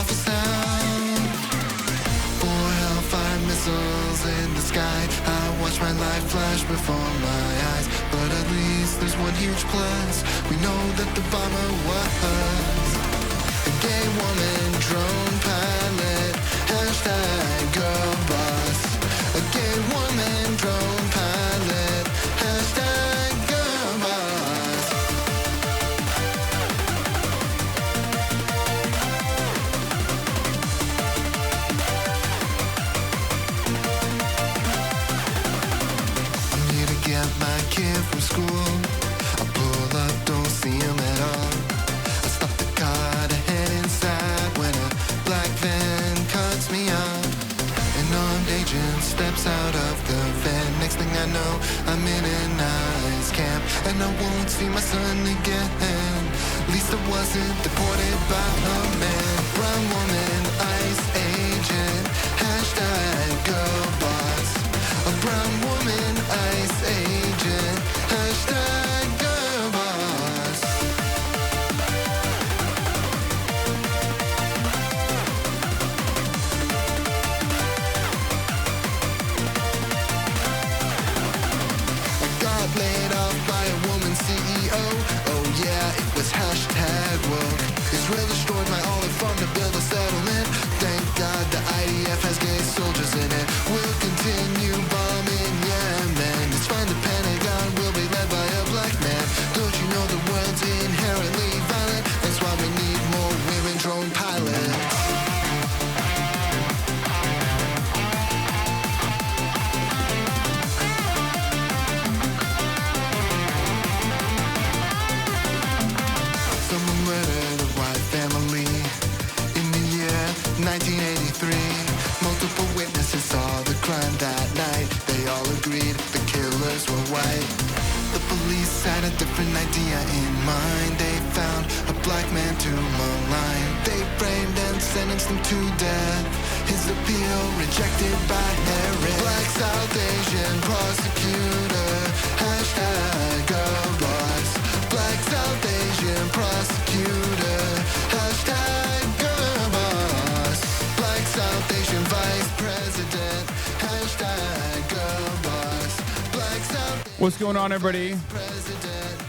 awful sound. Four hellfire missiles in the sky. I watch my life flash before my eyes. But at least there's one huge plus. We know that the bomber was a gay woman, drone pilot, hashtag girl boss. A gay woman, drone pilot, hashtag girl boss. I'm here to get my kid from school. I pull up, don't see him at all. I stop the car to head inside when a black van cuts me off. An armed agent steps out of the van. Next thing I know, I'm in an ICE camp, and I won't see my son again. At least I wasn't deported by a man. Brown woman, ICE agent, hashtag girl boss. A brown woman, ICE agent, hashtag girl boss. I got laid off by a woman CEO. Oh yeah, it was hashtag woke. Israel destroyed my olive farm to build a settlement. Thank God the IDF has gay soldiers in it. We'll continue bombing Yemen. It's fine, the Pentagon will be led by a black man. Don't you know the world's inherently violent? That's why we need more women drone pilots. Someone murdered a white family in the year 1983. Multiple witnesses saw the crime that night. They all agreed the killers were white. The police had a different idea in mind. They found a black man to malign. They framed and sentenced him to death. His appeal rejected by Harris. Black South Asian prosecutor, hashtag girl boss. Black South Asian prosecutor, hashtag girl boss. Black South Asian vice president, hashtag girl boss. Black South What's going on, everybody? president,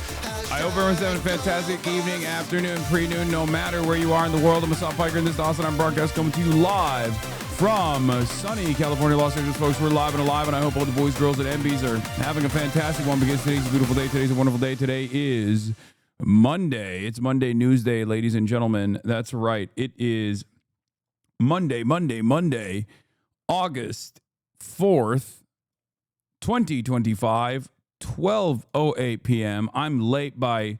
I hope everyone's having a fantastic evening, afternoon, pre-noon, no matter where you are in the world. I'm Hasan Piker, and this is the HasanAbi broadcast coming to you live from sunny California, Los Angeles, folks. We're live and alive, and I hope all the boys, girls, and MBs are having a fantastic one because today's a beautiful day. Today's a wonderful day. Today is Monday. It's Monday News Day, ladies and gentlemen. That's right. It is Monday, August 4th, 2025, 12:08 p.m. I'm late by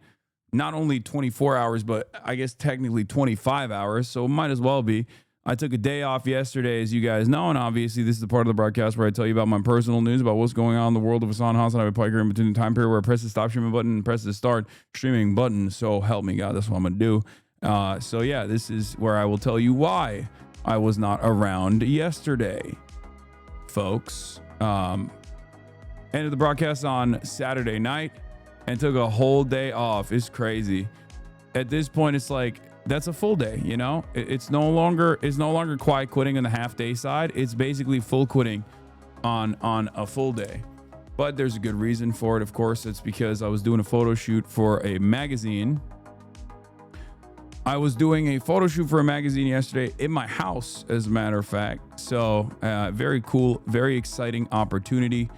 not only 24 hours, but I guess technically 25 hours, so it might as well be. I took a day off yesterday, as you guys know, and obviously this is the part of the broadcast where I tell you about my personal news, about what's going on in the world of HasanAbi Piker in between the time period where I press the stop streaming button and press the start streaming button. So help me God, that's what I'm going to do. So yeah, this is where I will tell you why I was not around yesterday, folks. Ended the broadcast on Saturday night and took a whole day off. It's crazy. At this point, it's like, that's a full day, you know? It's no longer quiet quitting on the half day side. It's basically full quitting on a full day. But there's a good reason for it, of course. It's because I was doing a photo shoot for a magazine. I was doing a photo shoot for a magazine yesterday in my house, as a matter of fact. So very cool, very exciting opportunity.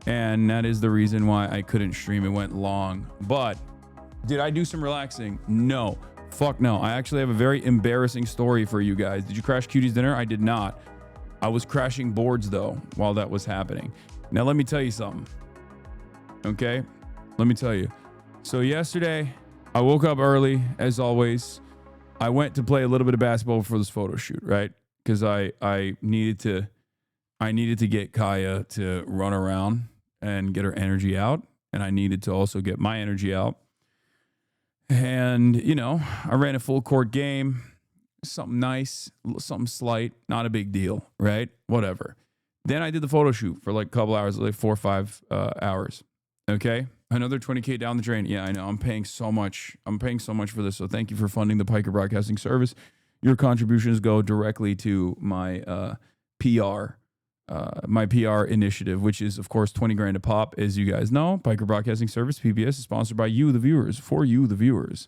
And that is the reason why I couldn't stream. It went long. But did I do some relaxing? No. Fuck no. I actually have a very embarrassing story for you guys. Did you crash Cutie's dinner? I did not. I was crashing boards, though, while that was happening. Now, let me tell you something. Okay? Let me tell you. So yesterday, I woke up early, as always. I went to play a little bit of basketball for this photo shoot, right? Because I needed to get Kaya to run around and get her energy out. And I needed to also get my energy out. And, you know, I ran a full court game, something nice, something slight, not a big deal, right? Whatever. Then I did the photo shoot for like a couple hours, like 4 or 5 hours. Okay. Another $20K down the drain. Yeah, I know. I'm paying so much. I'm paying so much for this. So thank you for funding the Piker Broadcasting Service. your contributions go directly to my my PR initiative, which is, of course, 20 grand a pop. As you guys know, Piker Broadcasting Service, PBS, is sponsored by you, the viewers, for you, the viewers.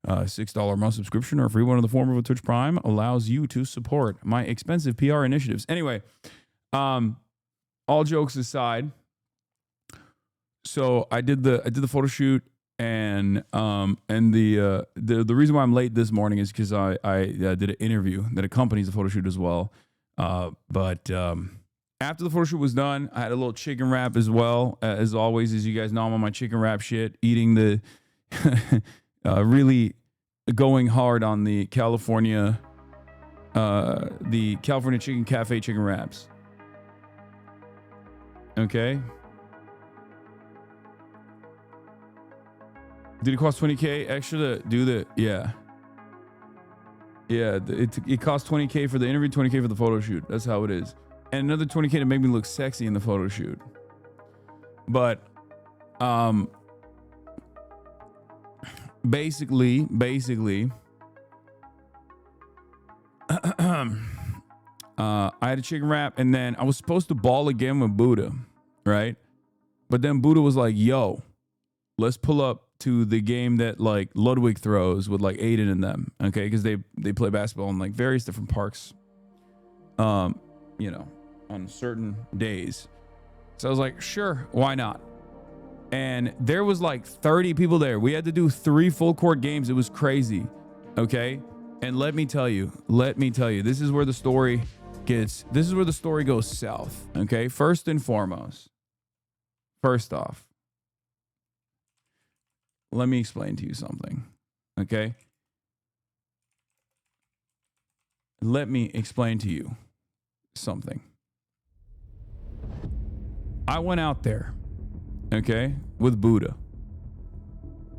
$6 a month subscription or a free one in the form of a Twitch Prime allows you to support my expensive PR initiatives. Anyway, all jokes aside, so I did the photo shoot, and the reason why I'm late this morning is because I did an interview that accompanies the photo shoot as well. But after the photo shoot was done, I had a little chicken wrap as well. As always, as you guys know, I'm on my chicken wrap shit, eating the really going hard on the California Chicken Cafe chicken wraps. Okay. Did it cost $20K extra to do the, yeah. Yeah, it cost $20K for the interview, $20K for the photo shoot. That's how it is. And another $20K to make me look sexy in the photo shoot. Basically, I had a chicken wrap, and then I was supposed to ball again with Buddha, right? But then Buddha was like, yo, let's pull up to the game that like Ludwig throws with like Aiden in them, okay? Because they play basketball in like various different parks, on certain days. So I was like, sure, why not? And there was like 30 people there. We had to do 3 full court games. It was crazy, okay? And let me tell you, this is where the story goes south, okay? First off, let me explain to you something, okay? Let me explain to you something. I went out there, okay, with Buddha.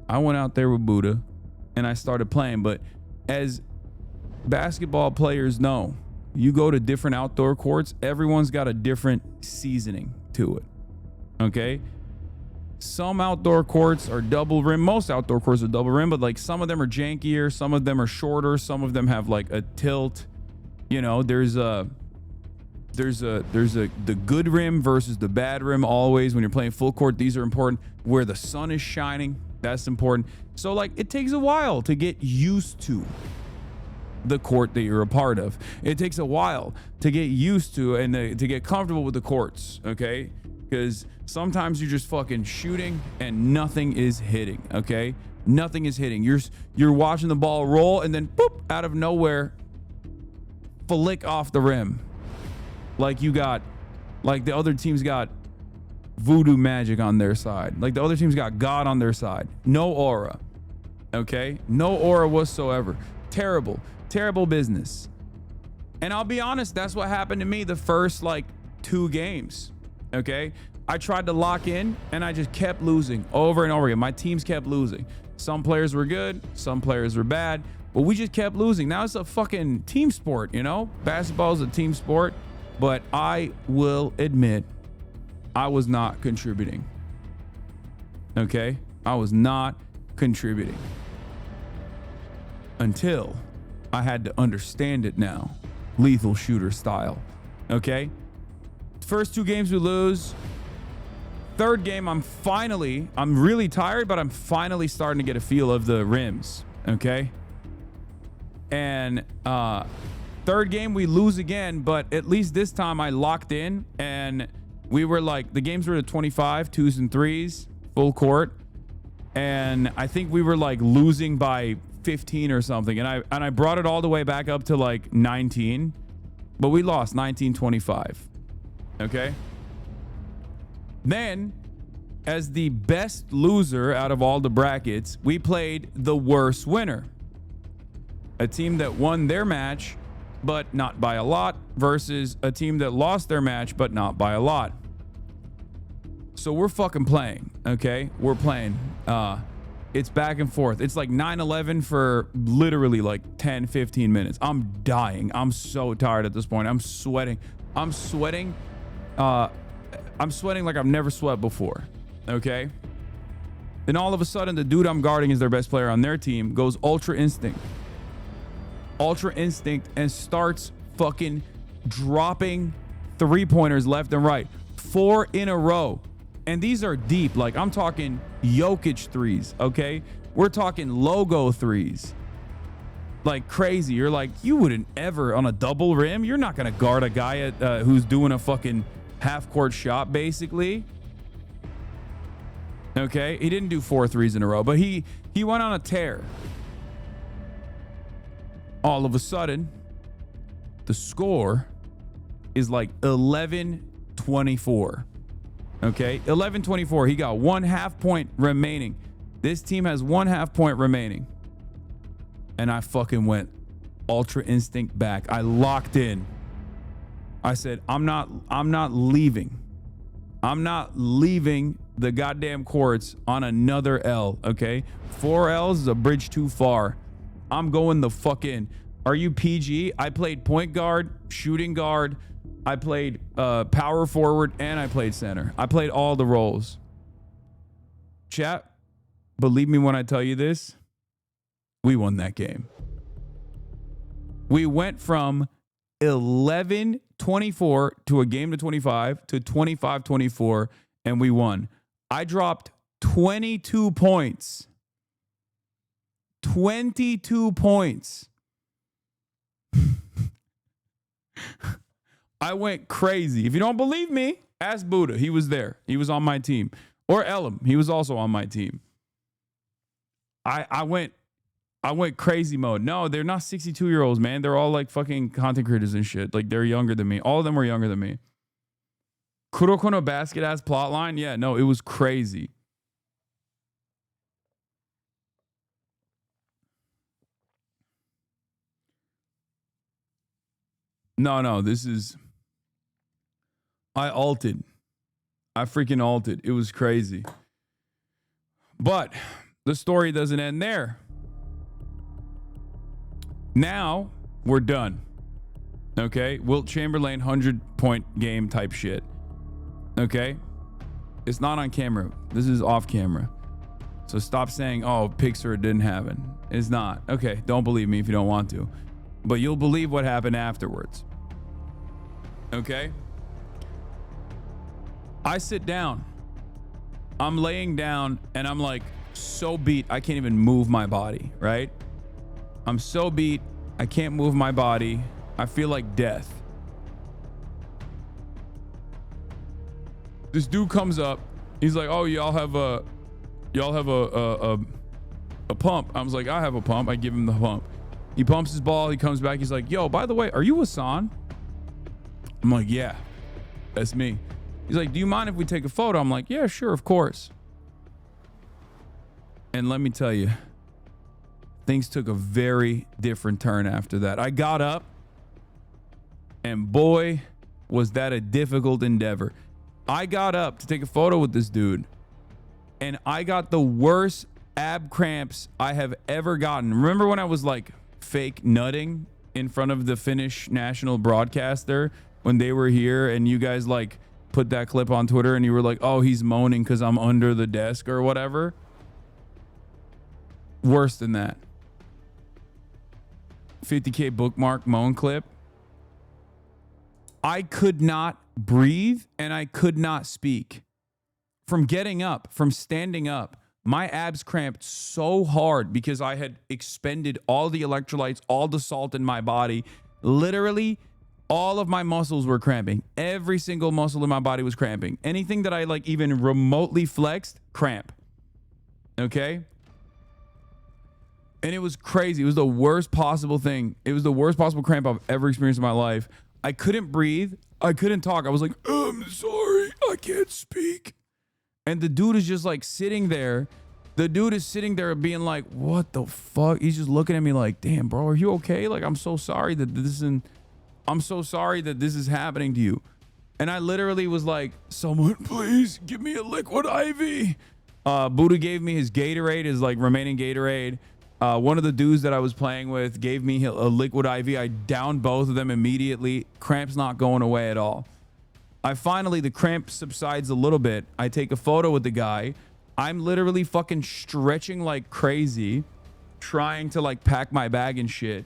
And I started playing. But as basketball players know, you go to different outdoor courts, everyone's got a different seasoning to it, okay? Some outdoor courts are double rim. Most outdoor courts are double rim, but like some of them are jankier, some of them are shorter, some of them have like a tilt. You know, there's the good rim versus the bad rim. Always when you're playing full court, these are important. Where the sun is shining, that's important. So like it takes a while to get used to the court that you're a part of. It takes a while to get used to and to get comfortable with the courts, okay? Because sometimes you're just fucking shooting and nothing is hitting, okay? Nothing is hitting. You're watching the ball roll and then boop, out of nowhere, flick off the rim. Like the other team's got voodoo magic on their side. Like the other team's got God on their side. No aura, okay? No aura whatsoever. Terrible business. And I'll be honest, that's what happened to me the first like 2 games. Okay, I tried to lock in and I just kept losing over and over again. My teams kept losing. Some players were good, some players were bad, but we just kept losing. Now it's a fucking team sport, you know? Basketball is a team sport, but I will admit I was not contributing. Okay, I was not contributing until I had to understand it now, lethal shooter style. Okay. First 2 games we lose. Third game, I'm really tired, but I'm finally starting to get a feel of the rims. Okay. And third game we lose again, but at least this time I locked in and we were like, the games were at 25, 2s and 3s, full court. And I think we were like losing by 15 or something. And I brought it all the way back up to like 19, but we lost 19-25. Okay. Then, as the best loser out of all the brackets, we played the worst winner. A team that won their match, but not by a lot, versus a team that lost their match, but not by a lot. So we're fucking playing, okay? We're playing. It's back and forth. It's like 9-11 for literally like 10, 15 minutes. I'm dying. I'm so tired at this point. I'm sweating like I've never sweat before, okay? Then all of a sudden, the dude I'm guarding is their best player on their team, goes Ultra Instinct. Ultra Instinct and starts fucking dropping 3-pointers left and right. 4 in a row. And these are deep. Like, I'm talking Jokic threes, okay? We're talking logo threes. Like, crazy. You're like, you wouldn't ever on a double rim. You're not going to guard a guy at, who's doing a fucking half-court shot, basically. Okay? He didn't do 4 threes in a row, but he went on a tear. All of a sudden, the score is like 11-24. Okay, 11-24. He got 1 half point remaining. This team has 1 half point remaining. And I fucking went Ultra Instinct back. I locked in. I said, I'm not leaving. I'm not leaving the goddamn courts on another L, okay? 4 L's is a bridge too far. I'm going the fuck in. Are you PG? I played point guard, shooting guard, I played power forward, and I played center. I played all the roles. Chat, believe me when I tell you this, we won that game. We went from 11-24 to a game to 25 to 25-24, and we won. I dropped 22 points. 22 points. I went crazy. If you don't believe me, ask Buddha. He was there. He was on my team. Or Elam. He was also on my team. I went crazy mode. No, they're not 62-year-olds, man. They're all like fucking content creators and shit. Like, they're younger than me. All of them were younger than me. Kuroko no Basket ass plotline? Yeah, no, it was crazy. No, this is... I ulted. I freaking ulted. It was crazy. But the story doesn't end there. Now we're done. Okay? Wilt Chamberlain 100-point game type shit. Okay? It's not on camera. This is off camera. So stop saying, oh, Pixar didn't happen. It's not. Okay, don't believe me if you don't want to. But you'll believe what happened afterwards. Okay? I sit down. I'm laying down and I'm like so beat I can't even move my body, right? I'm so beat I can't move my body. I feel like death. This dude comes up. He's like, "Oh, y'all have a pump." I was like, "I have a pump." I give him the pump. He pumps his ball. He comes back. He's like, "Yo, by the way, are you Hasan?" I'm like, "Yeah, that's me." He's like, "Do you mind if we take a photo?" I'm like, "Yeah, sure, of course." And let me tell you, things took a very different turn after that. I got up, and boy, was that a difficult endeavor. I got up to take a photo with this dude, and I got the worst ab cramps I have ever gotten. Remember when I was like fake nutting in front of the Finnish national broadcaster when they were here, and you guys like put that clip on Twitter and you were like, "Oh, he's moaning because I'm under the desk," or whatever? Worse than that. 50K bookmark moan clip. I could not breathe and I could not speak. From getting up, from standing up, my abs cramped so hard because I had expended all the electrolytes, all the salt in my body. Literally, all of my muscles were cramping. Every single muscle in my body was cramping. Anything that I like even remotely flexed, cramp. Okay? And it was crazy. It was the worst possible thing. It was the worst possible cramp I've ever experienced in my life. I couldn't breathe. I couldn't talk. I was like, "I'm sorry. I can't speak." And the dude is just like sitting there. The dude is sitting there being like, "What the fuck?" He's just looking at me like, "Damn, bro, are you okay? Like, I'm so sorry that this is happening to you." And I literally was like, "Someone please give me a liquid IV." Buddha gave me his Gatorade, his like remaining Gatorade. One of the dudes that I was playing with gave me a liquid IV. I downed both of them immediately. Cramp's not going away at all. The cramp subsides a little bit. I take a photo with the guy. I'm literally fucking stretching like crazy, trying to like pack my bag and shit.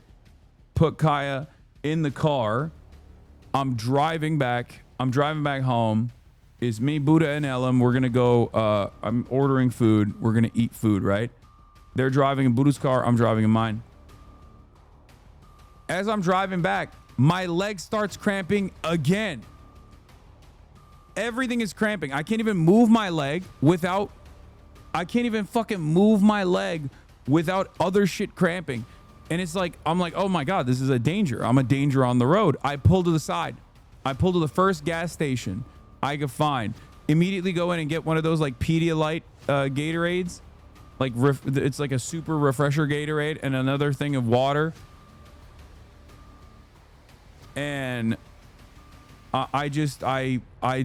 put Kaya in the car. I'm driving back home. It's me, Buddha, and Elam. We're gonna go. I'm ordering food. We're gonna eat food, right? They're driving in Buddha's car. I'm driving in mine. As I'm driving back, my leg starts cramping again. Everything is cramping. I can't even move my leg without. I can't even fucking move my leg without other shit cramping. And it's like, I'm like, oh my God, this is a danger. I'm a danger on the road. I pull to the side. I pull to the first gas station I could find. Immediately go in and get one of those like Pedialyte Gatorades. Like it's like a super refresher Gatorade and another thing of water. And I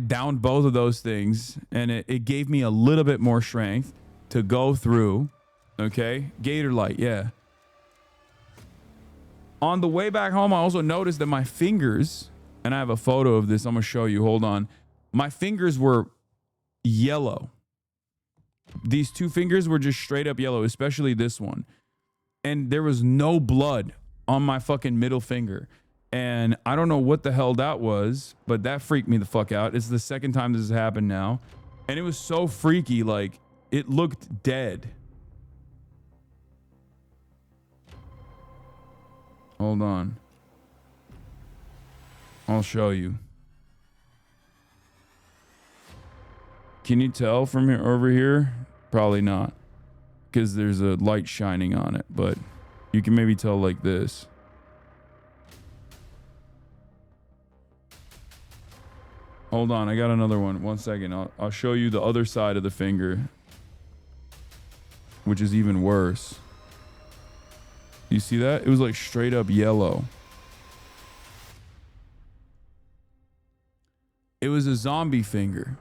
downed both of those things, and it gave me a little bit more strength to go through. Okay, Gatorlight, yeah. On the way back home, I also noticed that my fingers, and I have a photo of this. I'm gonna show you. Hold on. My fingers were yellow. These two fingers were just straight up yellow, especially this one. And there was no blood on my fucking middle finger. And I don't know what the hell that was, but that freaked me the fuck out. It's the second time this has happened now. And it was so freaky, like it looked dead. Hold on. I'll show you. Can you tell from here over here? Probably not, because there's a light shining on it, but you can maybe tell like this. Hold on, I got another one. 1 second. I'll show you the other side of the finger, which is even worse. You see that? It was like straight up yellow. It was a zombie finger.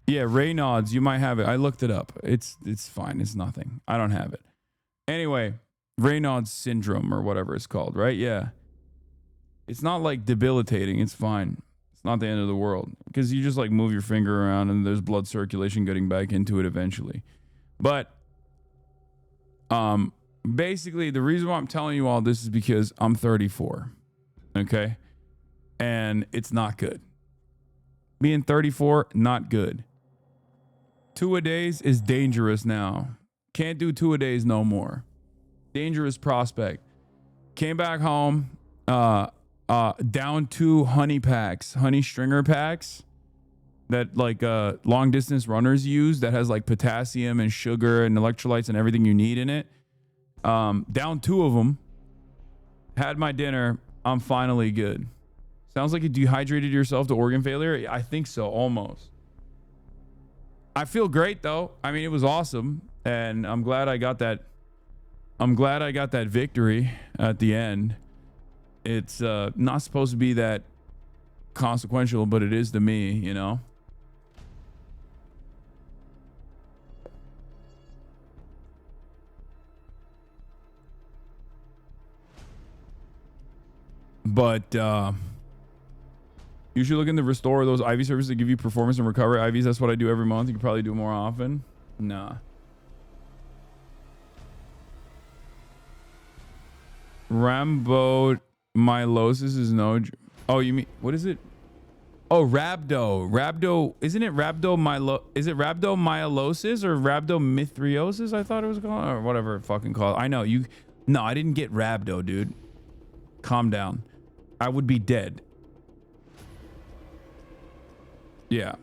Yeah, Raynaud's, you might have it. I looked it up. It's fine. It's nothing. I don't have it. Anyway, Raynaud's syndrome or whatever it's called, right? Yeah. It's not like debilitating. It's fine. It's not the end of the world, because you just like move your finger around and there's blood circulation getting back into it eventually. But basically the reason why I'm telling you all this is because I'm 34. Okay? And it's not good. Being 34, not good. 2-a-days is dangerous now. Can't do 2-a-days no more. Dangerous prospect. Came back home, down 2 honey packs, honey stringer packs that like long distance runners use, that has like potassium and sugar and electrolytes and everything you need in it. Down 2 of them. Had my dinner. I'm finally good. Sounds like you dehydrated yourself to organ failure. I think so, almost. I feel great though. I mean, it was awesome, and I'm glad I got that. I'm glad I got that victory at the end. It's not supposed to be that consequential, but it is to me, you know. But you should look into restore those IV services that give you performance and recovery IVs. That's what I do every month. You could probably do it more often. Nah. Rhabdomyolysis is no. Oh, you mean, what is it? Oh, rhabdo. Isn't it is it rhabdomyolysis or rhabdomythiosis? I thought it was called, or whatever it fucking called. I know you. No, I didn't get rhabdo, dude. Calm down. I would be dead. Yeah.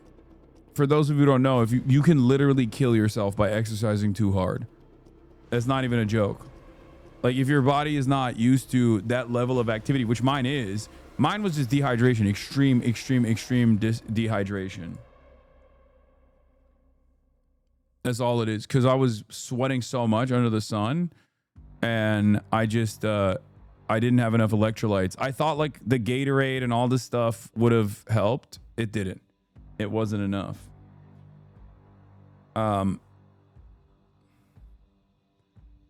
For those of you who don't know, if you can literally kill yourself by exercising too hard. That's not even a joke. Like, if your body is not used to that level of activity, which mine is. Mine was just dehydration, extreme dehydration. That's all it is. Because I was sweating so much under the sun, and I just I didn't have enough electrolytes. I thought like the Gatorade and all this stuff would have helped. It didn't. It wasn't enough.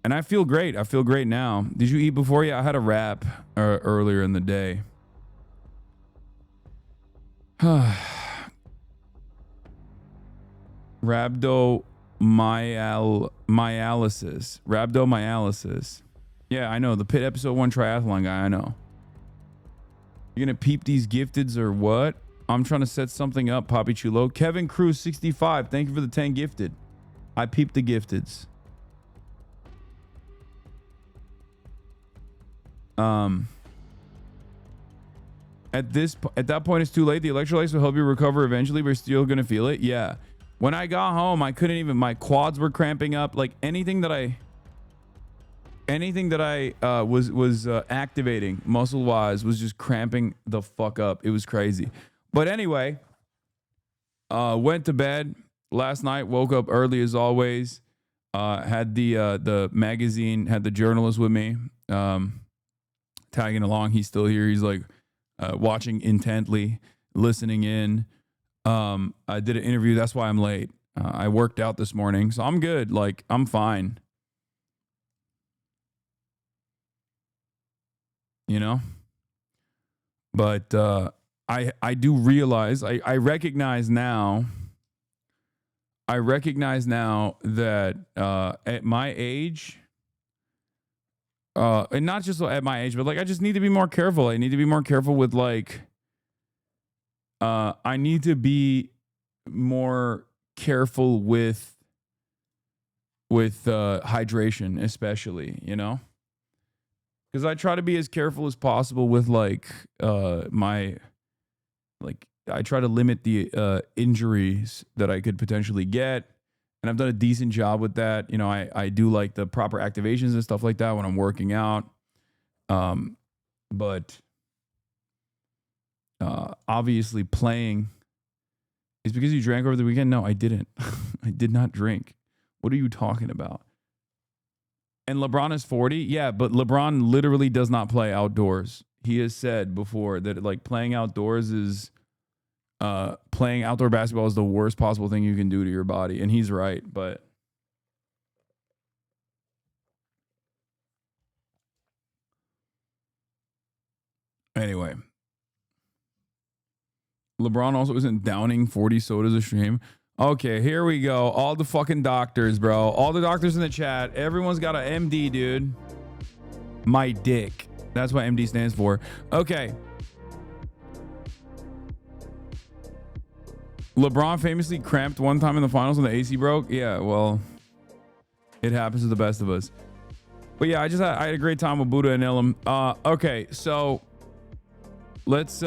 And I feel great. I feel great now. Did you eat before? Yeah, I had a wrap earlier in the day. Rhabdomyolysis. Rhabdomyolysis. Yeah, I know. The Pit episode 1 triathlon guy, I know. You're gonna peep these gifteds or what? I'm trying to set something up, Poppy Chulo. Kevin Cruz 65. Thank you for the 10 gifted. I peeped the gifteds. At that point, it's too late. The electrolytes will help you recover eventually, but you're still gonna feel it. Yeah. When I got home, I couldn't even. My quads were cramping up. Like anything that I was activating muscle wise was just cramping the fuck up. It was crazy. But anyway, went to bed last night. Woke up early as always. Had the magazine, had the journalist with me, tagging along. He's still here. He's like watching intently, listening in. I did an interview. That's why I'm late. I worked out this morning, so I'm good. Like I'm fine. You know, but I do realize I recognize now. I recognize now that at my age, and not just at my age, but like I just need to be more careful. I need to be more careful with like. I need to be more careful with hydration, especially, you know, because I try to be as careful as possible with like my like I try to limit the injuries that I could potentially get, and I've done a decent job with that. You know, I do like the proper activations and stuff like that when I'm working out, but obviously playing is because you drank over the weekend. No, I didn't. I did not drink. What are you talking about? And LeBron is 40. Yeah, but LeBron literally does not play outdoors. He has said before that like playing outdoors is playing outdoor basketball is the worst possible thing you can do to your body. And he's right. But anyway, LeBron also isn't downing 40 sodas a stream. Okay, here we go. All the fucking doctors, bro. All the doctors in the chat. Everyone's got an MD, dude. My dick. That's what MD stands for. Okay. LeBron famously cramped one time in the finals when the AC broke. Yeah, well, it happens to the best of us. But yeah, I had a great time with Buddha and Ilham. Okay, so let's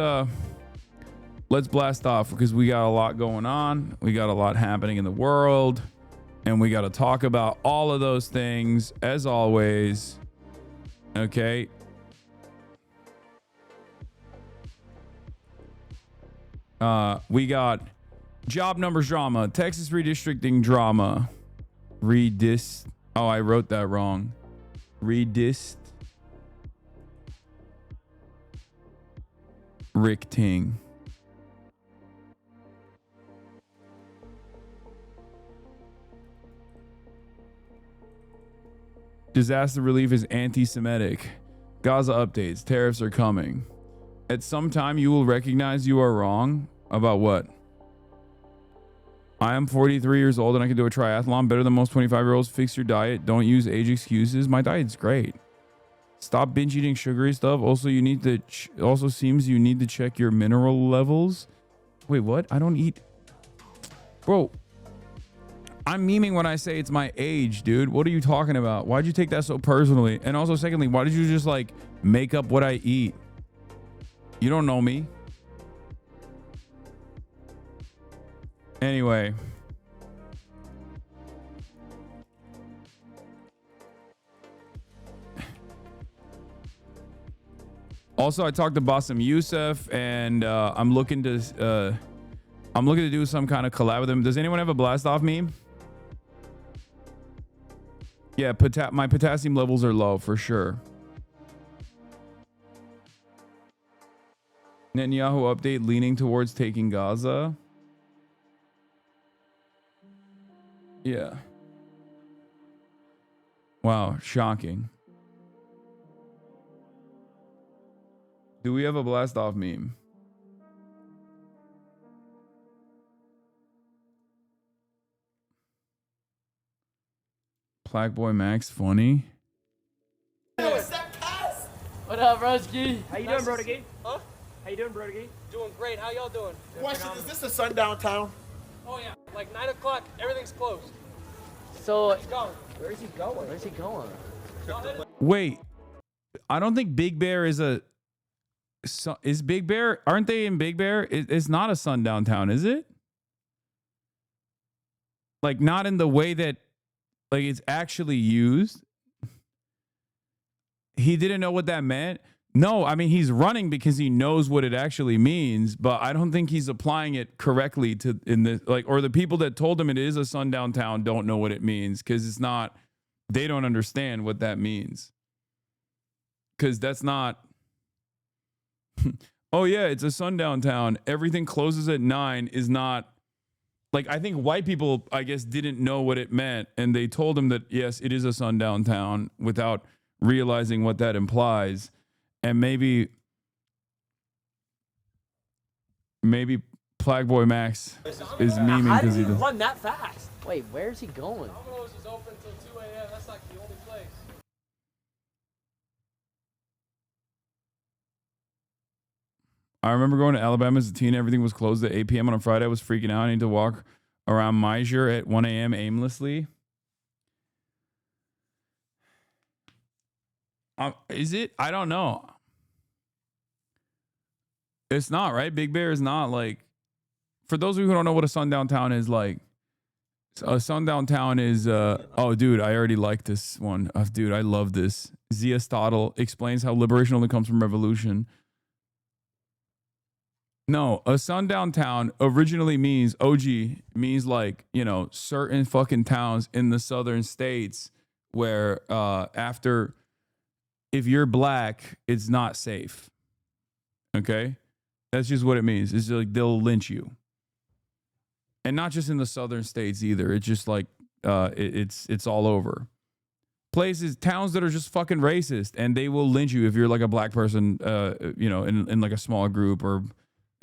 blast off because we got a lot going on. We got a lot happening in the world, and we got to talk about all of those things as always. Okay. We got job numbers drama, Texas redistricting drama, oh, I wrote that wrong. Redistricting. Disaster relief is anti-Semitic. Gaza updates. Tariffs are coming. At some time, you will recognize you are wrong. About what? I am 43 years old and I can do a triathlon better than most 25-year-olds. Fix your diet. Don't use age excuses. My diet's great. Stop binge eating sugary stuff. Also, you need to. Also, seems you need to check your mineral levels. Wait, what? I don't eat. Bro. I'm memeing when I say it's my age, dude. What are you talking about? Why'd you take that so personally? And also, secondly, why did you just like make up what I eat? You don't know me. Anyway. Also, I talked to Bassem Youssef, and I'm looking to do some kind of collab with him. Does anyone have a blast off meme? Yeah, my potassium levels are low for sure. Netanyahu update leaning towards taking Gaza. Yeah. Wow, shocking. Do we have a blast off meme? Black Boy Max funny? What up, broski? How you doing, Broski? Huh? How you doing, Broski? Doing great. How y'all doing? Question, is this a sundown town? Oh yeah. Like 9 o'clock, everything's closed. So, He's gone. where's he going? Where's he going? Wait, I don't think Big Bear is is Big Bear, aren't they in Big Bear? It's not a sundown town, is it? Like, not in the way that, like, it's actually used. He didn't know what that meant. No, I mean, he's running because he knows what it actually means, but I don't think he's applying it correctly to in the, like, or the people that told him it is a sundown town don't know what it means, because it's not, they don't understand what that means. Because that's not, oh yeah, it's a sundown town, everything closes at 9 is not, like, I think white people, I guess, didn't know what it meant, and they told him that, yes, it is a sundown town without realizing what that implies. And maybe Black Boy Max is memeing How because did he he does. run that fast? Wait, where's he going? Domino's is open till 2 a.m. That's like the only place. I remember going to Alabama as a teen. Everything was closed at 8 p.m. on a Friday. I was freaking out. I need to walk around Meisure at 1 a.m. aimlessly. Is it? I don't know. It's not, right? Big Bear is not, like, for those of you who don't know what a sundown town is, like, a sundown town is, oh, dude, I already like this one. Dude, I love this. Aristotle explains how liberation only comes from revolution. No, a sundown town originally means, OG means, like, you know, certain fucking towns in the southern states where after, if you're black, it's not safe. Okay? That's just what it means. It's like they'll lynch you. And not just in the southern states either. It's just like it's all over. Places, towns that are just fucking racist, and they will lynch you if you're like a black person, you know, in like a small group or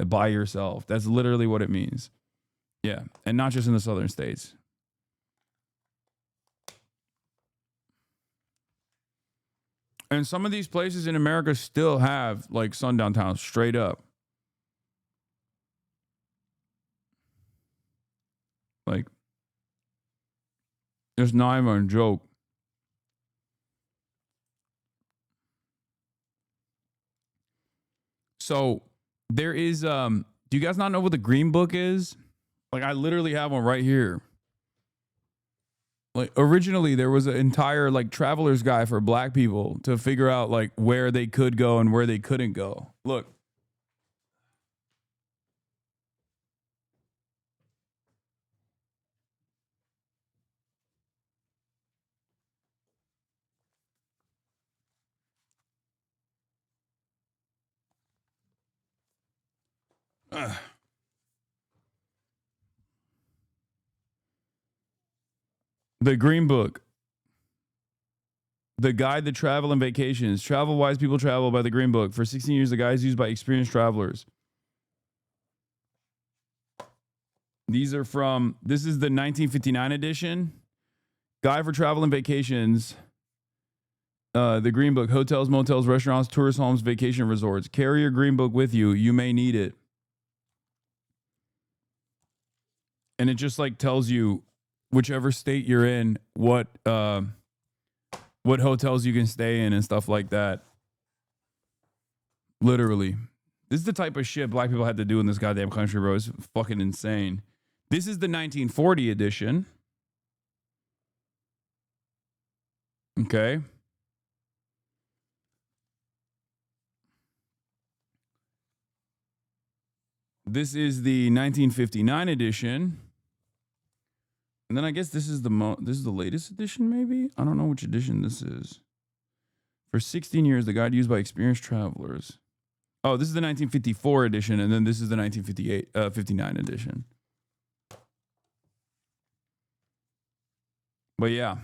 by yourself. That's literally what it means. Yeah, and not just in the southern states. And some of these places in America still have like sundown towns, straight up. Like, it's not even a joke. So there is, do you guys not know what the Green Book is? Like, I literally have one right here. Like, originally there was an entire like traveler's guide for black people to figure out like where they could go and where they couldn't go. Look. The Green Book. The Guide to Travel and Vacations. Travel Wise People Travel by the Green Book. For 16 years, the guide is used by experienced travelers. These are from, this is the 1959 edition. Guide for Travel and Vacations. The Green Book. Hotels, motels, restaurants, tourist homes, vacation resorts. Carry your Green Book with you. You may need it. And it just like tells you whichever state you're in, what hotels you can stay in and stuff like that. Literally. This is the type of shit black people had to do in this goddamn country, bro. It's fucking insane. This is the 1940 edition. Okay. This is the 1959 edition. And then I guess this is the latest edition, maybe? I don't know which edition this is. For 16 years, the guide used by experienced travelers. Oh, this is the 1954 edition, and then this is the 59 edition. But yeah.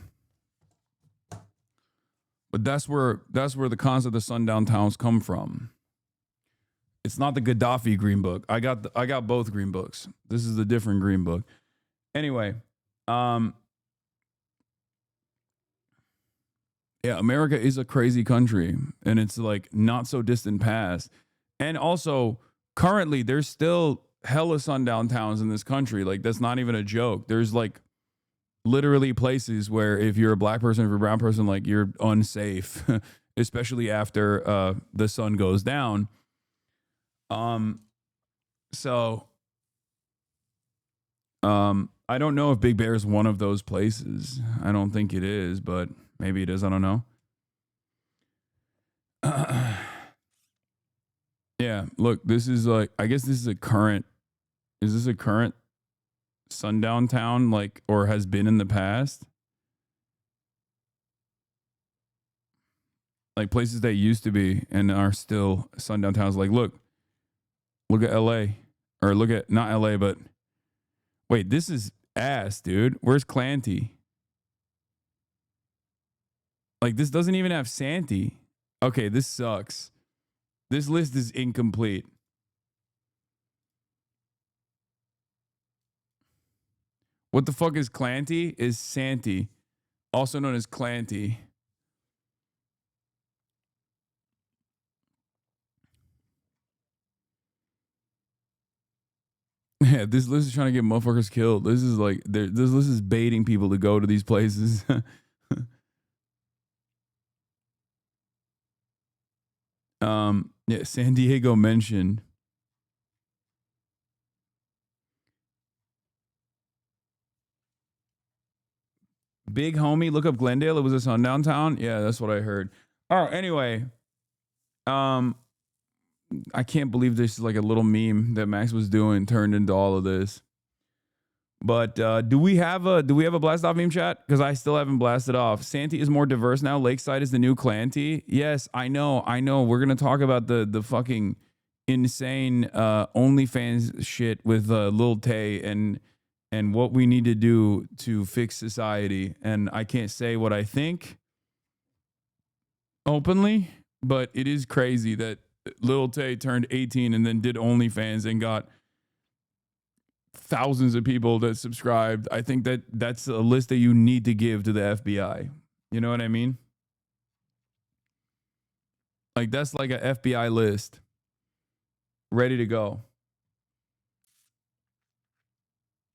But that's where the concept of sundown towns come from. It's not the Gaddafi Green Book. I got both Green Books. This is the different Green Book. Anyway, Yeah, America is a crazy country, and it's like not so distant past. And also, currently, there's still hella sundown towns in this country. Like, that's not even a joke. There's like literally places where if you're a black person, if you're a brown person, like you're unsafe, especially after the sun goes down. So I don't know if Big Bear is one of those places. I don't think it is, but maybe it is. I don't know. Yeah, look, this is like, I guess this is a current, is this a current sundown town, like, or has been in the past? Like places that used to be and are still sundown towns. Like, look at LA, or look at, not LA, but wait, this is ass, dude. Where's Clanty? Like, this doesn't even have Santee. Okay, this sucks. This list is incomplete. What the fuck is Clanty? Is Santee, also known as Clanty. Yeah, this list is trying to get motherfuckers killed. This is like, this list is baiting people to go to these places. Yeah, San Diego mentioned. Big homie, look up Glendale. It was a sundown town. Yeah, that's what I heard. Oh, anyway, I can't believe this is like a little meme that Max was doing turned into all of this. But do we have a blast off meme chat? Because I still haven't blasted off. Santee is more diverse now. Lakeside is the new Clanty. Yes, I know. We're gonna talk about the fucking insane OnlyFans shit with Lil Tay and what we need to do to fix society. And I can't say what I think openly, but it is crazy that Lil Tay turned 18 and then did OnlyFans and got thousands of people that subscribed. I think that's a list that you need to give to the FBI. You know what I mean? Like, that's like a FBI list ready to go.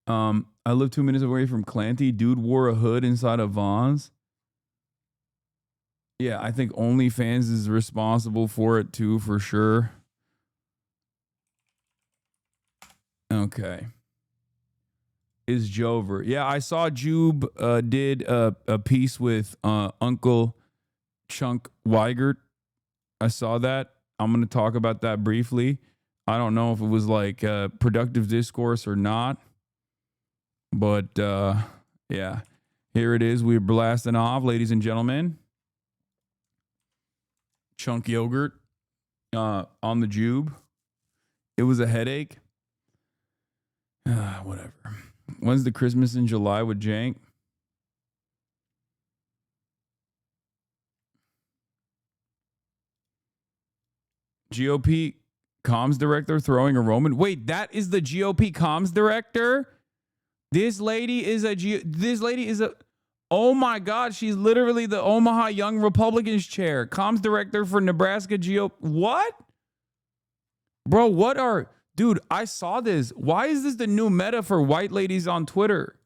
I live 2 minutes away from Clanty. Dude wore a hood inside of Vaughn's. Yeah, I think OnlyFans is responsible for it too, for sure. Okay. Is Jover. Yeah, I saw Jube did a piece with Uncle Chunk Weigert. I saw that. I'm going to talk about that briefly. I don't know if it was like productive discourse or not. But yeah, here it is. We're blasting off, ladies and gentlemen. Chunk Yogurt on the Jube. It was a headache. Whatever. When's the Christmas in July with Jank? GOP comms director throwing a Roman. Wait, that is the GOP comms director? This lady is a, oh my God, she's literally the Omaha Young Republicans chair, comms director for Nebraska GOP. What? Bro, dude, I saw this. Why is this the new meta for white ladies on Twitter?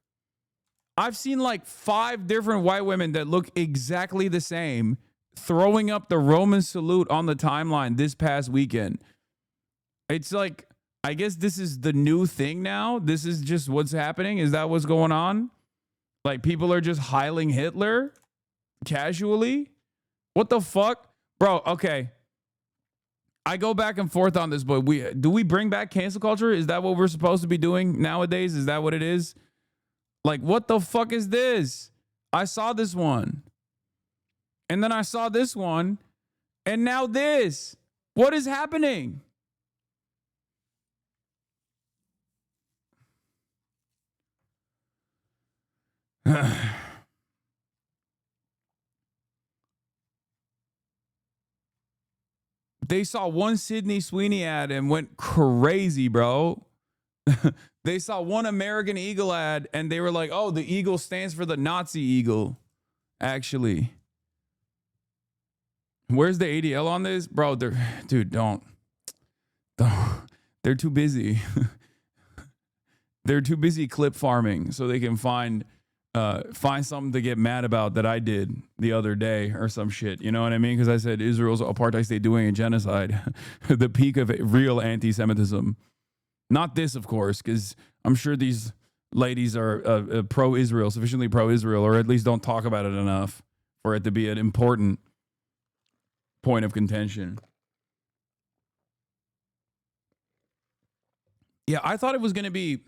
I've seen like 5 different white women that look exactly the same throwing up the Roman salute on the timeline this past weekend. It's like, I guess this is the new thing now. This is just what's happening. Is that what's going on? Like, people are just heiling Hitler casually? What the fuck? Bro, okay. I go back and forth on this, but do we bring back cancel culture? Is that what we're supposed to be doing nowadays? Is that what it is? Like, what the fuck is this? I saw this one. And then I saw this one. And now this. What is happening? They saw one Sydney Sweeney ad and went crazy, bro. They saw one American Eagle ad and they were like, oh, the eagle stands for the Nazi eagle, actually. Where's the ADL on this? Bro, dude, don't. They're too busy. They're too busy clip farming so they can find something to get mad about that I did the other day or some shit. You know what I mean? Because I said Israel's apartheid state doing a genocide. The peak of real anti-Semitism. Not this, of course, because I'm sure these ladies are pro-Israel, sufficiently pro-Israel, or at least don't talk about it enough for it to be an important point of contention. Yeah, I thought it was gonna be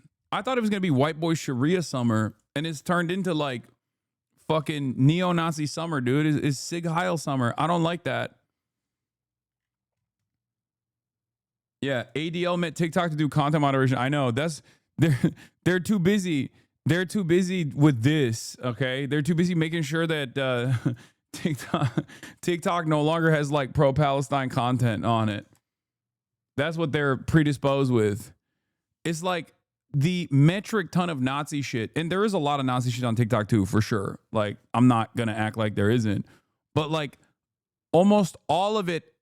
white boy Sharia summer, and it's turned into like fucking neo-Nazi summer, dude. It's Sig Heil summer. I don't like that. Yeah, ADL met TikTok to do content moderation. I know they're too busy. They're too busy with this. Okay, they're too busy making sure that TikTok no longer has like pro-Palestine content on it. That's what they're predisposed with. It's like the metric ton of Nazi shit, and there is a lot of Nazi shit on TikTok too, for sure. Like, I'm not gonna act like there isn't, but like almost all of it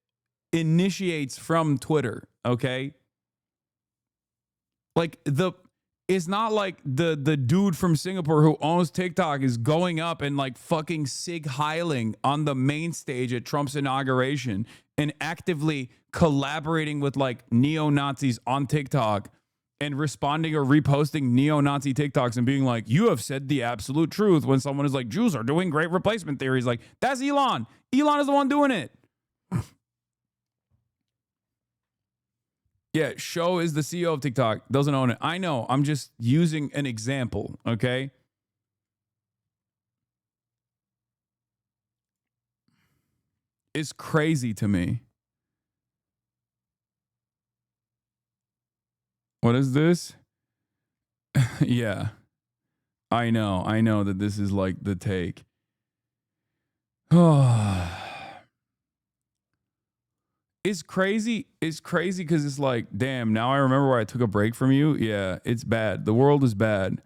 initiates from Twitter. Okay, like it's not like the dude from Singapore who owns TikTok is going up and like fucking Sig Heiling on the main stage at Trump's inauguration and actively collaborating with like neo-Nazis on TikTok and responding or reposting neo-Nazi TikToks and being like, you have said the absolute truth, when someone is like, Jews are doing great replacement theories. Like, that's Elon. Elon is the one doing it. Yeah, Show is the CEO of TikTok, doesn't own it. I know, I'm just using an example, okay? It's crazy to me. What is this? Yeah, I know that this is like the take. Oh. It's crazy. It's crazy because it's like, damn, now I remember why I took a break from you. Yeah, it's bad. The world is bad.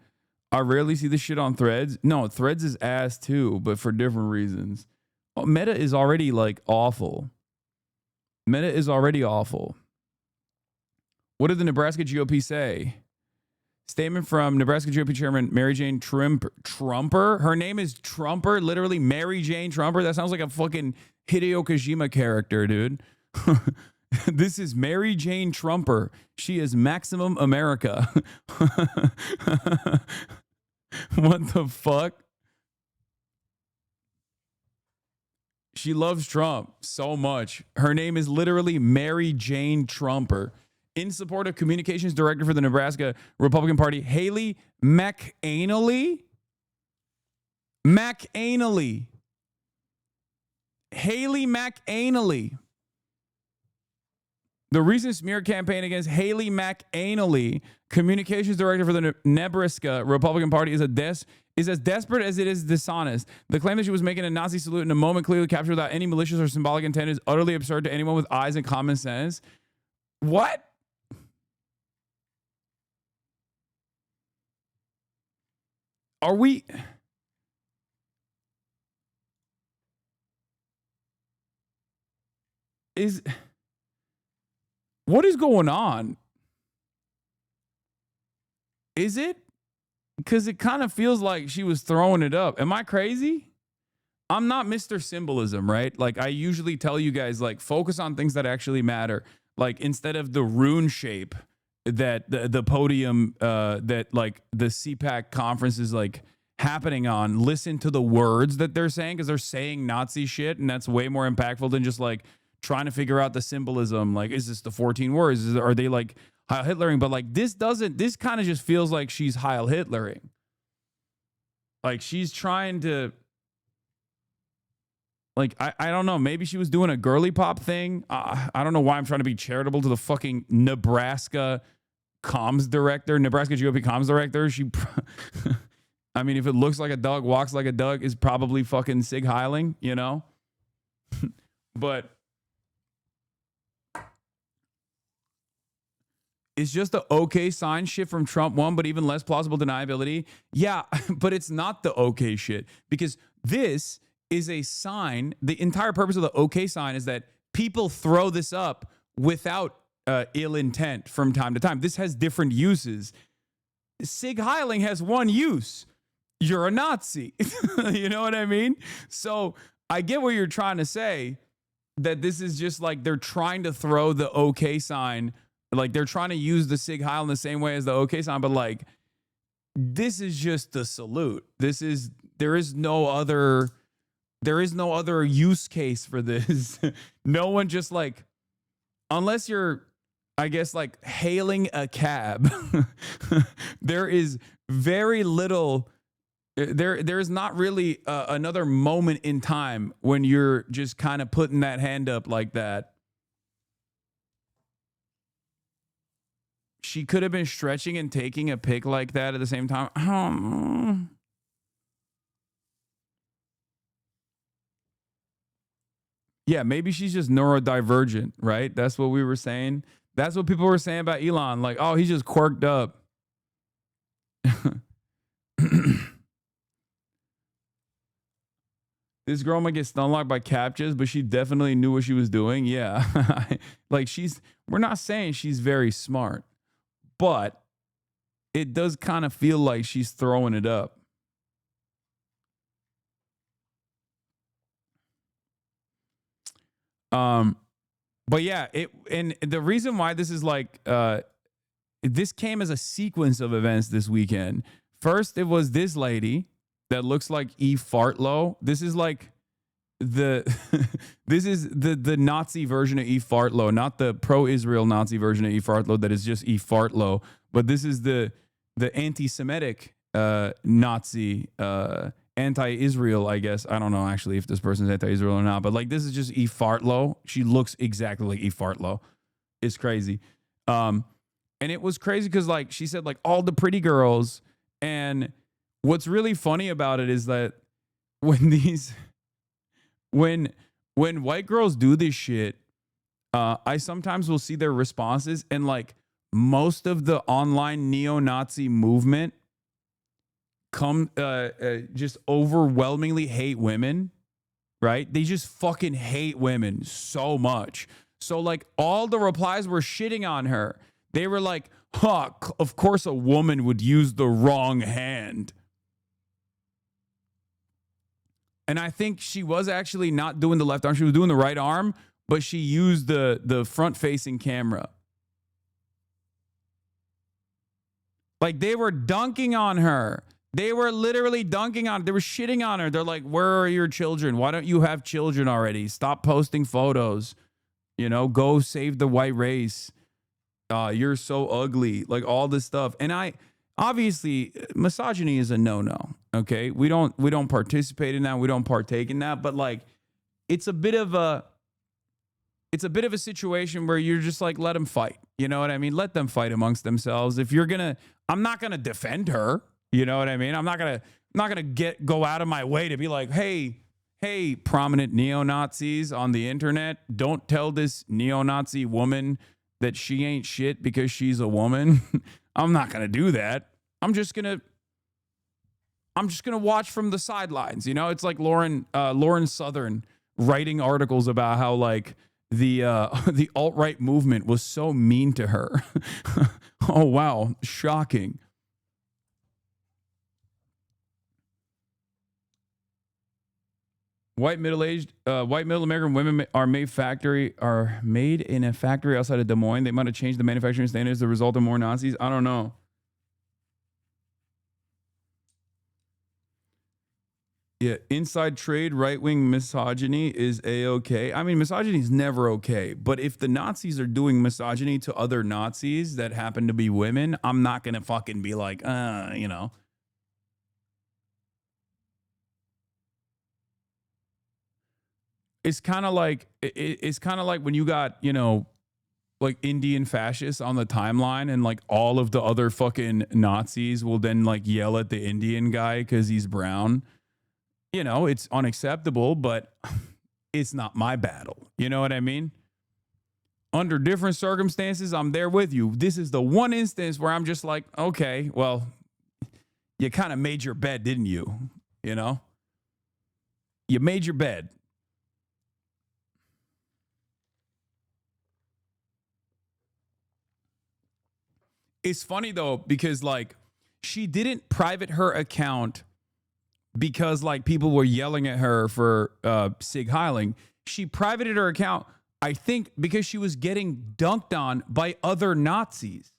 I rarely see this shit on Threads. No, Threads is ass too, but for different reasons. Meta is already like awful. Meta is already awful. What did the Nebraska GOP say? Statement from Nebraska GOP Chairman Mary Jane Trumper. Her name is Trumper, literally Mary Jane Trumper. That sounds like a fucking Hideo Kojima character, dude. This is Mary Jane Trumper. She is Maximum America. What the fuck? She loves Trump so much. Her name is literally Mary Jane Trumper. In support of Communications Director for the Nebraska Republican Party, Haley McAnally. Haley McAnally. The recent smear campaign against Haley McAnally, Communications Director for the Nebraska Republican Party, is as desperate as it is dishonest. The claim that she was making a Nazi salute in a moment clearly captured without any malicious or symbolic intent is utterly absurd to anyone with eyes and common sense. What? Are we... What is going on? Is it? Because it kind of feels like she was throwing it up. Am I crazy? I'm not Mr. Symbolism, right? Like, I usually tell you guys, like, focus on things that actually matter. Like, instead of the rune shape that the podium that, like, the CPAC conference is, like, happening on, listen to the words that they're saying, because they're saying Nazi shit, and that's way more impactful than just, like, trying to figure out the symbolism. Like, is this the 14 words? Are they like Heil Hitlering? But like, this kind of just feels like she's Heil Hitlering. Like, she's trying to, like, I don't know. Maybe she was doing a girly pop thing. I don't know why I'm trying to be charitable to the fucking Nebraska comms director, Nebraska GOP comms director. I mean, if it looks like a dog, walks like a dog, is probably fucking Sig Heiling, you know? But it's just the okay sign shit from Trump 1, but even less plausible deniability. Yeah, but it's not the okay shit, because this is a sign. The entire purpose of the OK sign is that people throw this up without ill intent from time to time. This has different uses. Sig Heiling has one use. You're a Nazi. You know what I mean? So I get what you're trying to say, that this is just like they're trying to throw the OK sign. Like they're trying to use the Sig Heil in the same way as the OK sign, but like this is just the salute. There is no other use case for this. No one just like, unless you're, I guess, like hailing a cab, there is very little, there's not really another moment in time when you're just kind of putting that hand up like that. She could have been stretching and taking a pic like that at the same time. Yeah, maybe she's just neurodivergent, right? That's what we were saying. That's what people were saying about Elon. Like, oh, he's just quirked up. This girl might get stunlocked by captchas, but she definitely knew what she was doing. Yeah. Like we're not saying she's very smart, but it does kind of feel like she's throwing it up. But yeah, and the reason why this is like, this came as a sequence of events this weekend. First, it was this lady that looks like Eve Fartlow. This is like this is the Nazi version of Eve Fartlow, not the pro-Israel Nazi version of Eve Fartlow that is just Eve Fartlow, but this is the anti-Semitic Nazi anti-Israel, I guess. I don't know actually if this person's anti-Israel or not, but like this is just Eve Fartlow. She looks exactly like Eve Fartlow. It's crazy. And it was crazy because like she said like all the pretty girls, and what's really funny about it is that when white girls do this shit, I sometimes will see their responses, and like most of the online neo-Nazi movement just overwhelmingly hate women, right? They just fucking hate women so much. So like all the replies were shitting on her. They were like, huh, of course a woman would use the wrong hand. And I think she was actually not doing the left arm. She was doing the right arm, but she used the front-facing camera. Like they were dunking on her. They were literally dunking on her. They were shitting on her. They're like, where are your children? Why don't you have children already? Stop posting photos. You know, go save the white race. You're so ugly. Like all this stuff. And obviously misogyny is a no-no. Okay. We don't participate in that. We don't partake in that. But like, it's a bit of a situation where you're just like, let them fight. You know what I mean? Let them fight amongst themselves. If you're I'm not going to defend her. You know what I mean? I'm not gonna go out of my way to be like, hey, prominent neo-Nazis on the internet, don't tell this neo-Nazi woman that she ain't shit because she's a woman. I'm not gonna do that. I'm just gonna watch from the sidelines. You know, it's like Lauren Southern writing articles about how like the alt-right movement was so mean to her. Oh wow, shocking. White middle American women are made in a factory outside of Des Moines. They might have changed the manufacturing standards to result in more Nazis. I don't know. Yeah, inside trade, right-wing misogyny is A-okay. I mean, misogyny is never okay. But if the Nazis are doing misogyny to other Nazis that happen to be women, I'm not going to fucking be like, you know. It's kind of like when you got, you know, like Indian fascists on the timeline, and like all of the other fucking Nazis will then like yell at the Indian guy because he's brown. You know, it's unacceptable, but it's not my battle. You know what I mean? Under different circumstances, I'm there with you. This is the one instance where I'm just like, okay, well, you kind of made your bed, didn't you? You know? You made your bed. It's funny though, because like she didn't private her account because like people were yelling at her for sig heiling. She privated her account, I think, because she was getting dunked on by other Nazis.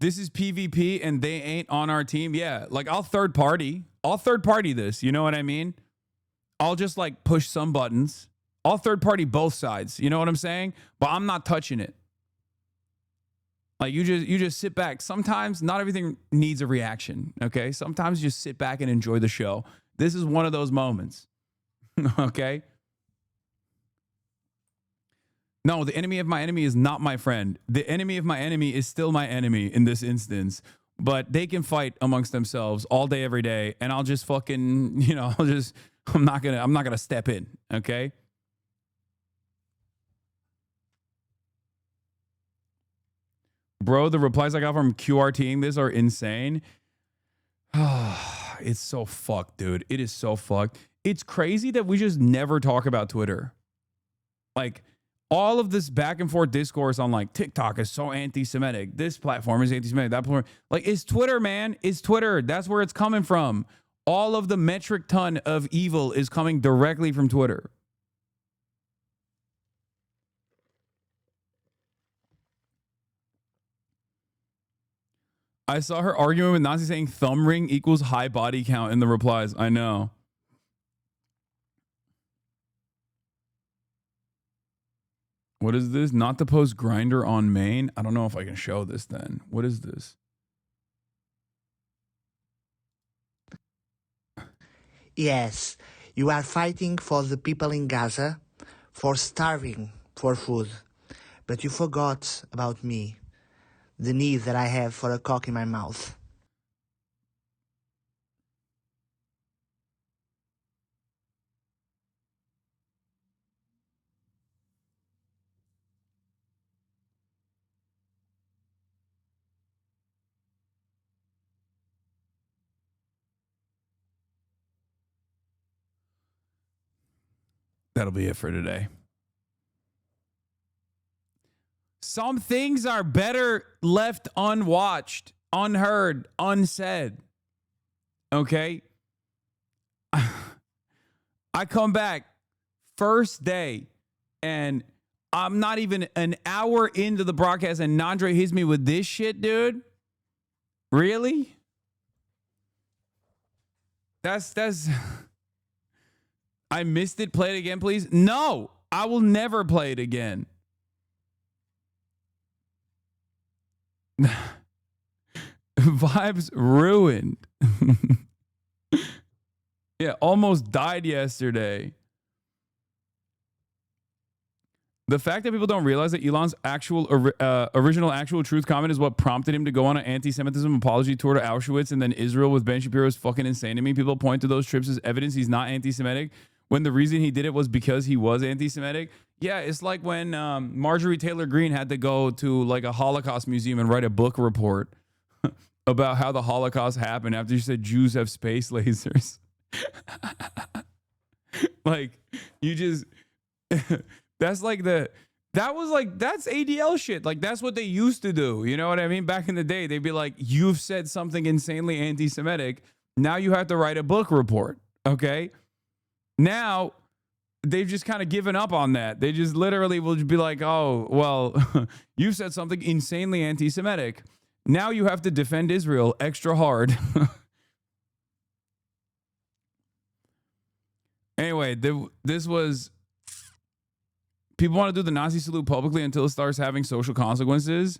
This is PvP and they ain't on our team. Yeah, like I'll third party this. You know what I mean? I'll just like push some buttons. I'll third party both sides. You know what I'm saying? But I'm not touching it. Like you just sit back. Sometimes not everything needs a reaction. Okay. Sometimes you just sit back and enjoy the show. This is one of those moments. Okay. No, the enemy of my enemy is not my friend. The enemy of my enemy is still my enemy in this instance. But they can fight amongst themselves all day, every day, and I'll just fucking, I'm not gonna step in. Okay. Bro, the replies I got from QRTing this are insane. It's so fucked, dude. It is so fucked. It's crazy that we just never talk about Twitter. Like, all of this back and forth discourse on like TikTok is so anti-Semitic. This platform is anti-Semitic. That platform, like, it's Twitter, man. It's Twitter. That's where it's coming from. All of the metric ton of evil is coming directly from Twitter. I saw her arguing with Nazi saying thumb ring equals high body count in the replies. I know. What is this? Not to post grinder on main? I don't know if I can show this then. What is this? Yes, you are fighting for the people in Gaza, for starving for food. But you forgot about me, the need that I have for a cock in my mouth. That'll be it for today. Some things are better left unwatched, unheard, unsaid. Okay? I come back first day and I'm not even an hour into the broadcast and Nandre hits me with this shit, dude. Really? That's I missed it. Play it again, please. No, I will never play it again. Vibes ruined. Yeah, almost died yesterday. The fact that people don't realize that Elon's original actual truth comment is what prompted him to go on an anti-Semitism apology tour to Auschwitz and then Israel with Ben Shapiro is fucking insane to me. People point to those trips as evidence he's not anti-Semitic when the reason he did it was because he was anti-Semitic. Yeah, it's like when Marjorie Taylor Greene had to go to like a Holocaust museum and write a book report about how the Holocaust happened after she said Jews have space lasers. Like, you just... That's like that's ADL shit. Like, that's what they used to do. You know what I mean? Back in the day, they'd be like, you've said something insanely anti-Semitic. Now you have to write a book report. Okay. Now they've just kind of given up on that. They just literally will be like, oh, well, you said something insanely anti-Semitic. Now you have to defend Israel extra hard. Anyway, this was... People want to do the Nazi salute publicly until it starts having social consequences.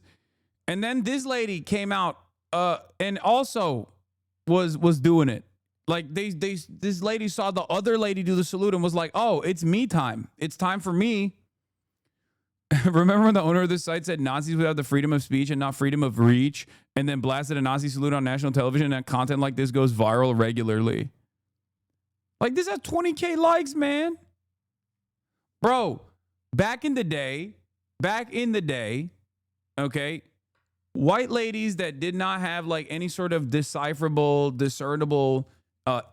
And then this lady came out and also was doing it. Like this lady saw the other lady do the salute and was like, oh, it's me time. It's time for me. Remember when the owner of this site said Nazis would have the freedom of speech and not freedom of reach, and then blasted a Nazi salute on national television, and content like this goes viral regularly? Like, this has 20K likes, man. Bro. Back in the day, okay, white ladies that did not have like any sort of decipherable, discernible,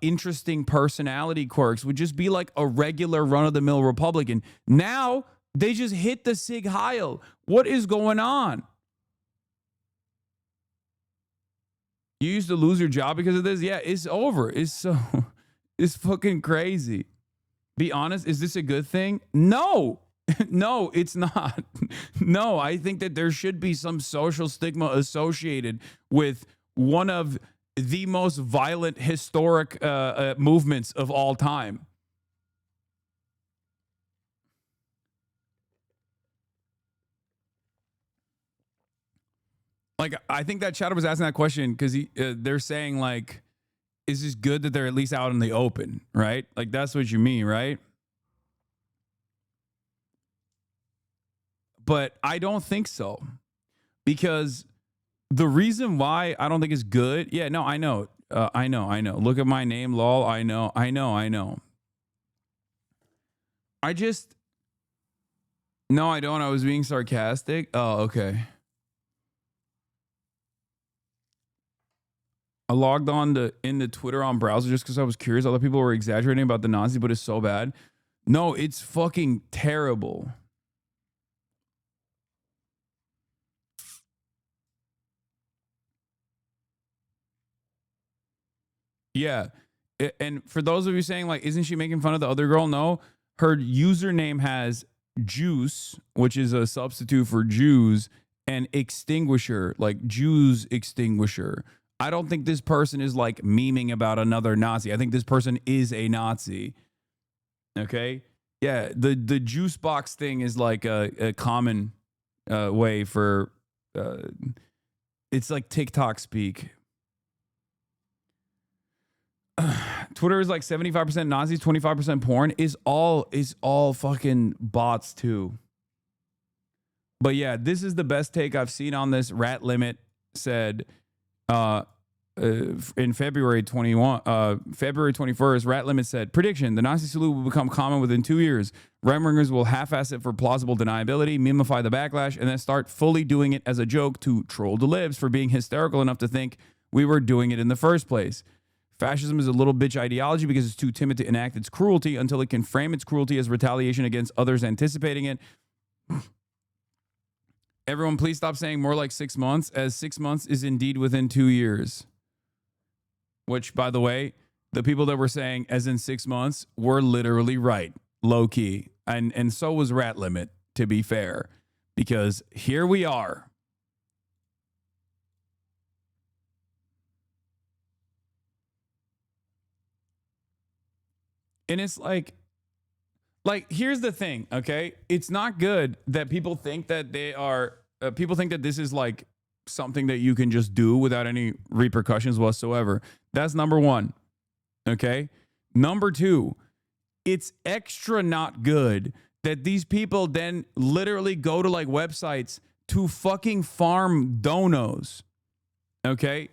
interesting personality quirks would just be like a regular run-of-the-mill Republican. Now they just hit the Sig Heil. What is going on? You used to lose your job because of this? Yeah, it's over. It's fucking crazy. Be honest, is this a good thing? No. No, it's not. No, I think that there should be some social stigma associated with one of the most violent historic movements of all time. Like, I think that chatter was asking that question because they're saying, like, is this good that they're at least out in the open, right? Like, that's what you mean, right? But I don't think so, because the reason why I don't think it's good. Yeah, no, I know. I know. Look at my name, lol. I know. No, I don't. I was being sarcastic. Oh, okay. I logged on into Twitter on browser just because I was curious. Other people were exaggerating about the Nazis, but it's so bad. No, it's fucking terrible. Yeah. And for those of you saying, like, isn't she making fun of the other girl? No. Her username has juice, which is a substitute for Jews, and extinguisher, like Jews extinguisher. I don't think this person is like memeing about another Nazi. I think this person is a Nazi. Okay? Yeah, the juice box thing is like a common way for it's like TikTok speak. Twitter is like 75% Nazis, 25% porn. Is all fucking bots too. But yeah, this is the best take I've seen on this. Rat Limit said in February 21st, Rat Limit said, prediction, the Nazi salute will become common within 2 years. Right-wingers will half-ass it for plausible deniability, memify the backlash, and then start fully doing it as a joke to troll the libs for being hysterical enough to think we were doing it in the first place. Fascism is a little bitch ideology because it's too timid to enact its cruelty until it can frame its cruelty as retaliation against others anticipating it. Everyone, please stop saying more like 6 months, as 6 months is indeed within 2 years. Which, by the way, the people that were saying as in 6 months were literally right, low key. And so was Rat Limit, to be fair, because here we are. And it's like, here's the thing, okay? It's not good that people think that people think that this is like something that you can just do without any repercussions whatsoever. That's number one, okay? Number two, it's extra not good that these people then literally go to like websites to fucking farm donos, okay?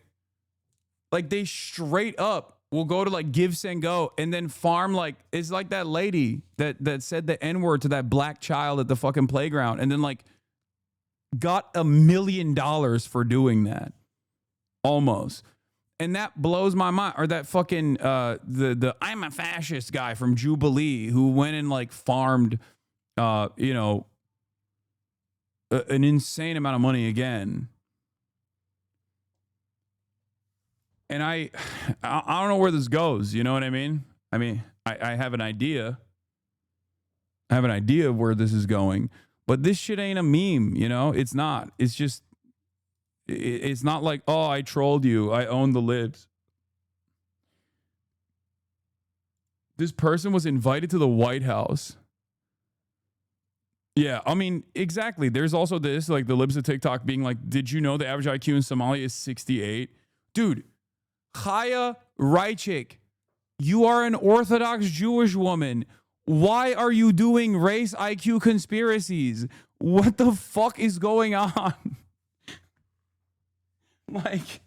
Like they straight up will go to like Give, Send, Go and then farm like, it's like that lady that said the N-word to that black child at the fucking playground and then like got $1 million for doing that. Almost. And that blows my mind. Or that fucking the I'm a fascist guy from Jubilee who went and like farmed an insane amount of money again. And I don't know where this goes. You know what I mean? I mean, I have an idea. I have an idea of where this is going. But this shit ain't a meme, you know? It's not. It's just, it's not like, oh, I trolled you. I own the libs. This person was invited to the White House. Yeah, I mean, exactly. There's also this, like the libs of TikTok being like, did you know the average IQ in Somalia is 68? Dude. Chaya Reichik, you are an Orthodox Jewish woman. Why are you doing race IQ conspiracies? What the fuck is going on? Like,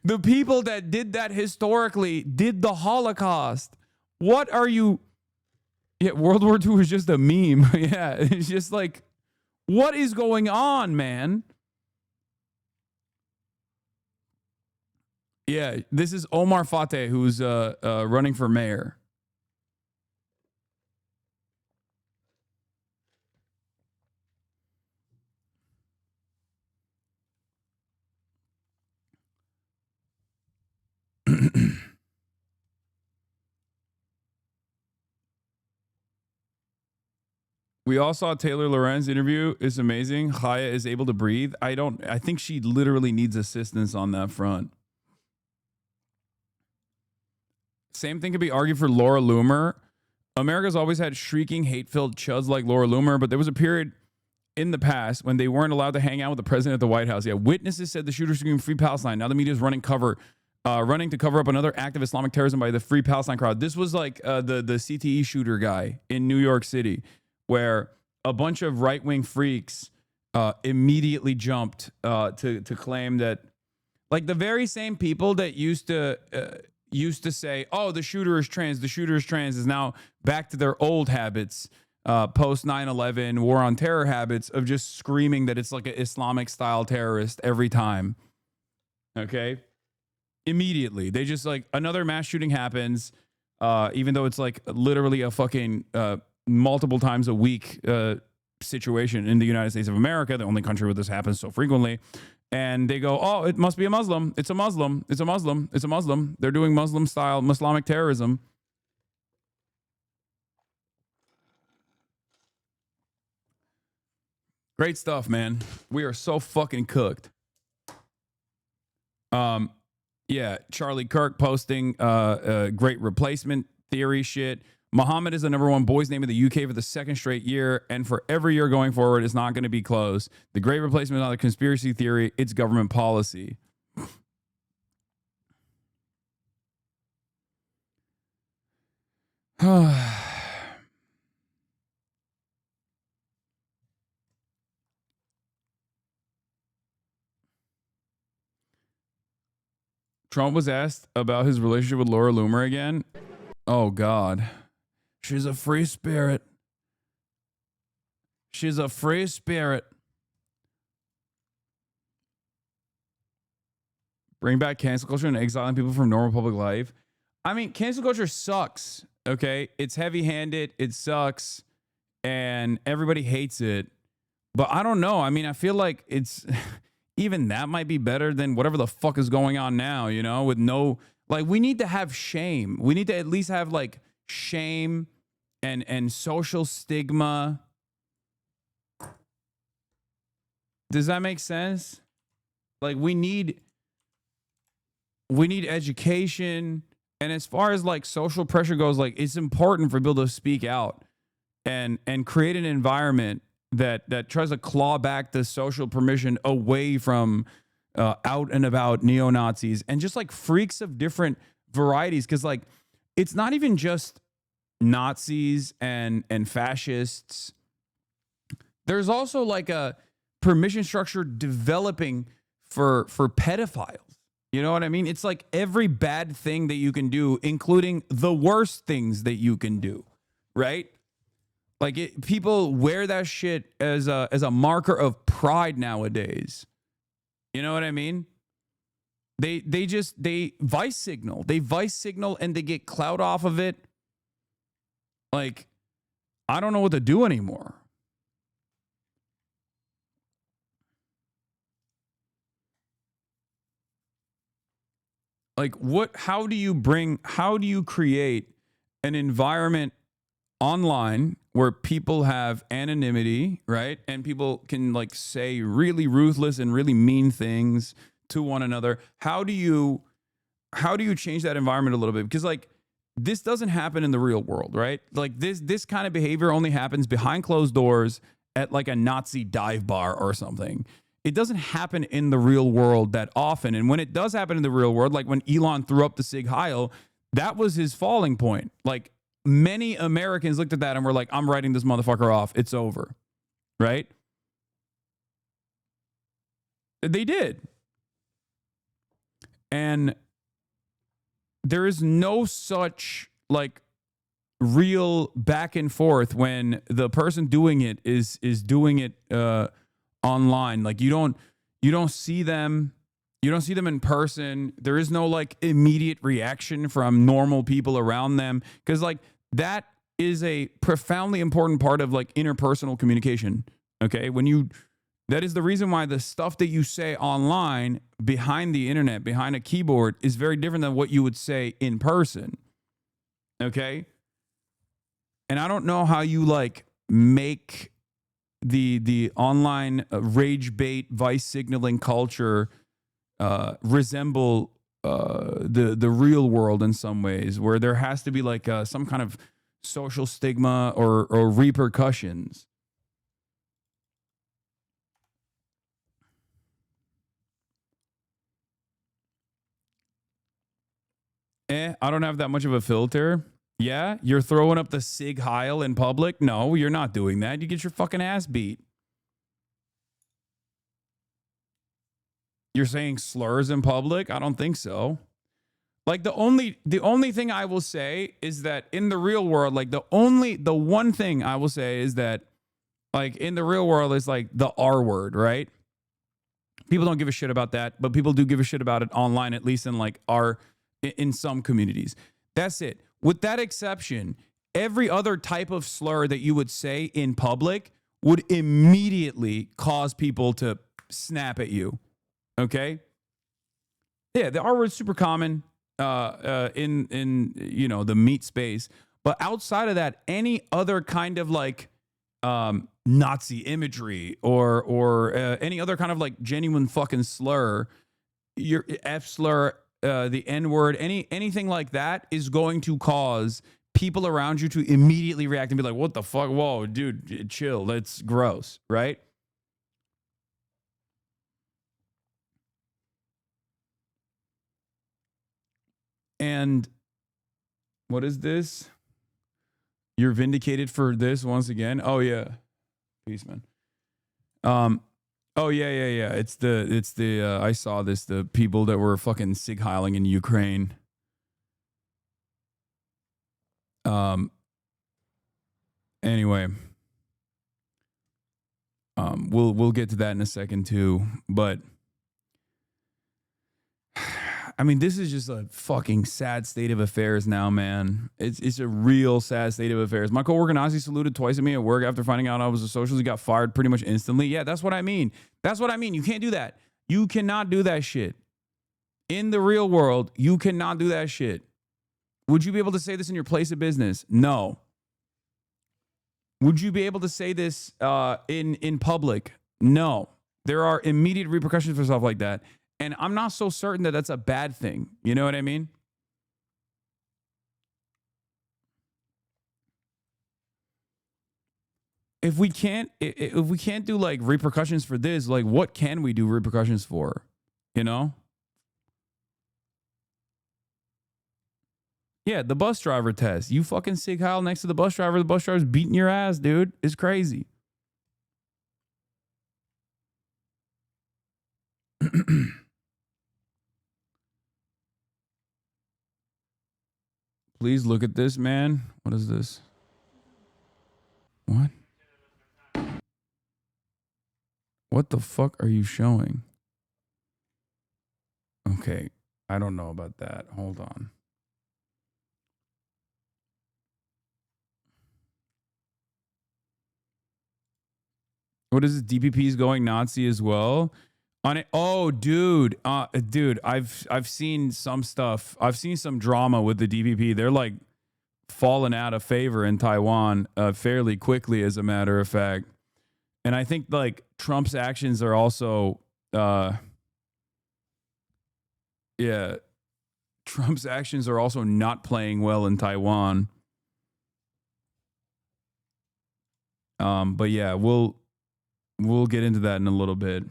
the people that did that historically did the Holocaust. What are you? Yeah, World War II is just a meme. Yeah, it's just like, what is going on, man? Yeah, this is Omar Fateh, who's running for mayor. We all saw Taylor Loren's interview. It's amazing. Chaya is able to breathe. I think she literally needs assistance on that front. Same thing could be argued for Laura Loomer. America's always had shrieking, hate-filled chuds like Laura Loomer, but there was a period in the past when they weren't allowed to hang out with the president at the White House. Yeah, witnesses said the shooter screamed "Free Palestine." Now the media is running to cover up another act of Islamic terrorism by the Free Palestine crowd. This was like the CTE shooter guy in New York City, where a bunch of right-wing freaks immediately jumped to claim that, like, the very same people that used to say, "Oh, the shooter is trans," is now back to their old habits, post 9/11 war on terror habits of just screaming that it's like an Islamic style terrorist every time. Okay, immediately they just, like, another mass shooting happens, even though it's like literally a fucking multiple times a week situation in the United States of America, the only country where this happens so frequently. And they go, "Oh, it must be a Muslim. It's a Muslim. It's a Muslim. It's a Muslim. They're doing Muslim style Islamic terrorism." Great stuff, man. We are so fucking cooked. Yeah, Charlie Kirk posting great replacement theory shit. Muhammad is the #1 boys' name in the UK for the second straight year, and for every year going forward, it's not going to be close. The great replacement is not a conspiracy theory, it's government policy. Trump was asked about his relationship with Laura Loomer again. Oh, God. She's a free spirit. She's a free spirit. Bring back cancel culture and exiling people from normal public life. I mean, cancel culture sucks, okay? It's heavy-handed, it sucks, and everybody hates it. But I don't know. I mean, I feel like it's... even that might be better than whatever the fuck is going on now, you know? With no... like, we need to have shame. We need to at least have, like, shame and social stigma. Does that make sense? Like, we need education, and as far as, like, social pressure goes, like, it's important for people to speak out and create an environment that tries to claw back the social permission away from out and about neo-Nazis and just, like, freaks of different varieties. Because, like, it's not even just Nazis and fascists. There's also, like, a permission structure developing for pedophiles. You know what I mean? It's like every bad thing that you can do, including the worst things that you can do, right? Like, people wear that shit as a marker of pride nowadays. You know what I mean? They vice signal. They vice signal and they get clout off of it. Like, I don't know what to do anymore. Like, how do you create an environment online where people have anonymity, right? And people can, like, say really ruthless and really mean things to one another. How do you change that environment a little bit? Because, like, this doesn't happen in the real world, right? Like, this kind of behavior only happens behind closed doors at, like, a Nazi dive bar or something. It doesn't happen in the real world that often. And when it does happen in the real world, like when Elon threw up the Sig Heil, that was his falling point. Like, many Americans looked at that and were like, "I'm writing this motherfucker off. It's over." Right? They did. And there is no such, like, real back and forth when the person doing it is doing it online. Like, you don't see them, You don't see them in person. There is no like immediate reaction from normal people around them. Because like that is a profoundly important part of like interpersonal communication. Okay. That is the reason why the stuff that you say online behind the internet, behind a keyboard is very different than what you would say in person. Okay. And I don't know how you like make the online rage bait, vice signaling culture resemble the real world in some ways, where there has to be like some kind of social stigma or repercussions. I don't have that much of a filter. Yeah, you're throwing up the Sig Heil in public? No, you're not doing that. You get your fucking ass beat. You're saying slurs in public? I don't think so. Like the only thing I will say is that in the real world, like the one thing I will say is that like in the real world is like the R word, right? People don't give a shit about that, but people do give a shit about it online, at least in like in some communities. That's it. With that exception, every other type of slur that you would say in public would immediately cause people to snap at you. Okay? Yeah, the R word's super common in you know, the meat space, but outside of that, any other kind of like Nazi imagery or any other kind of like genuine fucking slur, your F slur, the N word, anything like that is going to cause people around you to immediately react and be like, what the fuck? Whoa, dude, chill. That's gross, right? And what is this? You're vindicated for this once again. Oh yeah. Peace, man. Oh yeah. It's the I saw this, the people that were fucking sig heiling in Ukraine. Anyway. We'll get to that in a second too, but I mean, this is just a fucking sad state of affairs now, man. It's a real sad state of affairs. My coworker Nazi saluted twice at me at work after finding out I was a socialist. He got fired pretty much instantly. Yeah, that's what I mean. That's what I mean. You can't do that. You cannot do that shit. In the real world, you cannot do that shit. Would you be able to say this in your place of business? No. Would you be able to say this in public? No. There are immediate repercussions for stuff like that. And I'm not so certain that that's a bad thing. You know what I mean? If we can't do like repercussions for this, like what can we do repercussions for? You know? Yeah, the bus driver test. You fucking Sig Heil next to the bus driver's beating your ass, dude. It's crazy. Please look at this, man. What is this? What? What the fuck are you showing? Okay, I don't know about that. Hold on. What is this? DPP is going Nazi as well? On it. Oh, dude. Dude, I've seen some stuff. I've seen some drama with the DPP. They're like falling out of favor in Taiwan fairly quickly, as a matter of fact. And I think like Trump's actions are also Trump's actions are also not playing well in Taiwan. But yeah, we'll get into that in a little bit.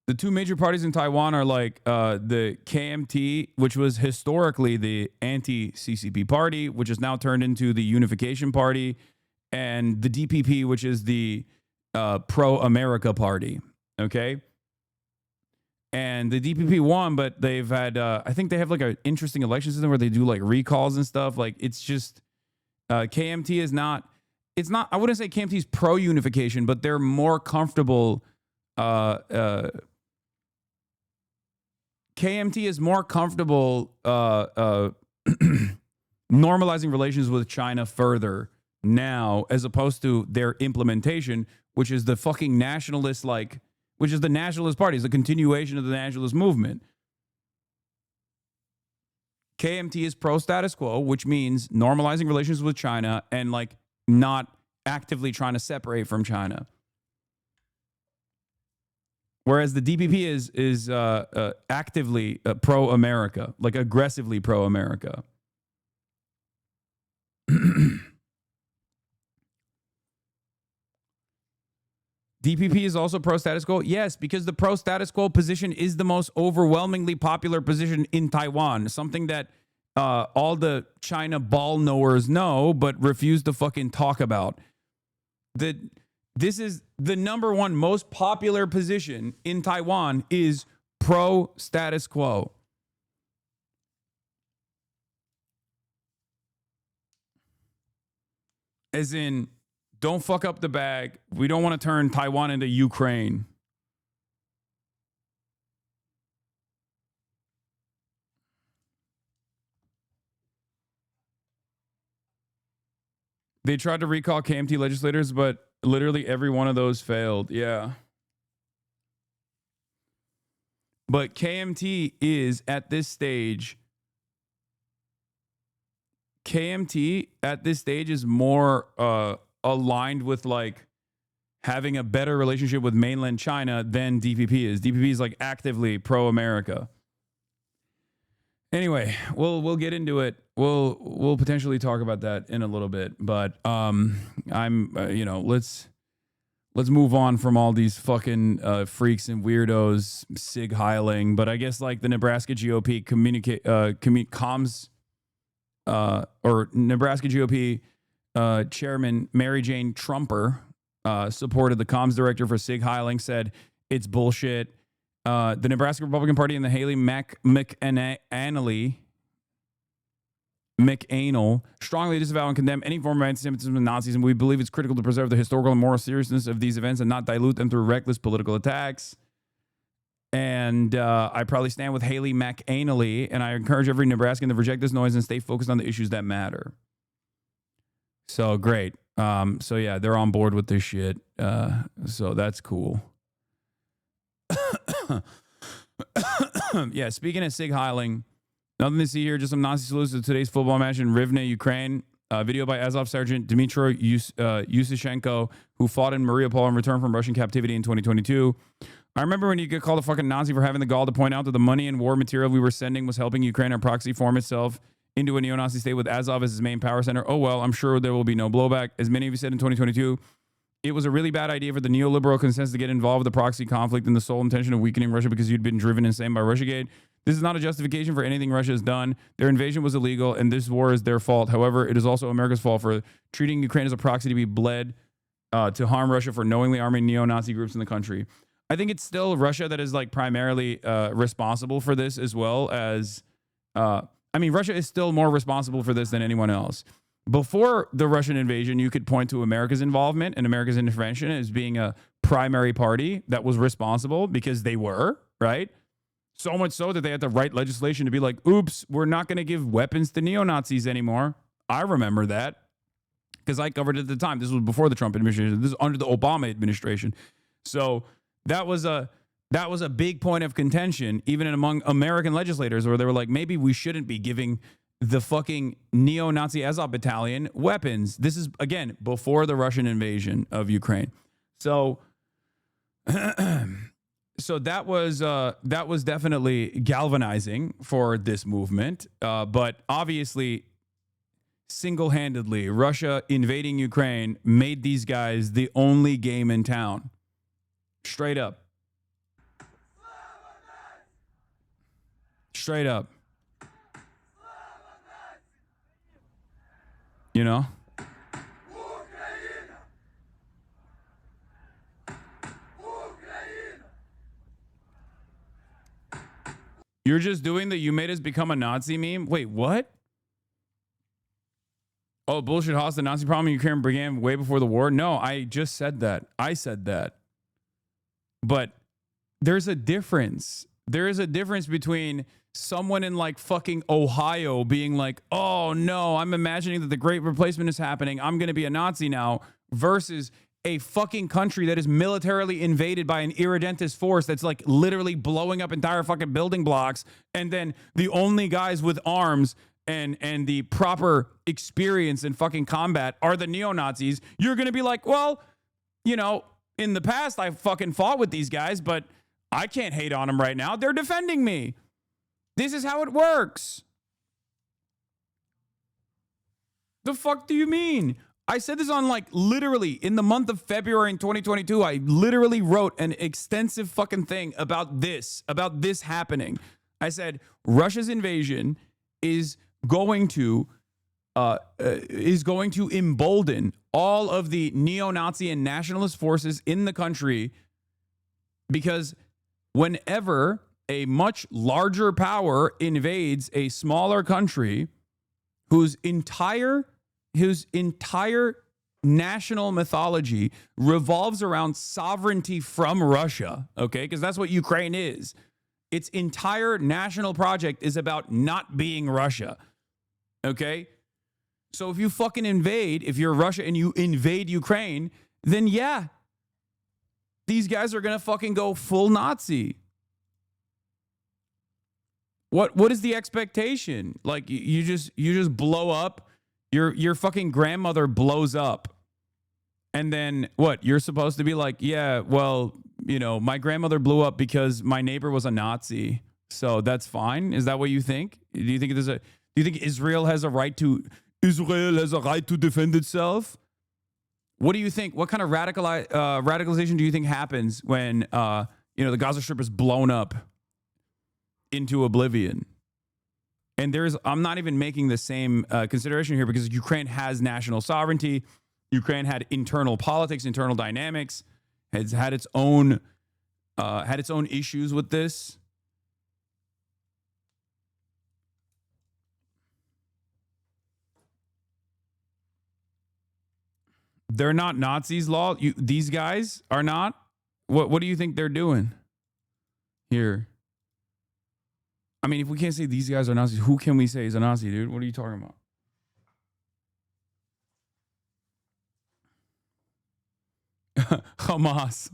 The two major parties in Taiwan are like the KMT, which was historically the anti-CCP party, which has now turned into the Unification Party, and the DPP, which is the pro-America party. Okay? And the DPP won, but they've had, I think they have like an interesting election system where they do like recalls and stuff. Like it's just, KMT is not, it's not, I wouldn't say KMT is pro-unification, but they're more comfortable KMT is more comfortable normalizing relations with China further now as opposed to their implementation, which is the fucking nationalist, which is the nationalist party, is the continuation of the nationalist movement. KMT is pro status quo, which means normalizing relations with China and like not actively trying to separate from China. Whereas the DPP is actively pro-America, like aggressively pro-America. DPP is also pro-status quo? Yes, because the pro-status quo position is the most overwhelmingly popular position in Taiwan, something that all the China ball knowers know but refuse to fucking talk about. This is the number one most popular position in Taiwan is pro-status quo. As in, don't fuck up the bag. We don't want to turn Taiwan into Ukraine. They tried to recall KMT legislators, but literally every one of those failed. Yeah. But KMT is at this stage. KMT at this stage is more aligned with like having a better relationship with mainland China than DPP is. DPP is like actively pro-America. Anyway, we'll get into it. We'll potentially talk about that in a little bit, but let's move on from all these fucking freaks and weirdos sig heiling. But I guess like the Nebraska GOP Nebraska GOP Chairman Mary Jane Trumper supported the comms director for sig heiling, said it's bullshit. The Nebraska Republican Party and the Haley McAnal strongly disavow and condemn any form of anti-Semitism and Nazis, and we believe it's critical to preserve the historical and moral seriousness of these events and not dilute them through reckless political attacks. And I probably stand with Haley McAnally, and I encourage every Nebraskan to reject this noise and stay focused on the issues that matter. So great. So yeah, they're on board with this shit. So that's cool. Yeah, speaking of sig heiling, nothing to see here, just some Nazi salutes to today's football match in Rivne, Ukraine. Video by Azov Sergeant Dmitry Yusishenko, who fought in Mariupol and returned from Russian captivity in 2022. I remember when you get called a fucking Nazi for having the gall to point out that the money and war material we were sending was helping Ukraine or proxy form itself into a neo-Nazi state with Azov as its main power center. Oh well, I'm sure there will be no blowback. As many of you said in 2022, it was a really bad idea for the neoliberal consensus to get involved with the proxy conflict in the sole intention of weakening Russia because you'd been driven insane by Russiagate. This is not a justification for anything Russia has done. Their invasion was illegal, and this war is their fault. However, it is also America's fault for treating Ukraine as a proxy to be bled to harm Russia for knowingly arming neo-Nazi groups in the country. I think it's still Russia that is like primarily responsible for this, as well as, Russia is still more responsible for this than anyone else. Before the Russian invasion, you could point to America's involvement and America's intervention as being a primary party that was responsible, because they were, right? So much so that they had to write legislation to be like, oops, we're not going to give weapons to neo-Nazis anymore. I remember that because I covered it at the time. This was before the Trump administration. This is under the Obama administration. So that was a big point of contention, even among American legislators, where they were like, maybe we shouldn't be giving the fucking neo-Nazi Azov battalion weapons. This is, again, before the Russian invasion of Ukraine. So so that was definitely galvanizing for this movement. But obviously, single-handedly, Russia invading Ukraine made these guys the only game in town. Straight up. Straight up. You know? You're just doing the "you made us become a Nazi" meme? Wait, what? Oh, bullshit, Haas. The Nazi problem in Ukraine began way before the war. No, I just said that. I said that. But there's a difference. There is a difference between someone in like fucking Ohio being like, oh no, I'm imagining that the great replacement is happening, I'm going to be a Nazi now, versus a fucking country that is militarily invaded by an irredentist force that's like literally blowing up entire fucking building blocks. And then the only guys with arms and the proper experience in fucking combat are the neo-Nazis. You're going to be like, well, you know, in the past I fucking fought with these guys, but I can't hate on them right now. They're defending me. This is how it works. The fuck do you mean? I said this on like literally in the month of February in 2022. I literally wrote an extensive fucking thing about this happening. I said Russia's invasion is going to embolden all of the neo-Nazi and nationalist forces in the country, because whenever a much larger power invades a smaller country whose entire national mythology revolves around sovereignty from Russia, okay? Because that's what Ukraine is. Its entire national project is about not being Russia, okay? So if you fucking invade, if you're Russia and you invade Ukraine, then yeah, these guys are gonna fucking go full Nazi. What is the expectation? Like you just blow up. Your fucking grandmother blows up. And then what? You're supposed to be like, yeah, well, you know, my grandmother blew up because my neighbor was a Nazi. So that's fine. Is that what you think? Do you think Israel has a right to defend itself? What do you think? What kind of radicalization do you think happens when the Gaza Strip is blown up into oblivion? And I'm not even making the same consideration here, because Ukraine has national sovereignty. Ukraine had internal politics, internal dynamics, has had its own issues with this. They're not Nazis, law. These guys are not. What do you think they're doing here? I mean, if we can't say these guys are Nazis, who can we say is a Nazi, dude? What are you talking about? Hamas.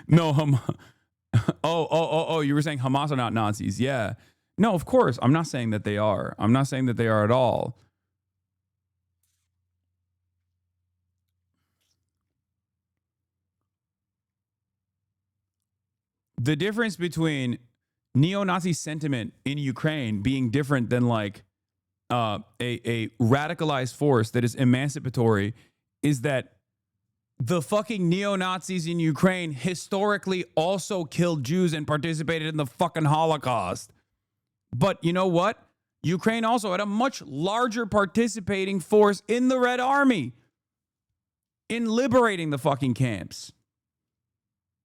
No, Hamas. Oh, you were saying Hamas are not Nazis. Yeah. No, of course. I'm not saying that they are. I'm not saying that they are at all. The difference between neo-Nazi sentiment in Ukraine being different than like a radicalized force that is emancipatory is that the fucking neo-Nazis in Ukraine historically also killed Jews and participated in the fucking Holocaust. But you know what? Ukraine also had a much larger participating force in the Red Army in liberating the fucking camps.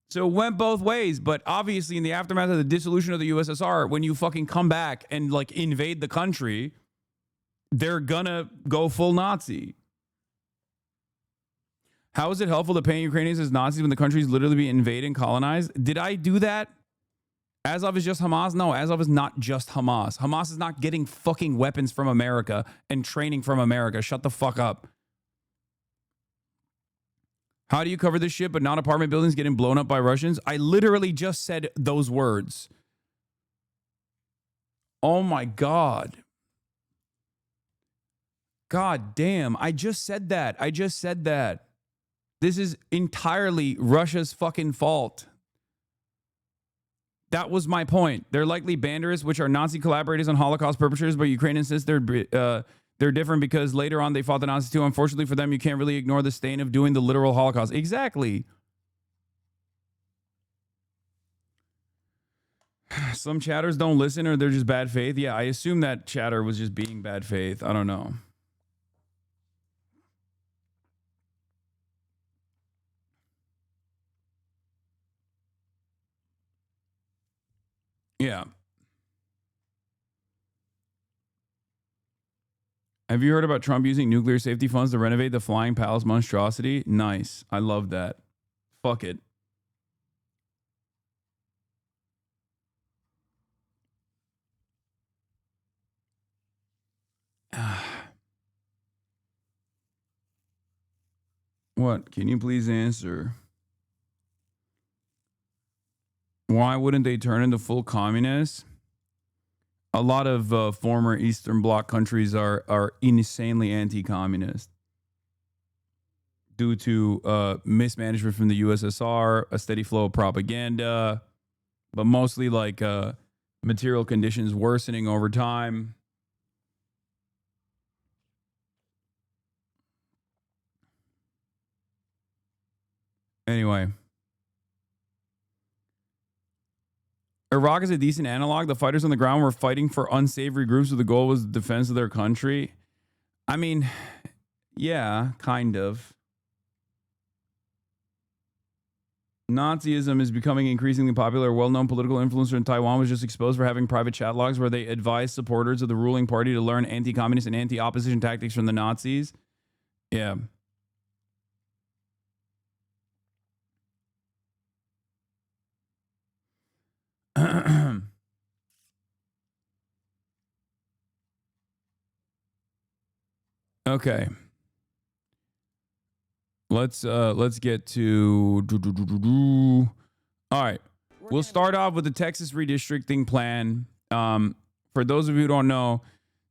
So it went both ways, but obviously in the aftermath of the dissolution of the USSR, when you fucking come back and like invade the country, they're gonna go full Nazi. How is it helpful to paint Ukrainians as Nazis when the country is literally being invaded and colonized? Did I do that? Azov is just Hamas? No, Azov is not just Hamas. Hamas is not getting fucking weapons from America and training from America. Shut the fuck up. How do you cover this shit but not apartment buildings getting blown up by Russians? I literally just said those words. Oh my God. God damn. I just said that. This is entirely Russia's fucking fault. That was my point. They're likely Banderists, which are Nazi collaborators and Holocaust perpetrators, but Ukraine insists they're different because later on they fought the Nazis too. Unfortunately for them, you can't really ignore the stain of doing the literal Holocaust. Exactly. Some chatters don't listen or they're just bad faith. Yeah, I assume that chatter was just being bad faith. I don't know. Yeah. Have you heard about Trump using nuclear safety funds to renovate the Flying Palace monstrosity? Nice. I love that. Fuck it. What? Can you please answer? Why wouldn't they turn into full communists? A lot of former Eastern Bloc countries are insanely anti-communist due to mismanagement from the USSR, a steady flow of propaganda, but mostly like material conditions worsening over time. Anyway. Iraq is a decent analog. The fighters on the ground were fighting for unsavory groups with the goal was the defense of their country. I mean, yeah, kind of. Nazism is becoming increasingly popular. A well-known political influencer in Taiwan was just exposed for having private chat logs where they advised supporters of the ruling party to learn anti-communist and anti-opposition tactics from the Nazis. Yeah. Okay. Let's get to all right. We'll start off with the Texas redistricting plan. For those of you who don't know,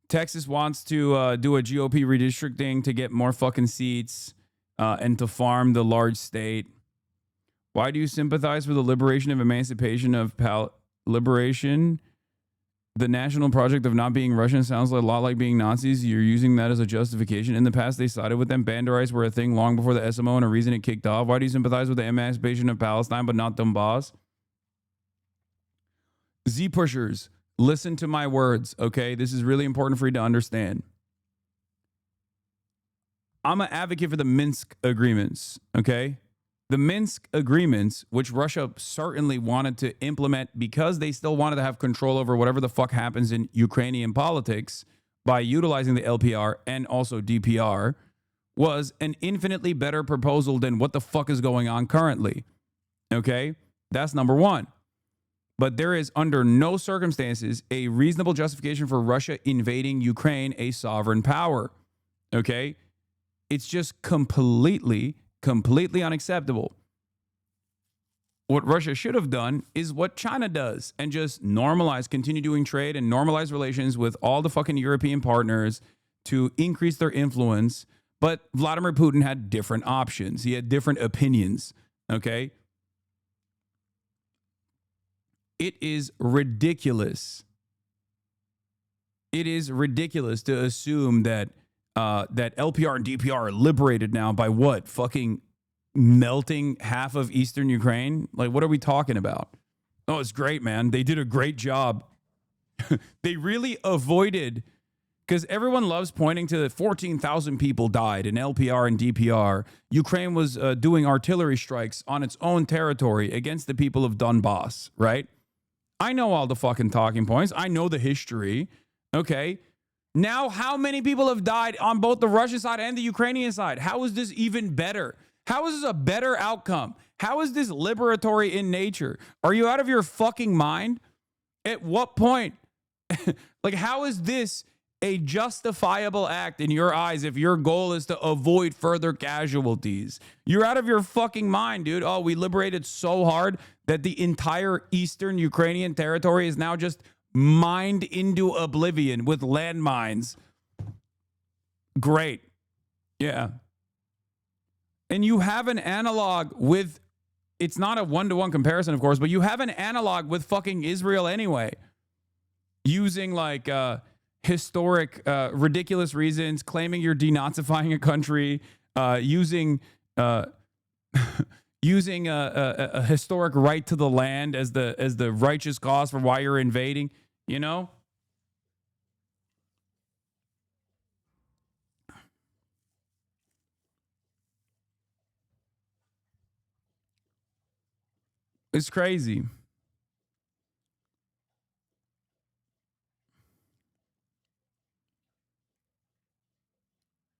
Texas wants to do a GOP redistricting to get more fucking seats and to farm the large state. Why do you sympathize for the liberation of emancipation of liberation? The national project of not being Russian sounds a lot like being Nazis. You're using that as a justification. In the past, they sided with them. Banderites were a thing long before the SMO and a reason it kicked off. Why do you sympathize with the emancipation of Palestine but not Donbass? Z-pushers, listen to my words, okay? This is really important for you to understand. I'm an advocate for the Minsk agreements, okay? The Minsk agreements, which Russia certainly wanted to implement because they still wanted to have control over whatever the fuck happens in Ukrainian politics by utilizing the LPR and also DPR, was an infinitely better proposal than what the fuck is going on currently. Okay? That's number one. But there is under no circumstances a reasonable justification for Russia invading Ukraine, a sovereign power. Okay? It's just completely unacceptable. What Russia should have done is what China does and just continue doing trade and normalize relations with all the fucking European partners to increase their influence. But Vladimir Putin had different options. He had different opinions. Okay? It is ridiculous. It is ridiculous to assume that that LPR and DPR are liberated now by what? Fucking melting half of Eastern Ukraine? Like, what are we talking about? Oh, it's great, man. They did a great job. They really avoided, because everyone loves pointing to the 14,000 people died in LPR and DPR. Ukraine was doing artillery strikes on its own territory against the people of Donbass, right? I know all the fucking talking points. I know the history. Okay. Now, how many people have died on both the Russian side and the Ukrainian side? How is this even better? How is this a better outcome? How is this liberatory in nature? Are you out of your fucking mind? At what point? Like, how is this a justifiable act in your eyes if your goal is to avoid further casualties? You're out of your fucking mind, dude. Oh, we liberated so hard that the entire eastern Ukrainian territory is now just mined into oblivion with landmines. Great. Yeah. And you have an analog with, it's not a one-to-one comparison, of course, but you have an analog with fucking Israel anyway. Using like historic, ridiculous reasons, claiming you're denazifying a country, using using a historic right to the land as the righteous cause for why you're invading, you know? It's crazy.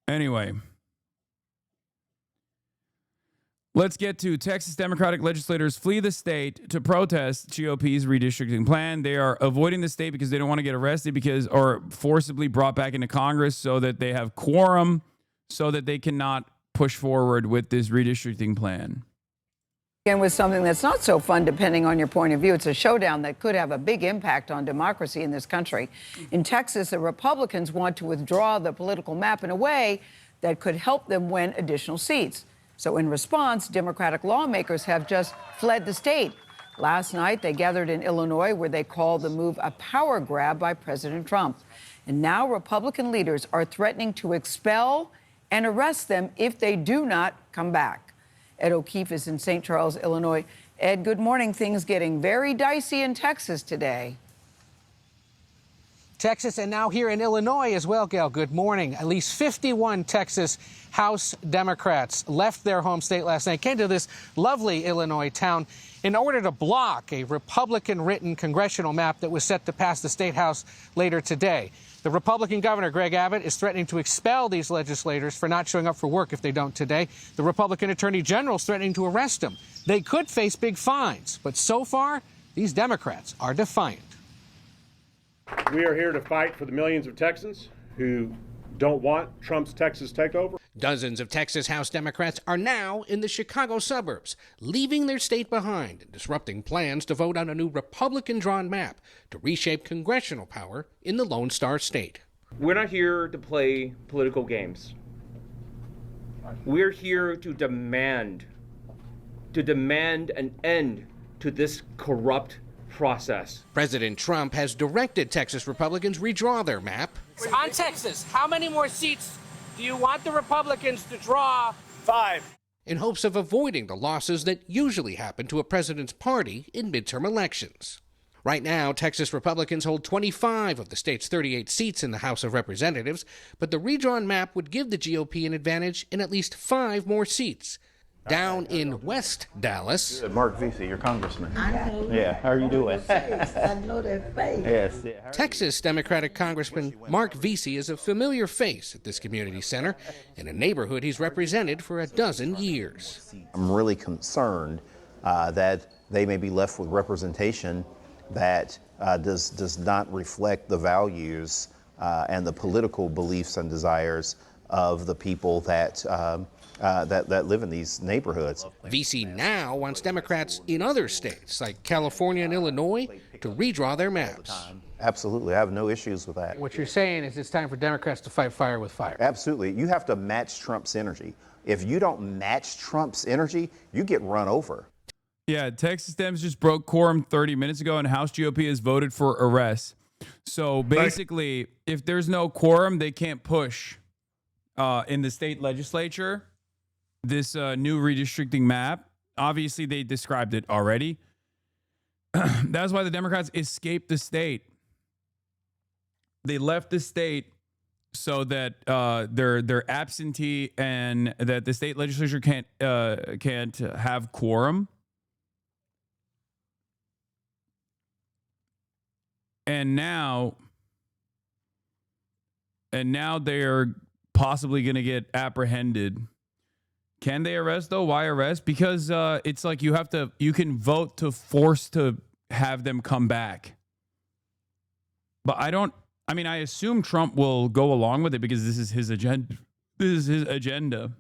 Anyway, let's get to Texas Democratic legislators flee the state to protest GOP's redistricting plan. They are avoiding the state because they don't want to get arrested or forcibly brought back into Congress so that they have quorum so that they cannot push forward with this redistricting plan. And with something that's not so fun, depending on your point of view. It's a showdown that could have a big impact on democracy in this country. In Texas, the Republicans want to withdraw the political map in a way that could help them win additional seats. So in response, Democratic lawmakers have just fled the state. Last night, they gathered in Illinois, where they called the move a power grab by President Trump. And now Republican leaders are threatening to expel and arrest them if they do not come back. Ed O'Keefe is in St. Charles, Illinois. Ed, good morning. Things getting very dicey in Texas today. Texas and now here in Illinois as well, Gail. Good morning. At least 51 Texas House Democrats left their home state last night, came to this lovely Illinois town in order to block a Republican-written congressional map that was set to pass the State House later today. The Republican governor, Greg Abbott, is threatening to expel these legislators for not showing up for work if they don't today. The Republican attorney general is threatening to arrest them. They could face big fines, but so far, these Democrats are defiant. We are here to fight for the millions of Texans who don't want Trump's Texas takeover. Dozens of Texas House Democrats are now in the Chicago suburbs, leaving their state behind and disrupting plans to vote on a new Republican-drawn map to reshape congressional power in the Lone Star State. We're not here to play political games. We're here to demand an end to this corrupt process. President Trump has directed Texas Republicans redraw their map. On Texas, how many more seats do you want the Republicans to draw? 5. In hopes of avoiding the losses that usually happen to a president's party in midterm elections. Right now, Texas Republicans hold 25 of the state's 38 seats in the House of Representatives, but the redrawn map would give the GOP an advantage in at least 5 more seats. Down in West Dallas, Mark Vesey, your congressman. I know. Yeah, how are you doing? I know that face. Yes. Yeah. Texas Democratic Congressman Mark Vesey is a familiar face at this community center in a neighborhood he's represented for a dozen years. I'm really concerned that they may be left with representation that does not reflect the values and the political beliefs and desires of the people that live in these neighborhoods. Vesey now wants Democrats in other states like California and Illinois to redraw their maps. Absolutely, I have no issues with that. What you're saying is it's time for Democrats to fight fire with fire. Absolutely, you have to match Trump's energy. If you don't match Trump's energy, you get run over. Yeah, Texas Dems just broke quorum 30 minutes ago, and House GOP has voted for arrests. So basically, if there's no quorum, they can't push in the state legislature this new redistricting map. Obviously, they described it already. That's why the Democrats escaped the state. They left the state so that they're absentee and that the state legislature can't have quorum. And now they're possibly going to get apprehended. Can they arrest though? Why arrest? Because it's like you can vote to force to have them come back. But I assume Trump will go along with it because this is his agenda. This is his agenda.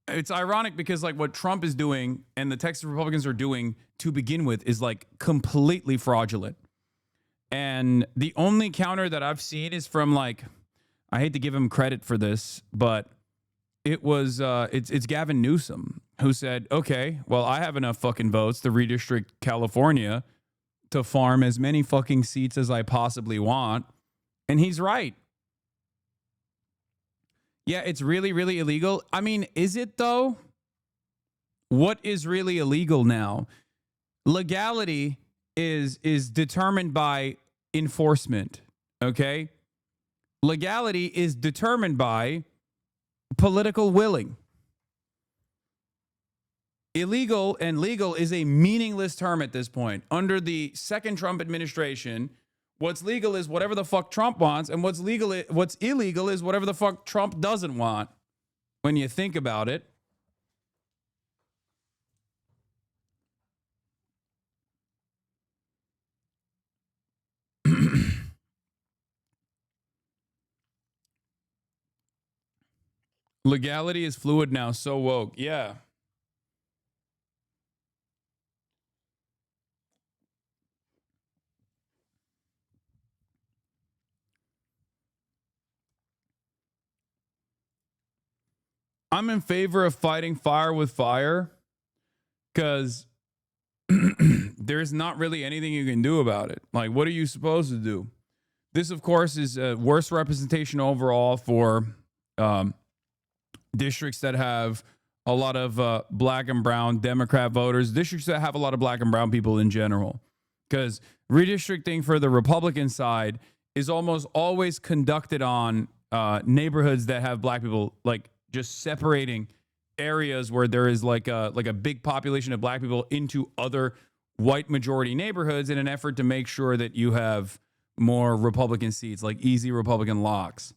It's ironic because like what Trump is doing and the Texas Republicans are doing to begin with is like completely fraudulent. And the only counter that I've seen is from like, I hate to give him credit for this, but it was it's Gavin Newsom who said, okay, well, I have enough fucking votes to redistrict California to farm as many fucking seats as I possibly want. And he's right. Yeah, it's really, really illegal. I mean, is it though? What is really illegal now? Legality is determined by enforcement, okay? Legality is determined by political willing. Illegal and legal is a meaningless term at this point. Under the second Trump administration, what's legal is whatever the fuck Trump wants, and what's illegal is whatever the fuck Trump doesn't want. When you think about it. Legality is fluid now. So woke. Yeah. I'm in favor of fighting fire with fire because there's not really anything you can do about it. Like, what are you supposed to do? This, of course, is a worse representation overall for districts that have a lot of black and brown Democrat voters, districts that have a lot of black and brown people in general. Because redistricting for the Republican side is almost always conducted on neighborhoods that have black people, like just separating areas where there is like a big population of black people into other white majority neighborhoods in an effort to make sure that you have more Republican seats, like easy Republican locks.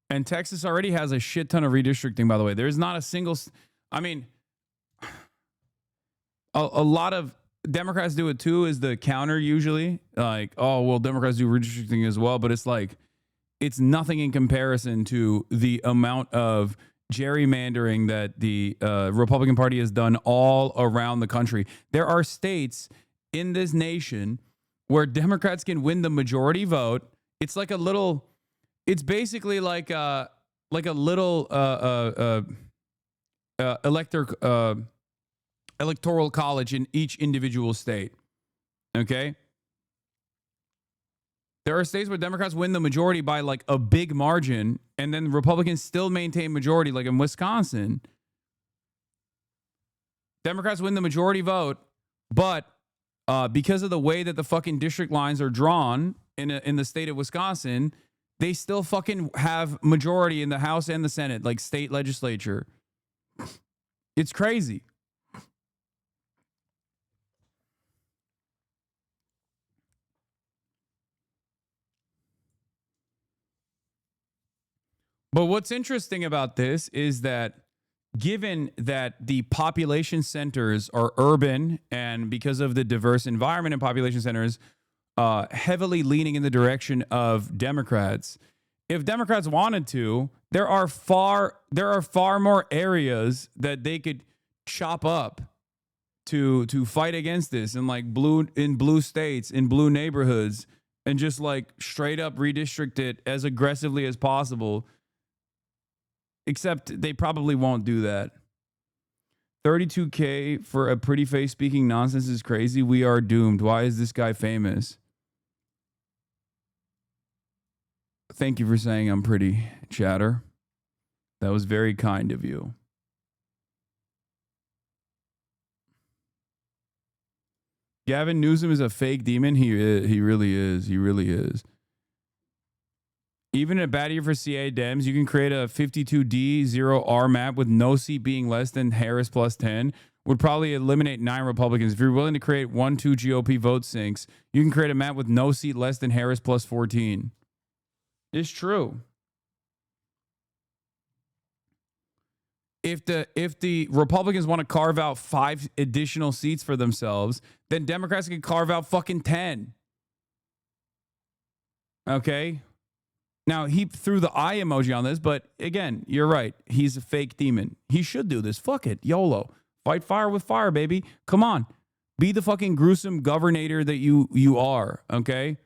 And Texas already has a shit ton of redistricting, by the way. There's not a single, I mean, a lot of Democrats do it too, is the counter usually. Like, oh, well, Democrats do redistricting as well. But it's like, it's nothing in comparison to the amount of gerrymandering that the Republican Party has done all around the country. There are states in this nation where Democrats can win the majority vote. It's like a little, it's basically like a little electoral college in each individual state. Okay? There are states where Democrats win the majority by like a big margin, and then Republicans still maintain majority, like in Wisconsin. Democrats win the majority vote, but because of the way that the fucking district lines are drawn in the state of Wisconsin, they still fucking have majority in the House and the Senate, like state legislature. It's crazy. But what's interesting about this is that given that the population centers are urban, and because of the diverse environment in population centers, heavily leaning in the direction of Democrats, if Democrats wanted to, there are far more areas that they could chop up to fight against this, in like blue states, in blue neighborhoods, and just like straight up redistrict it as aggressively as possible. Except they probably won't do that. 32K for a pretty face speaking nonsense is crazy. We are doomed. Why is this guy famous? Thank you for saying I'm pretty, Chatter. That was very kind of you. Gavin Newsom is a fake demon. He really is. He really is. Even in a bad year for CA Dems, you can create a 52D0R map with no seat being less than Harris plus 10. Would probably eliminate 9 Republicans. If you're willing to create 1-2 GOP vote sinks, you can create a map with no seat less than Harris plus 14. It's true. If the Republicans want to carve out 5 additional seats for themselves, then Democrats can carve out fucking 10. Okay? Now, he threw the eye emoji on this, but again, you're right. He's a fake demon. He should do this. Fuck it. YOLO. Fight fire with fire, baby. Come on. Be the fucking gruesome governor that you are, okay?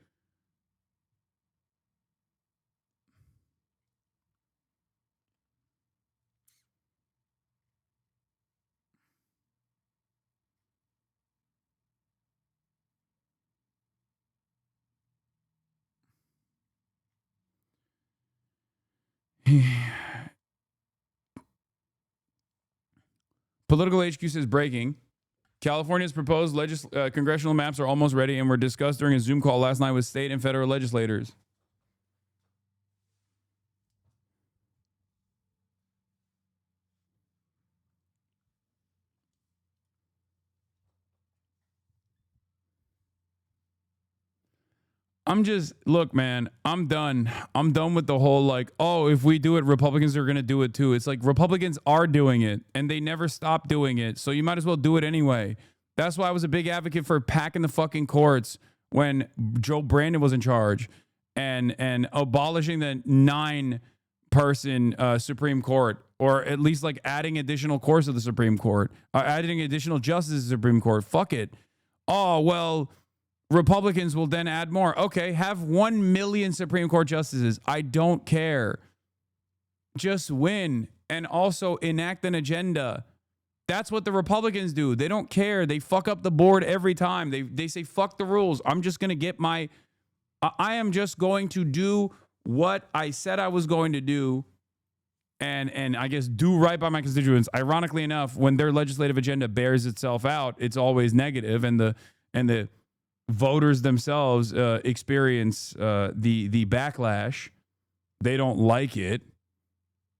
Political HQ says breaking. California's proposed congressional maps are almost ready and were discussed during a Zoom call last night with state and federal legislators. look, man, I'm done. I'm done with the whole like, oh, if we do it, Republicans are going to do it too. It's like Republicans are doing it and they never stop doing it. So you might as well do it anyway. That's why I was a big advocate for packing the fucking courts when Joe Brandon was in charge and abolishing the 9-person Supreme Court, or at least like adding additional courts to the Supreme Court, adding additional justices to the Supreme Court. Fuck it. Oh, well, Republicans will then add more. Okay, have 1 million Supreme Court justices. I don't care. Just win and also enact an agenda. That's what the Republicans do. They don't care. They fuck up the board every time. They say, fuck the rules. I'm just going to get my... I am just going to do what I said I was going to do and I guess do right by my constituents. Ironically enough, when their legislative agenda bears itself out, it's always negative, and the voters themselves experience the backlash. They don't like it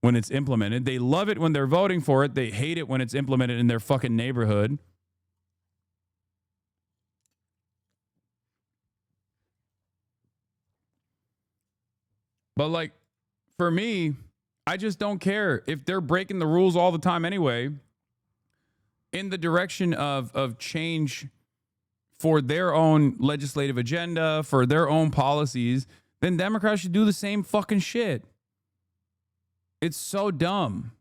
when it's implemented. They love it when they're voting for it. They hate it when it's implemented in their fucking neighborhood. But like, for me, I just don't care if they're breaking the rules all the time anyway, in the direction of change for their own legislative agenda, for their own policies. Then Democrats should do the same fucking shit. It's so dumb.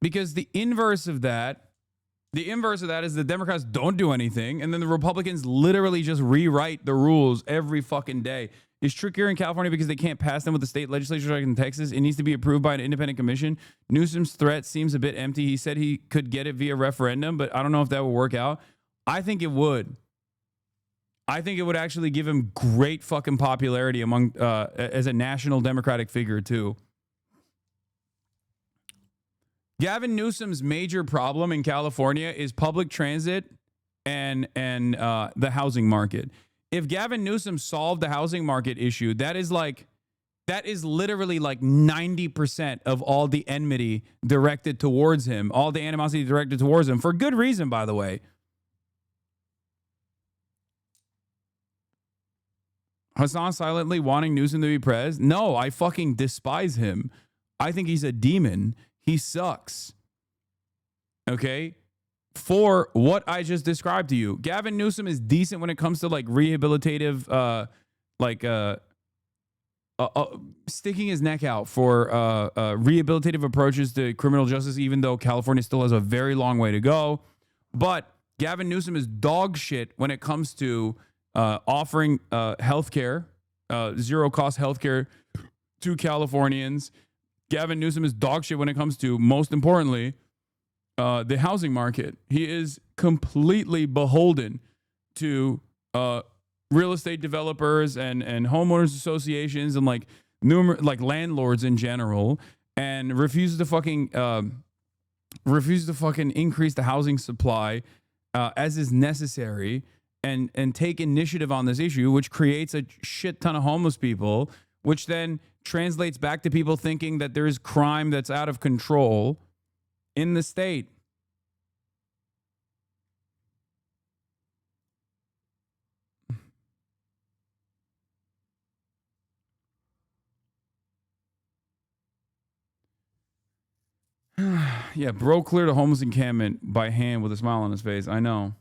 Because the inverse of that is the Democrats don't do anything, and then the Republicans literally just rewrite the rules every fucking day. It's trickier in California because they can't pass them with the state legislature like in Texas. It needs to be approved by an independent commission. Newsom's threat seems a bit empty. He said he could get it via referendum, but I don't know if that will work out. I think it would. I think it would actually give him great fucking popularity among as a national Democratic figure too. Gavin Newsom's major problem in California is public transit and the housing market. If Gavin Newsom solved the housing market issue, that is literally like 90% of all the enmity directed towards him, all the animosity directed towards him, for good reason, by the way. Hasan silently wanting Newsom to be prez? No, I fucking despise him. I think he's a demon. He sucks. Okay? For what I just described to you. Gavin Newsom is decent when it comes to like rehabilitative, sticking his neck out for rehabilitative approaches to criminal justice, even though California still has a very long way to go. But Gavin Newsom is dog shit when it comes to offering healthcare, zero-cost healthcare to Californians. Gavin Newsom is dog shit when it comes to, most importantly, the housing market. He is completely beholden to real estate developers and homeowners associations and like landlords in general, and refuses to fucking increase the housing supply as is necessary and take initiative on this issue, which creates a shit ton of homeless people, which then translates back to people thinking that there is crime that's out of control in the state. Yeah, bro cleared a homeless encampment by hand with a smile on his face. I know.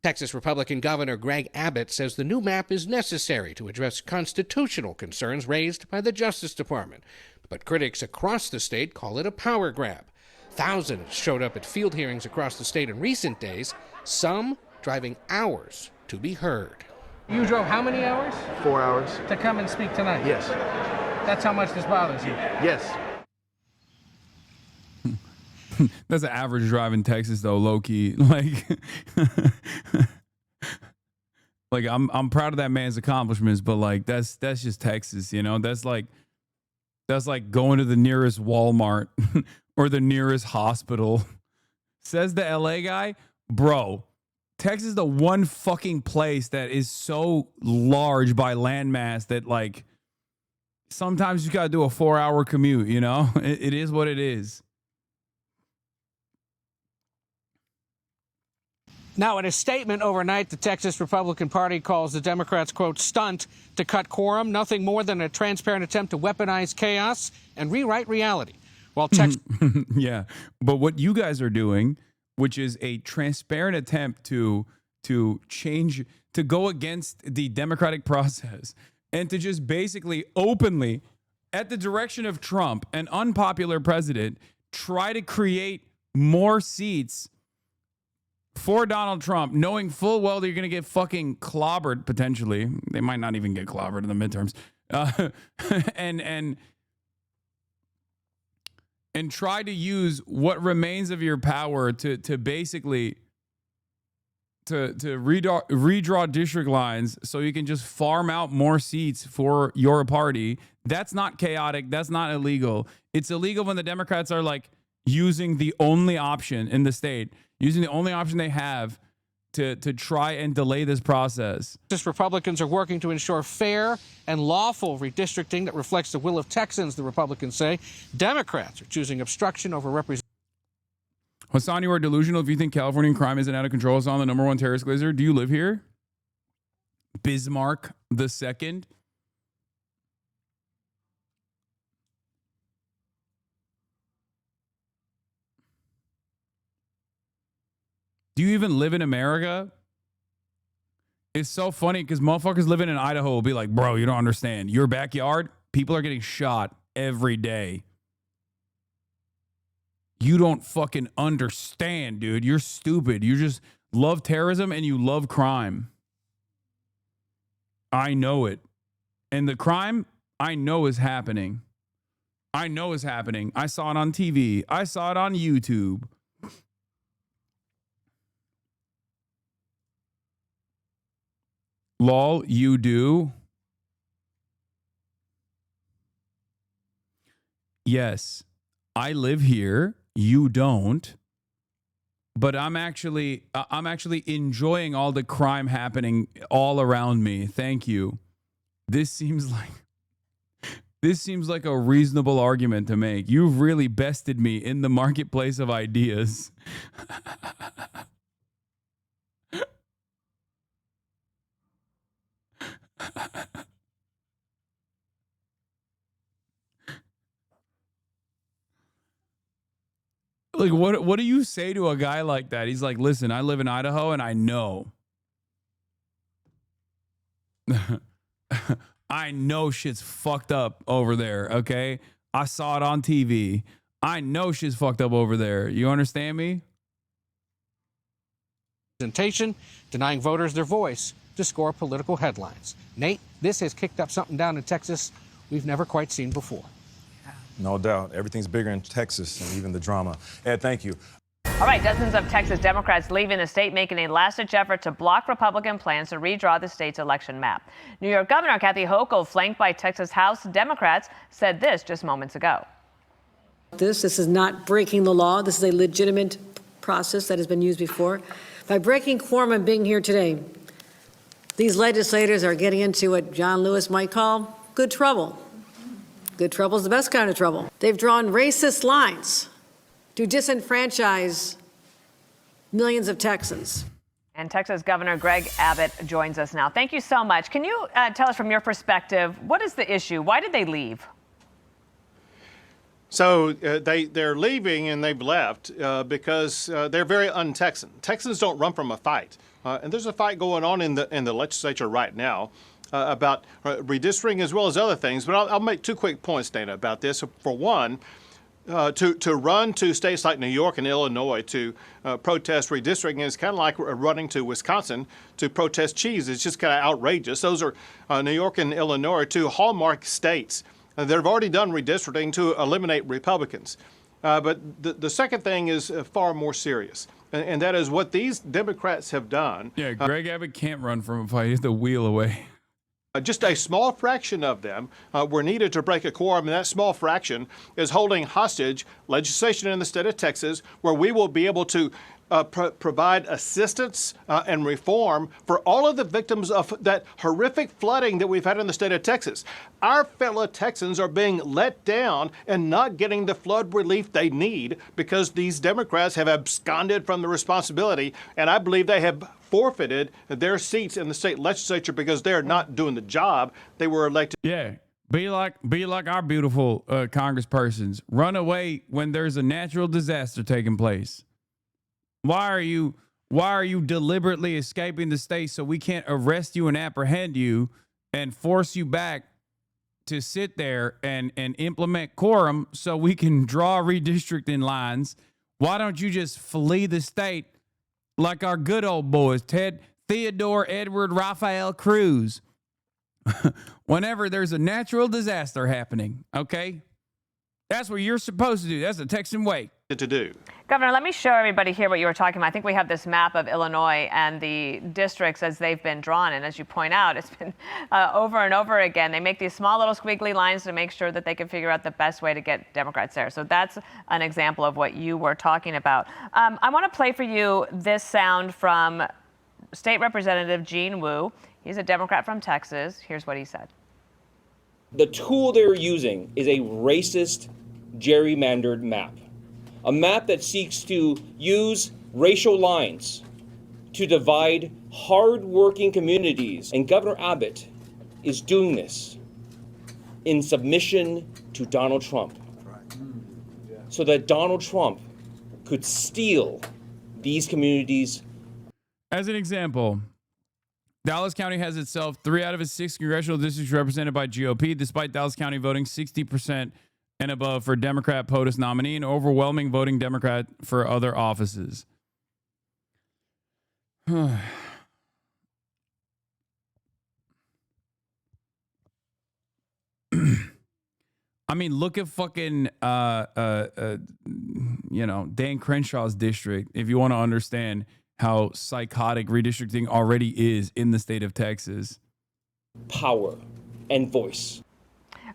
Texas Republican Governor Greg Abbott says the new map is necessary to address constitutional concerns raised by the Justice Department. But critics across the state call it a power grab. Thousands showed up at field hearings across the state in recent days, some driving hours to be heard. You drove how many hours? 4 hours. To come and speak tonight? Yes. That's how much this bothers you? Yes. That's an average drive in Texas, though, low key. Like I'm proud of that man's accomplishments, but like that's just Texas, you know. That's like going to the nearest Walmart or the nearest hospital. Says the LA guy, bro. Texas is the one fucking place that is so large by landmass that like sometimes you got to do a 4-hour commute, you know? It is what it is. Now, in a statement overnight, the Texas Republican Party calls the Democrats, quote, stunt to cut quorum, nothing more than a transparent attempt to weaponize chaos and rewrite reality. While Texas... Yeah, but what you guys are doing, which is a transparent attempt to change, to go against the democratic process and to just basically openly, at the direction of Trump, an unpopular president, try to create more seats for Donald Trump, knowing full well that you're going to get fucking clobbered potentially. They might not even get clobbered in the midterms. And try to use what remains of your power to basically to redraw district lines so you can just farm out more seats for your party. That's not chaotic. That's not illegal. It's illegal when the Democrats are like using the only option in the state, using the only option they have to try and delay this process. Republicans are working to ensure fair and lawful redistricting that reflects the will of Texans, the Republicans say. Democrats are choosing obstruction over representation. Hasan, you are delusional if you think Californian crime isn't out of control. Hasan, the #1 terrorist glazer. Do you live here? Bismarck II. Do you even live in America? It's so funny because motherfuckers living in Idaho will be like, bro, you don't understand. Your backyard, people are getting shot every day. You don't fucking understand, dude. You're stupid. You just love terrorism and you love crime. I know it. And the crime, I know is happening. I know is happening. I saw it on TV. I saw it on YouTube. Lol, you do? Yes, I live here. You don't. But I'm actually enjoying all the crime happening all around me. Thank you. This seems like a reasonable argument to make. You've really bested me in the marketplace of ideas. Like, what do you say to a guy like that? He's like, listen, I live in Idaho and I know. I know shit's fucked up over there, okay? I saw it on TV. I know shit's fucked up over there. You understand me? Denying voters their voice to score political headlines. Nate, this has kicked up something down in Texas we've never quite seen before. No doubt. Everything's bigger in Texas and even the drama. Ed, thank you. All right, dozens of Texas Democrats leaving the state, making a last-ditch effort to block Republican plans to redraw the state's election map. New York Governor Kathy Hochul, flanked by Texas House Democrats, said this just moments ago. This is not breaking the law. This is a legitimate process that has been used before. By breaking quorum and being here today, these legislators are getting into what John Lewis might call good trouble. Good trouble is the best kind of trouble. They've drawn racist lines to disenfranchise millions of Texans. And Texas Governor Greg Abbott joins us now. Thank you so much. Can you tell us from your perspective, what is the issue? Why did they leave? So they're leaving and they've left because they're very un-Texan. Texans don't run from a fight. And there's a fight going on in the legislature right now about redistricting as well as other things. But I'll make two quick points, Dana, about this. For one, to run to states like New York and Illinois to protest redistricting is kind of like running to Wisconsin to protest cheese. It's just kind of outrageous. Those are New York and Illinois are two hallmark states that have already done redistricting to eliminate Republicans. But the second thing is far more serious, and that is what these Democrats have done. Yeah, Greg Abbott can't run from a fight. He has to wheel away. Just a small fraction of them were needed to break a quorum, and that small fraction is holding hostage legislation in the state of Texas where we will be able to provide assistance and reform for all of the victims of that horrific flooding that we've had in the state of Texas. Our fellow Texans are being let down and not getting the flood relief they need because these Democrats have absconded from the responsibility, and I believe they have forfeited their seats in the state legislature because they're not doing the job they were elected. Yeah. Be like our beautiful congresspersons. Run away when there's a natural disaster taking place. Why are you deliberately escaping the state so we can't arrest you and apprehend you and force you back to sit there and implement quorum so we can draw redistricting lines? Why don't you just flee the state like our good old boys, Ted Theodore Edward Raphael Cruz? Whenever there's a natural disaster happening, okay? That's what you're supposed to do. That's the Texan way. To do. Governor, let me show everybody here what you were talking about. I think we have this map of Illinois and the districts as they've been drawn. And as you point out, it's been over and over again. They make these small little squiggly lines to make sure that they can figure out the best way to get Democrats there. So that's an example of what you were talking about. I want to play for you this sound from State Representative Gene Wu. He's a Democrat from Texas. Here's what he said. The tool they're using is a racist, gerrymandered map. A map that seeks to use racial lines to divide hard-working communities. And Governor Abbott is doing this in submission to Donald Trump. So that Donald Trump could steal these communities. As an example, Dallas County has itself 3 out of its 6 congressional districts represented by GOP, despite Dallas County voting 60% and above for Democrat POTUS nominee and overwhelming voting Democrat for other offices. I mean, look at fucking, Dan Crenshaw's district if you want to understand how psychotic redistricting already is in the state of Texas. Power and voice.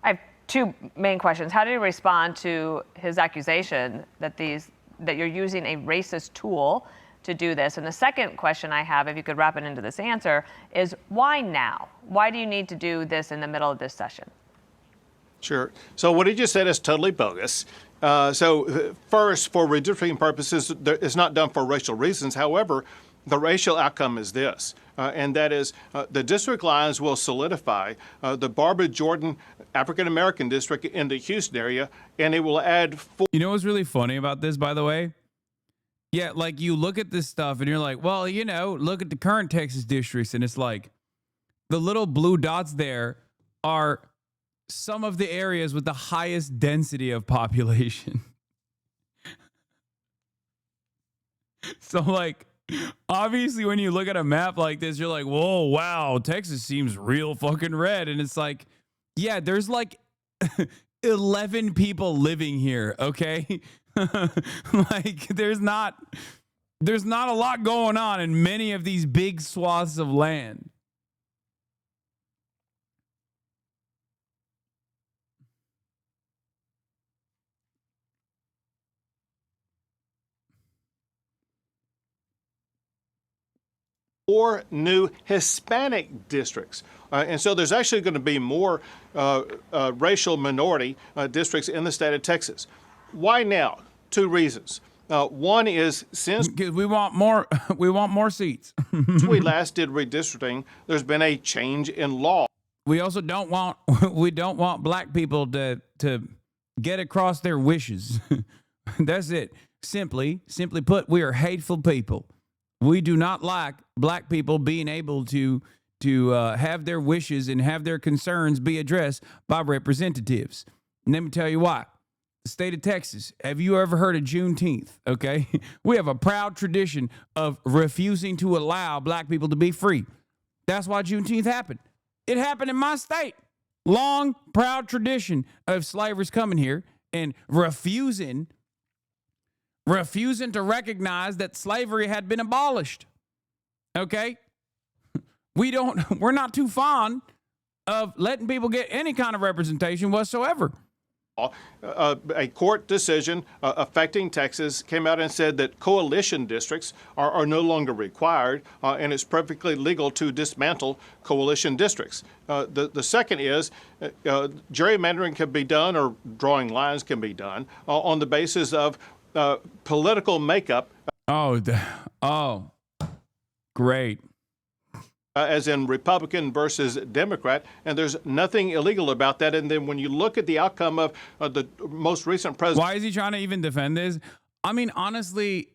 I have 2 main questions. How do you respond to his accusation that you're using a racist tool to do this? And the second question I have, if you could wrap it into this answer, is why now? Why do you need to do this in the middle of this session? Sure. So what he just said is totally bogus. First, for redistricting purposes, it's not done for racial reasons. However, the racial outcome is this, and that is the district lines will solidify the Barbara Jordan African-American district in the Houston area, and it will add 4. You know what's really funny about this, by the way? Yeah, like you look at this stuff and you're like, well, look at the current Texas districts, and it's like the little blue dots there are some of the areas with the highest density of population. So, like, obviously, when you look at a map like this, you're like, whoa, wow, Texas seems real fucking red. And it's like, yeah, there's like 11 people living here, okay? Like, there's not a lot going on in many of these big swaths of land. Four new Hispanic districts. And so there's actually going to be more racial minority districts in the state of Texas. Why now? 2 reasons. One is since we want more seats. we last did redistricting, there's been a change in law. We also don't want black people to get across their wishes. That's it. Simply put, we are hateful people. We do not like black people being able to have their wishes and have their concerns be addressed by representatives. And let me tell you why. The state of Texas, have you ever heard of Juneteenth? Okay. We have a proud tradition of refusing to allow black people to be free. That's why Juneteenth happened. It happened in my state. Long, proud tradition of slavers coming here and refusing to recognize that slavery had been abolished. Okay? We're not too fond of letting people get any kind of representation whatsoever. A court decision affecting Texas came out and said that coalition districts are no longer required, and it's perfectly legal to dismantle coalition districts. The second is gerrymandering can be done, or drawing lines can be done, on the basis of political makeup. Oh, great. As in Republican versus Democrat, and there's nothing illegal about that. And then when you look at the outcome of the most recent president, why is he trying to even defend this? I mean, honestly,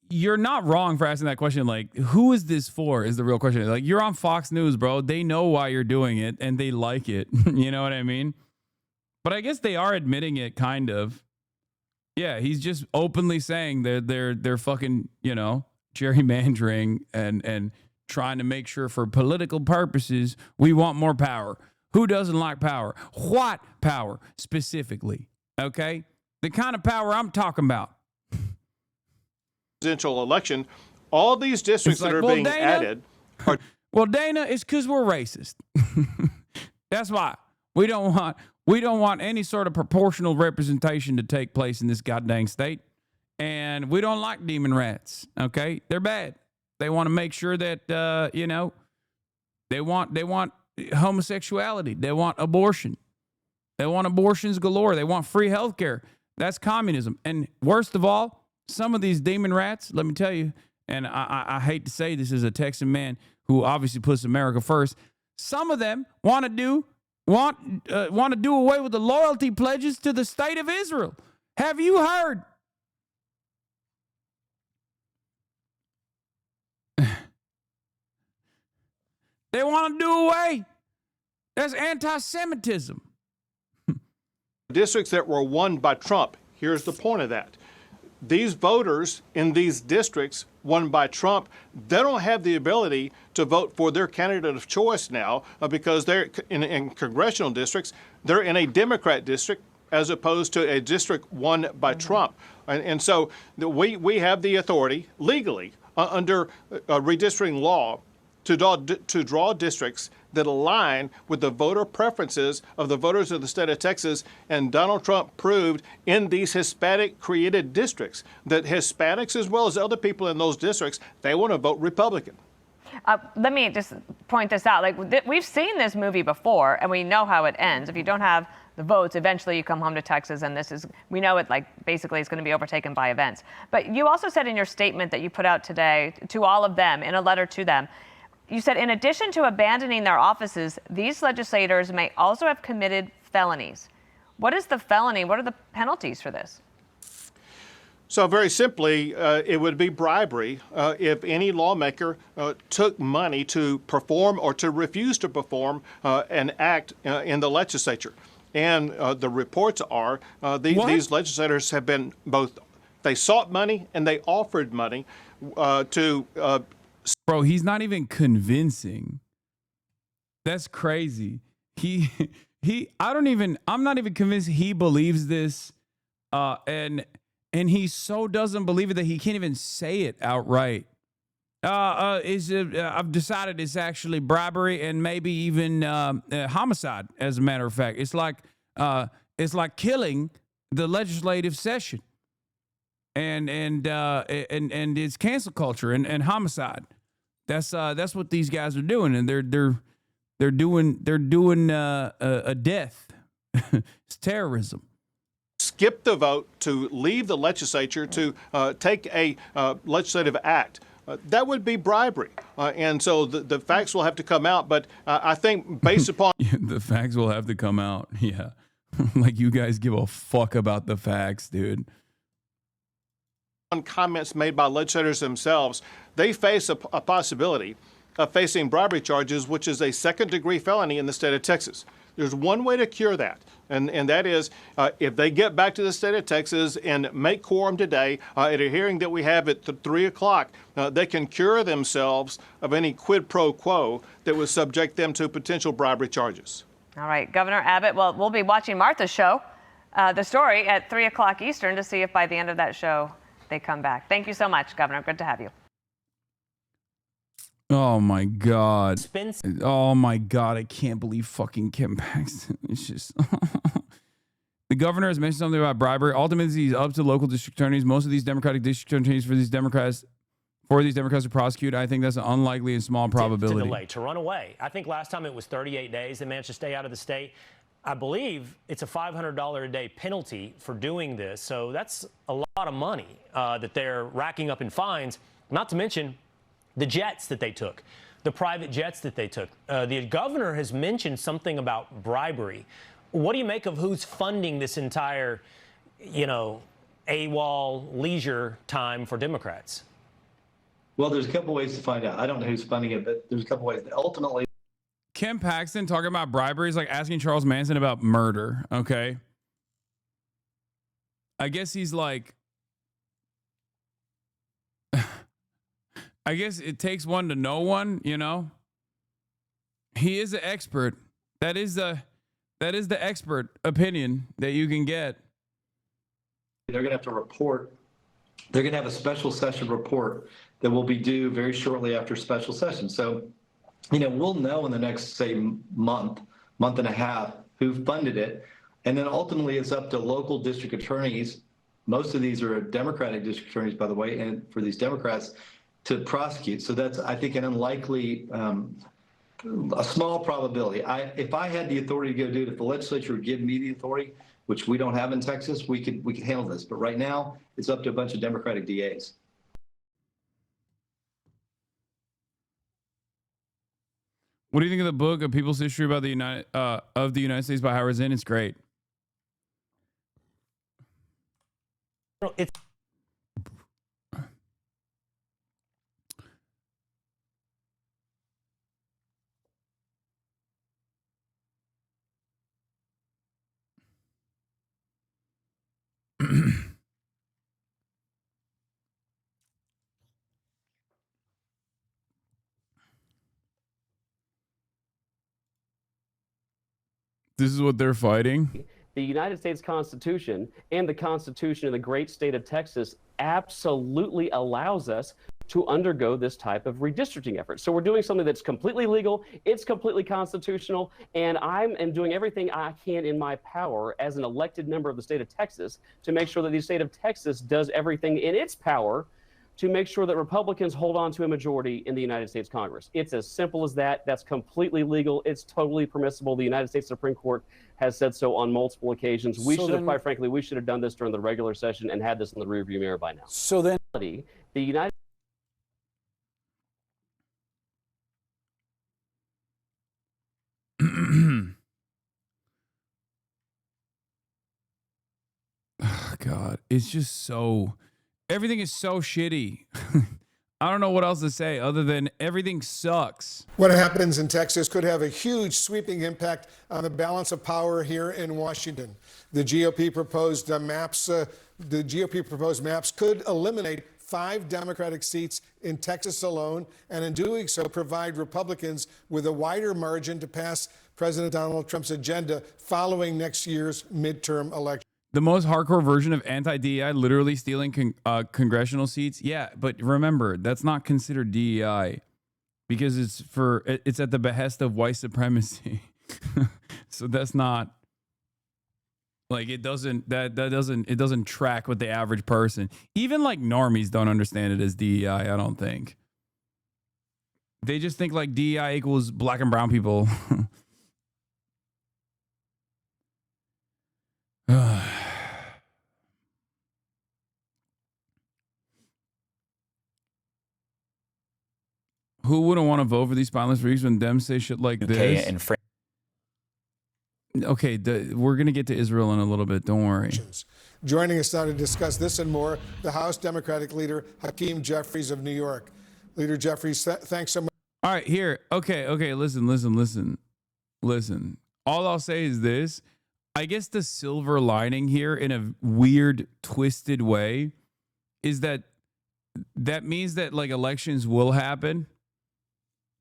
you're not wrong for asking that question. Like, who is this for? Is the real question. Like, you're on Fox News, bro. They know why you're doing it, and they like it. You know what I mean? But I guess they are admitting it, kind of. Yeah, he's just openly saying they're fucking, you know, gerrymandering and trying to make sure for political purposes we want more power. Who doesn't like power? What power specifically? Okay? The kind of power I'm talking about. Presidential election, all these districts that are being added are... Well, Dana, it's because we're racist. That's why. We don't want any sort of proportional representation to take place in this goddamn state. And we don't like demon rats. Okay? They're bad. They want to make sure that, you know, they want homosexuality. They want abortion. They want abortions galore. They want free health care. That's communism. And worst of all, some of these demon rats, let me tell you, and I hate to say this as a Texan man who obviously puts America first, some of them want to do away with the loyalty pledges to the state of Israel. Have you heard? They want to do away. That's anti-Semitism. Districts that were won by Trump. Here's the point of that. These voters in these districts won by Trump, they don't have the ability to vote for their candidate of choice now because they're in congressional districts. They're in a Democrat district as opposed to a district won by Trump. And so we have the authority legally under redistricting law to draw districts that align with the voter preferences of the voters of the state of Texas. And Donald Trump proved in these Hispanic-created districts that Hispanics, as well as other people in those districts, they want to vote Republican. Let me just point this out. Like, we've seen this movie before, and we know how it ends. If you don't have the votes, eventually you come home to Texas, and we know it, like, basically it's going to be overtaken by events. But you also said in your statement that you put out today to all of them, in a letter to them, you said, in addition to abandoning their offices, these legislators may also have committed felonies. What is the felony? What are the penalties for this? So very simply, it would be bribery if any lawmaker took money to perform or to refuse to perform an act in the legislature. And the reports are these legislators have been both, they sought money and they offered money to... Bro, he's not even convincing. That's crazy. I'm not even convinced he believes this. And he so doesn't believe it that he can't even say it outright. I've decided it's actually bribery and maybe even homicide, as a matter of fact. It's like killing the legislative session. And it's cancel culture and homicide. That's what these guys are doing, and they're doing a death. It's terrorism. Skip the vote to leave the legislature to take a legislative act. That would be bribery, and so the facts will have to come out. But I think based upon the facts will have to come out. Yeah, like you guys give a fuck about the facts, dude. Comments made by legislators themselves, they face a possibility of facing bribery charges, which is a second-degree felony in the state of Texas. There's one way to cure that, and that is if they get back to the state of Texas and make quorum today at a hearing that we have at 3 o'clock, they can cure themselves of any quid pro quo that would subject them to potential bribery charges. All right, Governor Abbott, well, we'll be watching Martha's show, the story, at 3 o'clock Eastern to see if by the end of that show they come back. Thank you so much, Governor. Good to have you. Oh my God. Oh my God. I can't believe fucking Kim Paxton. It's just The governor has mentioned something about bribery. Ultimately, he's up to local district attorneys. Most of these Democratic district attorneys for these Democrats to prosecute. I think that's an unlikely and small probability. To delay, to run away. I think last time it was 38 days. They managed to stay out of the state. I believe it's a $500 a day penalty for doing this. So that's a lot of money that they're racking up in fines, not to mention the jets that they took, the private jets that they took. The governor has mentioned something about bribery. What do you make of who's funding this entire, AWOL leisure time for Democrats? Well, there's a couple ways to find out. I don't know who's funding it, but there's a couple ways. Ultimately, Ken Paxton talking about bribery is like asking Charles Manson about murder, okay? I guess he's like, I guess it takes one to know one, He is an expert. That is the expert opinion that you can get. they're going to have to report. They're going to have a special session report that will be due very shortly after special session. So, we'll know in the next, say, month and a half who funded it. And then ultimately it's up to local district attorneys. Most of these are Democratic district attorneys, by the way, and for these Democrats to prosecute. So that's, I think, an unlikely, a small probability. If I had the authority to go do it, if the legislature would give me the authority, which we don't have in Texas, we could handle this. But right now, it's up to a bunch of Democratic DAs. What do you think of the book, A People's History about the United States by Howard Zinn? It's great. It's This is what they're fighting. The United States Constitution and the Constitution of the great state of Texas absolutely allows us to undergo this type of redistricting effort. So we're doing something that's completely legal, it's completely constitutional, and I am doing everything I can in my power as an elected member of the state of Texas to make sure that the state of Texas does everything in its power to make sure that Republicans hold on to a majority in the United States Congress. It's as simple as that. That's completely legal. It's totally permissible. The United States Supreme Court has said so on multiple occasions. We should have, quite frankly, we should have done this during the regular session and had this in the rearview mirror by now. So then, the United Oh, God, it's just so... Everything is so shitty. I don't know what else to say other than everything sucks. What happens in Texas could have a huge sweeping impact on the balance of power here in Washington. The GOP proposed maps could eliminate 5 Democratic seats in Texas alone, and in doing so, provide Republicans with a wider margin to pass President Donald Trump's agenda following next year's midterm election. The most hardcore version of anti-DEI, literally stealing congressional seats. Yeah, but remember, that's not considered DEI because it's at the behest of white supremacy. So that's not like it doesn't track with the average person. Even like normies don't understand it as DEI, I don't think. They just think like DEI equals black and brown people. Who wouldn't want to vote for these spineless freaks when them say shit like this? Okay, we're going to get to Israel in a little bit. Don't worry. Joining us now to discuss this and more, the House Democratic leader, Hakeem Jeffries of New York. Leader Jeffries, thanks so much. All right, here. Okay, listen. All I'll say is this. I guess the silver lining here in a weird, twisted way is that means that like elections will happen.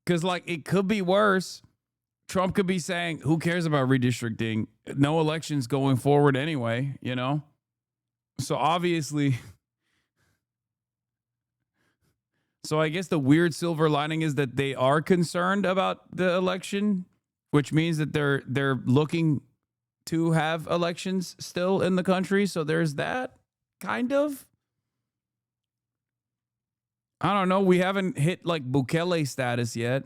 Because, like, it could be worse. Trump could be saying, who cares about redistricting? No elections going forward anyway, So, obviously... So, I guess the weird silver lining is that they are concerned about the election, which means that they're looking to have elections still in the country. So there's that, kind of. I don't know. We haven't hit like Bukele status yet.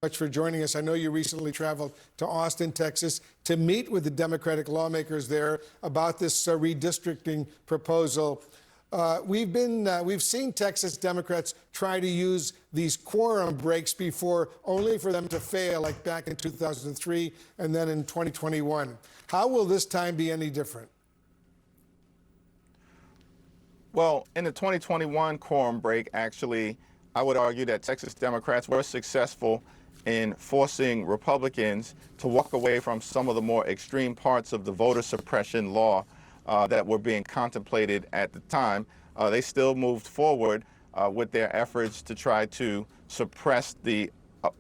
Much for joining us. I know you recently traveled to Austin, Texas, to meet with the Democratic lawmakers there about this redistricting proposal. We've seen Texas Democrats try to use these quorum breaks before, only for them to fail, like back in 2003 and then in 2021. How will this time be any different? Well, in the 2021 quorum break, actually, I would argue that Texas Democrats were successful in forcing Republicans to walk away from some of the more extreme parts of the voter suppression law that were being contemplated at the time. They still moved forward with their efforts to try to suppress the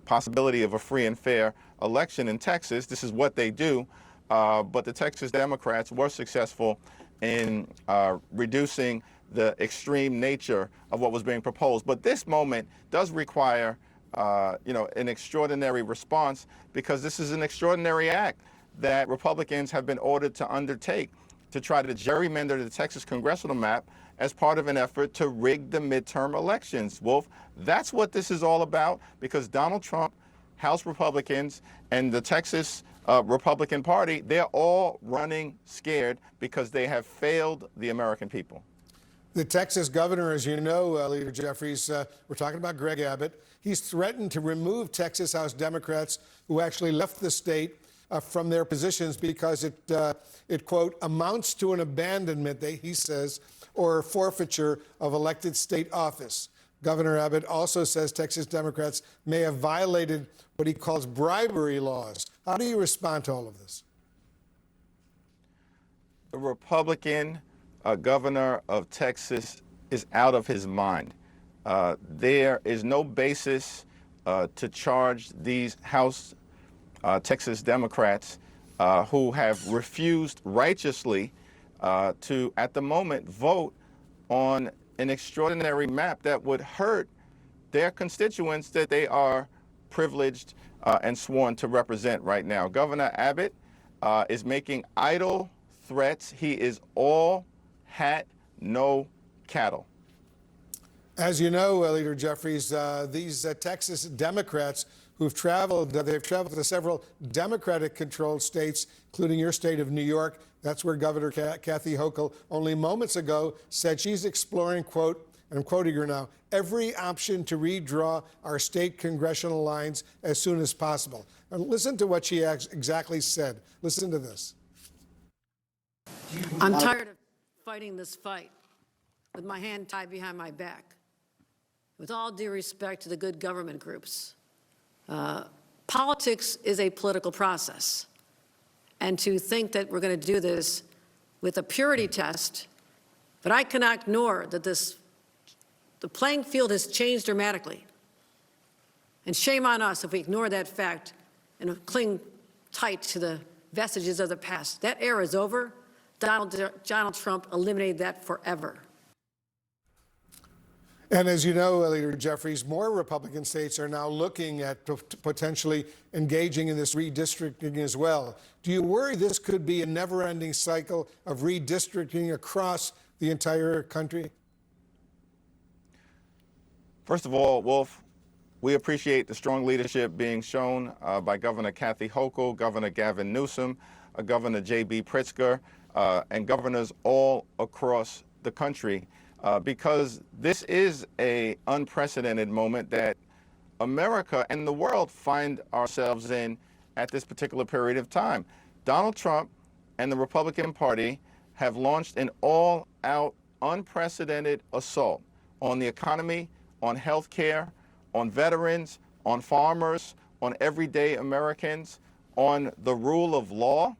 possibility of a free and fair election in Texas. This is what they do. But the Texas Democrats were successful in reducing the extreme nature of what was being proposed. But this moment does require an extraordinary response, because this is an extraordinary act that Republicans have been ordered to undertake to try to gerrymander the Texas congressional map as part of an effort to rig the midterm elections. Wolf, that's what this is all about, because Donald Trump, House Republicans, and the Texas Republican Party, they're all running scared because they have failed the American people. The Texas governor, as you know, Leader Jeffries, we're talking about Greg Abbott. He's threatened to remove Texas House Democrats who actually left the state from their positions because it, quote, amounts to an abandonment, he says, or forfeiture of elected state office. Governor Abbott also says Texas Democrats may have violated what he calls bribery laws. How do you respond to all of this? The Republican governor of Texas is out of his mind. There is no basis to charge these House Texas Democrats who have refused righteously to, at the moment, vote on an extraordinary map that would hurt their constituents that they are privileged and sworn to represent right now. Governor Abbott is making idle threats. He is all hat, no cattle. As you know, Leader Jeffries, these Texas Democrats who've traveled, they've traveled to several Democratic-controlled states, including your state of New York. That's where Governor Kathy Hochul only moments ago said she's exploring, quote, and I'm quoting her now, every option to redraw our state congressional lines as soon as possible. And listen to what she exactly said. Listen to this. I'm tired of fighting this fight with my hand tied behind my back. With all due respect to the good government groups, politics is a political process. And to think that we're going to do this with a purity test, but I cannot ignore that the playing field has changed dramatically. And shame on us if we ignore that fact and cling tight to the vestiges of the past. That era is over. Donald Trump eliminated that forever. And as you know, Leader Jeffries, more Republican states are now looking at potentially engaging in this redistricting as well. Do you worry this could be a never-ending cycle of redistricting across the entire country? First of all, Wolf, we appreciate the strong leadership being shown by Governor Kathy Hochul, Governor Gavin Newsom, Governor J.B. Pritzker, and governors all across the country, because this is an unprecedented moment that America and the world find ourselves in at this particular period of time. Donald Trump and the Republican Party have launched an all-out, unprecedented assault on the economy, on health care, on veterans, on farmers, on everyday Americans, on the rule of law,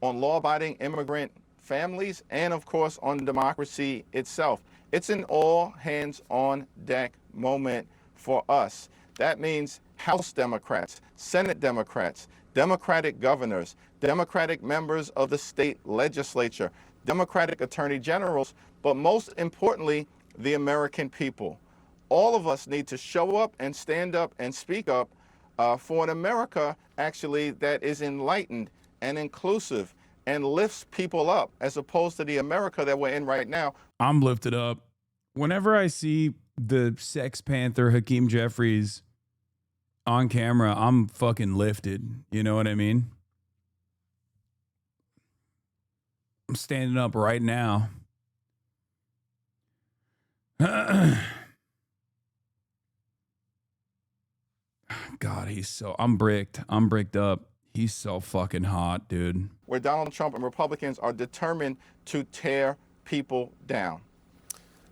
on law-abiding immigrant families, and of course on democracy itself. It's an all-hands-on-deck moment for us. That means House Democrats, Senate Democrats, Democratic governors, Democratic members of the state legislature, Democratic attorney generals, but most importantly, the American people. All of us need to show up and stand up and speak up for an America actually that is enlightened and inclusive and lifts people up, as opposed to the America that we're in right now. I'm lifted up. Whenever I see the Sex Panther Hakeem Jeffries on camera, I'm fucking lifted. You know what I mean? I'm standing up right now. God, I'm bricked. I'm bricked up. He's so fucking hot, dude. Where Donald Trump and Republicans are determined to tear people down.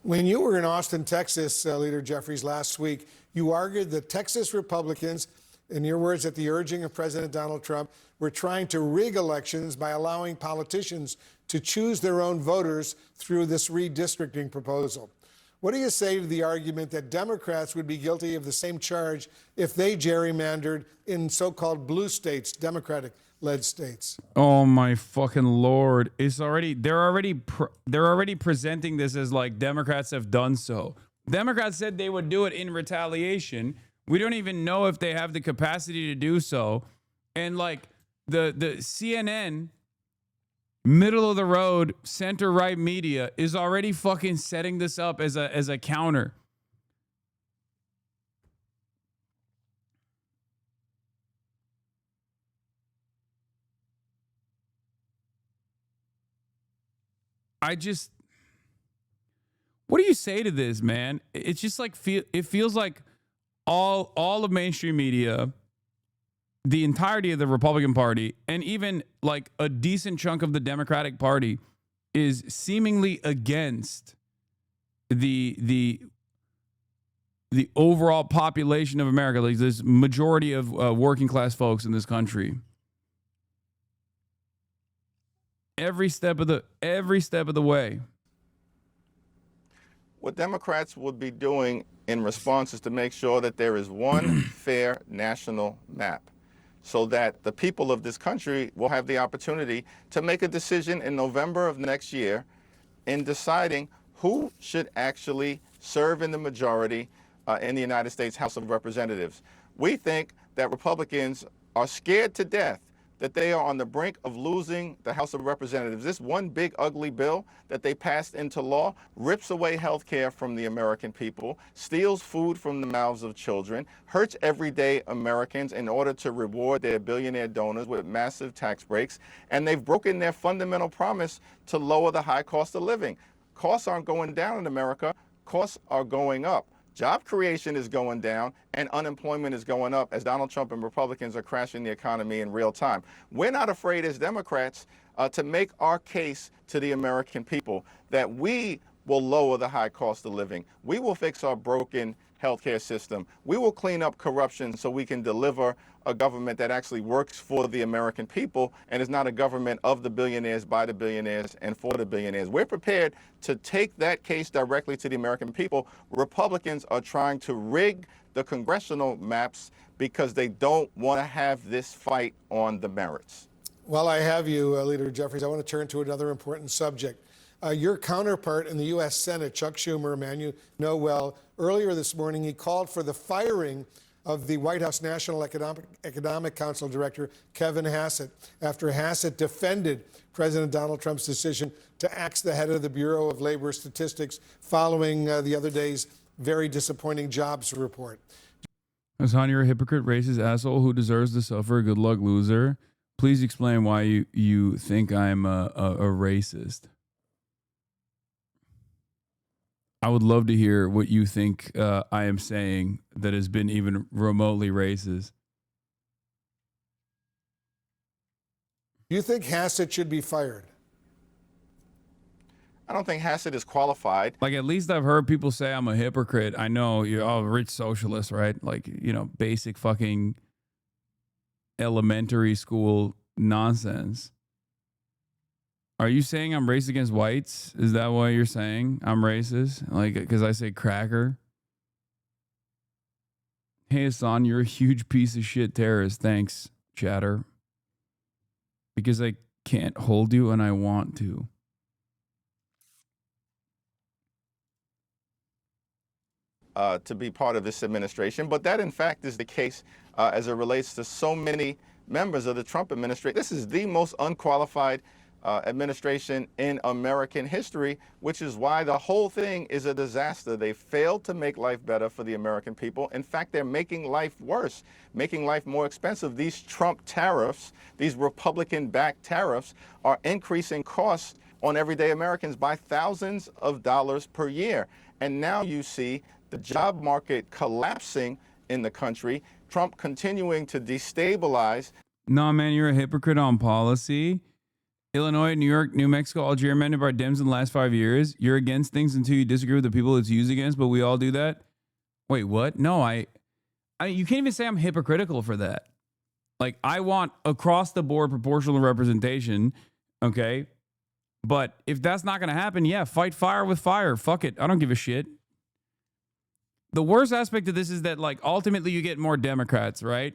When you were in Austin, Texas, Leader Jeffries, last week, you argued that Texas Republicans, in your words, at the urging of President Donald Trump, were trying to rig elections by allowing politicians to choose their own voters through this redistricting proposal. What do you say to the argument that Democrats would be guilty of the same charge if they gerrymandered in so-called blue states, Democratic-led states? Oh my fucking Lord. They're already presenting this as like Democrats have done so. Democrats said they would do it in retaliation. We don't even know if they have the capacity to do so. And like the CNN, middle of the road, center right media is already fucking setting this up as a counter. What do you say to this, man? It's just like it feels like all of mainstream media, the entirety of the Republican Party, and even like a decent chunk of the Democratic Party is seemingly against the overall population of America, like this majority of working class folks in this country. Every step of the way. What Democrats would be doing in response is to make sure that there is one fair national map, so that the people of this country will have the opportunity to make a decision in November of next year in deciding who should actually serve in the majority in the United States House of Representatives. We think that Republicans are scared to death that they are on the brink of losing the House of Representatives. This one big ugly bill that they passed into law rips away health care from the American people, steals food from the mouths of children, hurts everyday Americans in order to reward their billionaire donors with massive tax breaks, and they've broken their fundamental promise to lower the high cost of living. Costs aren't going down in America, costs are going up. Job creation is going down and unemployment is going up as Donald Trump and Republicans are crashing the economy in real time. We're not afraid as Democrats to make our case to the American people that we will lower the high cost of living. We will fix our broken healthcare system. We will clean up corruption so we can deliver a government that actually works for the American people and is not a government of the billionaires, by the billionaires, and for the billionaires. We're prepared to take that case directly to the American people. Republicans are trying to rig the congressional maps because they don't want to have this fight on the merits. While I have you, Leader Jeffries, I want to turn to another important subject. Your counterpart in the U.S. Senate, Chuck Schumer, a man you know well, earlier this morning, he called for the firing of the White House National Economic Council Director, Kevin Hassett, after Hassett defended President Donald Trump's decision to axe the head of the Bureau of Labor Statistics following the other day's very disappointing jobs report. Hasan, you're a hypocrite, racist asshole who deserves to suffer. Good luck, loser. Please explain why you think I'm a racist. I would love to hear what you think I am saying that has been even remotely racist. Do you think Hassett should be fired? I don't think Hassett is qualified. Like, at least I've heard people say I'm a hypocrite. I know you're all rich socialist, right? Like, you know, basic fucking elementary school nonsense. Are you saying I'm racist against whites? Is that why you're saying I'm racist? Like, because I say cracker? Hey, Hasan, you're a huge piece of shit terrorist. Thanks, chatter. Because I can't hold you and I want to. to be part of this administration. But that, in fact, is the case as it relates to so many members of the Trump administration. This is the most unqualified administration in American history, which is why the whole thing is a disaster. They failed to make life better for the American people. In fact, they're making life worse, making life more expensive. These Trump tariffs, these Republican-backed tariffs, are increasing costs on everyday Americans by thousands of dollars per year. And now you see the job market collapsing in the country, Trump continuing to destabilize. No, man, you're a hypocrite on policy. Illinois, New York, New Mexico, all gerrymandered by Dems in the last 5 years. You're against things until you disagree with the people it's used against, but we all do that. Wait, what? No, I you can't even say I'm hypocritical for that. Like, I want across the board proportional representation, okay? But if that's not going to happen, yeah, fight fire with fire. Fuck it. I don't give a shit. The worst aspect of this is that, like, ultimately you get more Democrats, right?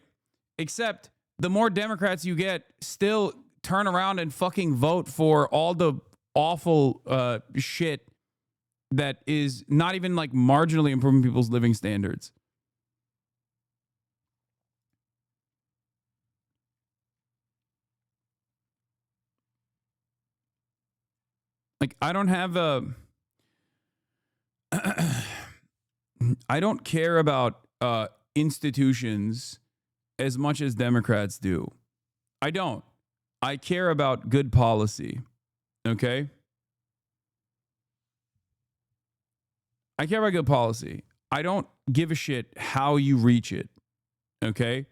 Except the more Democrats you get still turn around and fucking vote for all the awful shit that is not even, like, marginally improving people's living standards. Like, I don't have a... I don't care about institutions as much as Democrats do. I don't. I care about good policy. Okay? I care about good policy. I don't give a shit how you reach it. Okay?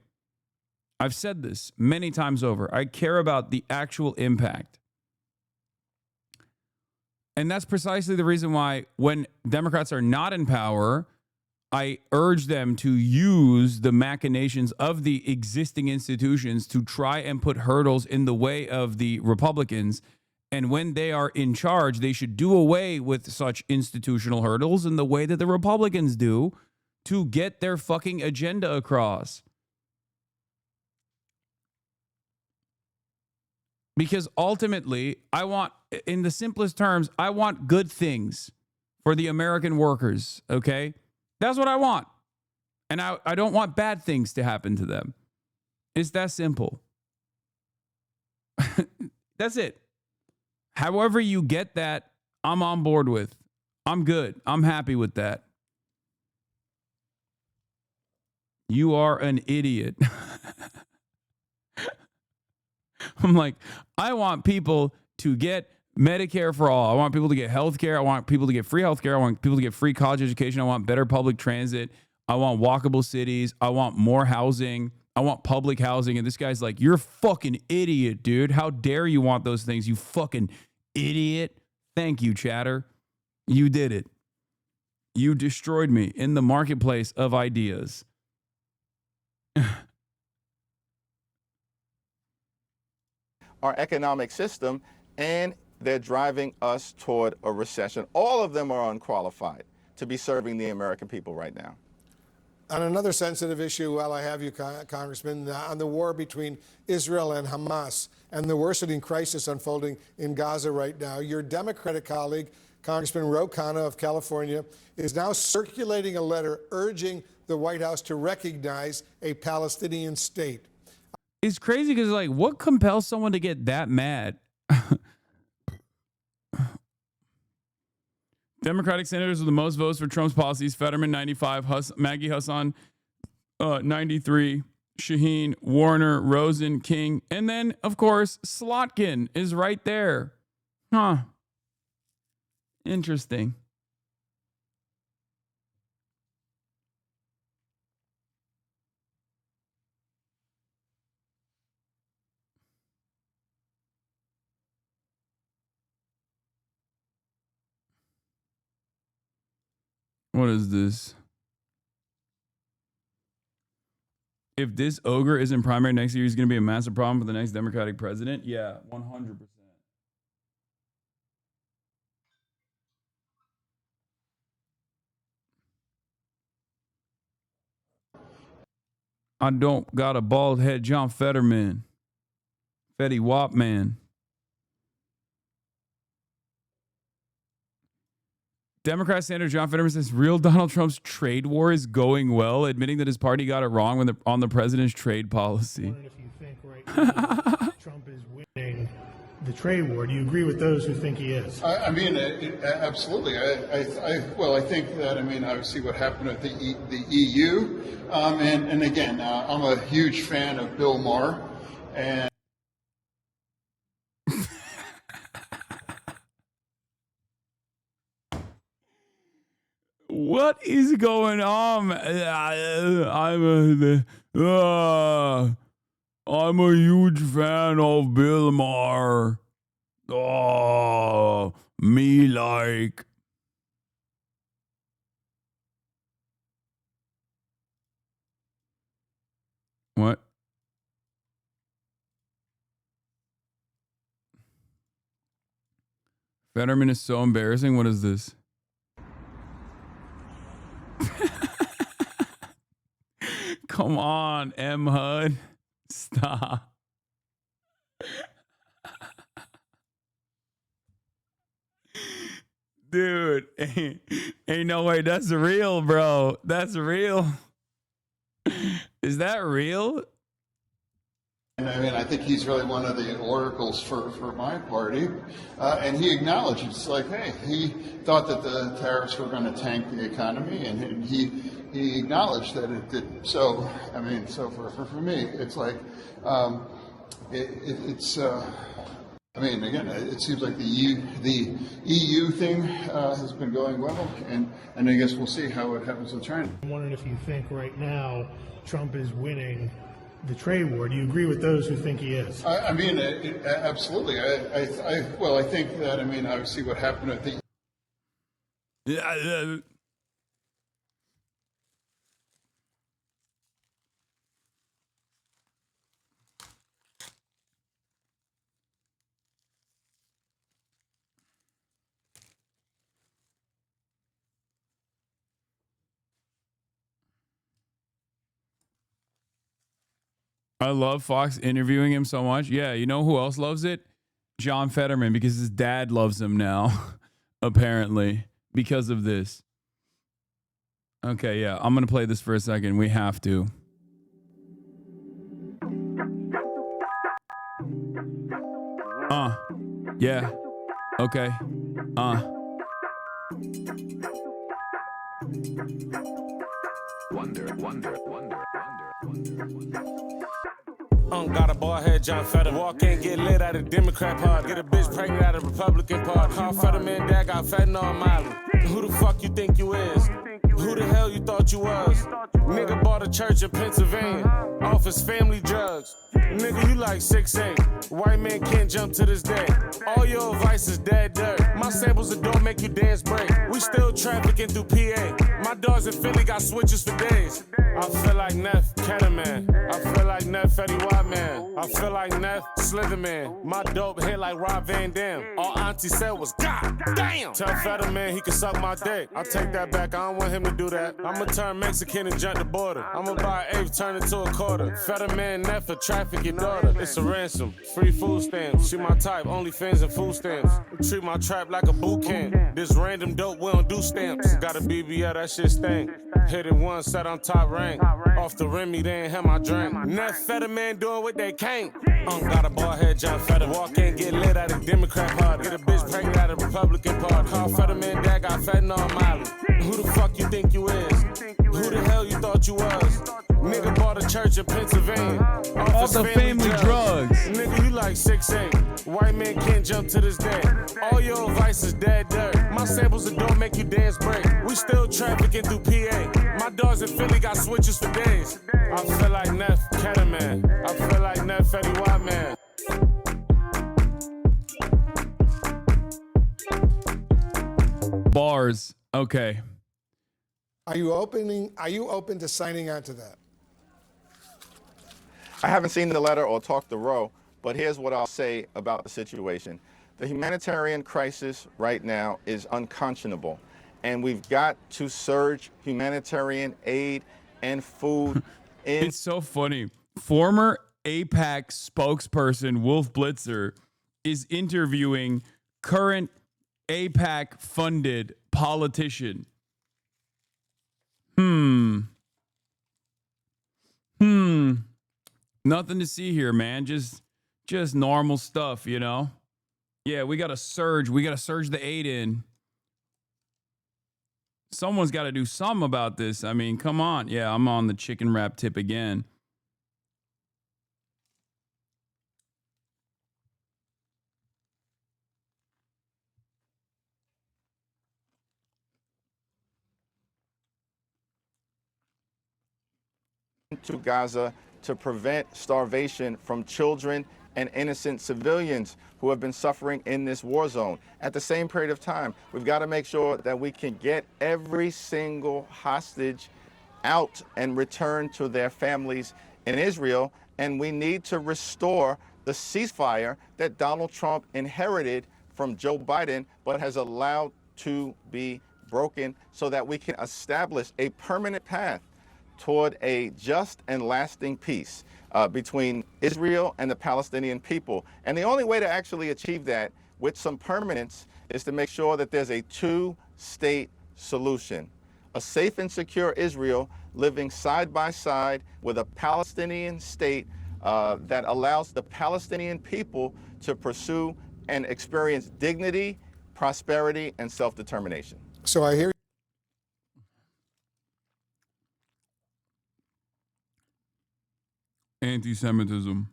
I've said this many times over. I care about the actual impact. And that's precisely the reason why when Democrats are not in power, I urge them to use the machinations of the existing institutions to try and put hurdles in the way of the Republicans. And when they are in charge, they should do away with such institutional hurdles in the way that the Republicans do to get their fucking agenda across. Because ultimately, I want, in the simplest terms, I want good things for the American workers, okay? That's what I want. And I don't want bad things to happen to them. It's that simple. That's it. However you get that, I'm on board with. I'm good. I'm happy with that. You are an idiot. I'm like, I want people to get Medicare for all. I want people to get health care. I want people to get free health care. I want people to get free college education. I want better public transit. I want walkable cities. I want more housing. I want public housing. And this guy's like, you're a fucking idiot, dude. How dare you want those things, you fucking idiot. Thank you, chatter. You did it. You destroyed me in the marketplace of ideas. Our economic system, and they're driving us toward a recession. All of them are unqualified to be serving the American people right now. On another sensitive issue, while I have you, Congressman, on the war between Israel and Hamas and the worsening crisis unfolding in Gaza right now, your Democratic colleague, Congressman Ro Khanna of California, is now circulating a letter urging the White House to recognize a Palestinian state. It's crazy because, like, what compels someone to get that mad? Democratic senators with the most votes for Trump's policies: Fetterman 95, Maggie Hasan 93, Shaheen, Warner, Rosen, King, and then, of course, Slotkin is right there. Huh. Interesting. What is this? If this ogre isn't primary next year, he's going to be a massive problem for the next Democratic president. Yeah, 100%. I don't got a bald head John Fetterman. Fetty Wap man. Democrat Senator John Fetterman says real Donald Trump's trade war is going well, admitting that his party got it wrong when on the president's trade policy. I'm wondering if you think right now Trump is winning the trade war. Do you agree with those who think he is? I mean, absolutely. I think that, I mean, obviously what happened at the EU, and again, I'm a huge fan of Bill Maher, and What is going on? I'm a huge fan of Bill Maher. Oh, me like. What? Fetterman is so embarrassing. What is this? Come on, M. Hud. Stop. Dude, ain't no way. That's real, bro. That's real. Is that real? And I mean, I think he's really one of the oracles for my party. And he acknowledges, like, hey, he thought that the tariffs were going to tank the economy, and he acknowledged that it did. So, I mean, so for me, it's like, I mean, again, it seems like the EU thing has been going well, and I guess we'll see how it happens with China. I'm wondering if you think right now Trump is winning the trade war. Do you agree with those who think he is? I mean, absolutely. I think that, I mean, obviously what happened at the I love Fox interviewing him so much. Yeah, you know who else loves it? John Fetterman, because his dad loves him now, apparently, because of this. Okay, yeah, I'm going to play this for a second. We have to. Yeah. Okay. Got a bald head, John Fetterman. Walk in, get lit at a Democrat pod. Get a bitch pregnant at a Republican pod. Call Fetterman, dad got fentanyl on Miley. Who the fuck you think you is? Who the hell you thought you was? Nigga bought a church in Pennsylvania off his family drugs. Nigga, you like 6'8". White man can't jump to this day. All your advice is dead dirt. My samples that don't make you dance break. We still trafficking through PA. My dogs in Philly got switches for days. I feel like Neff Ketterman. I feel like Neff Fetty White Man. I feel like Neff Slitherman. My dope hit like Rob Van Dam. All Auntie said was God damn. Tell Fetterman he can suck my dick. I take that back. I don't want him to do that. I'ma turn Mexican and jump the border. I'ma buy an eighth, turn it to a quarter. Fetterman Neff for traffic your daughter. It's a ransom. Free food stamps. She my type. Only fans and food stamps. Treat my trap like a boot camp. This random dope, we don't do stamps. Got a BBL, that shit stank. Hit it once, set on top rank. Off the Remy, they ain't have my drink. Neff Fetterman doing what they can't. Got a bald head, John Fetterman. Walk in, get lit at a Democrat pod. Get a bitch pregnant at a Republican pod. Call Fetterman, dad got fentanyl on Miley. Who the fuck you think you is? Who the hell you thought you was? Nigga bought a church in Pennsylvania. Off the family drugs. Nigga, you like 6'8". White man can't jump to this day. All your advice is dead dirt. My samples that don't make you dance break. We still trafficking through PA. My dogs in Philly got switches for days. I feel like Neff Ketterman. I feel like Neff Fetty White Man. Bars. Okay. Are you open to signing on to that? I haven't seen the letter or talked to Roe, but here's what I'll say about the situation. The humanitarian crisis right now is unconscionable, and we've got to surge humanitarian aid and food in. It's so funny. Former AIPAC spokesperson Wolf Blitzer is interviewing current AIPAC funded politician. Nothing to see here, man. Just normal stuff, you know? Yeah, we got to surge. We got to surge the aid in. Someone's got to do something about this. I mean, come on. Yeah, I'm on the chicken wrap tip again. To Gaza to prevent starvation from children and innocent civilians who have been suffering in this war zone. At the same period of time, we've got to make sure that we can get every single hostage out and returned to their families in Israel. And we need to restore the ceasefire that Donald Trump inherited from Joe Biden, but has allowed to be broken so that we can establish a permanent path toward a just and lasting peace between Israel and the Palestinian people. And the only way to actually achieve that with some permanence is to make sure that there's a two-state solution. A safe and secure Israel living side by side with a Palestinian state that allows the Palestinian people to pursue and experience dignity, prosperity, and self-determination. So I hear Anti-Semitism.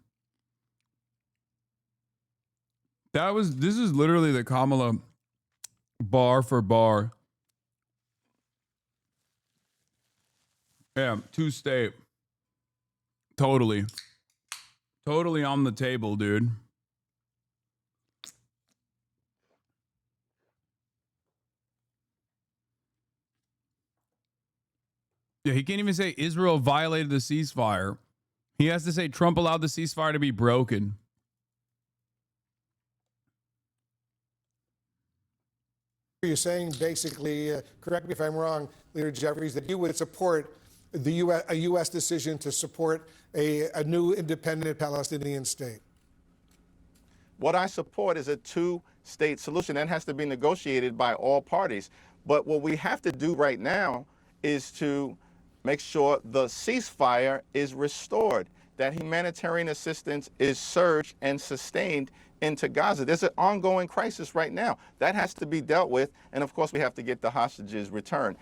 This is literally the Kamala bar for bar. Yeah, two-state. Totally on the table, dude. Yeah, he can't even say Israel violated the ceasefire. He has to say Trump allowed the ceasefire to be broken. you're saying basically, correct me if I'm wrong, Leader Jeffries, that you would support a U.S. decision to support a new independent Palestinian state. What I support is a two-state solution. That has to be negotiated by all parties. But what we have to do right now is to make sure the ceasefire is restored, that humanitarian assistance is surged and sustained into Gaza. There's an ongoing crisis right now. That has to be dealt with, and of course we have to get the hostages returned.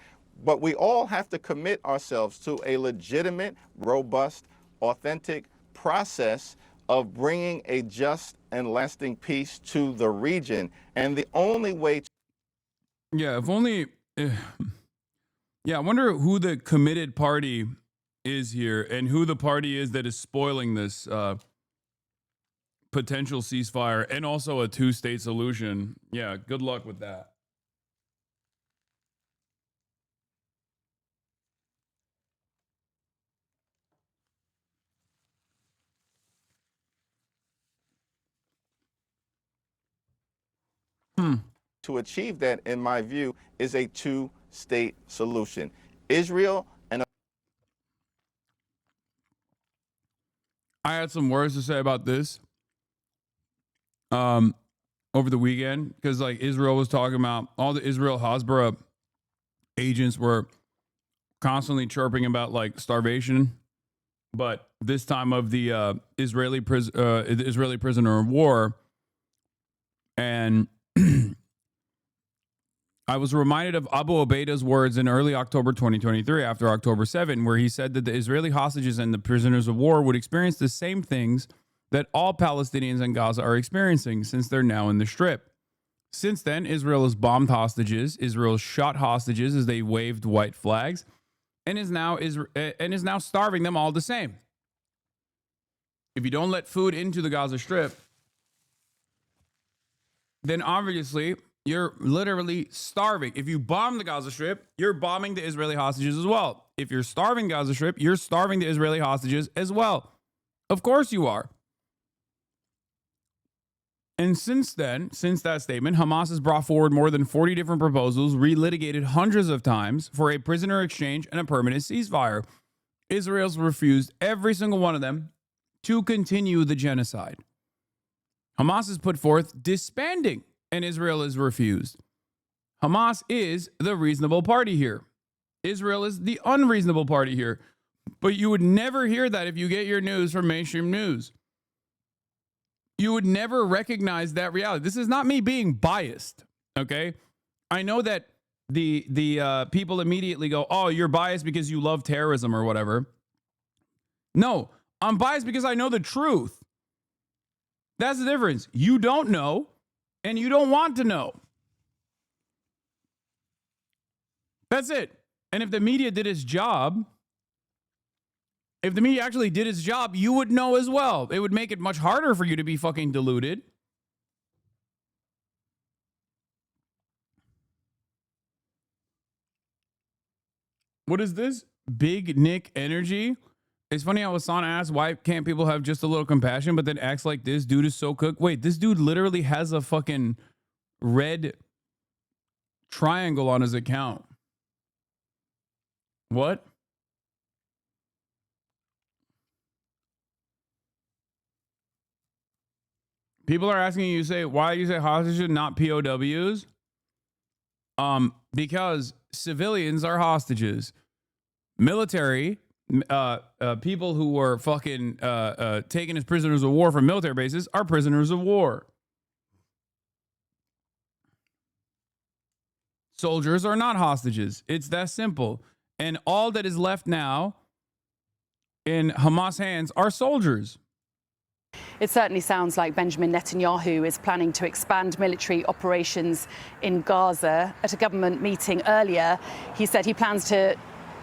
But we all have to commit ourselves to a legitimate, robust, authentic process of bringing a just and lasting peace to the region. And the only way to... Yeah, if only... yeah, I wonder who the committed party is here and who the party is that is spoiling this potential ceasefire and also a two-state solution. Yeah, good luck with that. To achieve that, in my view, is a two-state solution. Israel and... I had some words to say about this over the weekend, because like Israel was talking about, all the Israel Hasbara agents were constantly chirping about like starvation, but this time of the Israeli prisoner of war. And I was reminded of Abu Ubaida's words in early October 2023, after October 7, where he said that the Israeli hostages and the prisoners of war would experience the same things that all Palestinians in Gaza are experiencing since they're now in the Strip. Since then, Israel has bombed hostages, Israel shot hostages as they waved white flags, and is now starving them all the same. If you don't let food into the Gaza Strip, then obviously you're literally starving. If you bomb the Gaza Strip, you're bombing the Israeli hostages as well. If you're starving Gaza Strip, you're starving the Israeli hostages as well. Of course you are. And since then, since that statement, Hamas has brought forward more than 40 different proposals, relitigated hundreds of times for a prisoner exchange and a permanent ceasefire. Israel's refused every single one of them to continue the genocide. Hamas has put forth disbanding, and Israel has refused. Hamas is the reasonable party here. Israel is the unreasonable party here. But you would never hear that if you get your news from mainstream news. You would never recognize that reality. This is not me being biased, okay? I know that the people immediately go, oh, you're biased because you love terrorism or whatever. No, I'm biased because I know the truth. That's the difference. You don't know, and you don't want to know. That's it. And if the media did its job, if the media actually did its job, you would know as well. It would make it much harder for you to be fucking deluded. What is this? Big Nick energy? It's funny how Hasan asks, why can't people have just a little compassion, but then acts like this dude is so cooked? Wait, this dude literally has a fucking red triangle on his account. What? People are asking you, say, why you say hostages, not POWs? Because civilians are hostages. Military, people who were fucking taken as prisoners of war from military bases are prisoners of war. Soldiers are not hostages. It's that simple. And all that is left now in Hamas hands are soldiers. It certainly sounds like Benjamin Netanyahu is planning to expand military operations in Gaza. At a government meeting earlier, he said he plans to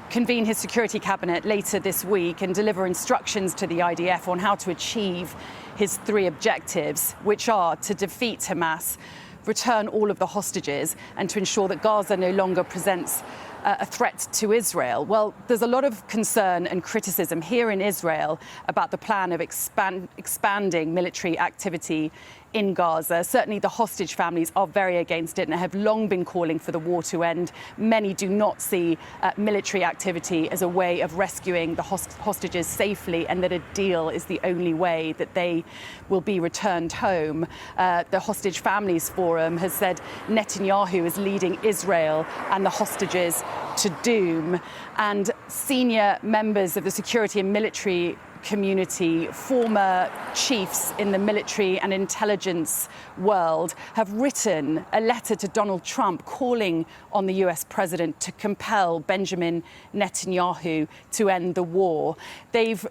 convene his security cabinet later this week and deliver instructions to the IDF on how to achieve his 3 objectives, which are to defeat Hamas, return all of the hostages, and to ensure that Gaza no longer presents a threat to Israel. Well, there's a lot of concern and criticism here in Israel about the plan of expanding military activity in Gaza. Certainly the hostage families are very against it and have long been calling for the war to end. Many do not see military activity as a way of rescuing the hostages safely, and that a deal is the only way that they will be returned home. The Hostage Families Forum has said Netanyahu is leading Israel and the hostages to doom. And senior members of the security and military community, former chiefs in the military and intelligence world, have written a letter to Donald Trump calling on the US president to compel Benjamin Netanyahu to end the war. They've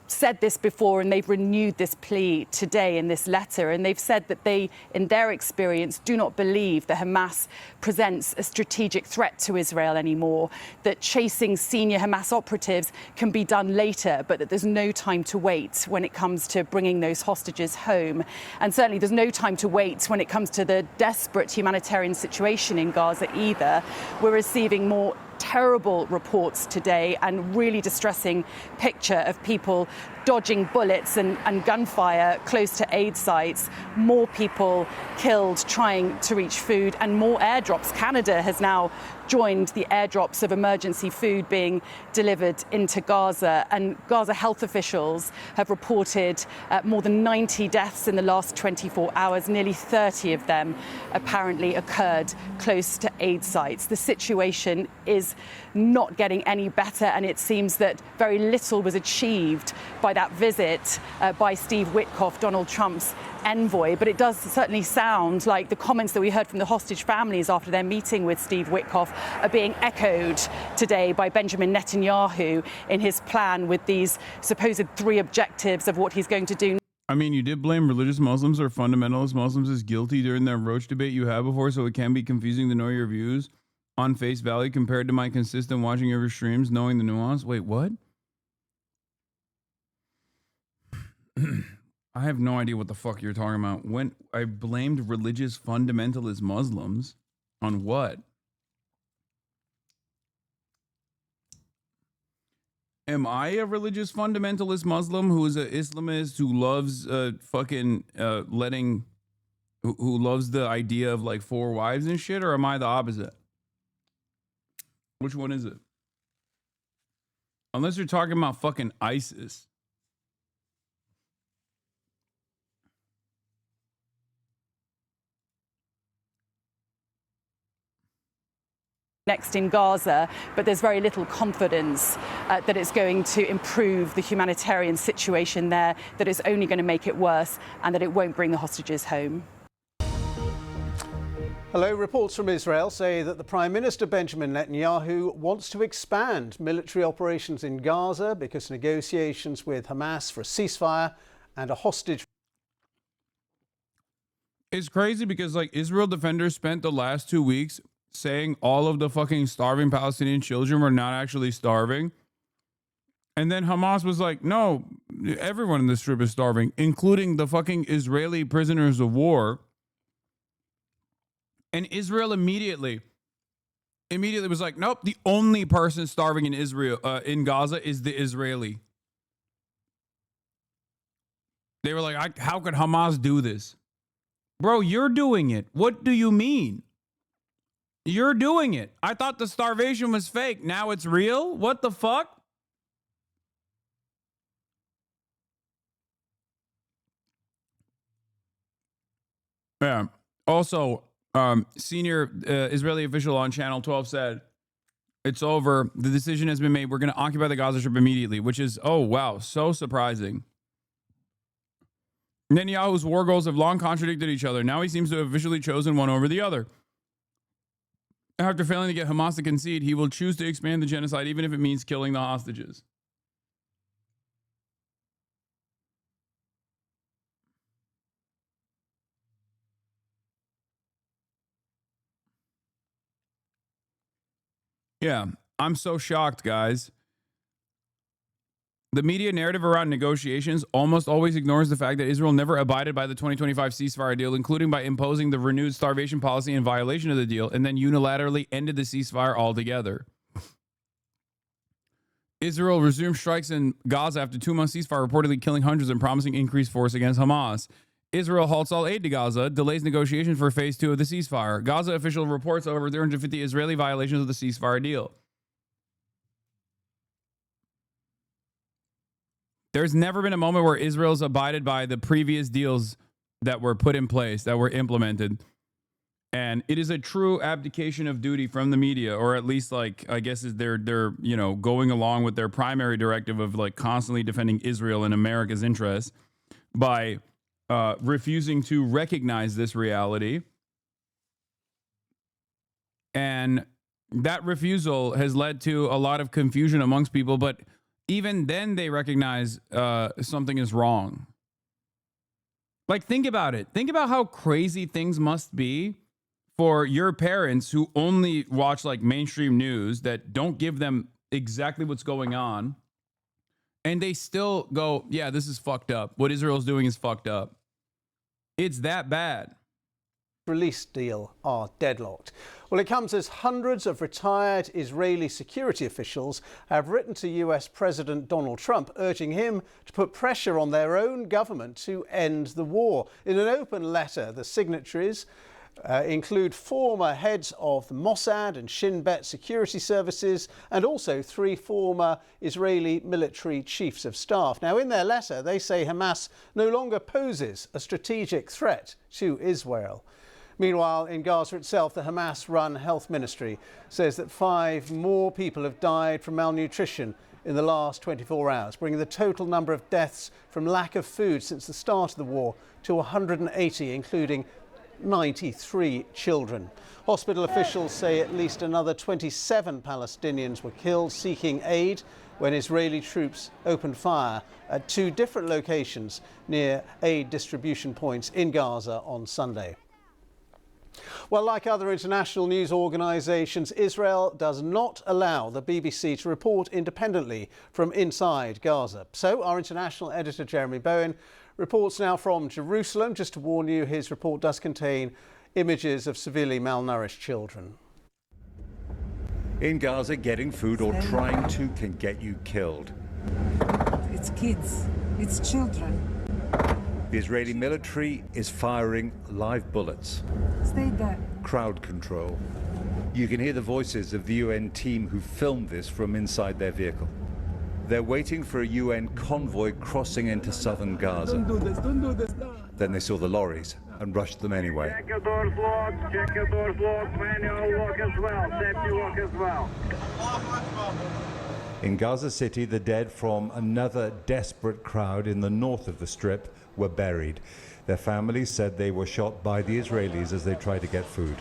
said this before, and they've renewed this plea today in this letter, and they've said that they, in their experience, do not believe that Hamas presents a strategic threat to Israel anymore, that chasing senior Hamas operatives can be done later, but that there's no time to wait when it comes to bringing those hostages home. And certainly there's no time to wait when it comes to the desperate humanitarian situation in Gaza either. We're receiving more terrible reports today and really distressing picture of people dodging bullets and gunfire close to aid sites, more people killed trying to reach food, and more airdrops. Canada has now joined the airdrops of emergency food being delivered into Gaza, and Gaza health officials have reported more than 90 deaths in the last 24 hours. Nearly 30 of them apparently occurred close to aid sites. The situation is not getting any better, and it seems that very little was achieved by that visit by Steve Witkoff, Donald Trump's envoy. But it does certainly sound like the comments that we heard from the hostage families after their meeting with Steve Witkoff are being echoed today by Benjamin Netanyahu in his plan with these supposed 3 objectives of what he's going to do. I mean, you did blame religious Muslims or fundamentalist Muslims as guilty during that Roach debate you had before, so it can be confusing to know your views on face value compared to my consistent watching your streams, knowing the nuance. Wait, what? I have no idea what the fuck you're talking about. When I blamed religious fundamentalist Muslims on what? Am I a religious fundamentalist Muslim who is an Islamist who loves who loves the idea of like 4 wives and shit, or am I the opposite? Which one is it? Unless you're talking about fucking ISIS. next in Gaza, but there's very little confidence that it's going to improve the humanitarian situation there, that it's only going to make it worse, and that it won't bring the hostages home. Hello. Reports from Israel say that the Prime Minister Benjamin Netanyahu wants to expand military operations in Gaza because negotiations with Hamas for a ceasefire and a hostage. It's crazy because like Israel defenders spent the last 2 weeks saying all of the fucking starving Palestinian children were not actually starving. And then Hamas was like, no, everyone in this strip is starving, including the fucking Israeli prisoners of war. And Israel immediately was like, nope, the only person starving in Israel, in Gaza is the Israeli. They were like, how could Hamas do this? Bro, you're doing it. What do you mean? You're doing it. I thought the starvation was fake. Now it's real? What the fuck? Yeah. Also, senior Israeli official on Channel 12 said, it's over. The decision has been made. We're going to occupy the Gaza Strip immediately, which is, oh, wow, so surprising. Netanyahu's war goals have long contradicted each other. Now he seems to have officially chosen one over the other. After failing to get Hamas to concede, he will choose to expand the genocide, even if it means killing the hostages. Yeah, I'm so shocked, guys. The media narrative around negotiations almost always ignores the fact that Israel never abided by the 2025 ceasefire deal, including by imposing the renewed starvation policy in violation of the deal, and then unilaterally ended the ceasefire altogether. Israel resumed strikes in Gaza after 2 months ceasefire, reportedly killing hundreds and promising increased force against Hamas. Israel halts all aid to Gaza, delays negotiations for phase 2 of the ceasefire. Gaza official reports over 350 Israeli violations of the ceasefire deal. There's never been a moment where Israel's abided by the previous deals that were put in place, that were implemented. And it is a true abdication of duty from the media, or at least, like, I guess is they're you know, going along with their primary directive of like constantly defending Israel and America's interests by refusing to recognize this reality. And that refusal has led to a lot of confusion amongst people, but even then they recognize something is wrong. Like, think about it. Think about how crazy things must be for your parents who only watch like mainstream news that don't give them exactly what's going on. And they still go, yeah, this is fucked up. What Israel's doing is fucked up. It's that bad. Release deal are deadlocked. Well, it comes as hundreds of retired Israeli security officials have written to US President Donald Trump, urging him to put pressure on their own government to end the war. In an open letter, the signatories include former heads of the Mossad and Shin Bet security services, and also 3 former Israeli military chiefs of staff. Now, in their letter, they say Hamas no longer poses a strategic threat to Israel. Meanwhile, in Gaza itself, the Hamas-run health ministry says that 5 more people have died from malnutrition in the last 24 hours, bringing the total number of deaths from lack of food since the start of the war to 180, including 93 children. Hospital officials say at least another 27 Palestinians were killed seeking aid when Israeli troops opened fire at 2 different locations near aid distribution points in Gaza on Sunday. Well, like other international news organisations, Israel does not allow the BBC to report independently from inside Gaza. So our international editor, Jeremy Bowen, reports now from Jerusalem. Just to warn you, his report does contain images of severely malnourished children. In Gaza, getting food or trying to can get you killed. It's kids, it's children. The Israeli military is firing live bullets. Stay there. Crowd control. You can hear the voices of the UN team who filmed this from inside their vehicle. They're waiting for a UN convoy crossing into southern Gaza. Don't do this, don't do this. No. Then they saw the lorries and rushed them anyway. Check your doors locked, check your doors locked, manual lock as well, safety lock as well. In Gaza City, the dead from another desperate crowd in the north of the Strip were buried. Their families said they were shot by the Israelis as they tried to get food.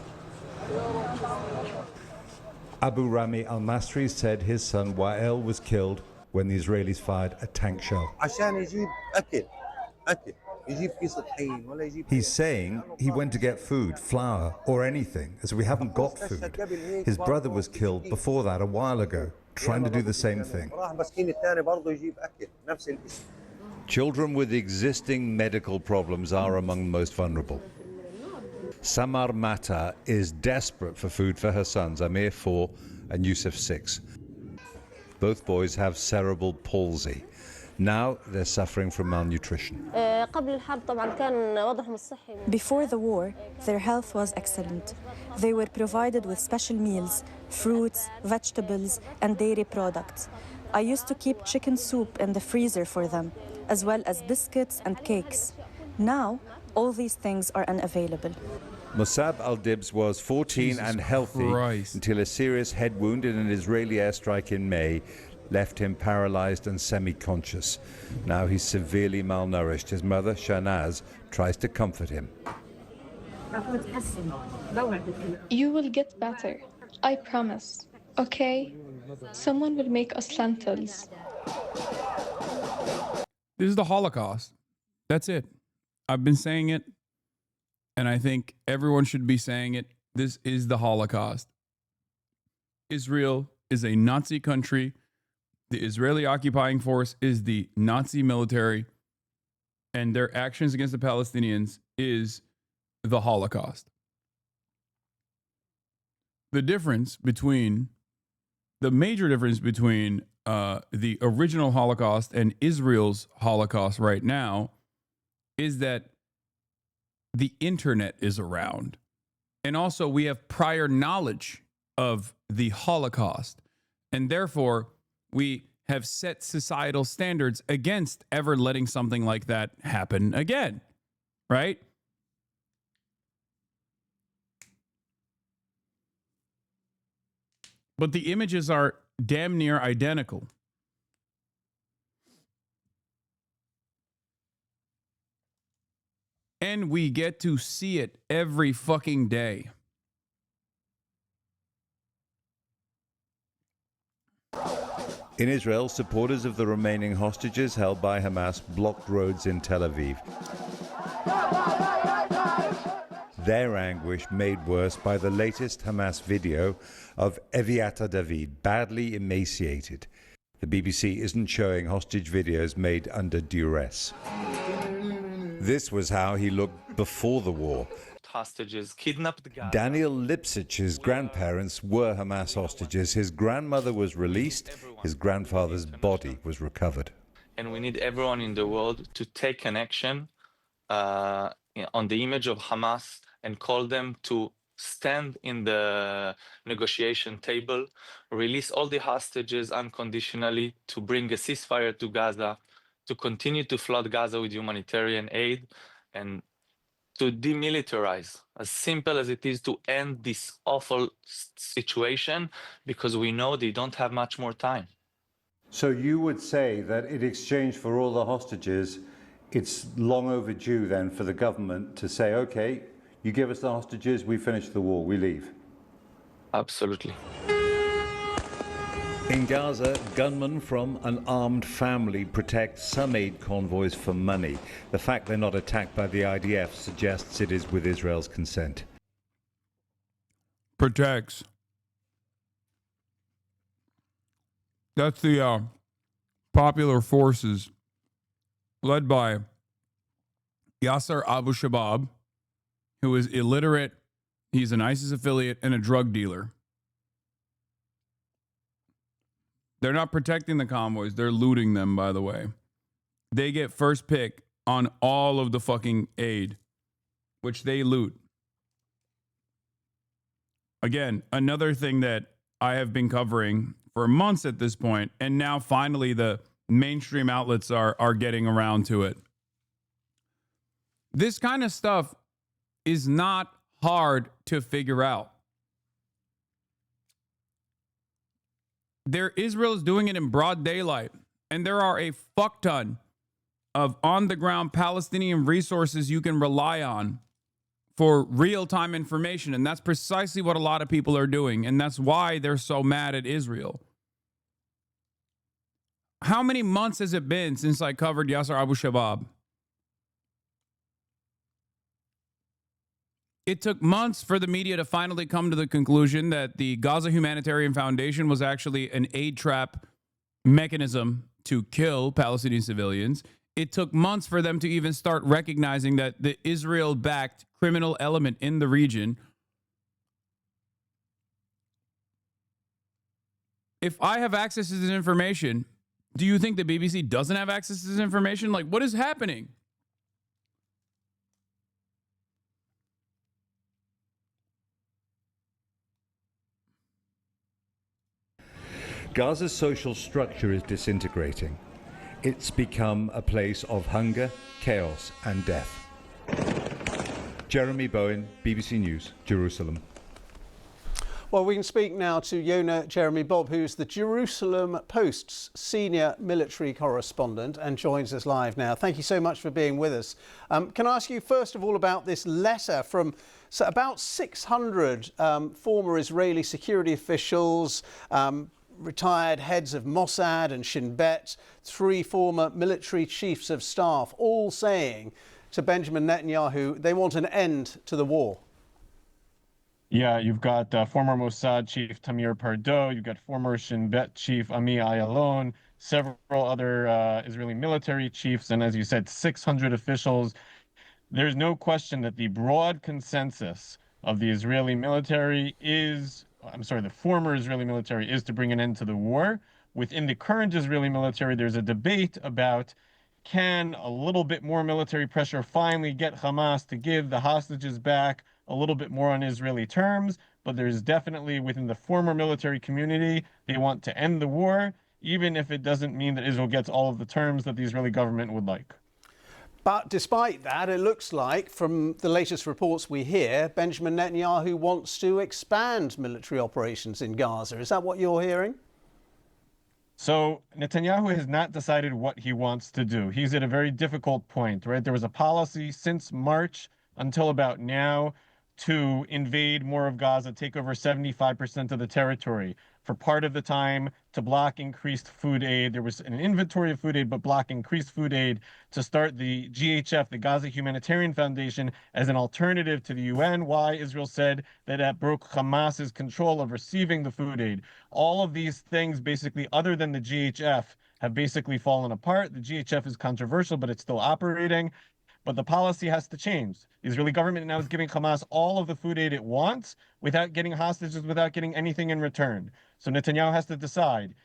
Abu Rami al-Masri said his son Wael was killed when the Israelis fired a tank shell. He's saying he went to get food, flour, or anything, as we haven't got food. His brother was killed before that a while ago, trying to do the same thing. Children with existing medical problems are among the most vulnerable. Samar Mata is desperate for food for her sons, Amir 4 and Yusuf 6. Both boys have cerebral palsy. Now they're suffering from malnutrition. Before the war, their health was excellent. They were provided with special meals, fruits, vegetables, and dairy products. I used to keep chicken soup in the freezer for them, as well as biscuits and cakes. Now, all these things are unavailable. Musab al-Dibs was 14 and healthy until a serious head wound in an Israeli airstrike in May left him paralyzed and semi-conscious. Now he's severely malnourished. His mother, Shanaz, tries to comfort him. You will get better. I promise. Okay? Someone will make us lentils. This is the Holocaust. That's it. I've been saying it, and I think everyone should be saying it. This is the Holocaust. Israel is a Nazi country. The Israeli occupying force is the Nazi military, and their actions against the Palestinians is the Holocaust. The major difference between the original Holocaust and Israel's Holocaust right now is that the internet is around. And also we have prior knowledge of the Holocaust. And therefore, we have set societal standards against ever letting something like that happen again, right? But the images are damn near identical. And we get to see it every fucking day. In Israel, supporters of the remaining hostages held by Hamas blocked roads in Tel Aviv. Their anguish made worse by the latest Hamas video of Eviata David, badly emaciated. The BBC isn't showing hostage videos made under duress. This was how he looked before the war. Hostages kidnapped Gaza. Daniel Lipsich's grandparents were Hamas hostages. His grandmother was released. His grandfather's body was recovered. And we need everyone in the world to take an action on the image of Hamas and call them to stand in the negotiation table, release all the hostages unconditionally, to bring a ceasefire to Gaza, to continue to flood Gaza with humanitarian aid, and to demilitarize, as simple as it is, to end this awful situation, because we know they don't have much more time. So you would say that in exchange for all the hostages, it's long overdue then for the government to say, okay, you give us the hostages, we finish the war, we leave. Absolutely. In Gaza, gunmen from an armed family protect some aid convoys for money. The fact they're not attacked by the IDF suggests it is with Israel's consent. Protects. That's the popular forces led by Yasser Abu Shabab, who is illiterate. He's an ISIS affiliate and a drug dealer. They're not protecting the convoys. They're looting them, by the way. They get first pick on all of the fucking aid, which they loot. Again, another thing that I have been covering for months at this point, and now finally the mainstream outlets are getting around to it. This kind of stuff is not hard to figure out. Israel is doing it in broad daylight, and there are a fuck ton of on-the-ground Palestinian resources you can rely on for real-time information, and that's precisely what a lot of people are doing, and that's why they're so mad at Israel. How many months has it been since I covered Yasser Abu Shabab? It took months for the media to finally come to the conclusion that the Gaza Humanitarian Foundation was actually an aid trap mechanism to kill Palestinian civilians. It took months for them to even start recognizing that the Israel-backed criminal element in the region. If I have access to this information, do you think the BBC doesn't have access to this information? Like, what is happening? Gaza's social structure is disintegrating. It's become a place of hunger, chaos, and death. Jeremy Bowen, BBC News, Jerusalem. Well, we can speak now to Yonah Jeremy Bob, who's the Jerusalem Post's senior military correspondent and joins us live now. Thank you so much for being with us. Can I ask you first of all about this letter from about 600 former Israeli security officials, retired heads of Mossad and Shin Bet, 3 former military chiefs of staff, all saying to Benjamin Netanyahu they want an end to the war. Yeah, you've got former Mossad chief Tamir Pardo, you've got former Shin Bet chief Ami Ayalon, several other Israeli military chiefs, and as you said, 600 officials. There's no question that the broad consensus of the Israeli military is, the former Israeli military is to bring an end to the war. Within the current Israeli military, there's a debate about can a little bit more military pressure finally get Hamas to give the hostages back a little bit more on Israeli terms, but there's definitely within the former military community, they want to end the war, even if it doesn't mean that Israel gets all of the terms that the Israeli government would like. But despite that, it looks like from the latest reports we hear, Benjamin Netanyahu wants to expand military operations in Gaza. Is that what you're hearing? So Netanyahu has not decided what he wants to do. He's at a very difficult point, right? There was a policy since March until about now to invade more of Gaza, take over 75% of the territory. For part of the time, to block increased food aid. There was an inventory of food aid, but block increased food aid to start the GHF, the Gaza Humanitarian Foundation, as an alternative to the UN. Why Israel said that that broke Hamas's control of receiving the food aid. All of these things, basically, other than the GHF, have basically fallen apart. The GHF is controversial, but it's still operating. But the policy has to change. The Israeli government now is giving Hamas all of the food aid it wants without getting hostages, without getting anything in return. So Netanyahu has to decide,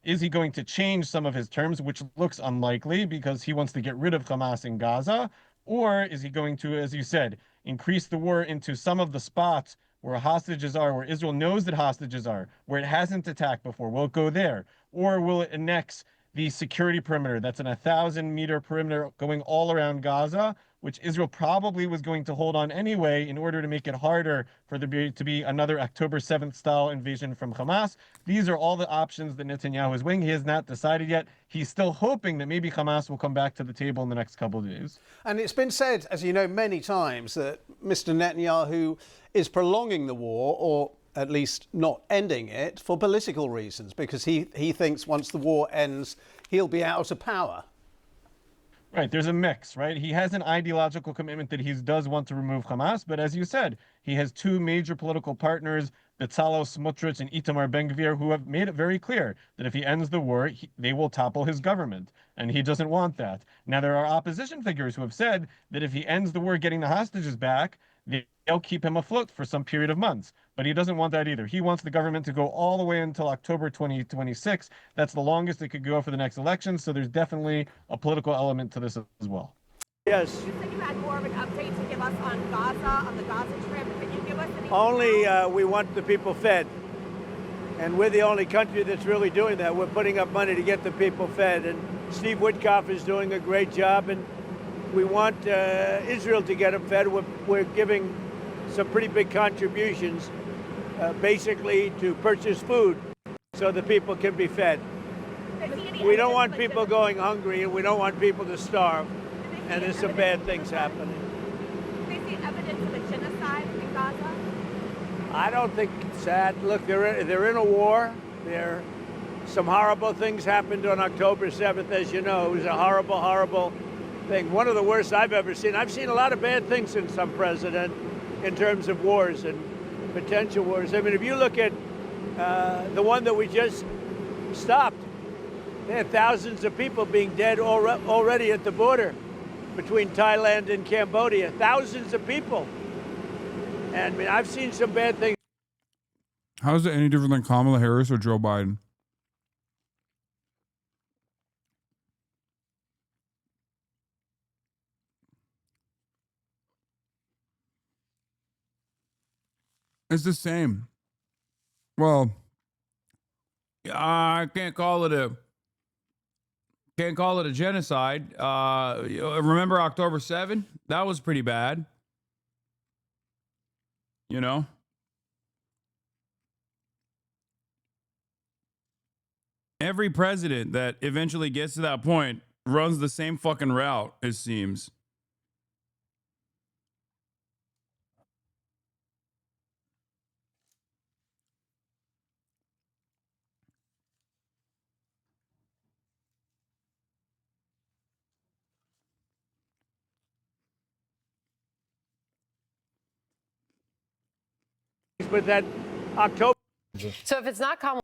is he going to change some of his terms, which looks unlikely because he wants to get rid of Hamas in Gaza, or is he going to, as you said, increase the war into some of the spots where hostages are, where Israel knows that hostages are, where it hasn't attacked before? Will it go there? Or will it annex the security perimeter? That's an 1,000-meter perimeter going all around Gaza, which Israel probably was going to hold on anyway in order to make it harder for there to be another October 7th style invasion from Hamas. These are all the options that Netanyahu is weighing. He has not decided yet. He's still hoping that maybe Hamas will come back to the table in the next couple of days. And it's been said, as you know, many times that Mr. Netanyahu is prolonging the war, or at least not ending it, for political reasons, because he thinks once the war ends, he'll be out of power. Right, there's a mix, right? He has an ideological commitment that he does want to remove Hamas, but as you said, he has 2 major political partners, Bezalel Smotrich and Itamar Ben-Gvir, who have made it very clear that if he ends the war, they will topple his government, and he doesn't want that. Now, there are opposition figures who have said that if he ends the war getting the hostages back, they'll keep him afloat for some period of months. But he doesn't want that either. He wants the government to go all the way until October 2026. That's the longest it could go for the next election. So there's definitely a political element to this as well. Yes. You said you had more of an update to give us on Gaza, on the Gaza trip. Can you give us any? Only we want the people fed. And we're the only country that's really doing that. We're putting up money to get the people fed. And Steve Witkoff is doing a great job. And We want Israel to get them fed. We're giving some pretty big contributions, basically to purchase food so the people can be fed. We don't want people going hungry, and we don't want people to starve. And there's some bad things happening. They see evidence of a genocide in Gaza? I don't think it's that. Look, they're in a war. Some horrible things happened on October 7th, as you know. It was a horrible, horrible thing. One of the worst I've ever seen. I've seen a lot of bad things since I'm president in terms of wars and potential wars. I mean, if you look at the one that we just stopped, there are thousands of people being dead already at the border between Thailand and Cambodia. Thousands of people. And I mean, I've seen some bad things. How is it any different than Kamala Harris or Joe Biden? It's the same. Well, I can't call it a genocide. Remember October 7th? That was pretty bad. You know? Every president that eventually gets to that point runs the same fucking route, it seems. But that October. So if it's not Kamala.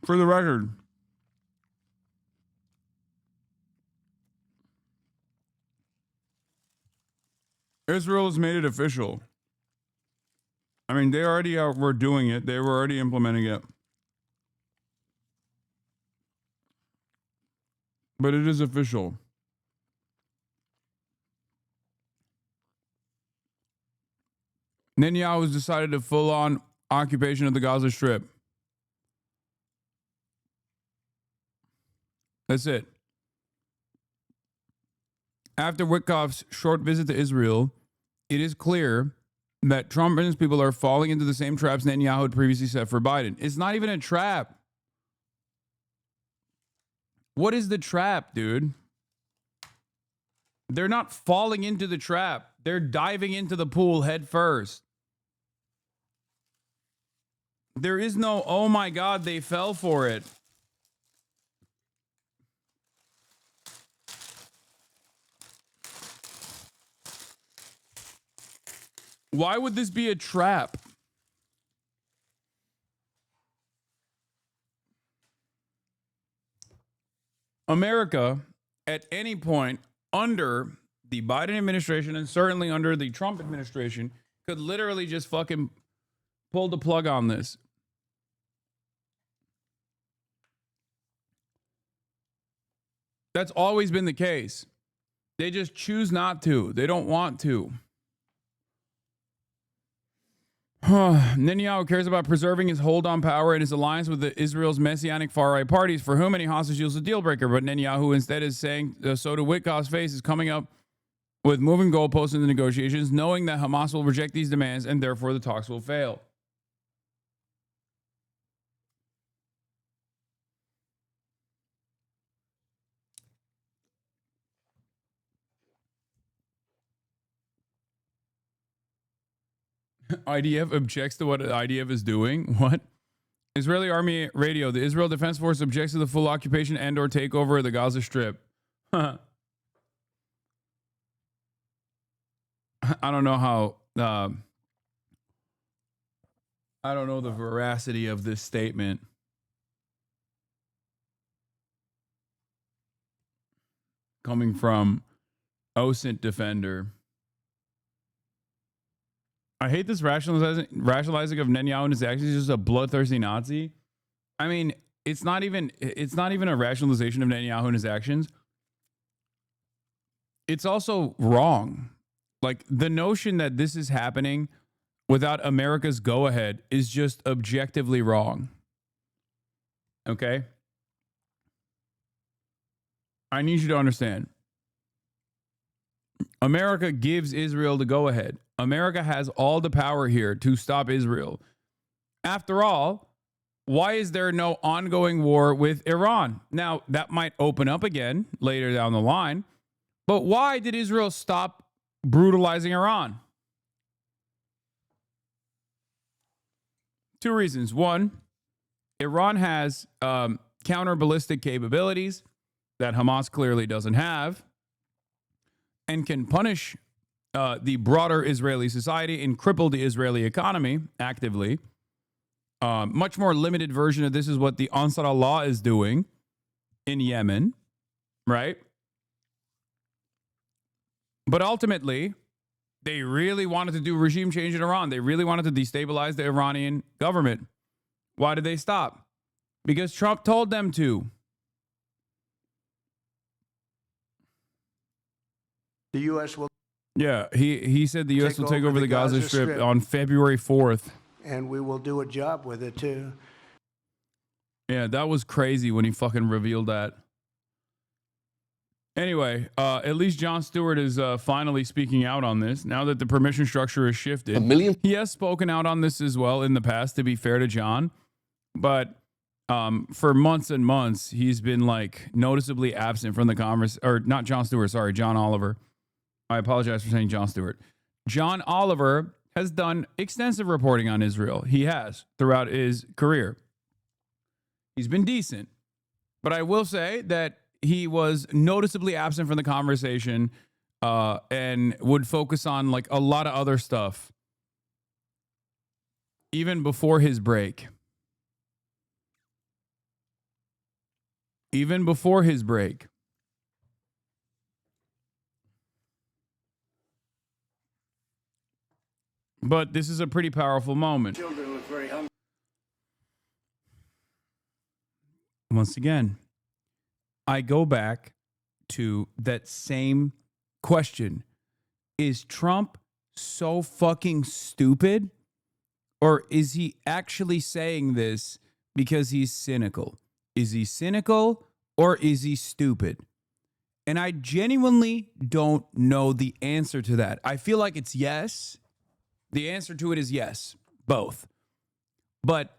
For the record, Israel has made it official. I mean, they already were doing it. They were already implementing it. But it is official. Netanyahu has decided a full-on occupation of the Gaza Strip. That's it. After Witkoff's short visit to Israel, it is clear that Trump and his people are falling into the same traps Netanyahu had previously set for Biden. It's not even a trap. What is the trap, dude? They're not falling into the trap. They're diving into the pool head first. There is no, oh my God, they fell for it. Why would this be a trap? America, at any point under the Biden administration and certainly under the Trump administration, could literally just fucking pull the plug on this. That's always been the case. They just choose not to. They don't want to. Netanyahu cares about preserving his hold on power and his alliance with Israel's messianic far-right parties, for whom any hostage deal is a deal breaker. But Netanyahu instead is saying, so to Witkoff's face, is coming up with moving goalposts in the negotiations, knowing that Hamas will reject these demands and therefore the talks will fail. IDF objects to what IDF is doing? What? Israeli Army Radio. The Israel Defense Force objects to the full occupation and or takeover of the Gaza Strip. I don't know how... I don't know the veracity of this statement. Coming from OSINT Defender. I hate this rationalizing of Netanyahu and his actions. He's just a bloodthirsty Nazi. I mean, it's not even a rationalization of Netanyahu and his actions. It's also wrong. Like, the notion that this is happening without America's go-ahead is just objectively wrong. Okay? I need you to understand. America gives Israel the go-ahead. America has all the power here to stop Israel. After all, why is there no ongoing war with Iran? Now, that might open up again later down the line, but why did Israel stop brutalizing Iran? Two reasons. One, Iran has counter-ballistic capabilities that Hamas clearly doesn't have and can punish the broader Israeli society and cripple the Israeli economy actively. Much more limited version of this is what the Ansar Allah is doing in Yemen, right? But ultimately, they really wanted to do regime change in Iran. They really wanted to destabilize the Iranian government. Why did they stop? Because Trump told them to. The U.S. will. Yeah, he said the U.S. will take over the Gaza Strip on February 4th. And we will do a job with it, too. Yeah, that was crazy when he fucking revealed that. Anyway, at least Jon Stewart is finally speaking out on this now that the permission structure is shifted. He has spoken out on this as well in the past, to be fair to John. But for months and months, he's been like noticeably absent from the conversation. Or not Jon Stewart, sorry, John Oliver. I apologize for saying Jon Stewart. John Oliver has done extensive reporting on Israel. He has throughout his career. He's been decent. But I will say that he was noticeably absent from the conversation and would focus on like a lot of other stuff even before his break. Even before his break. But this is a pretty powerful moment. Children look very hungry. Once again, I go back to that same question. Is Trump so fucking stupid? Or is he actually saying this because he's cynical? Is he cynical or is he stupid? And I genuinely don't know the answer to that. I feel like it's yes. The answer to it is yes, both. But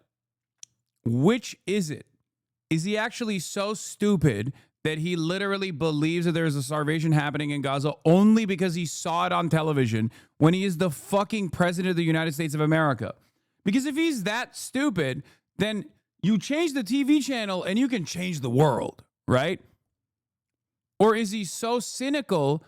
which is it? Is he actually so stupid that he literally believes that there's a starvation happening in Gaza only because he saw it on television when he is the fucking president of the United States of America? Because if he's that stupid, then you change the TV channel and you can change the world, right? Or is he so cynical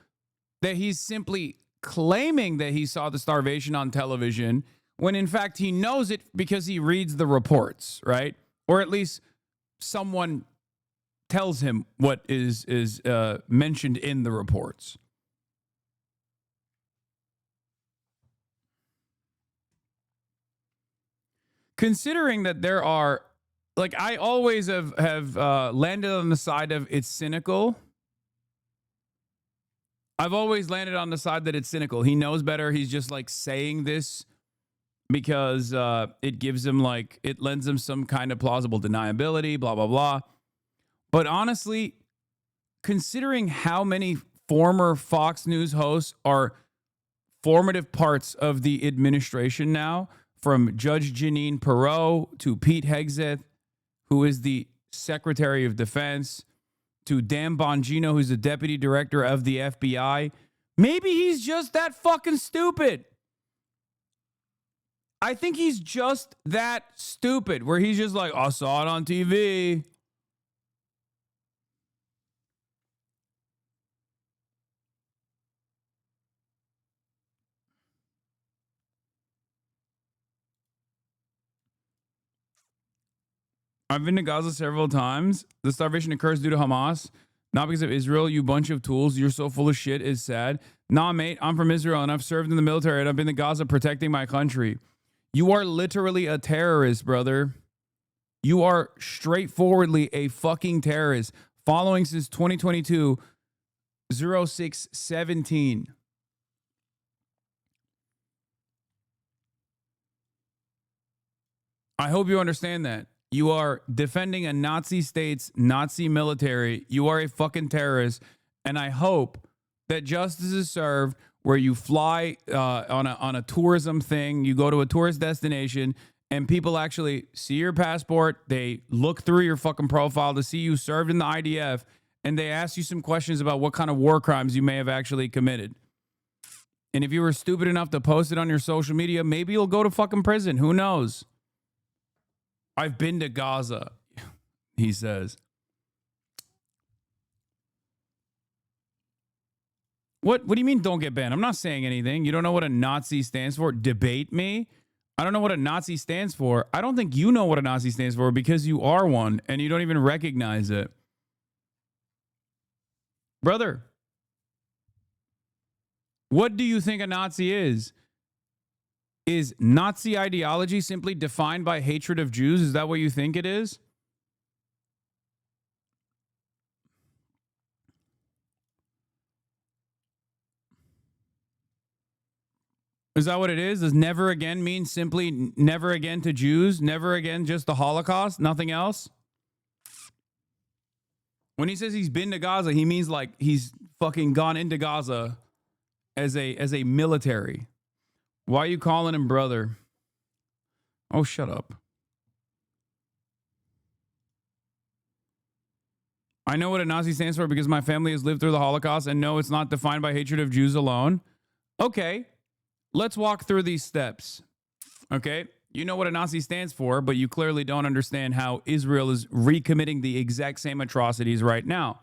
that he's simply claiming that he saw the starvation on television when in fact he knows it because he reads the reports, right? Or at least someone tells him what is mentioned in the reports. Considering that there are, like, I always have landed on the side of it's cynical. I've always landed on the side that it's cynical. He knows better. He's just like saying this because it gives him like, it lends him some kind of plausible deniability, blah, blah, blah. But honestly, considering how many former Fox News hosts are formative parts of the administration now, from Judge Jeanine Pirro to Pete Hegseth, who is the Secretary of Defense, to Dan Bongino, who's the Deputy Director of the FBI, maybe he's just that fucking stupid. I think he's just that stupid, where he's just like, I saw it on TV. I've been to Gaza several times. The starvation occurs due to Hamas, not because of Israel. You bunch of tools. You're so full of shit. It's sad. Nah, mate, I'm from Israel and I've served in the military and I've been to Gaza protecting my country. You are literally a terrorist, brother. You are straightforwardly a fucking terrorist. Following since 2022, 06/17. I hope you understand that. You are defending a Nazi state's Nazi military. You are a fucking terrorist. And I hope that justice is served where you fly on a tourism thing. You go to a tourist destination and people actually see your passport. They look through your fucking profile to see you served in the IDF. And they ask you some questions about what kind of war crimes you may have actually committed. And if you were stupid enough to post it on your social media, maybe you'll go to fucking prison. Who knows? I've been to Gaza, he says. What do you mean don't get banned? I'm not saying anything. You don't know what a Nazi stands for? Debate me? I don't know what a Nazi stands for. I don't think you know what a Nazi stands for because you are one and you don't even recognize it. Brother, what do you think a Nazi is? Is Nazi ideology simply defined by hatred of Jews? Is that what you think it is? Is that what it is? Does never again mean simply never again to Jews? Never again just the Holocaust? Nothing else? When he says he's been to Gaza, he means like he's fucking gone into Gaza as a military. Why are you calling him brother? Oh, shut up. I know what a Nazi stands for because my family has lived through the Holocaust and no, it's not defined by hatred of Jews alone. Okay, let's walk through these steps. Okay, you know what a Nazi stands for, but you clearly don't understand how Israel is recommitting the exact same atrocities right now.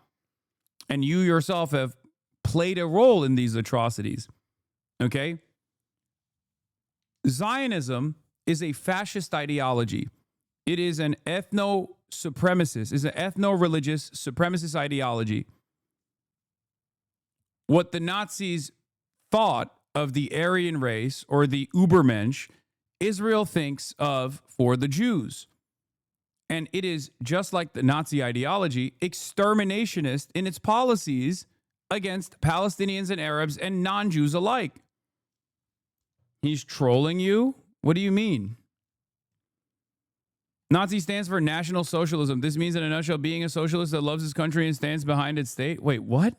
And you yourself have played a role in these atrocities. Okay? Zionism is a fascist ideology. It is an ethno-supremacist, is an ethno-religious supremacist ideology. What the Nazis thought of the Aryan race or the Übermensch, Israel thinks of for the Jews. And it is, just like the Nazi ideology, exterminationist in its policies against Palestinians and Arabs and non-Jews alike. He's trolling you? What do you mean? Nazi stands for National Socialism. This means, in a nutshell, being a socialist that loves his country and stands behind its state. Wait, what?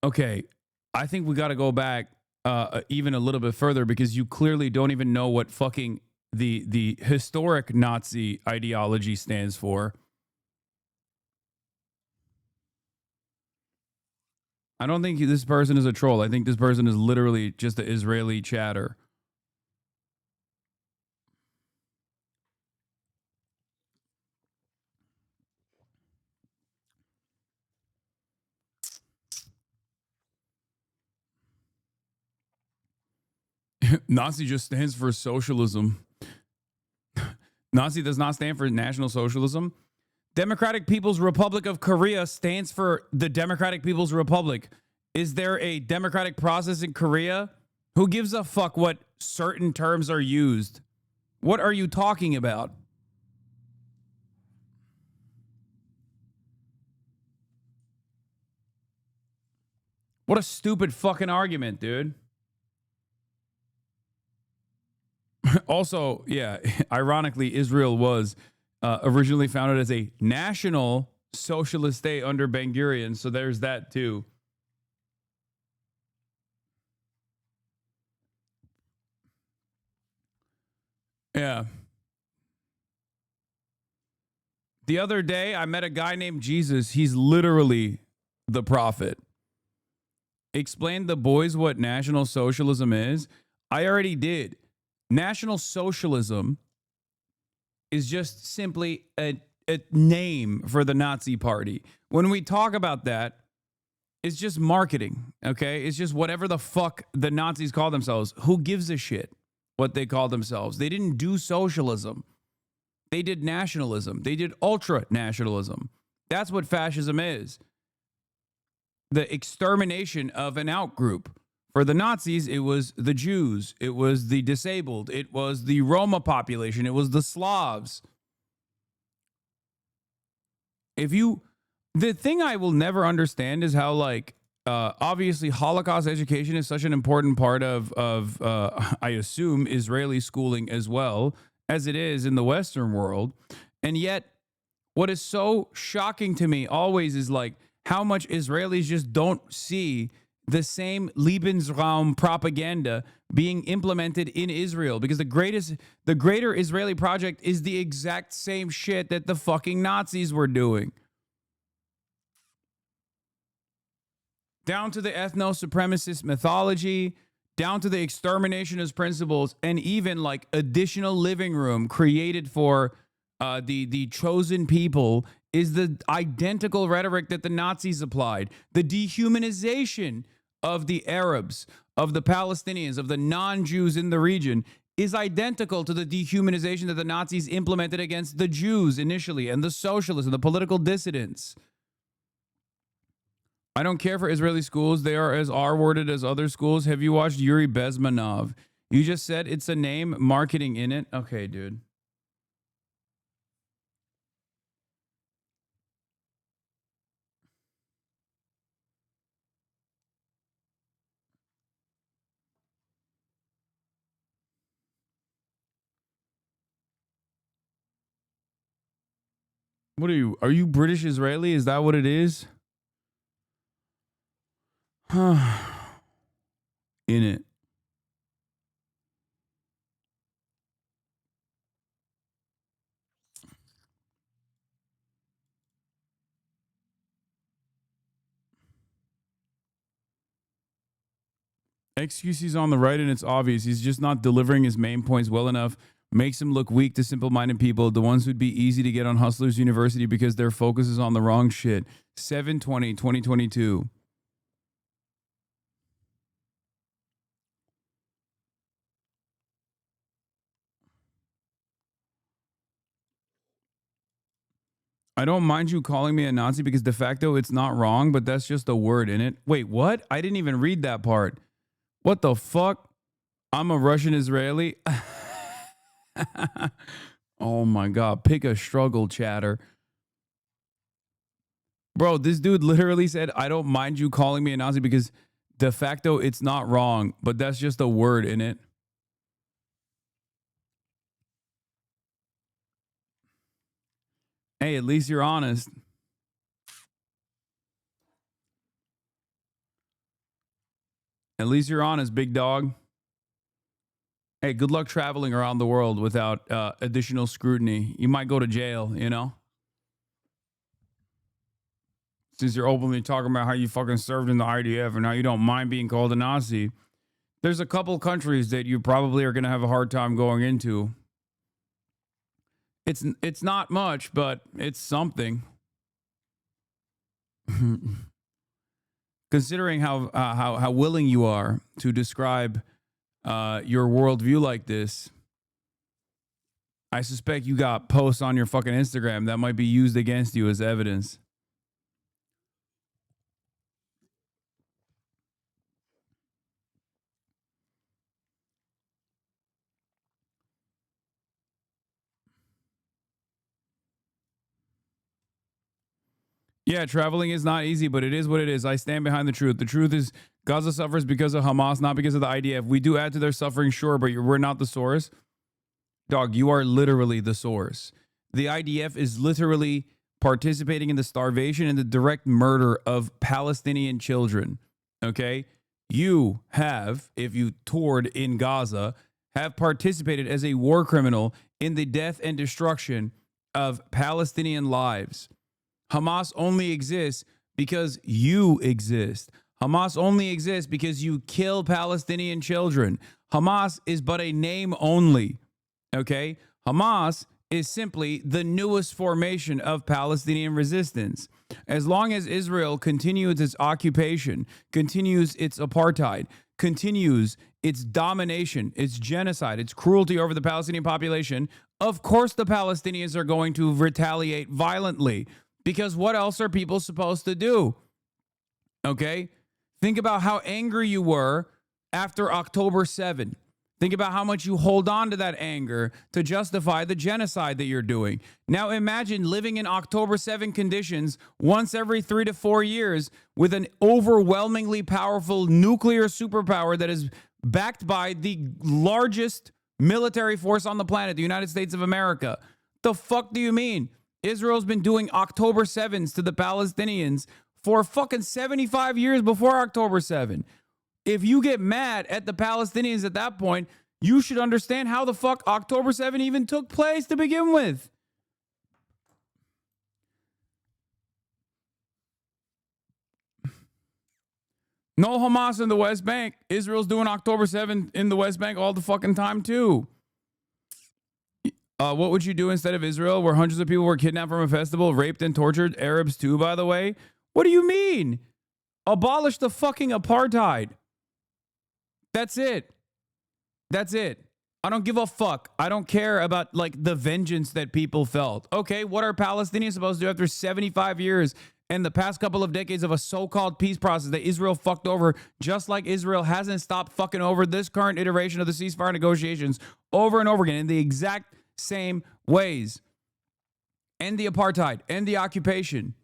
Okay, I think we got to go back even a little bit further because you clearly don't even know what fucking the historic Nazi ideology stands for. I don't think this person is a troll. I think this person is literally just an Israeli chatter. Nazi just stands for socialism. Nazi does not stand for National Socialism. Democratic People's Republic of Korea stands for the Democratic People's Republic. Is there a democratic process in Korea? Who gives a fuck what certain terms are used? What are you talking about? What a stupid fucking argument, dude. Also, yeah, ironically, Israel was originally founded as a national socialist state under Ben Gurion, so there's that too. Yeah. The other day, I met a guy named Jesus. He's literally the prophet. Explain the boys what National Socialism is. I already did. National Socialism is just simply a name for the Nazi Party. When we talk about that, it's just marketing, okay? It's just whatever the fuck the Nazis call themselves. Who gives a shit what they call themselves? They didn't do socialism. They did nationalism. They did ultra-nationalism. That's what fascism is. The extermination of an outgroup. For the Nazis, it was the Jews. It was the disabled. It was the Roma population. It was the Slavs. The thing I will never understand is how, like, Obviously, Holocaust education is such an important part of I assume, Israeli schooling as well as it is in the Western world. And yet, what is so shocking to me always is like how much Israelis just don't see the same Lebensraum propaganda being implemented in Israel, because the greater Israeli project is the exact same shit that the fucking Nazis were doing. Down to the ethno-supremacist mythology, down to the exterminationist principles, and even like additional living room created for the chosen people is the identical rhetoric that the Nazis applied. The dehumanization of the Arabs, of the Palestinians, of the non-Jews in the region is identical to the dehumanization that the Nazis implemented against the Jews initially, and the socialists and the political dissidents. I don't care for Israeli schools. They are as R-worded as other schools. Have you watched Yuri Bezmenov? You just said it's a name, marketing in it. Okay, dude. What are you? Are you British Israeli? Is that what it is? In it. XQC's on the right, and it's obvious. He's just not delivering his main points well enough. Makes him look weak to simple-minded people, the ones who'd be easy to get on Hustlers University because their focus is on the wrong shit. 7/20/2022. I don't mind you calling me a Nazi because de facto it's not wrong, but that's just a word in it. Wait, what? I didn't even read that part. What the fuck? I'm a Russian Israeli. Oh my God. Pick a struggle, chatter. Bro, this dude literally said, I don't mind you calling me a Nazi because de facto it's not wrong, but that's just a word in it. Hey, at least you're honest. At least you're honest, big dog. Hey, good luck traveling around the world without additional scrutiny. You might go to jail, you know? Since you're openly talking about how you fucking served in the IDF and how you don't mind being called a Nazi. There's a couple countries that you probably are going to have a hard time going into. It's not much, but it's something. Considering how willing you are to describe your worldview like this, I suspect you got posts on your fucking Instagram that might be used against you as evidence. Yeah, traveling is not easy, but it is what it is. I stand behind the truth. The truth is Gaza suffers because of Hamas, not because of the IDF. We do add to their suffering, sure, but we're not the source. Dog, you are literally the source. The IDF is literally participating in the starvation and the direct murder of Palestinian children. Okay? You have, if you toured in Gaza, have participated as a war criminal in the death and destruction of Palestinian lives. Hamas only exists because you exist. Hamas only exists because you kill Palestinian children. Hamas is but a name only. Okay? Hamas is simply the newest formation of Palestinian resistance. As long as Israel continues its occupation, continues its apartheid, continues its domination, its genocide, its cruelty over the Palestinian population, of course the Palestinians are going to retaliate violently. Because what else are people supposed to do? Okay? Think about how angry you were after October 7. Think about how much you hold on to that anger to justify the genocide that you're doing. Now imagine living in October 7 conditions once every 3 to 4 years with an overwhelmingly powerful nuclear superpower that is backed by the largest military force on the planet, the United States of America. The fuck do you mean? Israel's been doing October 7s to the Palestinians for fucking 75 years before October 7. If you get mad at the Palestinians at that point, you should understand how the fuck October 7 even took place to begin with. No Hamas in the West Bank. Israel's doing October 7 in the West Bank all the fucking time too. What would you do instead of Israel, where hundreds of people were kidnapped from a festival, raped and tortured? Arabs too, by the way. What do you mean? Abolish the fucking apartheid. That's it. That's it. I don't give a fuck. I don't care about like the vengeance that people felt. Okay, what are Palestinians supposed to do after 75 years and the past couple of decades of a so-called peace process that Israel fucked over, just like Israel hasn't stopped fucking over this current iteration of the ceasefire negotiations over and over again in the exact same ways. End the apartheid. End the occupation.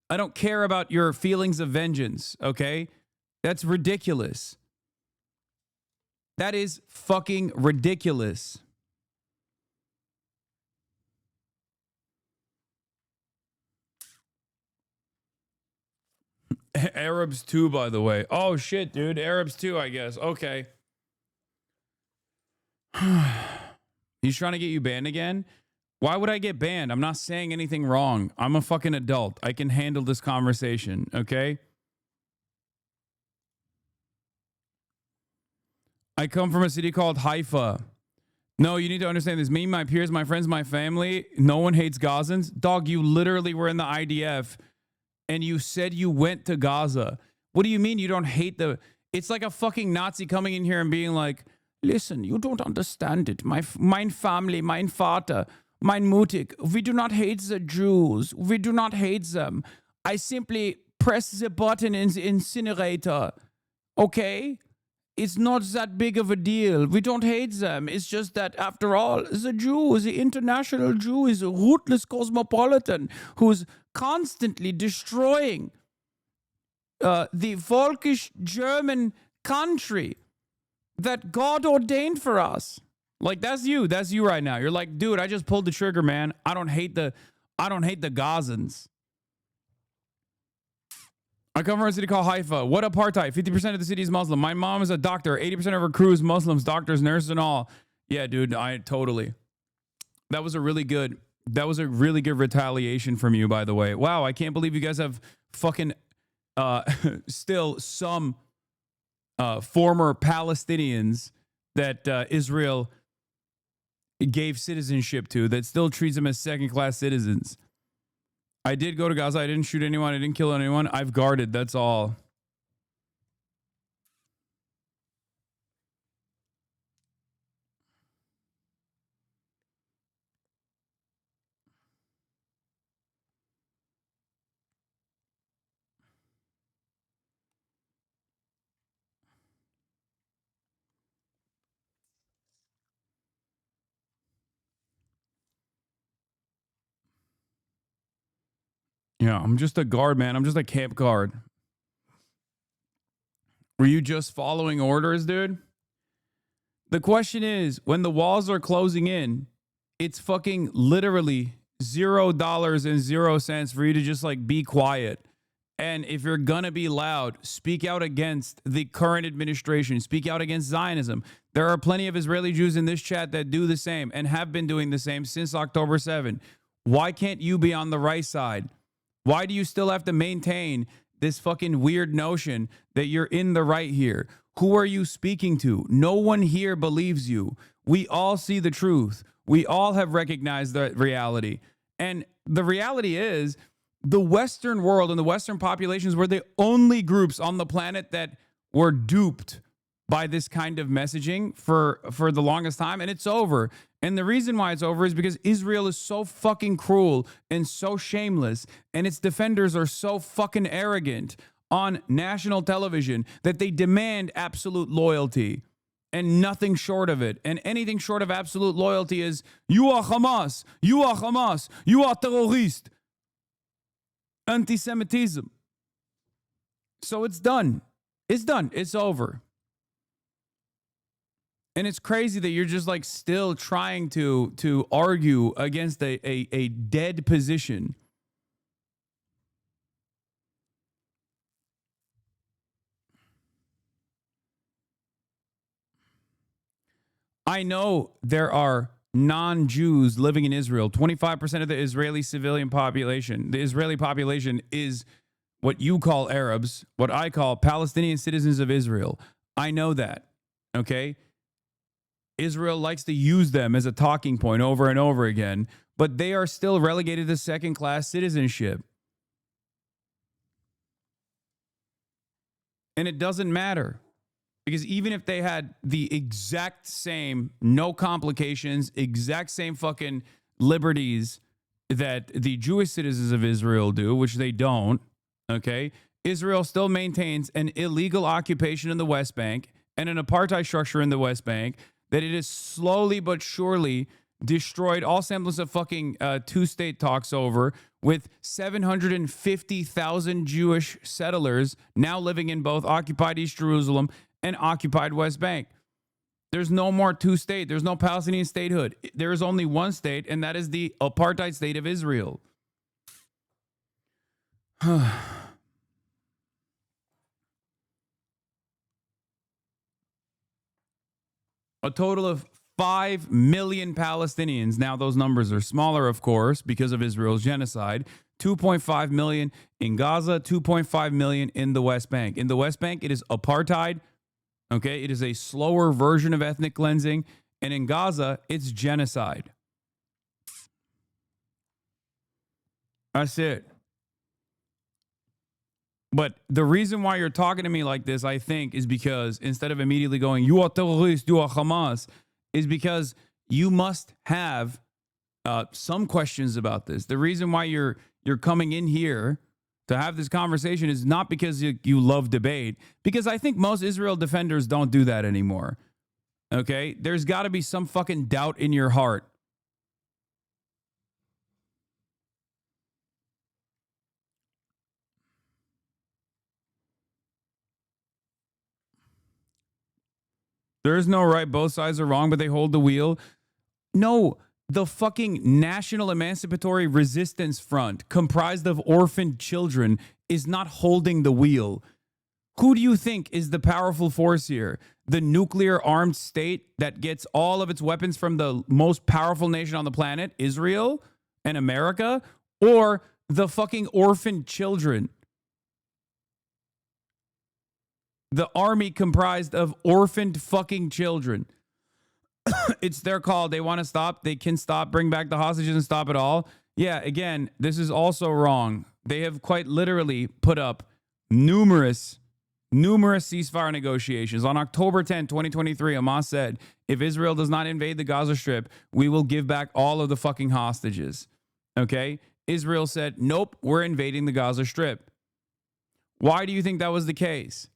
I don't care about your feelings of vengeance, okay? That's ridiculous. That is fucking ridiculous. Arabs too, by the way. Oh shit, dude. Arabs too, I guess. Okay. He's trying to get you banned again? Why would I get banned? I'm not saying anything wrong. I'm a fucking adult. I can handle this conversation, okay? I come from a city called Haifa. No, you need to understand this. Me, my peers, my friends, my family, no one hates Gazans. Dog, you literally were in the IDF and you said you went to Gaza. What do you mean you don't hate the... It's like a fucking Nazi coming in here and being like, listen, you don't understand it. Mein family, mein Vater, mein Mutig. We do not hate the Jews. We do not hate them. I simply press the button in the incinerator. Okay? It's not that big of a deal. We don't hate them. It's just that, after all, the Jew, the international Jew, is a ruthless cosmopolitan who's constantly destroying the Volkish German country that God ordained for us. Like, that's you. That's you right now. You're like, dude, I just pulled the trigger, man. I don't hate the Gazans. I come from a city called Haifa. What apartheid? 50% of the city is Muslim. My mom is a doctor. 80% of her crew is Muslims, doctors, nurses, and all. Yeah, dude, I totally. That was a really good retaliation from you, by the way. Wow, I can't believe you guys have fucking still some former Palestinians that Israel gave citizenship to that still treats them as second-class citizens. I did go to Gaza. I didn't shoot anyone. I didn't kill anyone. I've guarded. That's all. Yeah, I'm just a guard, man. I'm just a camp guard. Were you just following orders, dude? The question is, when the walls are closing in, it's fucking literally $0 for you to just like be quiet. And if you're gonna be loud, speak out against the current administration. Speak out against Zionism. There are plenty of Israeli Jews in this chat that do the same and have been doing the same since October 7. Why can't you be on the right side? Why do you still have to maintain this fucking weird notion that you're in the right here? Who are you speaking to? No one here believes you. We all see the truth. We all have recognized the reality. And the reality is, the Western world and the Western populations were the only groups on the planet that were duped by this kind of messaging for the longest time, and it's over. And the reason why it's over is because Israel is so fucking cruel and so shameless, and its defenders are so fucking arrogant on national television that they demand absolute loyalty. and nothing short of it. And anything short of absolute loyalty is, you are Hamas, you are Hamas, you are terrorist. Antisemitism. So it's done. It's done. It's over. And it's crazy that you're just like still trying to argue against a dead position. I know there are non-Jews living in Israel. 25% of the Israeli civilian population. The Israeli population is what you call Arabs, what I call Palestinian citizens of Israel. I know that, okay? Israel likes to use them as a talking point over and over again, but they are still relegated to second-class citizenship. And it doesn't matter. Because even if they had the exact same, no complications, exact same fucking liberties that the Jewish citizens of Israel do, which they don't, okay, Israel still maintains an illegal occupation in the West Bank and an apartheid structure in the West Bank that it has slowly but surely destroyed all semblance of fucking two-state talks over, with 750,000 Jewish settlers now living in both occupied East Jerusalem and occupied West Bank. There's no more two-state. There's no Palestinian statehood. There is only one state, and that is the apartheid state of Israel. A total of 5 million Palestinians. Now, those numbers are smaller, of course, because of Israel's genocide. 2.5 million in Gaza, 2.5 million in the West Bank. In the West Bank, it is apartheid. Okay, it is a slower version of ethnic cleansing. And in Gaza, it's genocide. That's it. But the reason why you're talking to me like this, I think, is because instead of immediately going, you are terrorist, you are Hamas, is because you must have some questions about this. The reason why you're coming in here to have this conversation is not because you love debate, because I think most Israel defenders don't do that anymore. Okay? There's got to be some fucking doubt in your heart. There is no right. Both sides are wrong, but they hold the wheel. No, the fucking National Emancipatory Resistance Front, comprised of orphaned children, is not holding the wheel. Who do you think is the powerful force here? The nuclear armed state that gets all of its weapons from the most powerful nation on the planet, Israel and America, or the fucking orphaned children? The army comprised of orphaned fucking children. It's their call. They want to stop. They can stop, bring back the hostages and stop it all. Yeah, again, this is also wrong. They have quite literally put up numerous ceasefire negotiations. On October 10, 2023, Hamas said, if Israel does not invade the Gaza Strip, we will give back all of the fucking hostages. Okay? Israel said, nope, we're invading the Gaza Strip. Why do you think that was the case?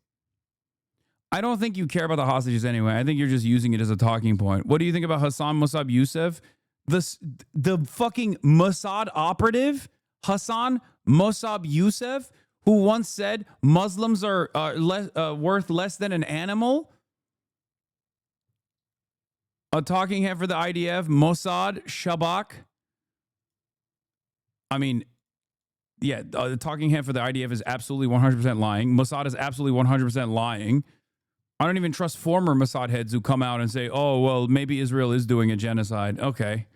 I don't think you care about the hostages anyway. I think you're just using it as a talking point. What do you think about Hasan Mossab Youssef? The fucking Mossad operative, Hasan Mossab Youssef, who once said Muslims are worth less than an animal? A talking head for the IDF, Mossad, Shabak. I mean, yeah, the talking head for the IDF is absolutely 100% lying. Mossad is absolutely 100% lying. I don't even trust former Mossad heads who come out and say, oh, well, maybe Israel is doing a genocide. Okay.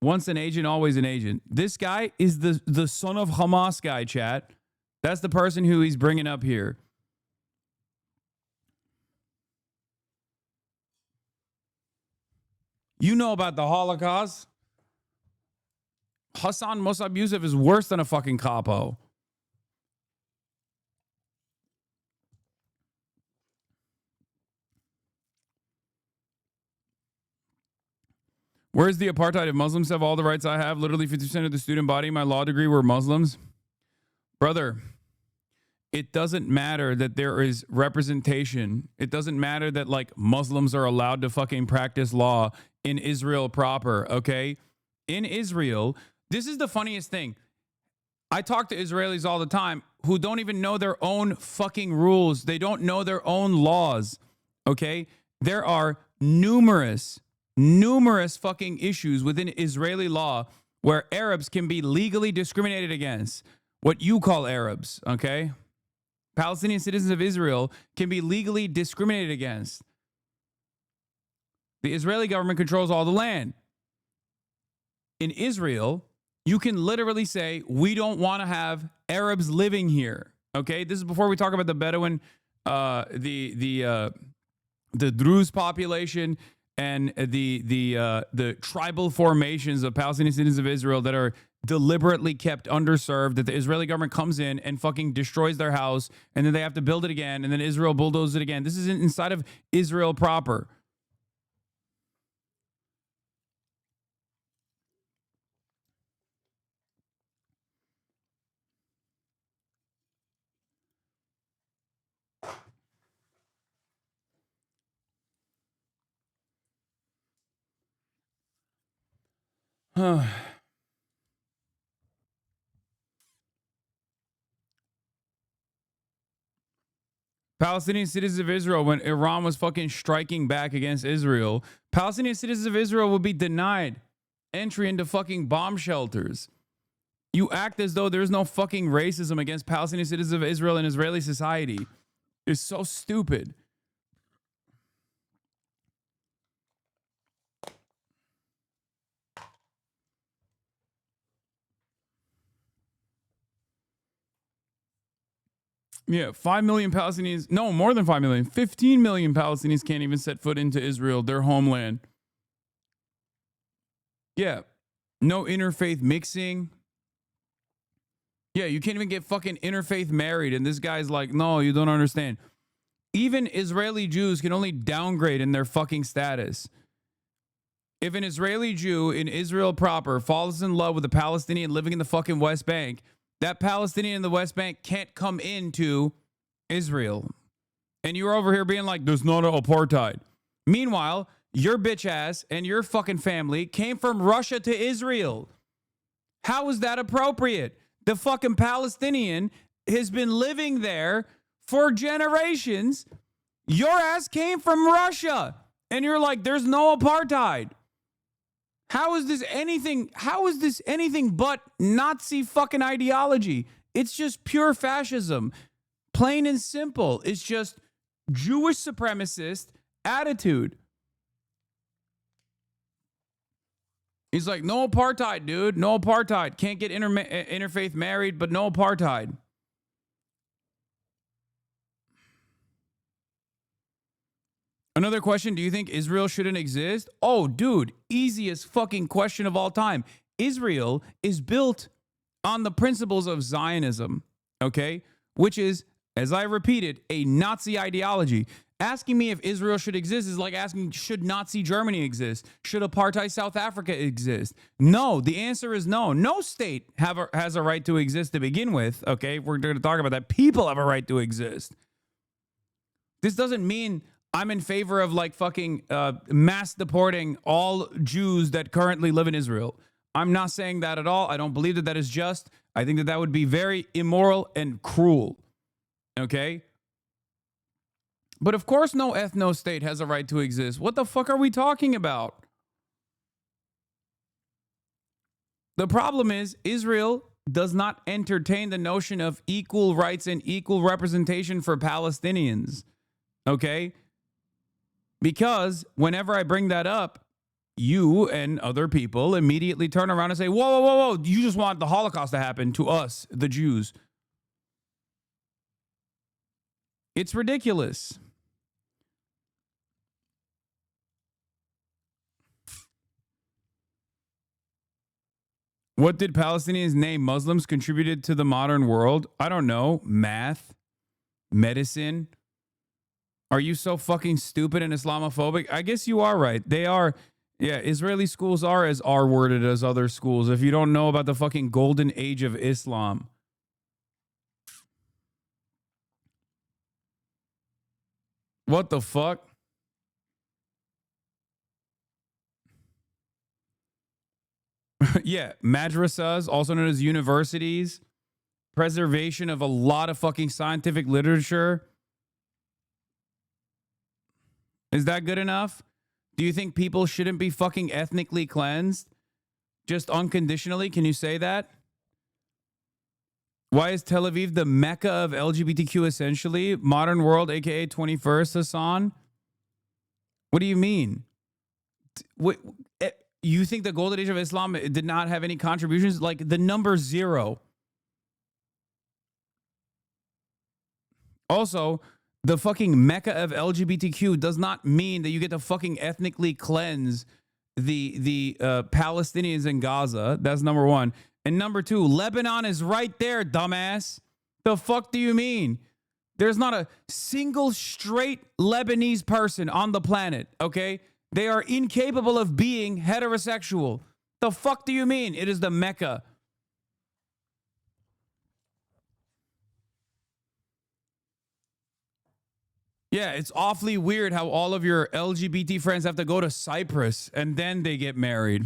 Once an agent, always an agent. This guy is the son of Hamas guy, chat. That's the person who he's bringing up here. You know about the Holocaust. Hasan Mossab Youssef is worse than a fucking capo. Where's the apartheid? If Muslims have all the rights I have, literally 50% of the student body in my law degree were Muslims. Brother, It doesn't matter that there is representation. It doesn't matter that like Muslims are allowed to fucking practice law in Israel proper, okay? In Israel, this is the funniest thing. I talk to Israelis all the time who don't even know their own fucking rules. They don't know their own laws, okay? There are numerous fucking issues within Israeli law where Arabs can be legally discriminated against. What you call Arabs, okay? Palestinian citizens of Israel can be legally discriminated against. The Israeli government controls all the land. In Israel, you can literally say, we don't want to have Arabs living here. Okay, this is before we talk about the Bedouin, the Druze population and the tribal formations of Palestinian citizens of Israel that are deliberately kept underserved, that the Israeli government comes in and fucking destroys their house, and then they have to build it again, and then Israel bulldozes it again. This is inside of Israel proper. Palestinian citizens of Israel, when Iran was fucking striking back against Israel, Palestinian citizens of Israel will be denied entry into fucking bomb shelters. You act as though there's no fucking racism against Palestinian citizens of Israel in Israeli society. It's so stupid. Yeah, 5 million Palestinians, no, more than 5 million, 15 million Palestinians can't even set foot into Israel, their homeland. Yeah, no interfaith mixing. Yeah, you can't even get fucking interfaith married. And this guy's like, no, you don't understand. Even Israeli Jews can only downgrade in their fucking status. If an Israeli Jew in Israel proper falls in love with a Palestinian living in the fucking West Bank, that Palestinian in the West Bank can't come into Israel. And you're over here being like, there's not an apartheid. Meanwhile, your bitch ass and your fucking family came from Russia to Israel. How is that appropriate? The fucking Palestinian has been living there for generations. Your ass came from Russia. And you're like, there's no apartheid. How is this anything but Nazi fucking ideology? It's just pure fascism. Plain and simple. It's just Jewish supremacist attitude. He's like, no apartheid, dude. No apartheid. Can't get interfaith married, but no apartheid. Another question, do you think Israel shouldn't exist? Oh, dude, easiest fucking question of all time. Israel is built on the principles of Zionism, okay? Which is, as I repeated, a Nazi ideology. Asking me if Israel should exist is like asking, should Nazi Germany exist? Should apartheid South Africa exist? No, the answer is no. No state has a right to exist to begin with, okay? We're going to talk about that. People have a right to exist. This doesn't mean I'm in favor of like fucking mass deporting all Jews that currently live in Israel. I'm not saying that at all. I don't believe that that is just. I think that that would be very immoral and cruel. Okay? But of course no ethno-state has a right to exist. What the fuck are we talking about? The problem is Israel does not entertain the notion of equal rights and equal representation for Palestinians. Okay? Because whenever I bring that up, you and other people immediately turn around and say, whoa, whoa, whoa, whoa, you just want the Holocaust to happen to us, the Jews. It's ridiculous. What did Palestinians name Muslims contributed to the modern world? I don't know. Math, medicine. Are you so fucking stupid and Islamophobic? I guess you are right. They are. Yeah, Israeli schools are as R-worded as other schools. If you don't know about the fucking golden age of Islam. What the fuck? Yeah, madrasas, also known as universities, preservation of a lot of fucking scientific literature. Is that good enough? Do you think people shouldn't be fucking ethnically cleansed? Just unconditionally? Can you say that? Why is Tel Aviv the mecca of LGBTQ essentially? Modern world, aka 21st, Hasan? What do you mean? You think the golden age of Islam did not have any contributions? Like the number 0. Also, the fucking mecca of LGBTQ does not mean that you get to fucking ethnically cleanse the Palestinians in Gaza. That's number 1. And number 2, Lebanon is right there, dumbass. The fuck do you mean? There's not a single straight Lebanese person on the planet, okay? They are incapable of being heterosexual. The fuck do you mean? It is the Mecca. Yeah, it's awfully weird how all of your LGBT friends have to go to Cyprus and then they get married.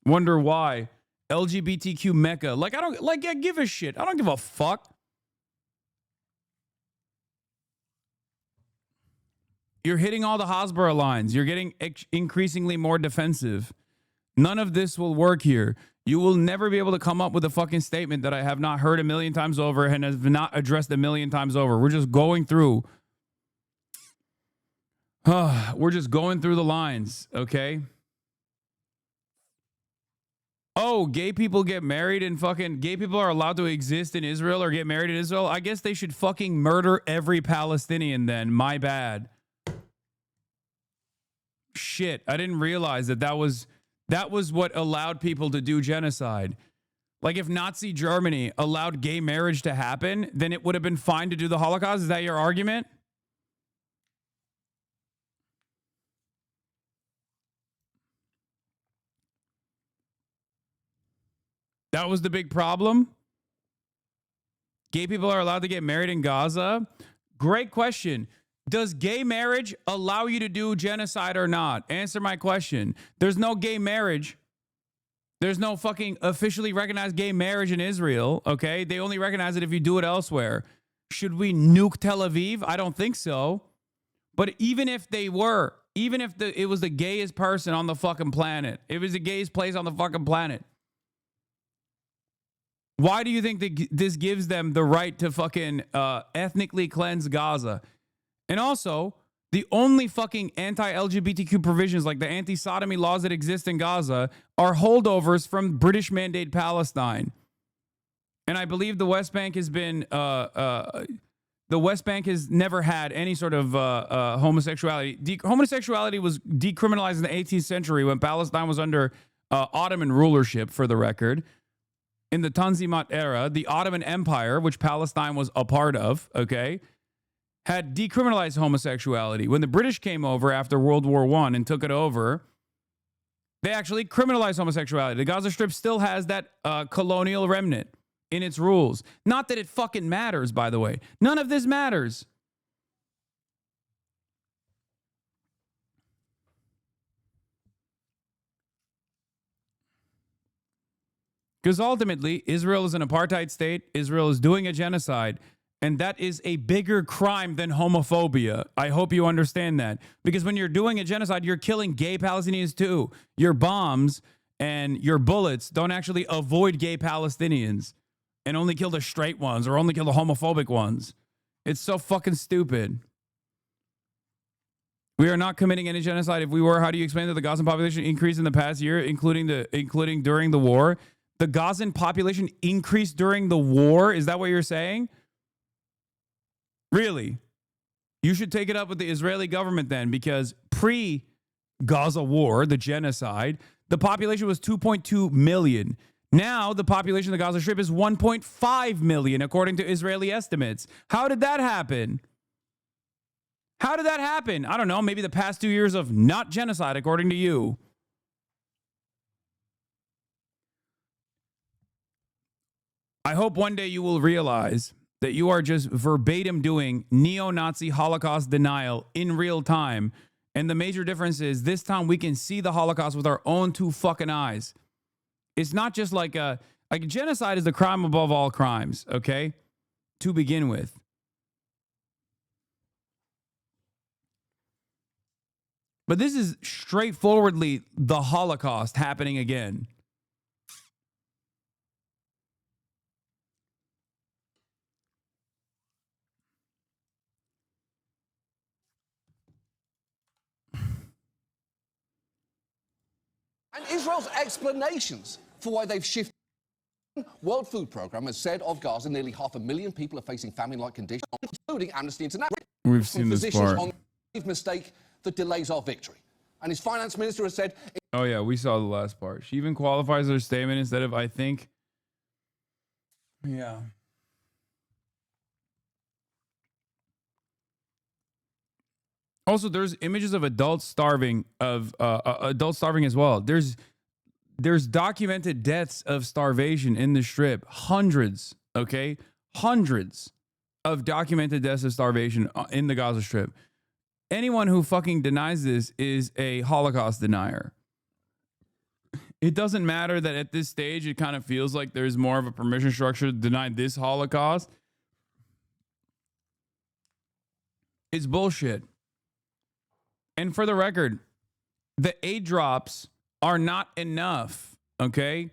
Wonder why. LGBTQ Mecca. Like, I don't, like, I give a shit. I don't give a fuck. You're hitting all the Hasbara lines. You're getting increasingly more defensive. None of this will work here. You will never be able to come up with a fucking statement that I have not heard a million times over and have not addressed a million times over. We're just going through. We're just going through the lines, okay? Oh, gay people get married and fucking gay people are allowed to exist in Israel or get married in Israel? I guess they should fucking murder every Palestinian then. My bad. Shit, I didn't realize that was what allowed people to do genocide. Like if Nazi Germany allowed gay marriage to happen, then it would have been fine to do the Holocaust. Is that your argument? That was the big problem? Gay people are allowed to get married in Gaza? Great question. Does gay marriage allow you to do genocide or not? Answer my question. There's no gay marriage. There's no fucking officially recognized gay marriage in Israel, okay? They only recognize it if you do it elsewhere. Should we nuke Tel Aviv? I don't think so. But even if they were, even if it was the gayest person on the fucking planet, it was the gayest place on the fucking planet, why do you think that this gives them the right to fucking ethnically cleanse Gaza? And also, the only fucking anti-LGBTQ provisions like the anti-sodomy laws that exist in Gaza are holdovers from British Mandate Palestine. And I believe the West Bank has been, the West Bank has never had any sort of homosexuality. Homosexuality was decriminalized in the 18th century when Palestine was under Ottoman rulership, for the record. In the Tanzimat era, the Ottoman Empire, which Palestine was a part of, okay, had decriminalized homosexuality. When the British came over after World War I and took it over, they actually criminalized homosexuality. The Gaza Strip still has that colonial remnant in its rules. Not that it fucking matters, by the way. None of this matters. Because ultimately, Israel is an apartheid state. Israel is doing a genocide. And that is a bigger crime than homophobia. I hope you understand that. Because when you're doing a genocide, you're killing gay Palestinians too. Your bombs and your bullets don't actually avoid gay Palestinians and only kill the straight ones or only kill the homophobic ones. It's so fucking stupid. We are not committing any genocide. If we were, how do you explain that the Gazan population increased in the past year, including during the war? The Gazan population increased during the war? Is that what you're saying? Really? You should take it up with the Israeli government then, because pre-Gaza war, the genocide, the population was 2.2 million. Now the population of the Gaza Strip is 1.5 million, according to Israeli estimates. How did that happen? How did that happen? I don't know. Maybe the past 2 years of not genocide, according to you. I hope one day you will realize that you are just verbatim doing neo-Nazi Holocaust denial in real time. And the major difference is this time we can see the Holocaust with our own two fucking eyes. It's not just like genocide is the crime above all crimes, okay? To begin with. But this is straightforwardly the Holocaust happening again. And Israel's explanations for why they've shifted. World Food Programme has said of Gaza, nearly 500,000 people are facing famine-like conditions, including Amnesty International. We've seen this part. On the mistake that delays our victory. And his finance minister has said... Oh, yeah, we saw the last part. She even qualifies her statement instead of, I think. Yeah. Also, there's images of adults starving, as well. There's documented deaths of starvation in the Strip. Hundreds, okay? Hundreds of documented deaths of starvation in the Gaza Strip. Anyone who fucking denies this is a Holocaust denier. It doesn't matter that at this stage it kind of feels like there's more of a permission structure to deny this Holocaust. It's bullshit. And for the record, the aid drops are not enough, okay?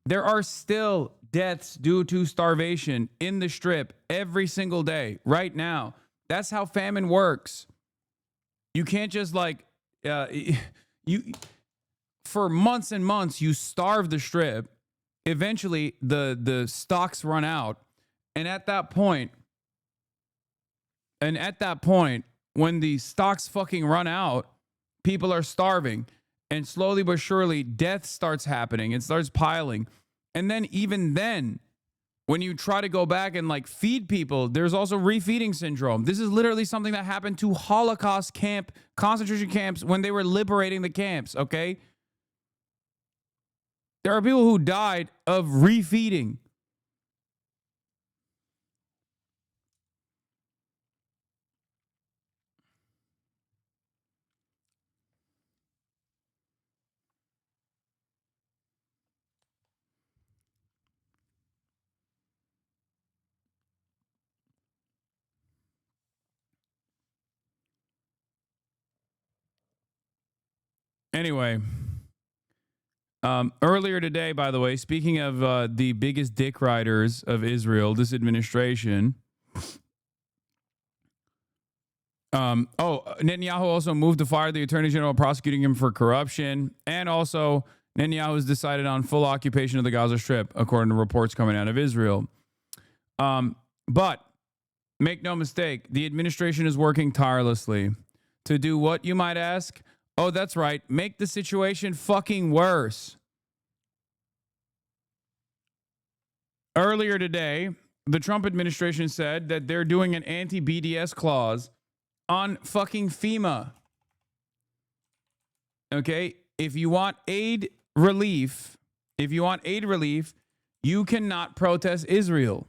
There are still deaths due to starvation in the Strip every single day, right now. That's how famine works. You can't just for months and months, you starve the Strip. Eventually, the stocks run out. And at that point, when the stocks fucking run out, people are starving. And slowly but surely, death starts happening. It starts piling. And then even then, when you try to go back and feed people, there's also refeeding syndrome. This is literally something that happened to Holocaust concentration camps when they were liberating the camps, okay? There are people who died of refeeding. Anyway, earlier today, by the way, speaking of the biggest dick riders of Israel, this administration. Netanyahu also moved to fire the attorney general prosecuting him for corruption. And also, Netanyahu has decided on full occupation of the Gaza Strip, according to reports coming out of Israel. But make no mistake, the administration is working tirelessly to do what, you might ask? Oh, that's right. Make the situation fucking worse. Earlier today, the Trump administration said that they're doing an anti-BDS clause on fucking FEMA. Okay? If you want aid relief, you cannot protest Israel.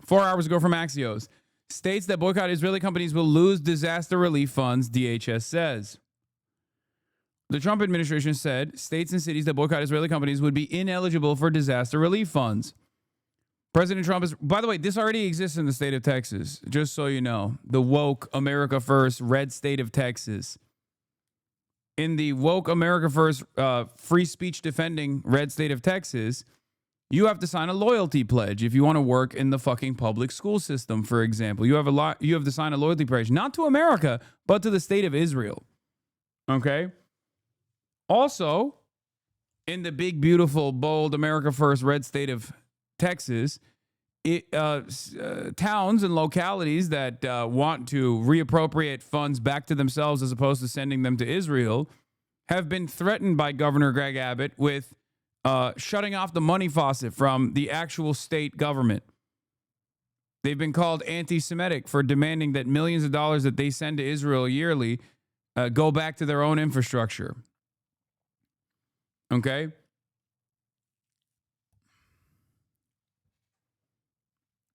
4 hours ago from Axios. States that boycott Israeli companies will lose disaster relief funds, DHS says. The Trump administration said states and cities that boycott Israeli companies would be ineligible for disaster relief funds. President Trump is, by the way, this already exists in the state of Texas, just so you know. The woke America First red state of Texas. In the woke America First free speech defending red state of Texas, you have to sign a loyalty pledge if you want to work in the fucking public school system, for example. You have to sign a loyalty pledge, not to America, but to the state of Israel. Okay? Also, in the big, beautiful, bold America First red state of Texas, towns and localities that want to reappropriate funds back to themselves as opposed to sending them to Israel have been threatened by Governor Greg Abbott with shutting off the money faucet from the actual state government. They've been called anti-Semitic for demanding that millions of dollars that they send to Israel yearly go back to their own infrastructure. Okay?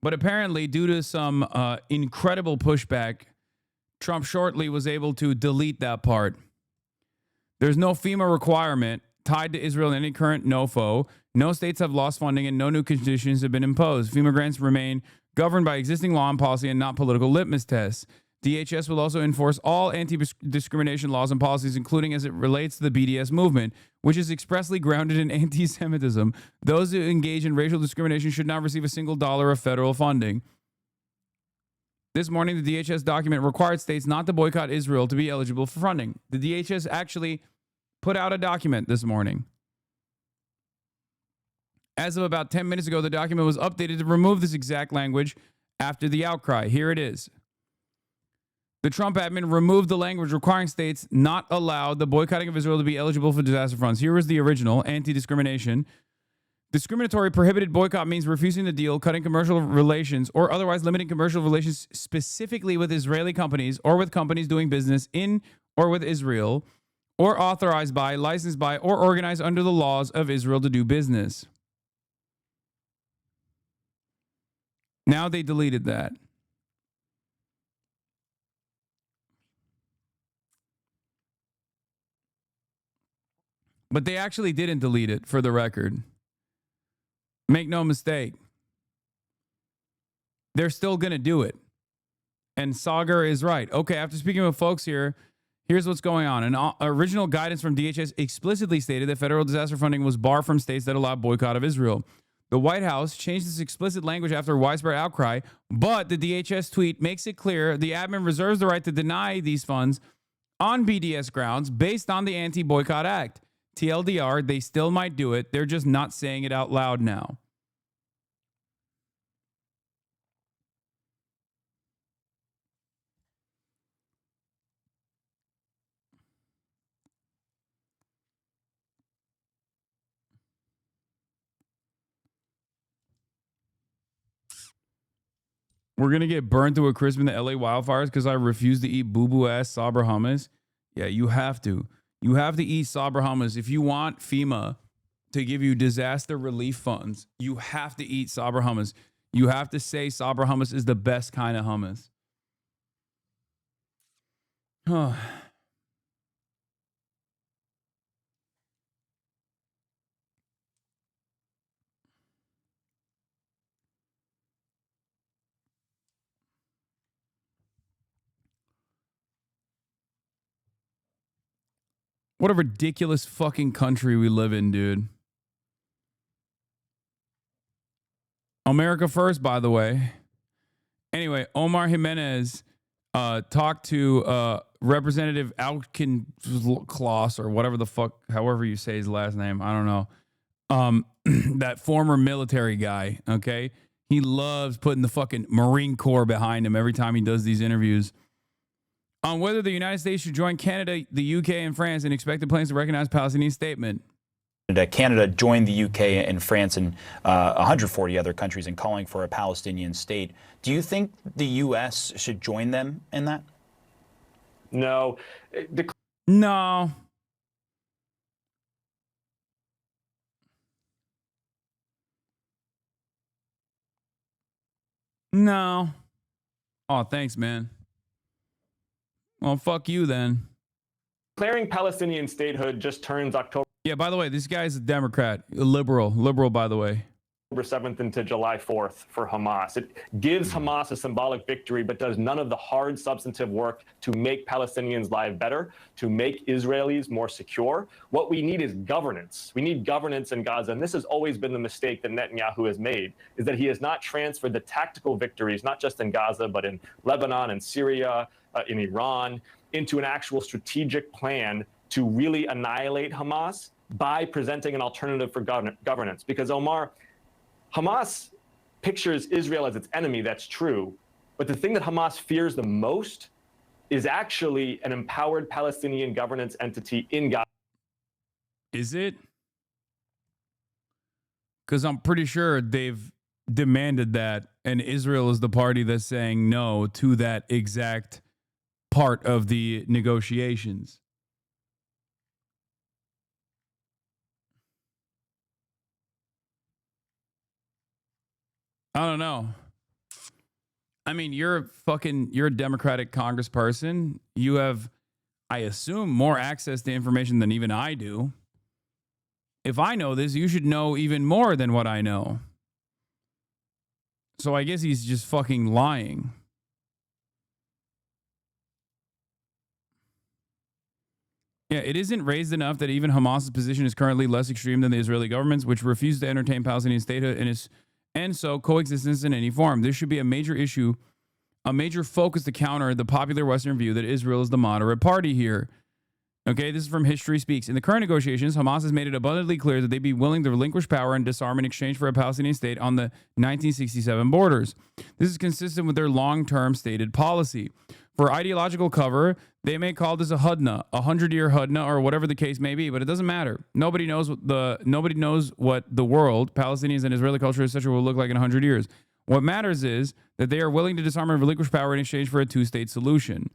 But apparently, due to some incredible pushback, Trump shortly was able to delete that part. There's no FEMA requirement tied to Israel in any current NOFO. No states have lost funding and no new conditions have been imposed. FEMA grants remain governed by existing law and policy and not political litmus tests. DHS will also enforce all anti-discrimination laws and policies, including as it relates to the BDS movement, which is expressly grounded in anti-Semitism. Those who engage in racial discrimination should not receive a single dollar of federal funding. This morning, the DHS document required states not to boycott Israel to be eligible for funding. The DHS actually put out a document this morning. As of about 10 minutes ago, the document was updated to remove this exact language after the outcry. Here it is. The Trump admin removed the language requiring states not allow the boycotting of Israel to be eligible for disaster funds. Here was the original anti-discrimination. Discriminatory prohibited boycott means refusing the deal, cutting commercial relations, or otherwise limiting commercial relations specifically with Israeli companies or with companies doing business in or with Israel, or authorized by, licensed by, or organized under the laws of Israel to do business. Now they deleted that. But they actually didn't delete it, for the record. Make no mistake. They're still going to do it. And Sagar is right. Okay, after speaking with folks here, here's what's going on. An original guidance from DHS explicitly stated that federal disaster funding was barred from states that allowed boycott of Israel. The White House changed this explicit language after widespread outcry, but the DHS tweet makes it clear the admin reserves the right to deny these funds on BDS grounds based on the Anti-Boycott Act. TLDR, they still might do it. They're just not saying it out loud now. We're going to get burned to a crisp in the LA wildfires because I refuse to eat boo-boo ass Sabra hummus. Yeah, you have to. You have to eat Sabra hummus. If you want FEMA to give you disaster relief funds, you have to eat Sabra hummus. You have to say Sabra hummus is the best kind of hummus. What a ridiculous fucking country we live in, dude. America first, by the way. Anyway, Omar Jimenez talked to Representative Alkin-Kloss, or whatever the fuck, however you say his last name. I don't know. That former military guy, okay? He loves putting the fucking Marine Corps behind him every time he does these interviews. On whether the United States should join Canada, the UK, and France in expected plans to recognize Palestinian statement. Canada joined the UK and France and 140 other countries in calling for a Palestinian state. Do you think the U.S. should join them in that? No. No. No. Oh, thanks, man. Well, fuck you then. Declaring Palestinian statehood just turns October Yeah, by the way, this guy's a Democrat, a liberal, by the way. 7th into July 4th for Hamas. It gives Hamas a symbolic victory, but does none of the hard substantive work to make Palestinians' lives better, to make Israelis more secure. What we need is governance. We need governance in Gaza, and this has always been the mistake that Netanyahu has made, is that he has not transferred the tactical victories, not just in Gaza, but in Lebanon and Syria, in Iran, into an actual strategic plan to really annihilate Hamas by presenting an alternative for governance. Because Omar, Hamas pictures Israel as its enemy, that's true. But the thing that Hamas fears the most is actually an empowered Palestinian governance entity in Gaza. Is it? Because I'm pretty sure they've demanded that, and Israel is the party that's saying no to that exact part of the negotiations. I don't know. I mean, you're a Democratic congressperson. You have, I assume, more access to information than even I do. If I know this, you should know even more than what I know. So I guess he's just fucking lying. Yeah, it isn't raised enough that even Hamas's position is currently less extreme than the Israeli government's, which refused to entertain Palestinian statehood and so coexistence in any form. This should be a major issue, a major focus to counter the popular Western view that Israel is the moderate party here. Okay, this is from History Speaks. In the current negotiations, Hamas has made it abundantly clear that they'd be willing to relinquish power and disarm in exchange for a Palestinian state on the 1967 borders. This is consistent with their long-term stated policy. For ideological cover, they may call this a hudna, a 100-year hudna, or whatever the case may be, but it doesn't matter. Nobody knows what the world, Palestinians and Israeli culture, etc., will look like in 100 years. What matters is that they are willing to disarm and relinquish power in exchange for a two-state solution.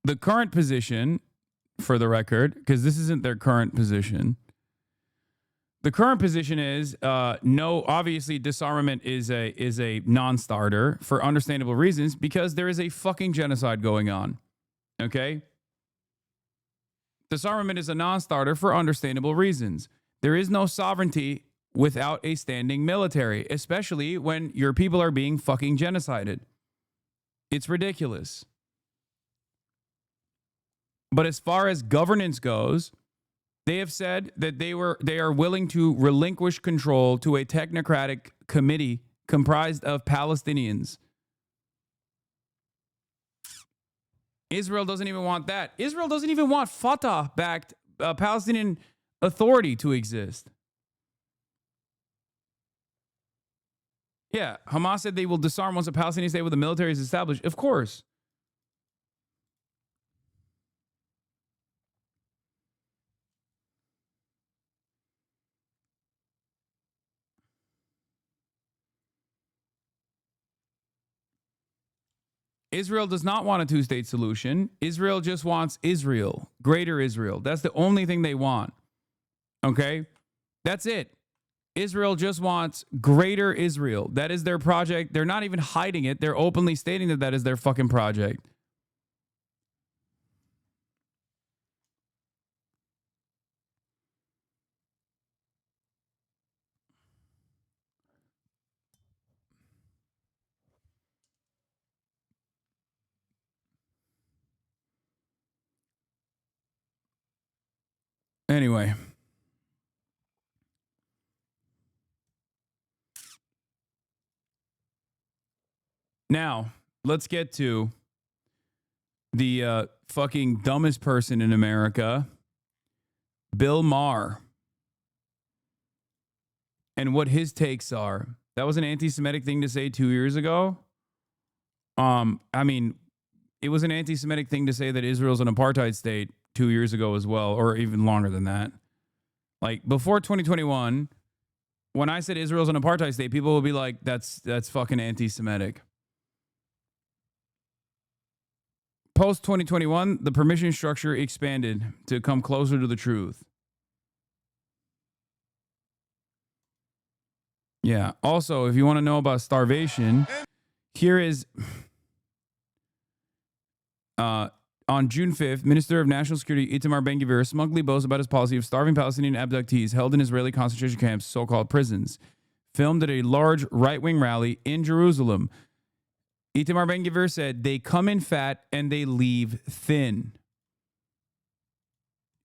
The current position, for the record, because this isn't their current position, the current position is no. Obviously, disarmament is a non-starter for understandable reasons because there is a fucking genocide going on. Okay, disarmament is a non-starter for understandable reasons. There is no sovereignty without a standing military, especially when your people are being fucking genocided. It's ridiculous. But as far as governance goes, they have said that they are willing to relinquish control to a technocratic committee comprised of Palestinians. Israel doesn't even want that. Israel doesn't even want Fatah-backed Palestinian Authority to exist. Yeah, Hamas said they will disarm once a Palestinian state with a military is established. Of course. Israel does not want a two-state solution. Israel just wants Israel, greater Israel. That's the only thing they want. Okay? That's it. Israel just wants greater Israel. That is their project. They're not even hiding it. They're openly stating that that is their fucking project. Anyway. Now, let's get to the fucking dumbest person in America, Bill Maher, and what his takes are. That was an anti-Semitic thing to say 2 years ago. I mean, it was an anti-Semitic thing to say that Israel's an apartheid state 2 years ago as well, or even longer than that. Like, before 2021, when I said Israel's an apartheid state, people will be like, that's fucking anti-Semitic. Post 2021, the permission structure expanded to come closer to the truth. Yeah. Also, if you want to know about starvation, here is on June 5th, Minister of National Security Itamar Ben-Gvir smugly boasts about his policy of starving Palestinian abductees held in Israeli concentration camps, so-called prisons, filmed at a large right-wing rally in Jerusalem. Itamar Ben-Gvir said, they come in fat and they leave thin.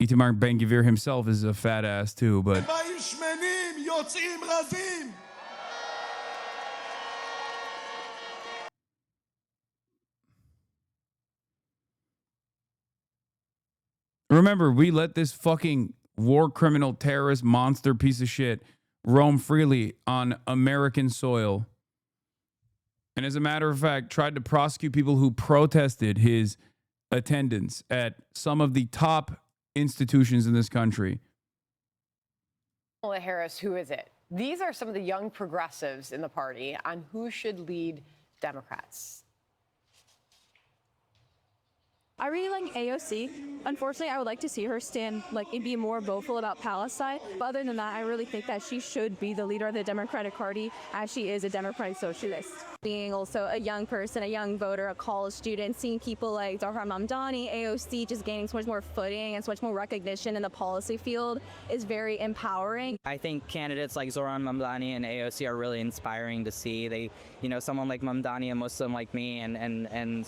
Itamar Ben-Gvir himself is a fat ass too, but... Remember, we let this fucking war criminal, terrorist, monster piece of shit roam freely on American soil. And as a matter of fact, tried to prosecute people who protested his attendance at some of the top institutions in this country. Kamala Harris, who is it? These are some of the young progressives in the party on who should lead Democrats. I really like AOC. Unfortunately, I would like to see her stand and be more vocal about Palestine. But other than that, I really think that she should be the leader of the Democratic Party, as she is a Democratic socialist. Being also a young person, a young voter, a college student, seeing people like Zohran Mamdani, AOC just gaining so much more footing and so much more recognition in the policy field is very empowering. I think candidates like Zohran Mamdani and AOC are really inspiring to see. They, someone like Mamdani, a Muslim like me, and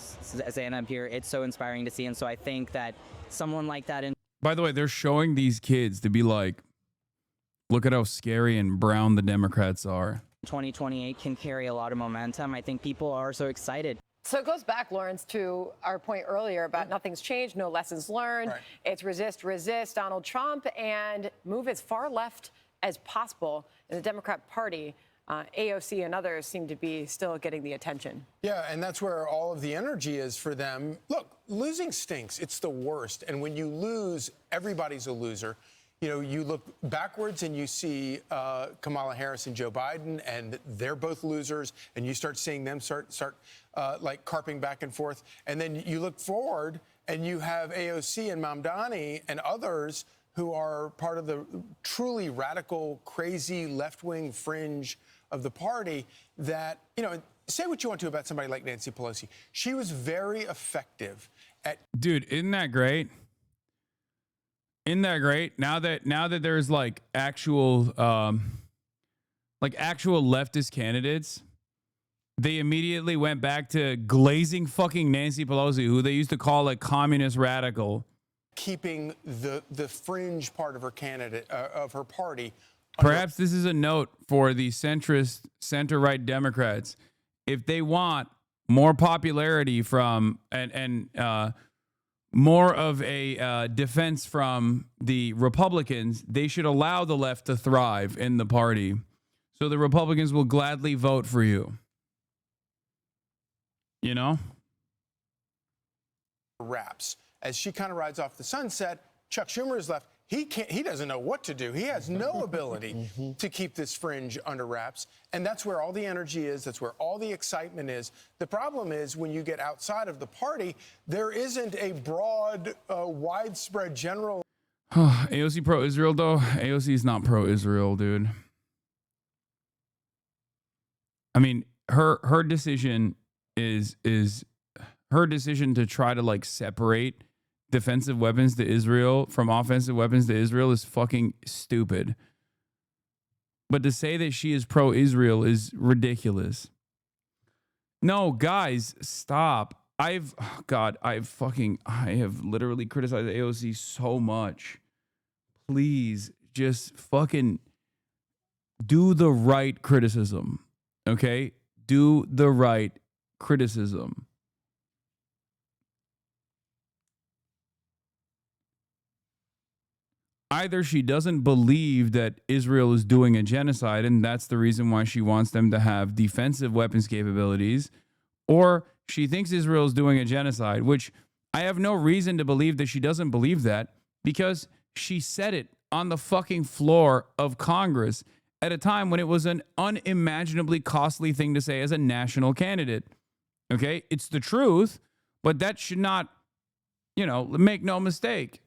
Zainab here, it's so inspiring to see. And so I think that someone like that By the way, they're showing these kids to be like, look at how scary and brown the Democrats are. 2028 can carry a lot of momentum. I think people are so excited. So it goes back, Lawrence, to our point earlier about nothing's changed, no lessons learned. Right. It's resist Donald Trump, and move as far left as possible in the Democrat Party. AOC and others seem to be still getting the attention. Yeah, and that's where all of the energy is for them. Look, losing stinks. It's the worst. And when you lose, everybody's a loser. You look backwards and you see Kamala Harris and Joe Biden, and they're both losers, and you start seeing them start like carping back and forth. And then you look forward and you have AOC and Mamdani and others who are part of the truly radical, crazy left-wing fringe of the party that, say what you want to about somebody like Nancy Pelosi. She was very effective at... Dude, isn't that great? Isn't that great? Now that there's actual leftist candidates, they immediately went back to glazing fucking Nancy Pelosi, who they used to call a communist radical. Keeping the fringe part of her candidate of her party. Perhaps this is a note for the centrist center-right Democrats. If they want more popularity from and more of a defense from the Republicans, they should allow the left to thrive in the party, so the Republicans will gladly vote for you. Wraps. As she kind of rides off the sunset, Chuck Schumer is left. He doesn't know what to do. He has no ability to keep this fringe under wraps. And that's where all the energy is. That's where all the excitement is. The problem is when you get outside of the party, there isn't a broad, widespread general. AOC pro-Israel, though. AOC is not pro-Israel, dude. I mean, her decision is her decision to try to separate defensive weapons to Israel from offensive weapons to Israel is fucking stupid. But to say that she is pro-Israel is ridiculous. No, guys, stop. I have literally criticized AOC so much. Please just fucking do the right criticism. Okay? Do the right criticism. Either she doesn't believe that Israel is doing a genocide, and that's the reason why she wants them to have defensive weapons capabilities, or she thinks Israel is doing a genocide, which I have no reason to believe that she doesn't believe that, because she said it on the fucking floor of Congress at a time when it was an unimaginably costly thing to say as a national candidate. Okay? It's the truth, but that should not, make no mistake.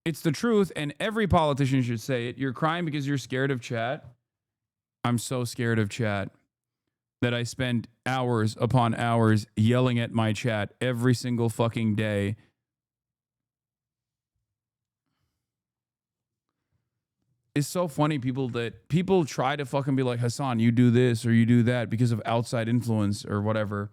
It's the truth, and every politician should say it. You're crying because you're scared of chat. I'm so scared of chat that I spend hours upon hours yelling at my chat every single fucking day. It's so funny, people try to fucking be like, Hasan, you do this or you do that because of outside influence or whatever.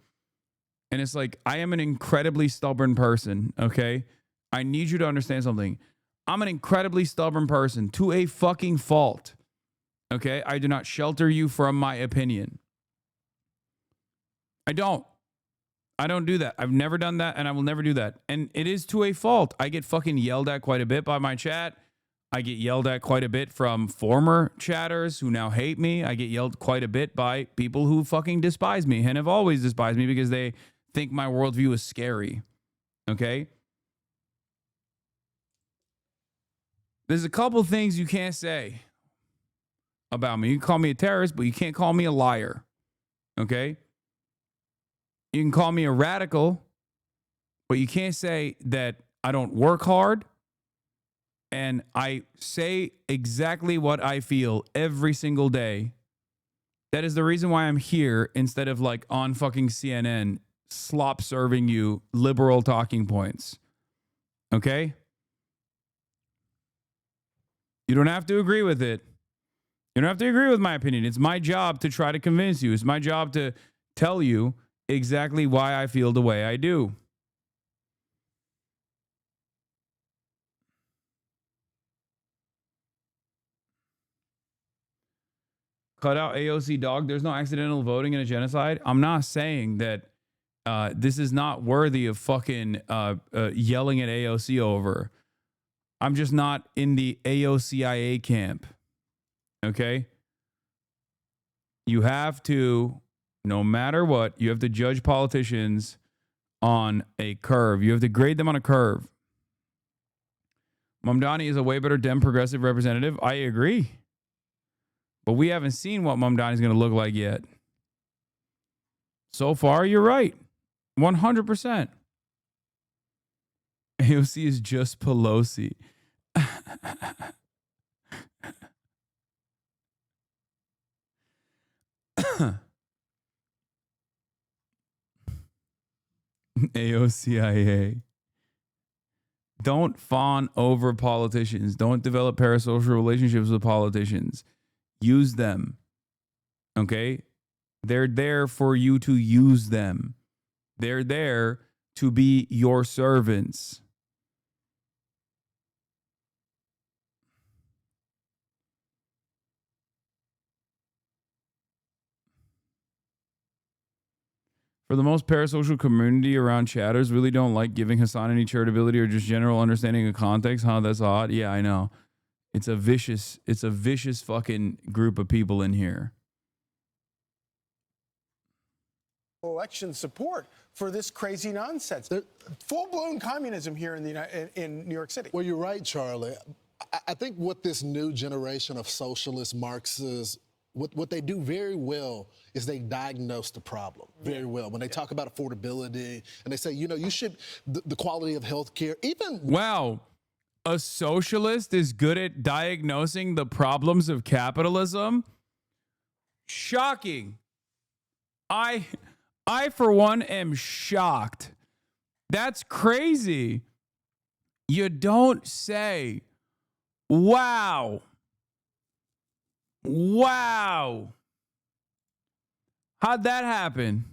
And it's like, I am an incredibly stubborn person, okay? I need you to understand something. I'm an incredibly stubborn person to a fucking fault. Okay? I do not shelter you from my opinion. I don't do that. I've never done that, and I will never do that. And it is to a fault. I get fucking yelled at quite a bit by my chat. I get yelled at quite a bit from former chatters who now hate me. I get yelled quite a bit by people who fucking despise me and have always despised me because they think my worldview is scary. Okay? There's a couple things you can't say about me. You can call me a terrorist, but you can't call me a liar. Okay? You can call me a radical, But you can't say that I don't work hard and I say exactly what I feel every single day. That is the reason why I'm here instead of like on fucking CNN slop serving you liberal talking points. Okay? You don't have to agree with it. You don't have to agree with my opinion. It's my job to try to convince you. It's my job to tell you exactly why I feel the way I do. Cut out AOC, dog. There's no accidental voting in a genocide. I'm not saying that this is not worthy of fucking yelling at AOC over. I'm just not in the AOCIA camp. Okay? You have to, no matter what, you have to judge politicians on a curve. You have to grade them on a curve. Mamdani is a way better Dem progressive representative. I agree. But we haven't seen what Mamdani is going to look like yet. So far, you're right. 100%. AOC is just Pelosi. AOCIA. Don't fawn over politicians. Don't develop parasocial relationships with politicians. Use them. Okay? They're there for you to use them. They're there to be your servants. For the most parasocial community around chatters really don't like giving Hasan any charitability or just general understanding of context. Huh? That's odd. Yeah, I know. It's a vicious fucking group of people in here. Election support for this crazy nonsense. Full-blown communism here in New York City. Well, you're right, Charlie. I think what this new generation of socialist Marxists, what they do very well is they diagnose the problem very well. When they talk about affordability and they say, you know, you should, the quality of health care, even... Wow. A socialist is good at diagnosing the problems of capitalism? Shocking. I for one am shocked. That's crazy. You don't say, wow. Wow. How'd that happen?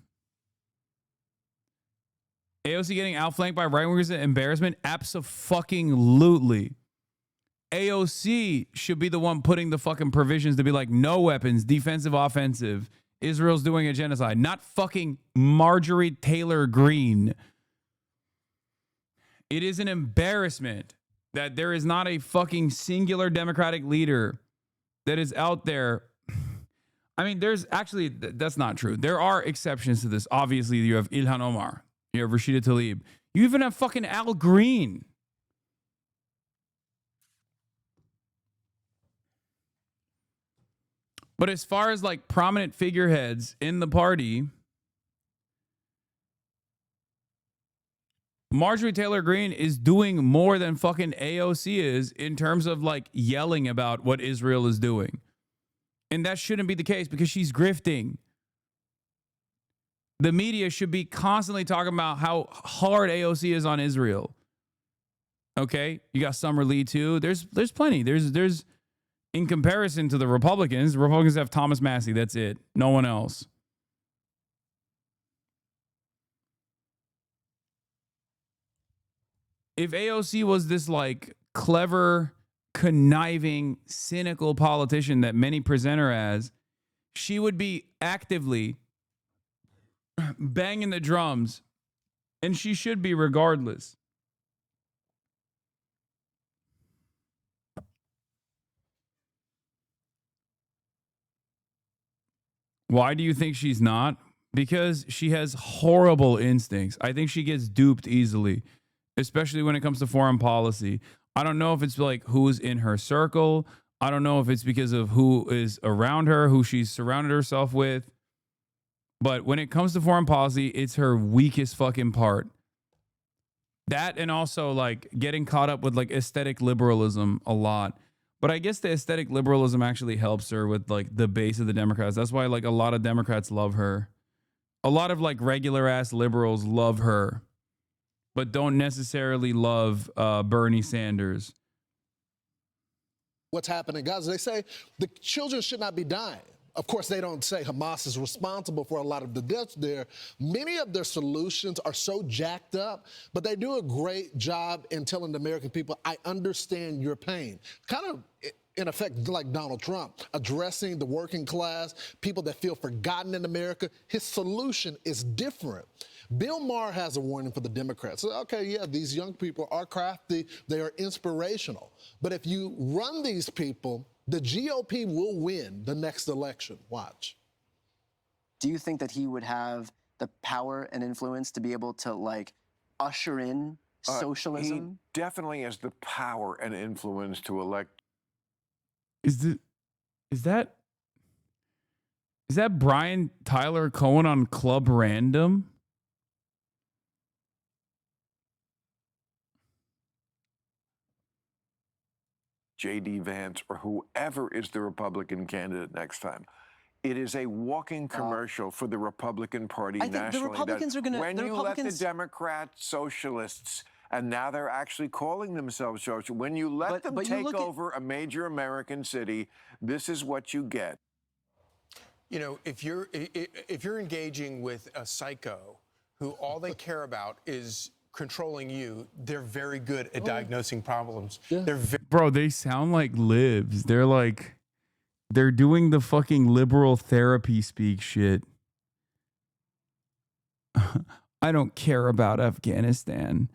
AOC getting outflanked by right-wingers and embarrassment? Abso-fucking-lutely. AOC should be the one putting the fucking provisions to be like, no weapons, defensive, offensive. Israel's doing a genocide. Not fucking Marjorie Taylor Greene. It is an embarrassment that there is not a fucking singular Democratic leader that is out there. I mean, there's actually, that's not true. There are exceptions to this. Obviously, you have Ilhan Omar. You have Rashida Tlaib. You even have fucking Al Green. But as far as like prominent figureheads in the party, Marjorie Taylor Greene is doing more than fucking AOC is in terms of like yelling about what Israel is doing. And that shouldn't be the case because she's grifting. The media should be constantly talking about how hard AOC is on Israel. Okay? You got Summer Lee too. There's plenty. There's in comparison to the Republicans have Thomas Massey. That's it. No one else. If AOC was this like clever, conniving, cynical politician that many present her as, she would be actively banging the drums, and she should be regardless. Why do you think she's not? Because she has horrible instincts. I think she gets duped easily, especially when it comes to foreign policy. I don't know if it's like who's in her circle. I don't know if it's because of who is around her, who she's surrounded herself with. But when it comes to foreign policy, it's her weakest fucking part. That and also like getting caught up with like aesthetic liberalism a lot. But I guess the aesthetic liberalism actually helps her with like the base of the Democrats. That's why like a lot of Democrats love her. A lot of like regular ass liberals love her, but don't necessarily love Bernie Sanders. What's happening in Gaza? They say the children should not be dying. Of course, they don't say Hamas is responsible for a lot of the deaths there. Many of their solutions are so jacked up, but they do a great job in telling the American people, I understand your pain. Kind of, in effect, like Donald Trump, addressing the working class, people that feel forgotten in America. His solution is different. Bill Maher has a warning for the Democrats. Okay, yeah, these young people are crafty, they are inspirational. But if you run these people, the GOP will win the next election. Watch. Do you think that he would have the power and influence to be able to, like, usher in socialism? He definitely has the power and influence to elect. Is that Brian Tyler Cohen on Club Random? J.D. Vance or whoever is the Republican candidate next time. It is a walking commercial for the Republican Party I think nationally. the Republicans are going to. When you let the Democrats, socialists, and now they're actually calling themselves socialists, when you let them take over a major American city, this is what you get. You know, if you're engaging with a psycho who all they care about is controlling you, they're very good at diagnosing problems. Yeah. Bro, they sound like libs. They're doing the fucking liberal therapy speak shit. I don't care about Afghanistan.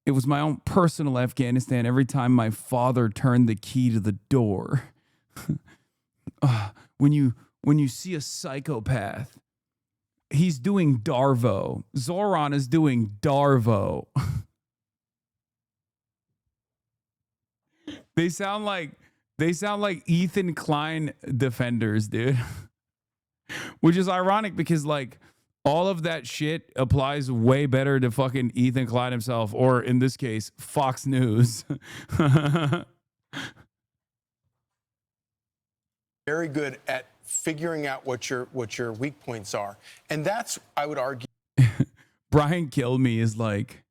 It was my own personal Afghanistan every time my father turned the key to the door. When you see a psychopath, he's doing Darvo. Zoran is doing Darvo. They sound like Ethan Klein defenders, dude. Which is ironic because like all of that shit applies way better to fucking Ethan Klein himself, or in this case, Fox News. very good at figuring out what your weak points are. And that's, I would argue. Brian Kilme is like,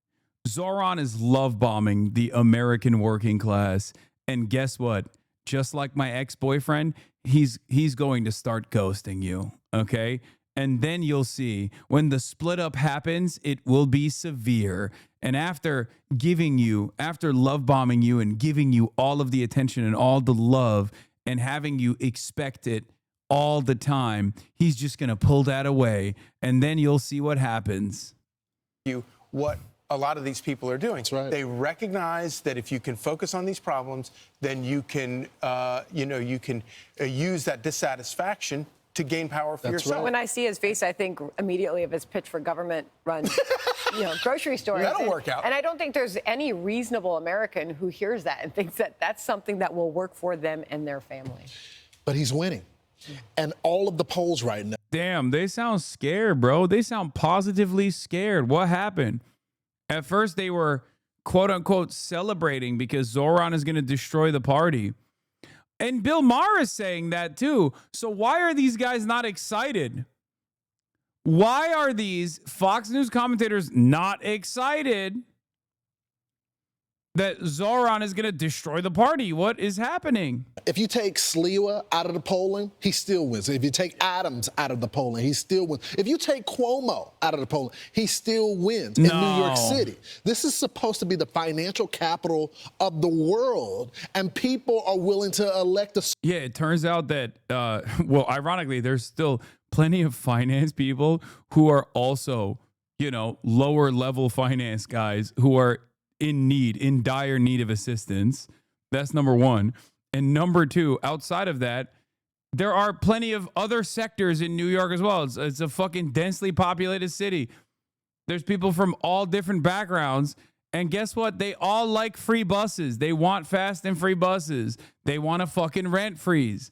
Zoran is love bombing the American working class. And guess what? Just like my ex-boyfriend, he's going to start ghosting you. Okay. And then you'll see when the split up happens, it will be severe. And after love bombing you and giving you all of the attention and all the love and having you expect it all the time, he's just going to pull that away. And then you'll see what happens. What a lot of these people are doing. That's right. They recognize that if you can focus on these problems, then you can, use that dissatisfaction to gain power for yourself. When I see his face, I think immediately of his pitch for government-run, grocery stores. That'll work out. And I don't think there's any reasonable American who hears that and thinks that that's something that will work for them and their family. But he's winning. And all of the polls right now. Damn, they sound scared, bro. They sound positively scared. What happened? At first, they were, quote unquote, celebrating because Zoran is going to destroy the party. And Bill Maher is saying that too. So why are these guys not excited? Why are these Fox News commentators not excited that Zoran is going to destroy the party? What is happening? If you take Sliwa out of the polling, he still wins. If you take Adams out of the polling, he still wins. If you take Cuomo out of the polling, he still wins in New York City. This is supposed to be the financial capital of the world, and people are willing to elect a... Yeah, it turns out that, well, ironically, there's still plenty of finance people who are also, lower level finance guys who are in dire need of assistance. That's number one. And number two, outside of that, there are plenty of other sectors in New York as well. It's a fucking densely populated city. There's people from all different backgrounds. And guess what? They all like free buses. They want fast and free buses. They want a fucking rent freeze.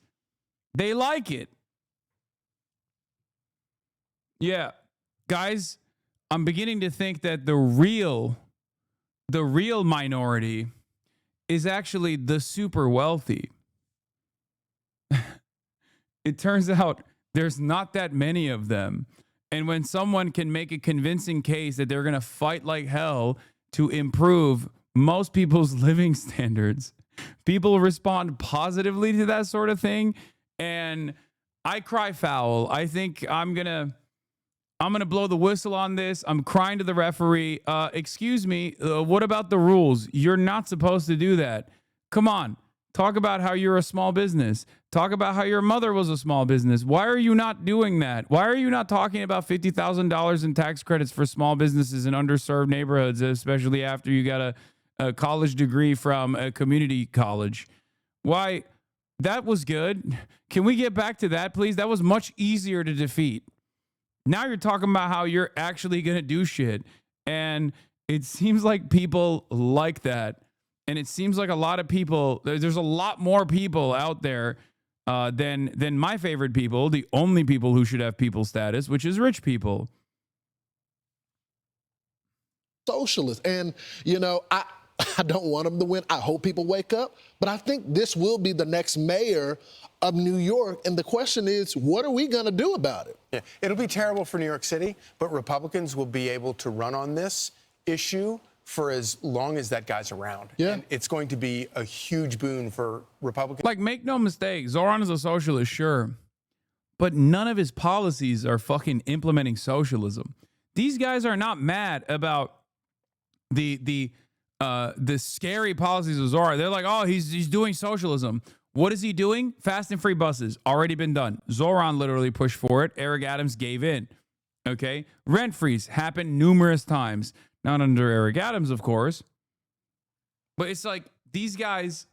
They like it. Yeah. Guys, I'm beginning to think that the real the real minority is actually the super wealthy. It turns out there's not that many of them. And when someone can make a convincing case that they're going to fight like hell to improve most people's living standards, people respond positively to that sort of thing. And I cry foul. I think I'm going to blow the whistle on this. I'm crying to the referee. Excuse me. What about the rules? You're not supposed to do that. Come on. Talk about how you're a small business. Talk about how your mother was a small business. Why are you not doing that? Why are you not talking about $50,000 in tax credits for small businesses in underserved neighborhoods, especially after you got a college degree from a community college? Why? That was good. Can we get back to that, please? That was much easier to defeat. Now you're talking about how you're actually going to do shit. And it seems like people like that. And it seems like a lot of people, there's a lot more people out there than my favorite people, the only people who should have people status, which is rich people. Socialist. And, you know, I don't want them to win. I hope people wake up. But I think this will be the next mayor of New York. And the question is, what are we going to do about it? Yeah, it'll be terrible for New York City, but Republicans will be able to run on this issue for as long as that guy's around. Yeah. And it's going to be a huge boon for Republicans. Like, make no mistake, Zoran is a socialist, sure. But none of his policies are fucking implementing socialism. These guys are not mad about the scary policies of Zoran. They're like, oh, he's doing socialism. What is he doing? Fast and free buses. Already been done. Zoran literally pushed for it. Eric Adams gave in. Okay? Rent freeze happened numerous times. Not under Eric Adams, of course. But it's like, these guys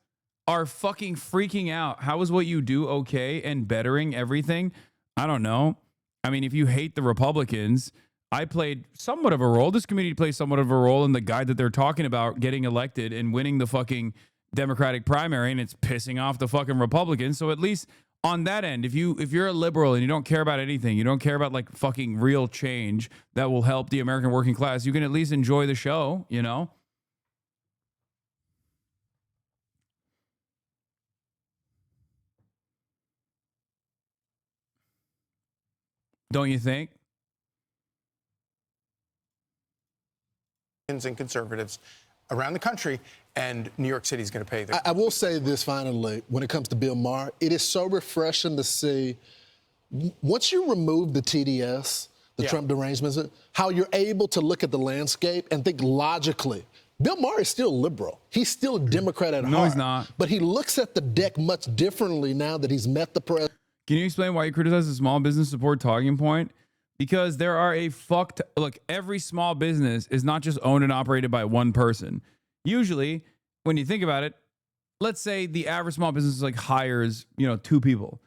are fucking freaking out. How is what you do okay and bettering everything? I don't know. I mean, if you hate the Republicans, I played somewhat of a role. This community plays somewhat of a role in the guy that they're talking about getting elected and winning the fucking Democratic primary, and it's pissing off the fucking Republicans. So at least on that end, if you're a liberal and you don't care about anything, you don't care about like fucking real change that will help the American working class, you can at least enjoy the show, you know? Don't you think? And conservatives around the country, and New York City is going to pay their... I will say this finally, when it comes to Bill Maher, it is so refreshing to see, once you remove the TDS, the Trump derangements, how you're able to look at the landscape and think logically. Bill Maher is still liberal. He's still a Democrat at heart. No, he's not. But he looks at the deck much differently now that he's met the president. Can you explain why you criticize the small business support talking point? Because there are look, every small business is not just owned and operated by one person. Usually, when you think about it, let's say the average small business like hires, 2 people.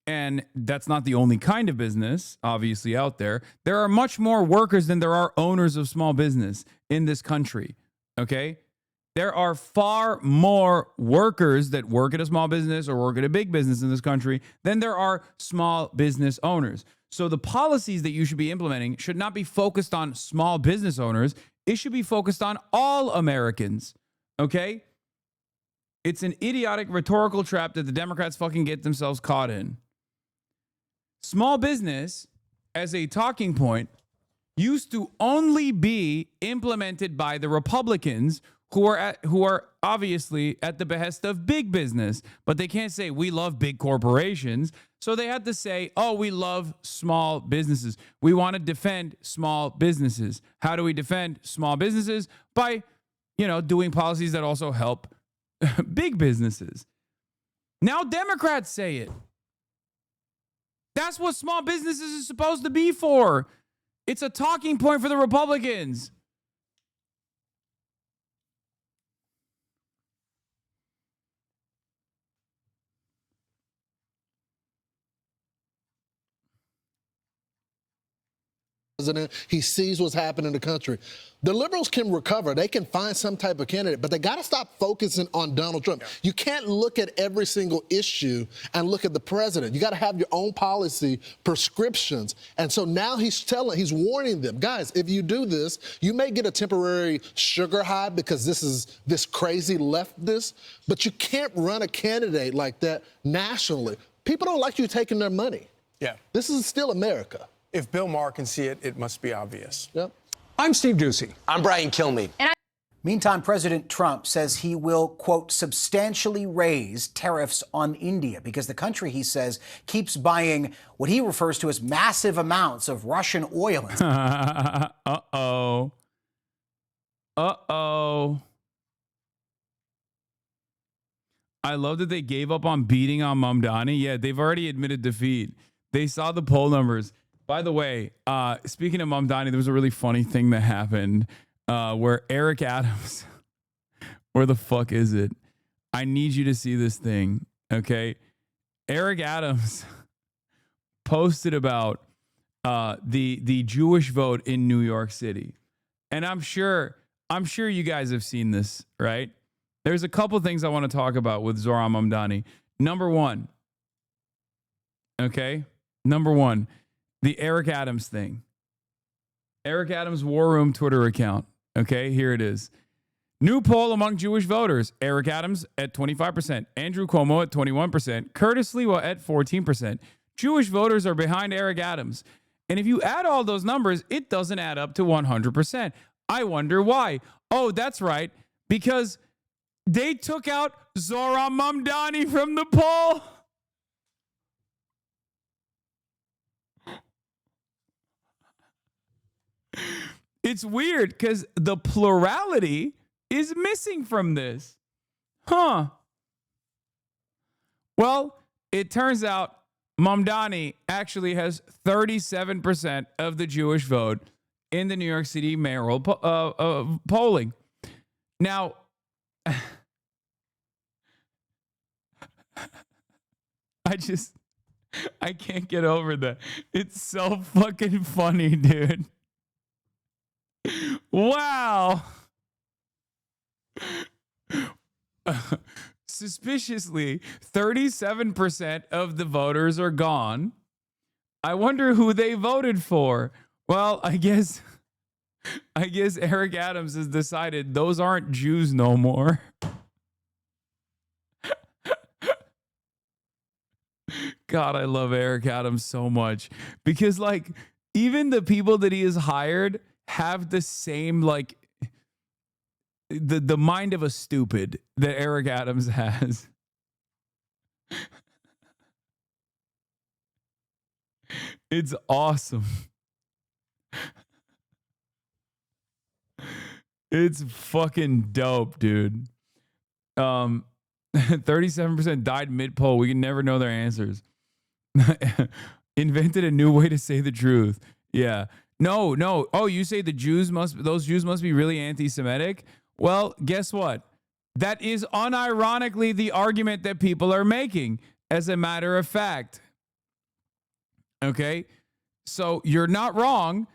And that's not the only kind of business, obviously, out there. There are much more workers than there are owners of small business in this country, okay? There are far more workers that work at a small business or work at a big business in this country than there are small business owners. So the policies that you should be implementing should not be focused on small business owners. It should be focused on all Americans, okay? It's an idiotic rhetorical trap that the Democrats fucking get themselves caught in. Small business, as a talking point, used to only be implemented by the Republicans who are obviously at the behest of big business, but they can't say we love big corporations. So they had to say, oh, we love small businesses. We want to defend small businesses. How do we defend small businesses? By, doing policies that also help big businesses. Now Democrats say it. That's what small businesses is supposed to be for. It's a talking point for the Republicans. president. He sees what's happening in the country. The liberals can recover. They can find some type of candidate, but they got to stop focusing on Donald Trump. You can't look at every single issue and look at the president. You got to have your own policy prescriptions. And so now he's warning them, guys, if you do this, you may get a temporary sugar high because this crazy leftist, but you can't run a candidate like that nationally. People don't like you taking their money. Yeah. This is still America. If Bill Maher can see it, it must be obvious. Yep. I'm Steve Doocy. I'm Brian Kilmeade. Meantime, President Trump says he will, quote, substantially raise tariffs on India because the country, he says, keeps buying what he refers to as massive amounts of Russian oil. Uh-oh. Uh-oh. I love that they gave up on beating on Mamdani. Yeah, they've already admitted defeat. They saw the poll numbers. By the way, speaking of Mamdani, there was a really funny thing that happened where Eric Adams, where the fuck is it? I need you to see this thing, okay? Eric Adams posted about the Jewish vote in New York City. And I'm sure you guys have seen this, right? There's a couple things I want to talk about with Zohran Mamdani. Number one, the Eric Adams thing. Eric Adams War Room Twitter account. Okay, here it is. New poll among Jewish voters. Eric Adams at 25%. Andrew Cuomo at 21%. Curtis Lewa at 14%. Jewish voters are behind Eric Adams. And if you add all those numbers, it doesn't add up to 100%. I wonder why. Oh, that's right. Because they took out Zohran Mamdani from the poll. It's weird because the plurality is missing from this. Huh. Well, it turns out Mamdani actually has 37% of the Jewish vote in the New York City mayoral polling. Now, I can't get over that. It's so fucking funny, dude. Wow. Suspiciously, 37% of the voters are gone. I wonder who they voted for. Well, I guess Eric Adams has decided those aren't Jews no more. God, I love Eric Adams so much because, like, even the people that he has hired have the same, like, the mind of a stupid that Eric Adams has. It's awesome. It's fucking dope, dude. 37% died mid-poll. We can never know their answers. Invented a new way to say the truth. Yeah. No. Oh, you say those Jews must be really anti-Semitic? Well, guess what? That is unironically the argument that people are making, as a matter of fact. Okay? So you're not wrong.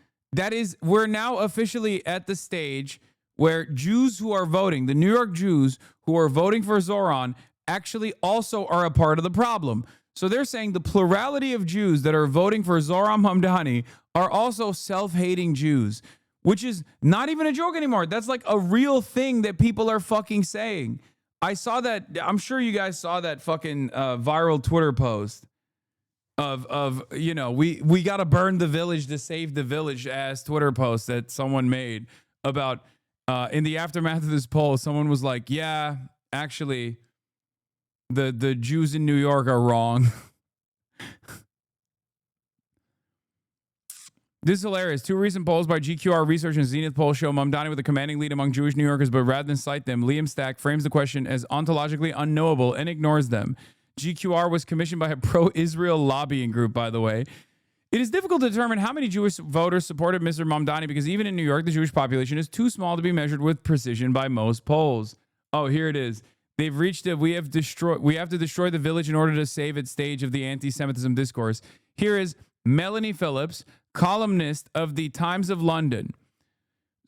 We're now officially at the stage where Jews who are voting, the New York Jews who are voting for Zohran, actually also are a part of the problem. So they're saying the plurality of Jews that are voting for Zohran Mamdani are also self-hating Jews, which is not even a joke anymore. That's like a real thing that people are fucking saying. I saw that. I'm sure you guys saw that fucking viral Twitter post of we got to burn the village to save the village ass Twitter post that someone made about in the aftermath of this poll. Someone was like, yeah, actually, the Jews in New York are wrong. This is hilarious. Two recent polls by GQR Research and Zenith Poll show Mamdani with a commanding lead among Jewish New Yorkers, but rather than cite them, Liam Stack frames the question as ontologically unknowable and ignores them. GQR was commissioned by a pro-Israel lobbying group, by the way. It is difficult to determine how many Jewish voters supported Mr. Mamdani because even in New York, the Jewish population is too small to be measured with precision by most polls. Oh, here it is. They've reached it. We have to destroy the village in order to save its stage of the anti-Semitism discourse. Here is Melanie Phillips, columnist of the Times of London.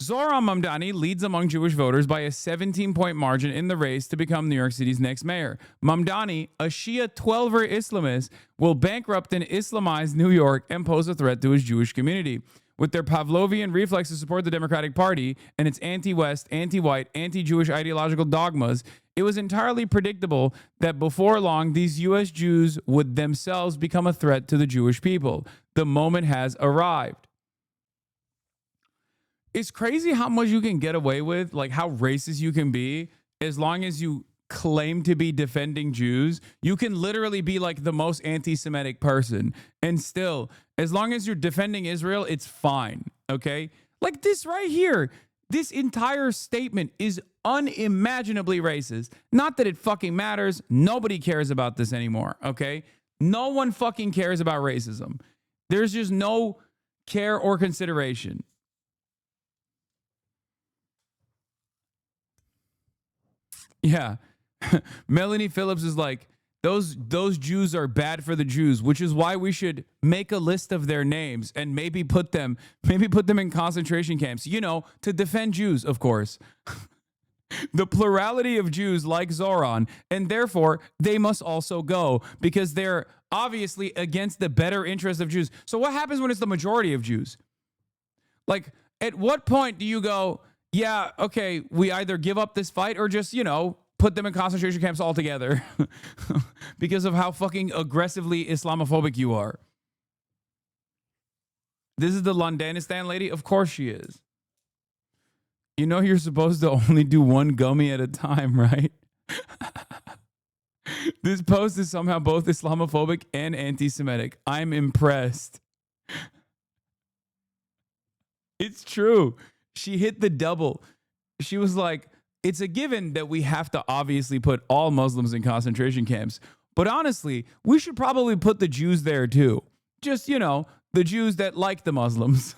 Zohran Mamdani leads among Jewish voters by a 17-point margin in the race to become New York City's next mayor. Mamdani, a Shia 12er Islamist, will bankrupt and Islamize New York and pose a threat to his Jewish community. With their Pavlovian reflex to support the Democratic Party and its anti-West, anti-white, anti-Jewish ideological dogmas, it was entirely predictable that before long, these U.S. Jews would themselves become a threat to the Jewish people. The moment has arrived. It's crazy how much you can get away with, like how racist you can be, as long as you claim to be defending Jews. You can literally be like the most anti-Semitic person, and still, as long as you're defending Israel, it's fine, okay? Like this right here, this entire statement is unimaginably racist. Not that it fucking matters. Nobody cares about this anymore, okay? No one fucking cares about racism. There's just no care or consideration. Yeah. Melanie Phillips is like, those Jews are bad for the Jews, which is why we should make a list of their names and maybe put them in concentration camps, you know, to defend Jews, of course. The plurality of Jews like Zohran, and therefore they must also go because they're obviously against the better interest of Jews. So what happens when it's the majority of Jews? Like, at what point do you go, yeah, okay, we either give up this fight or just, you know, put them in concentration camps altogether because of how fucking aggressively Islamophobic you are? This is the Londanistan lady? Of course she is. You know you're supposed to only do one gummy at a time, right? This post is somehow both Islamophobic and anti-Semitic. I'm impressed. It's true. She hit the double. She was like, it's a given that we have to obviously put all Muslims in concentration camps. But honestly, we should probably put the Jews there too. Just, you know, the Jews that like the Muslims.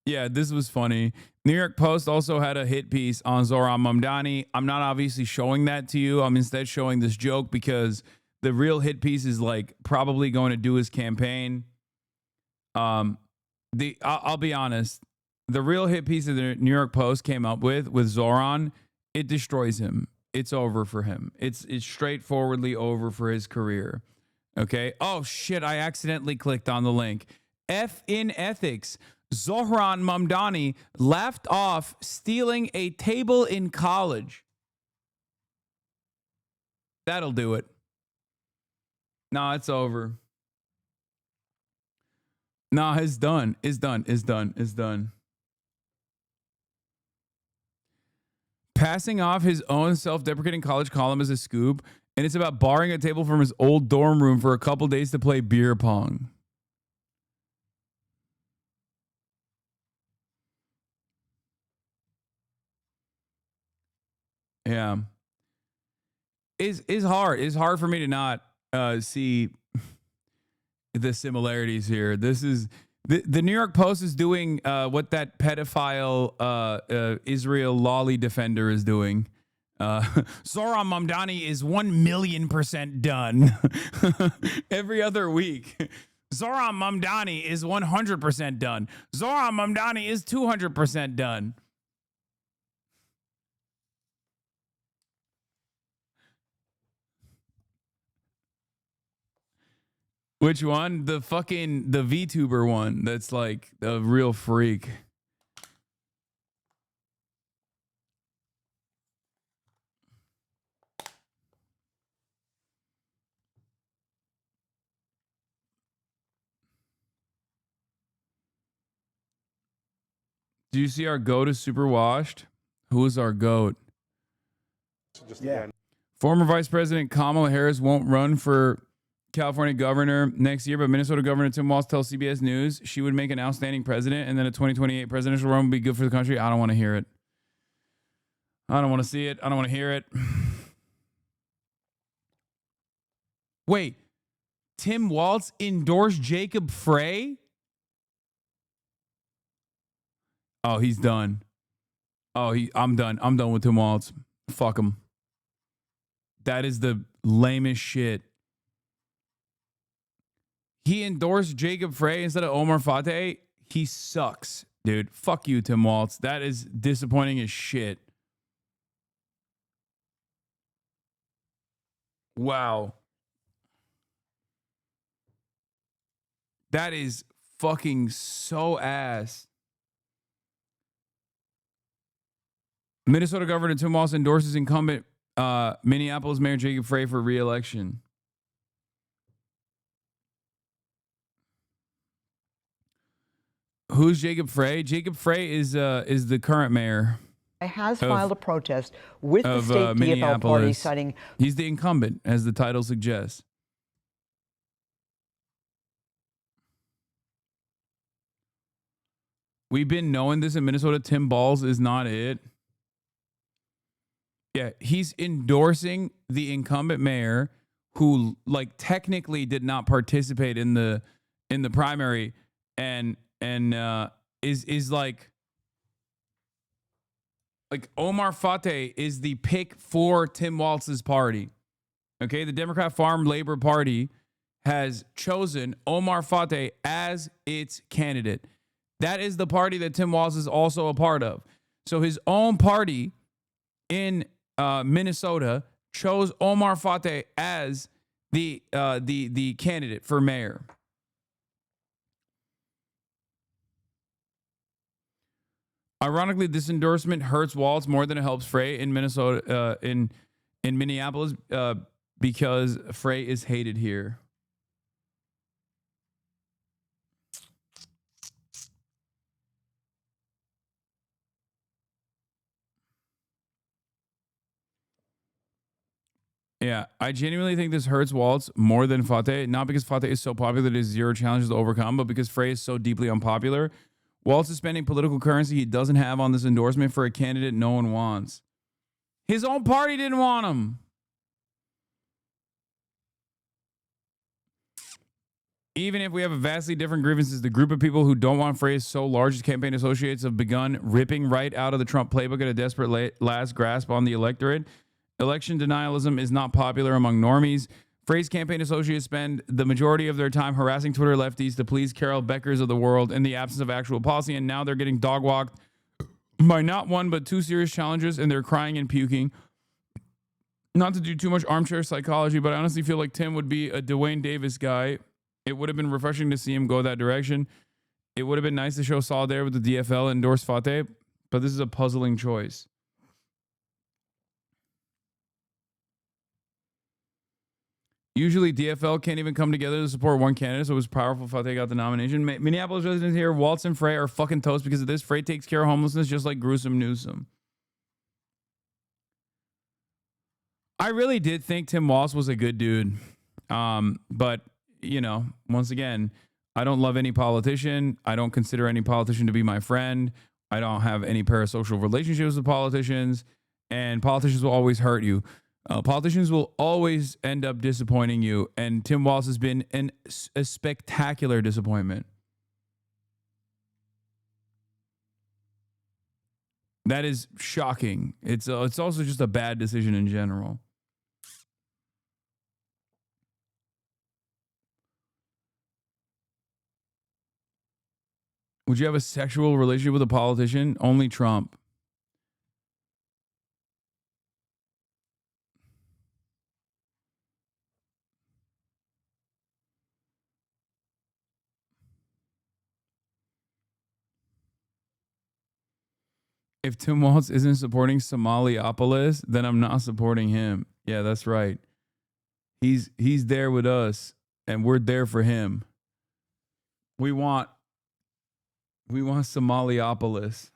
Yeah, this was funny. New York Post also had a hit piece on Zohran Mamdani. I'm not obviously showing that to you. I'm instead showing this joke because the real hit piece is like probably going to do his campaign. I'll be honest. The real hit piece that the New York Post came up with Zohran, it destroys him. It's over for him. It's straightforwardly over for his career. Okay. Oh shit! I accidentally clicked on the link. F in ethics. Zohran Mamdani laughed off stealing a table in college. That'll do it. Nah, it's over. Nah, it's done. It's done. It's done. It's done. Passing off his own self-deprecating college column as a scoop, and it's about borrowing a table from his old dorm room for a couple days to play beer pong. Yeah. It's hard. It's hard for me to not see the similarities here. This is the New York Post is doing what that pedophile Israel lolly defender is doing. Zohran Mamdani is 1,000,000% done. Every other week. Zohran Mamdani is 100% done. Zohran Mamdani is 200% done. Which one? The VTuber one that's like a real freak. Do you see our goat is super washed? Who is our goat? Yeah. Former Vice President Kamala Harris won't run for California governor next year, but Minnesota Governor Tim Walz tells CBS News she would make an outstanding president, and then a 2028 presidential run would be good for the country. I don't want to hear it. I don't want to see it. I don't want to hear it. Wait, Tim Walz endorsed Jacob Frey? Oh, he's done. Oh, I'm done. I'm done with Tim Walz. Fuck him. That is the lamest shit. He endorsed Jacob Frey instead of Omar Fateh. He sucks, dude. Fuck you, Tim Walz. That is disappointing as shit. Wow. That is fucking so ass. Minnesota Governor Tim Walz endorses incumbent Minneapolis Mayor Jacob Frey for re-election. Who's Jacob Frey? Jacob Frey is the current mayor. Has filed a protest with the state DFL party, citing. He's the incumbent, as the title suggests. We've been knowing this in Minnesota. Tim Balls is not it. Yeah, he's endorsing the incumbent mayor who, like, technically did not participate in the primary, and is like Omar Fateh is the pick for Tim Walz's party. Okay, the Democrat Farm Labor Party has chosen Omar Fateh as its candidate. That is the party that Tim Walz is also a part of. So his own party in Minnesota chose Omar Fateh as the candidate for mayor. Ironically, this endorsement hurts Walz more than it helps Frey in Minnesota, in Minneapolis, because Frey is hated here. Yeah, I genuinely think this hurts Walz more than Fateh, not because Fateh is so popular that he has zero challenges to overcome, but because Frey is so deeply unpopular. Walz is spending political currency he doesn't have on this endorsement for a candidate no one wants. His own party didn't want him. Even if we have a vastly different grievances, the group of people who don't want Frey is so large, his campaign associates have begun ripping right out of the Trump playbook at a desperate last grasp on the electorate. Election denialism is not popular among normies. Frey's campaign associates spend the majority of their time harassing Twitter lefties to please Carol Beckers of the world in the absence of actual policy, and now they're getting dog-walked by not one but two serious challenges, and they're crying and puking. Not to do too much armchair psychology, but I honestly feel like Tim would be a Dwayne Davis guy. It would have been refreshing to see him go that direction. It would have been nice to show solidarity with the DFL and endorse Fateh, but this is a puzzling choice. Usually DFL can't even come together to support one candidate, so it was powerful Fateh got the nomination. Minneapolis residents here, Walz and Frey are fucking toast because of this. Frey takes care of homelessness just like gruesome Newsom. I really did think Tim Walz was a good dude. But, you know, once again, I don't love any politician. I don't consider any politician to be my friend. I don't have any parasocial relationships with politicians. And politicians will always hurt you. Politicians will always end up disappointing you, and Tim Walz has been a spectacular disappointment. That is shocking. It's also just a bad decision in general. Would you have a sexual relationship with a politician? Only Trump. If Tim Walz isn't supporting Somaliopolis, then I'm not supporting him. Yeah, that's right. He's there with us, and we're there for him. We want Somaliopolis.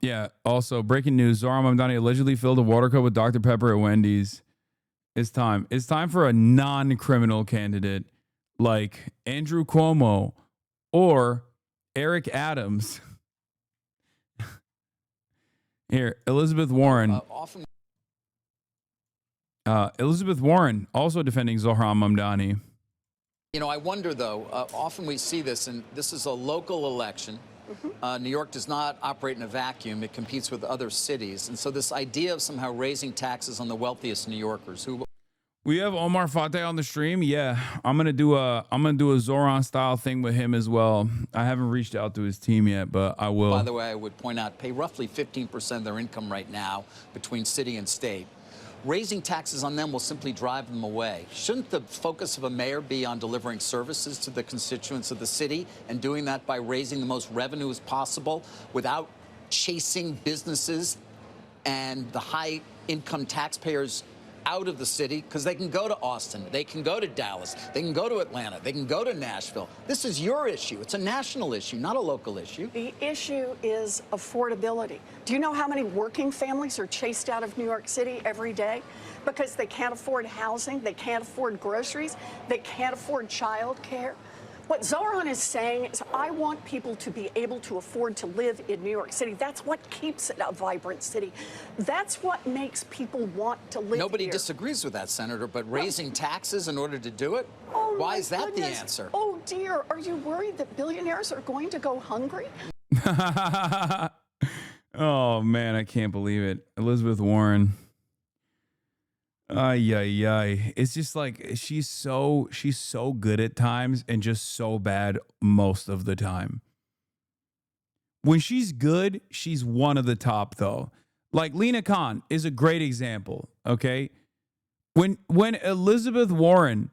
Yeah. Also, breaking news: Zohran Mamdani allegedly filled a water cup with Dr. Pepper at Wendy's. It's time. It's time for a non-criminal candidate. like Andrew Cuomo or Eric Adams. Here, Elizabeth Warren. Elizabeth Warren also defending Zohran Mamdani. You know, I wonder, though, often we see this, and this is a local election. New York does not operate in a vacuum. It competes with other cities. And so this idea of somehow raising taxes on the wealthiest New Yorkers who... We have Omar Fateh on the stream. Yeah, I'm gonna do a Zoran style thing with him as well. I haven't reached out to his team yet, but I will. By the way, I would point out, pay roughly 15% of their income right now between city and state. Raising taxes on them will simply drive them away. Shouldn't the focus of a mayor be on delivering services to the constituents of the city and doing that by raising the most revenue as possible without chasing businesses and the high-income taxpayers out of the city, because they can go to Austin, they can go to Dallas, they can go to Atlanta, they can go to Nashville. This is your issue. It's a national issue, not a local issue. The issue is affordability. Do you know how many working families are chased out of New York City every day because they can't afford housing, they can't afford groceries, they can't afford child care? What Zohran is saying is, I want people to be able to afford to live in New York City. That's what keeps it a vibrant city. That's what makes people want to live Nobody here. disagrees with that, Senator, but raising taxes in order to do it? Why is that the answer? Oh, dear. Are you worried that billionaires are going to go hungry? Oh, man, I can't believe it. Elizabeth Warren. Ay, ay, ay. It's just like she's so good at times and just so bad most of the time. When she's good, she's one of the top, though. Like Lena Khan is a great example, okay? When Elizabeth Warren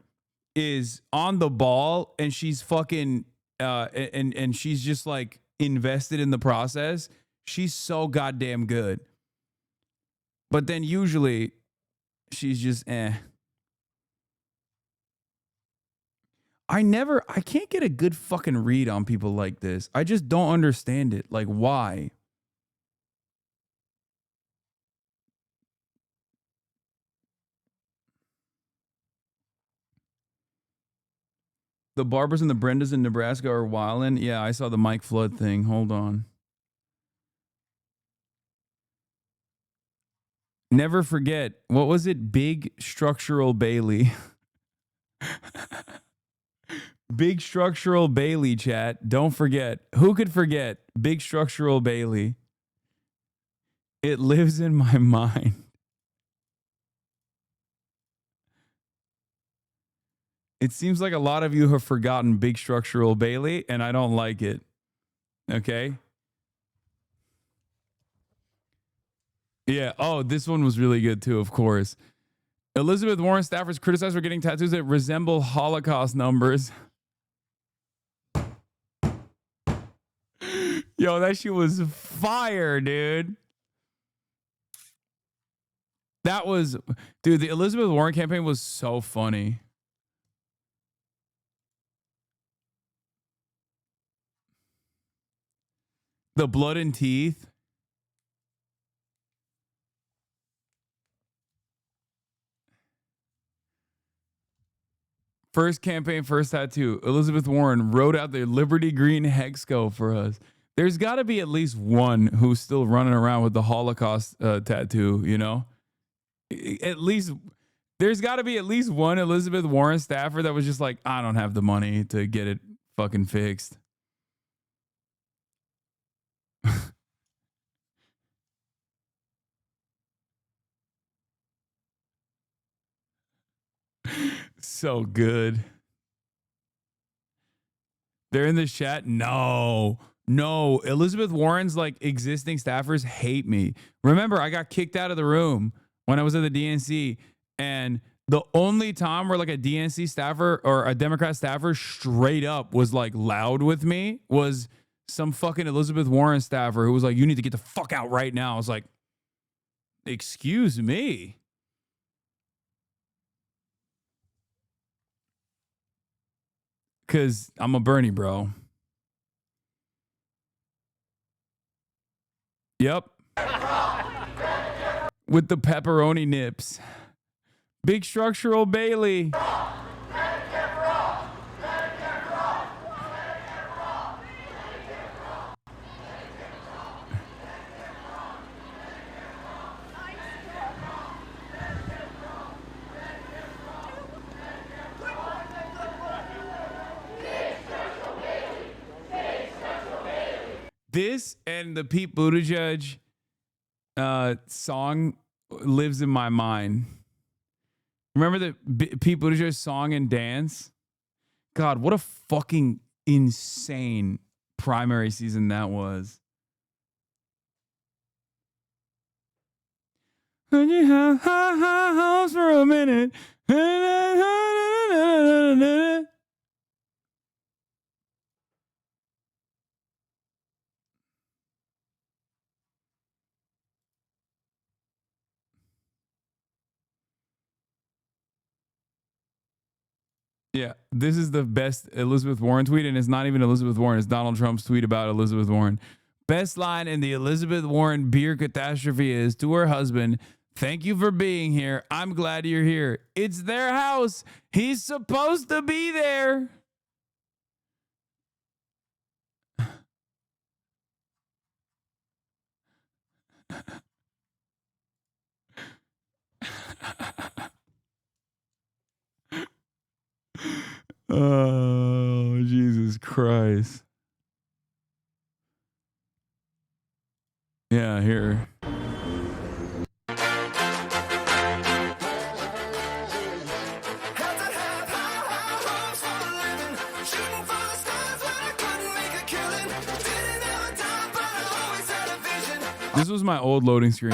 is on the ball and she's fucking and she's just like invested in the process, she's so goddamn good. But then usually she's just I can't get a good fucking read on people like this. I just don't understand it. Like, why? The Barbers and the Brendas in Nebraska are wildin'. Yeah, I saw the Mike Flood thing. Hold on. Never forget, what was it? Big Structural Bailey. Big Structural Bailey, chat. Don't forget. Who could forget Big Structural Bailey? It lives in my mind. It seems like a lot of you have forgotten Big Structural Bailey, and I don't like it. Okay? Yeah. Oh, this one was really good too, of course. Elizabeth Warren staffers criticized for getting tattoos that resemble Holocaust numbers. Yo, that shit was fire, dude. That was, dude, the Elizabeth Warren campaign was so funny. The blood and teeth. First campaign, first tattoo. Elizabeth Warren wrote out the Liberty Green hex code for us. There's got to be at least one who's still running around with the Holocaust tattoo, you know? At least, there's got to be at least one Elizabeth Warren staffer that was just like, I don't have the money to get it fucking fixed. So good. They're in the chat. No. Elizabeth Warren's like existing staffers hate me. Remember, I got kicked out of the room when I was at the DNC, and the only time where like a DNC staffer or a Democrat staffer straight up was like loud with me was some fucking Elizabeth Warren staffer who was like, you need to get the fuck out right now. I was like, excuse me. Because I'm a Bernie bro. Yep. With the pepperoni nips. Big Structural Bailey. This and the Pete Buttigieg song lives in my mind. Remember the Pete Buttigieg song and dance? God, what a fucking insane primary season that was. When you have high hopes for a minute. Yeah, this is the best Elizabeth Warren tweet, and it's not even Elizabeth Warren. It's Donald Trump's tweet about Elizabeth Warren. Best line in the Elizabeth Warren beer catastrophe is to her husband, "Thank you for being here. I'm glad you're here. It's their house. He's supposed to be there." Oh, Jesus Christ. Yeah, here. This was my old loading screen.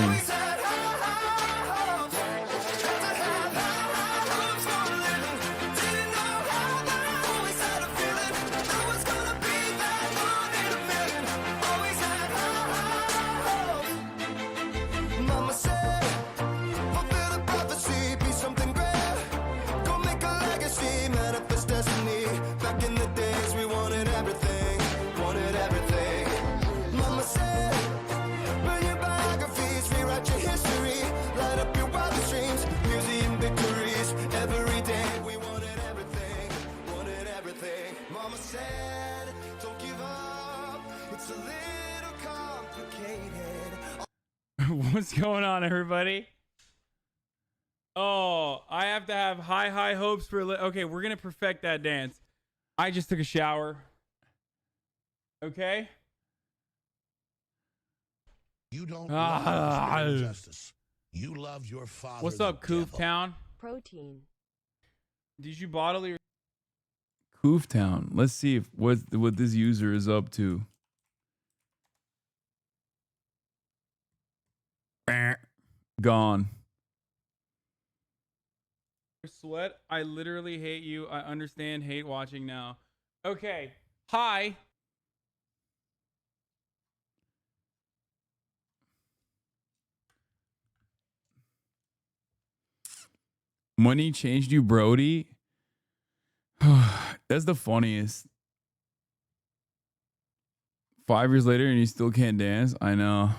What's going on, everybody? Oh, I have to have high hopes for... Okay, we're going to perfect that dance. I just took a shower. Okay? You don't love justice. You love your father. What's up, Cooftown? Protein. Did you bottle your... Cooftown. Let's see if what this user is up to. Gone. Sweat, I literally hate you. I understand hate watching now. Okay. Hi. Money changed you, Brody. That's the funniest. 5 years later and you still can't dance? I know.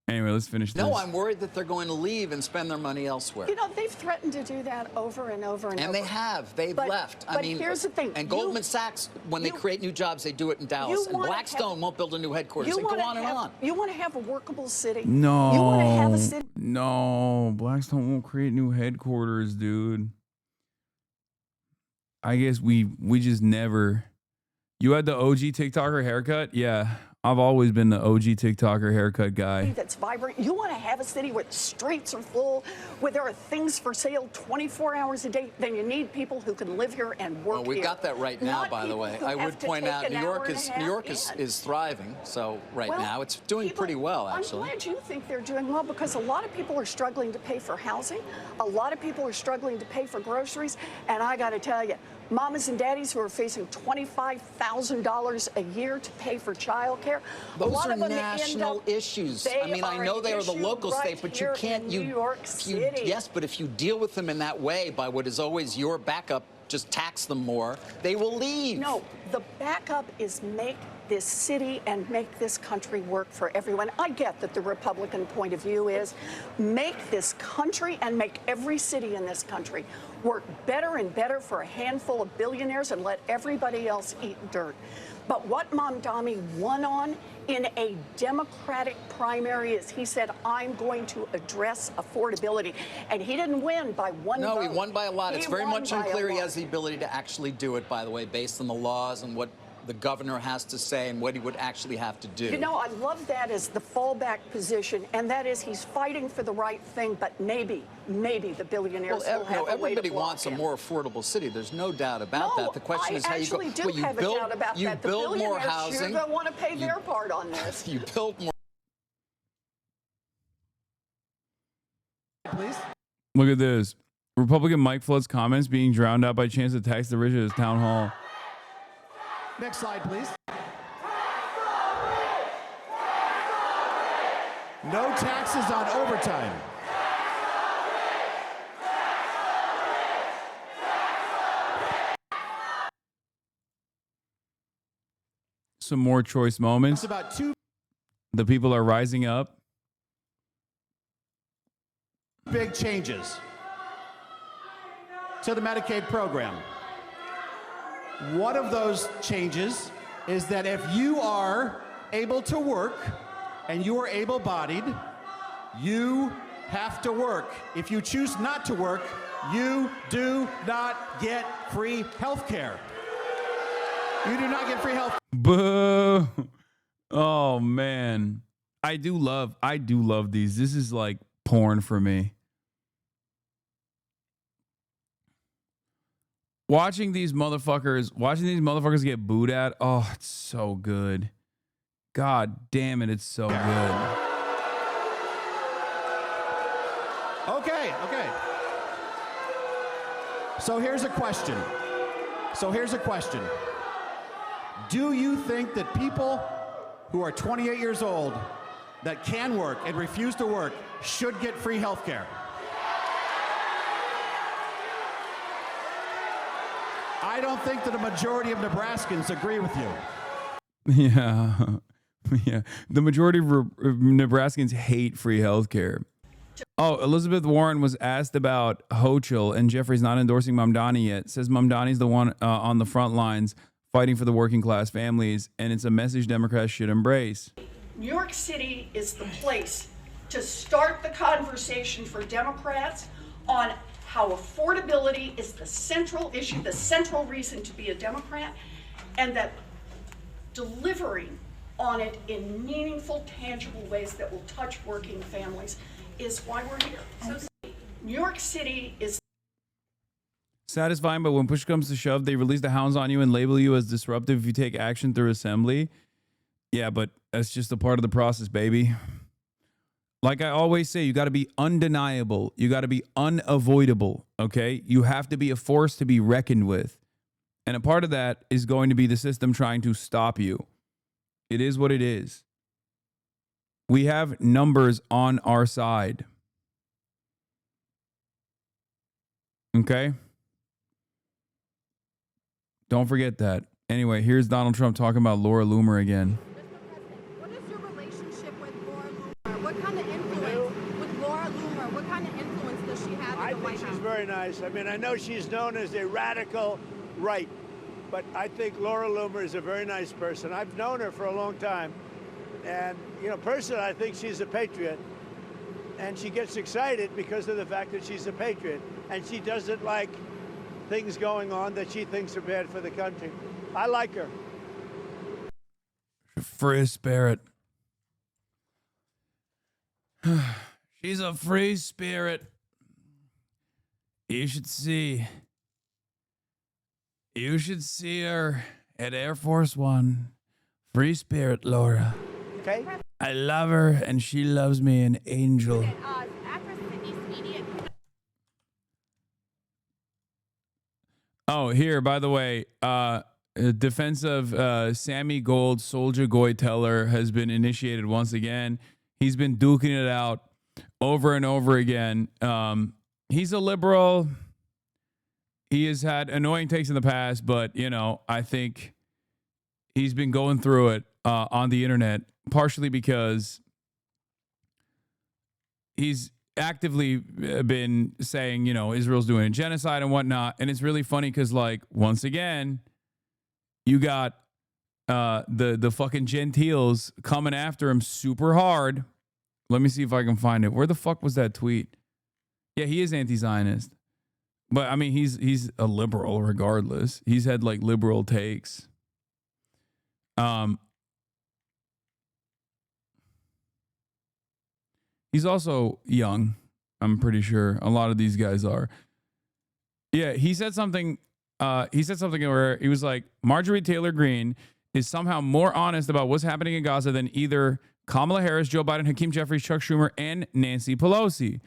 Anyway, let's finish this. No, I'm worried that they're going to leave and spend their money elsewhere. You know, they've threatened to do that over and over and over. And they have. They've left. But here's the thing. And Goldman Sachs, when they create new jobs, they do it in Dallas. And Blackstone won't build a new headquarters. And go on and on. You want to have a workable city? No. You want to have a city? No. Blackstone won't create new headquarters, dude. I guess we just never... You had the OG TikToker haircut? Yeah. I've always been the OG TikToker haircut guy. That's vibrant. You want to have a city where the streets are full, where there are things for sale 24 hours a day. Then you need people who can live here and work Well, we've here. got that right now, by the way. I would point out New York is thriving. So now it's doing pretty well, actually. I'm glad you think they're doing well because a lot of people are struggling to pay for housing. A lot of people are struggling to pay for groceries. And I got to tell you, mamas and daddies who are facing $25,000 a year to pay for childcare. Those are national issues. I mean, I know they are the local state, but you can't. New York City. Yes, but if you deal with them in that way, by what is always your backup, just tax them more, they will leave. No, the backup is make this city and make this country work for everyone. I get that the Republican point of view is make this country and make every city in this country work better and better for a handful of billionaires and let everybody else eat dirt. But what Mamdani won on in a Democratic primary is he said, I'm going to address affordability. And he didn't win by one vote. He won by a lot. It's very much unclear he has the ability to actually do it, by the way, based on the laws and what the governor has to say and what he would actually have to do. You know, I love that as the fallback position, and that is he's fighting for the right thing, but maybe the billionaires will have a way to everybody block wants him. a more affordable city. There's no doubt about that. The question is how you go. I actually do have a doubt about you that. The build more billionaires housing. sure want to pay their part on this. You build more. Please. Look at this. Republican Mike Flood's comments being drowned out by chance to text the rich at his town hall. Next slide, please. No taxes on overtime. Some more choice moments. It's about two The people are rising up. big changes to the Medicaid program. One of those changes is that if you are able to work and you are able-bodied, you have to work. If you choose not to work, you do not get free health care. You do not get free health. Boo. Oh man. I do love these. This is like porn for me. Watching these motherfuckers get booed at. Oh, it's so good. God damn it, it's so good. Okay. So here's a question. Do you think that people who are 28 years old that can work and refuse to work should get free health care? I don't think that a majority of Nebraskans agree with you. Yeah. Yeah. The majority of Nebraskans hate free health care. Oh, Elizabeth Warren was asked about Hochul, and Jeffrey's not endorsing Mamdani yet. Says Mamdani's the one on the front lines fighting for the working class families, and it's a message Democrats should embrace. New York City is the place to start the conversation for Democrats on how affordability is the central issue, the central reason to be a Democrat, and that delivering on it in meaningful, tangible ways that will touch working families is why we're here. So New York City is Satisfying, but when push comes to shove, they release the hounds on you and label you as disruptive if you take action through assembly. Yeah, but that's just a part of the process, baby. Like I always say, you got to be undeniable. You got to be unavoidable, okay? You have to be a force to be reckoned with. And a part of that is going to be the system trying to stop you. It is what it is. We have numbers on our side. Okay? Don't forget that. Anyway, here's Donald Trump talking about Laura Loomer again. What is your relationship with Laura Loomer? What kind of influence with Laura Loomer? What kind of influence does she have in the White House? I think she's very nice. I mean, I know she's known as a radical right, but I think Laura Loomer is a very nice person. I've known her for a long time. And, you know, personally, I think she's a patriot. And she gets excited because of the fact that she's a patriot. And she doesn't like things going on that she thinks are bad for the country. I like her. Free spirit. She's a free spirit. You should see her at Air Force One. Free spirit, Laura. Okay. I love her, and she loves me, an angel. Oh, here, by the way, defense of Sammy Gold, Soldier Goyteller has been initiated once again. He's been duking it out over and over again. He's a liberal. He has had annoying takes in the past, but, you know, I think he's been going through it on the internet, partially because he's actively been saying, you know, Israel's doing a genocide and whatnot. And it's really funny because, like, once again, you got the fucking Gentiles coming after him super hard. Let me see if I can find it. Where the fuck was that tweet? Yeah, he is anti-Zionist. But, I mean, he's a liberal regardless. He's had, like, liberal takes. He's also young. I'm pretty sure a lot of these guys are. Yeah, he said something. He said something where he was like, Marjorie Taylor Greene is somehow more honest about what's happening in Gaza than either Kamala Harris, Joe Biden, Hakeem Jeffries, Chuck Schumer, and Nancy Pelosi.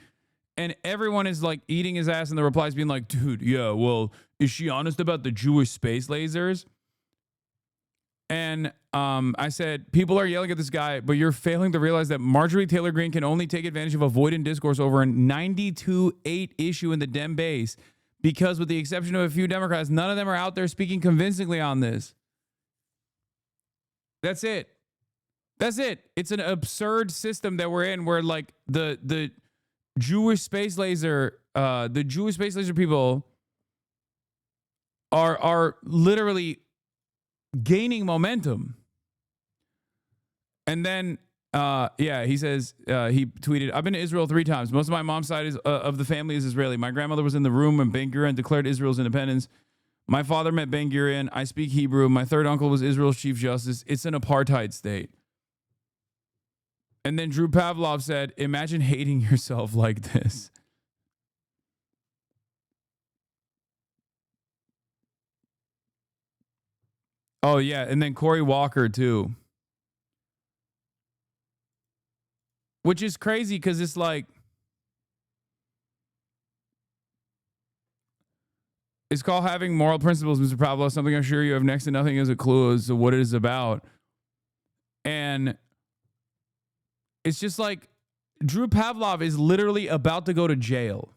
And everyone is like eating his ass in the replies being like, dude, yeah, well, is she honest about the Jewish space lasers? And I said, people are yelling at this guy, but you're failing to realize that Marjorie Taylor Greene can only take advantage of avoidant discourse over a 92-8 issue in the Dem base because with the exception of a few Democrats, none of them are out there speaking convincingly on this. That's it. That's it. It's an absurd system that we're in where like the Jewish space laser people are literally gaining momentum. And then he says, he tweeted, I've been to Israel 3 times. Most of my mom's side of the family is Israeli. My grandmother was in the room when Ben-Gurion declared Israel's independence. My father met Ben-Gurion. I speak Hebrew. My third uncle was Israel's chief justice. It's an apartheid state. And then Drew Pavlov said, imagine hating yourself like this. Oh, yeah. And then Cory Walker, too. Which is crazy because it's like, it's called having moral principles, Mr. Pavlov, something I'm sure you have next to nothing as a clue as to what it is about. And it's just like Drew Pavlov is literally about to go to jail.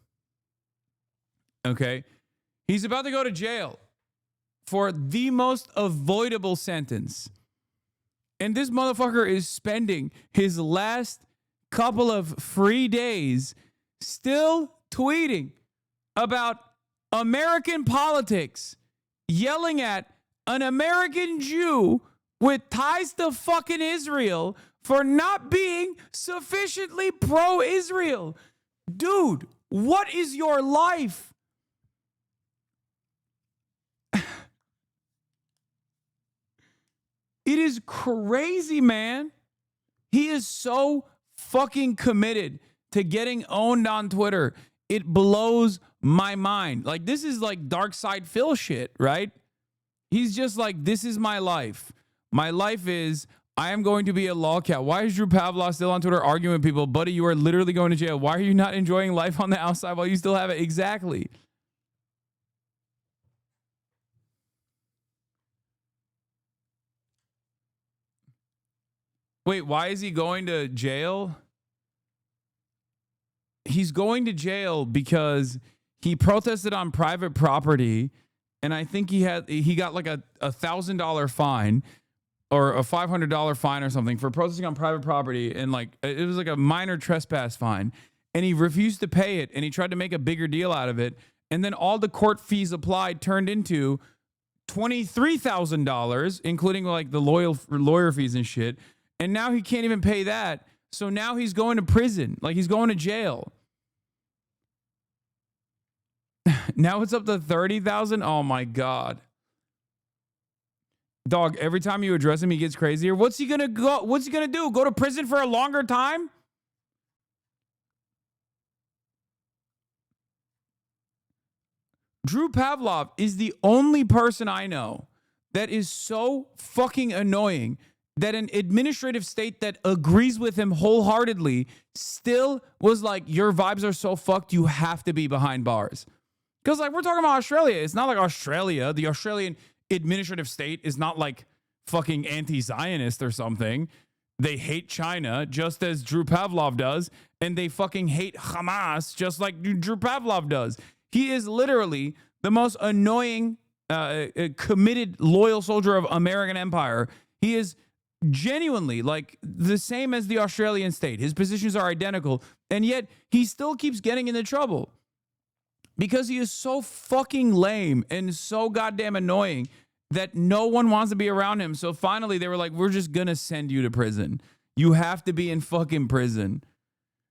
Okay? He's about to go to jail for the most avoidable sentence. And this motherfucker is spending his last couple of free days still tweeting about American politics, yelling at an American Jew with ties to fucking Israel for not being sufficiently pro-Israel. Dude, what is your life? It is crazy, man. He is so fucking committed to getting owned on Twitter. It blows my mind. Like, this is like Dark Side Phil shit, right? He's just like, this is my life. My life is, I am going to be a lolcat. Why is Drew Pavlov still on Twitter arguing with people? Buddy, you are literally going to jail. Why are you not enjoying life on the outside while you still have it? Exactly. Wait, why is he going to jail? He's going to jail because he protested on private property, and I think he got like a $1,000 fine or a $500 fine or something for protesting on private property, and like it was like a minor trespass fine, and he refused to pay it, and he tried to make a bigger deal out of it, and then all the court fees applied turned into $23,000, including like the lawyer fees and shit. And now he can't even pay that. So now he's going to prison. Like, he's going to jail. Now it's up to $30,000. Oh my God. Dog, every time you address him, he gets crazier. What's he gonna do? Go to prison for a longer time? Drew Pavlov is the only person I know that is so fucking annoying that an administrative state that agrees with him wholeheartedly still was like, your vibes are so fucked, you have to be behind bars. Because like, we're talking about Australia. It's not like Australia. The Australian administrative state is not like fucking anti-Zionist or something. They hate China just as Drew Pavlov does. And they fucking hate Hamas just like Drew Pavlov does. He is literally the most annoying, committed, loyal soldier of American empire. He is genuinely like the same as the Australian state. His positions are identical, and yet he still keeps getting into trouble because he is so fucking lame and so goddamn annoying that no one wants to be around him. So finally they were like, we're just gonna send you to prison. You have to be in fucking prison.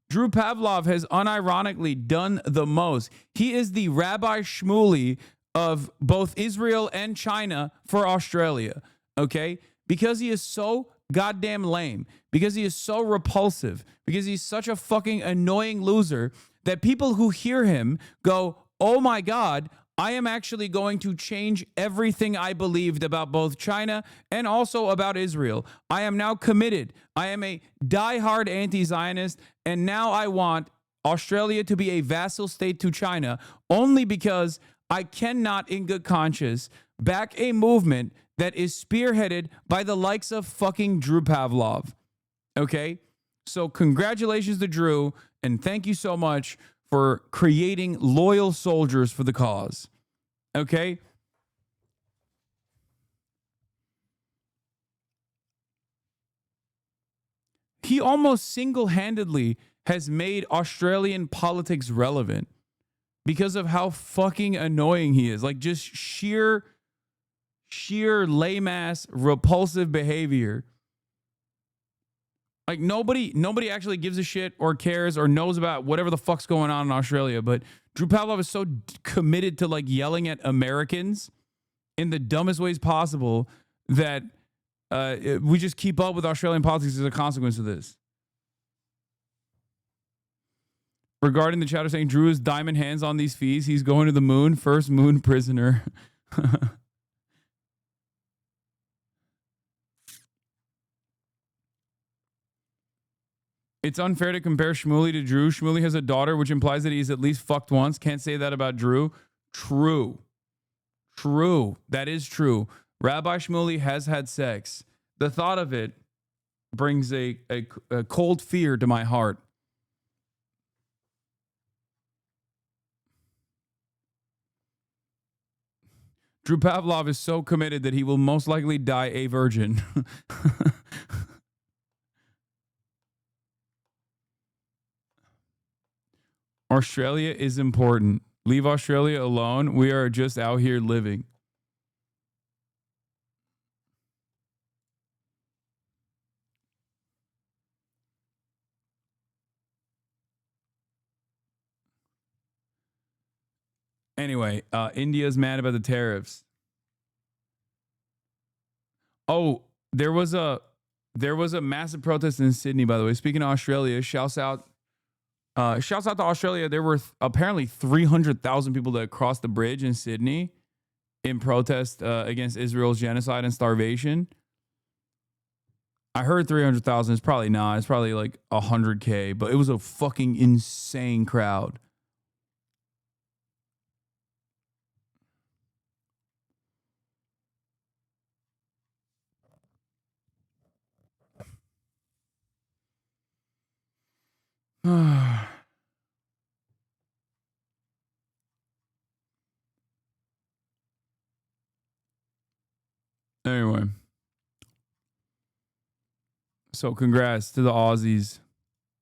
Drew Pavlov has unironically done the most. He is the Rabbi Shmuley of both Israel and China for Australia. Okay? because he is so goddamn lame, because he is so repulsive, because he's such a fucking annoying loser that people who hear him go, oh my God, I am actually going to change everything I believed about both China and also about Israel. I am now committed. I am a diehard anti-Zionist, and now I want Australia to be a vassal state to China only because I cannot, in good conscience, back a movement that is spearheaded by the likes of fucking Drew Pavlov. Okay? So congratulations to Drew, and thank you so much for creating loyal soldiers for the cause. Okay? He almost single-handedly has made Australian politics relevant because of how fucking annoying he is. Like, just sheer lame-ass, repulsive behavior. Like, nobody actually gives a shit or cares or knows about whatever the fuck's going on in Australia. But Drew Pavlov is so committed to, like, yelling at Americans in the dumbest ways possible that we just keep up with Australian politics as a consequence of this. Regarding the chatter saying Drew is diamond hands on these fees, he's going to the moon, first moon prisoner. It's unfair to compare Shmuley to Drew. Shmuley has a daughter, which implies that he's at least fucked once. Can't say that about Drew. True. That is true. Rabbi Shmuley has had sex. The thought of it brings a cold fear to my heart. Drew Pavlov is so committed that he will most likely die a virgin. Australia is important. Leave Australia alone. We are just out here living. Anyway, India's mad about the tariffs. Oh, there was a massive protest in Sydney, by the way. Speaking of Australia, shouts out to Australia. There were apparently 300,000 people that crossed the bridge in Sydney in protest against Israel's genocide and starvation. I heard 300,000. It's probably not. It's probably like 100K, but it was a fucking insane crowd. Anyway, so congrats to the Aussies.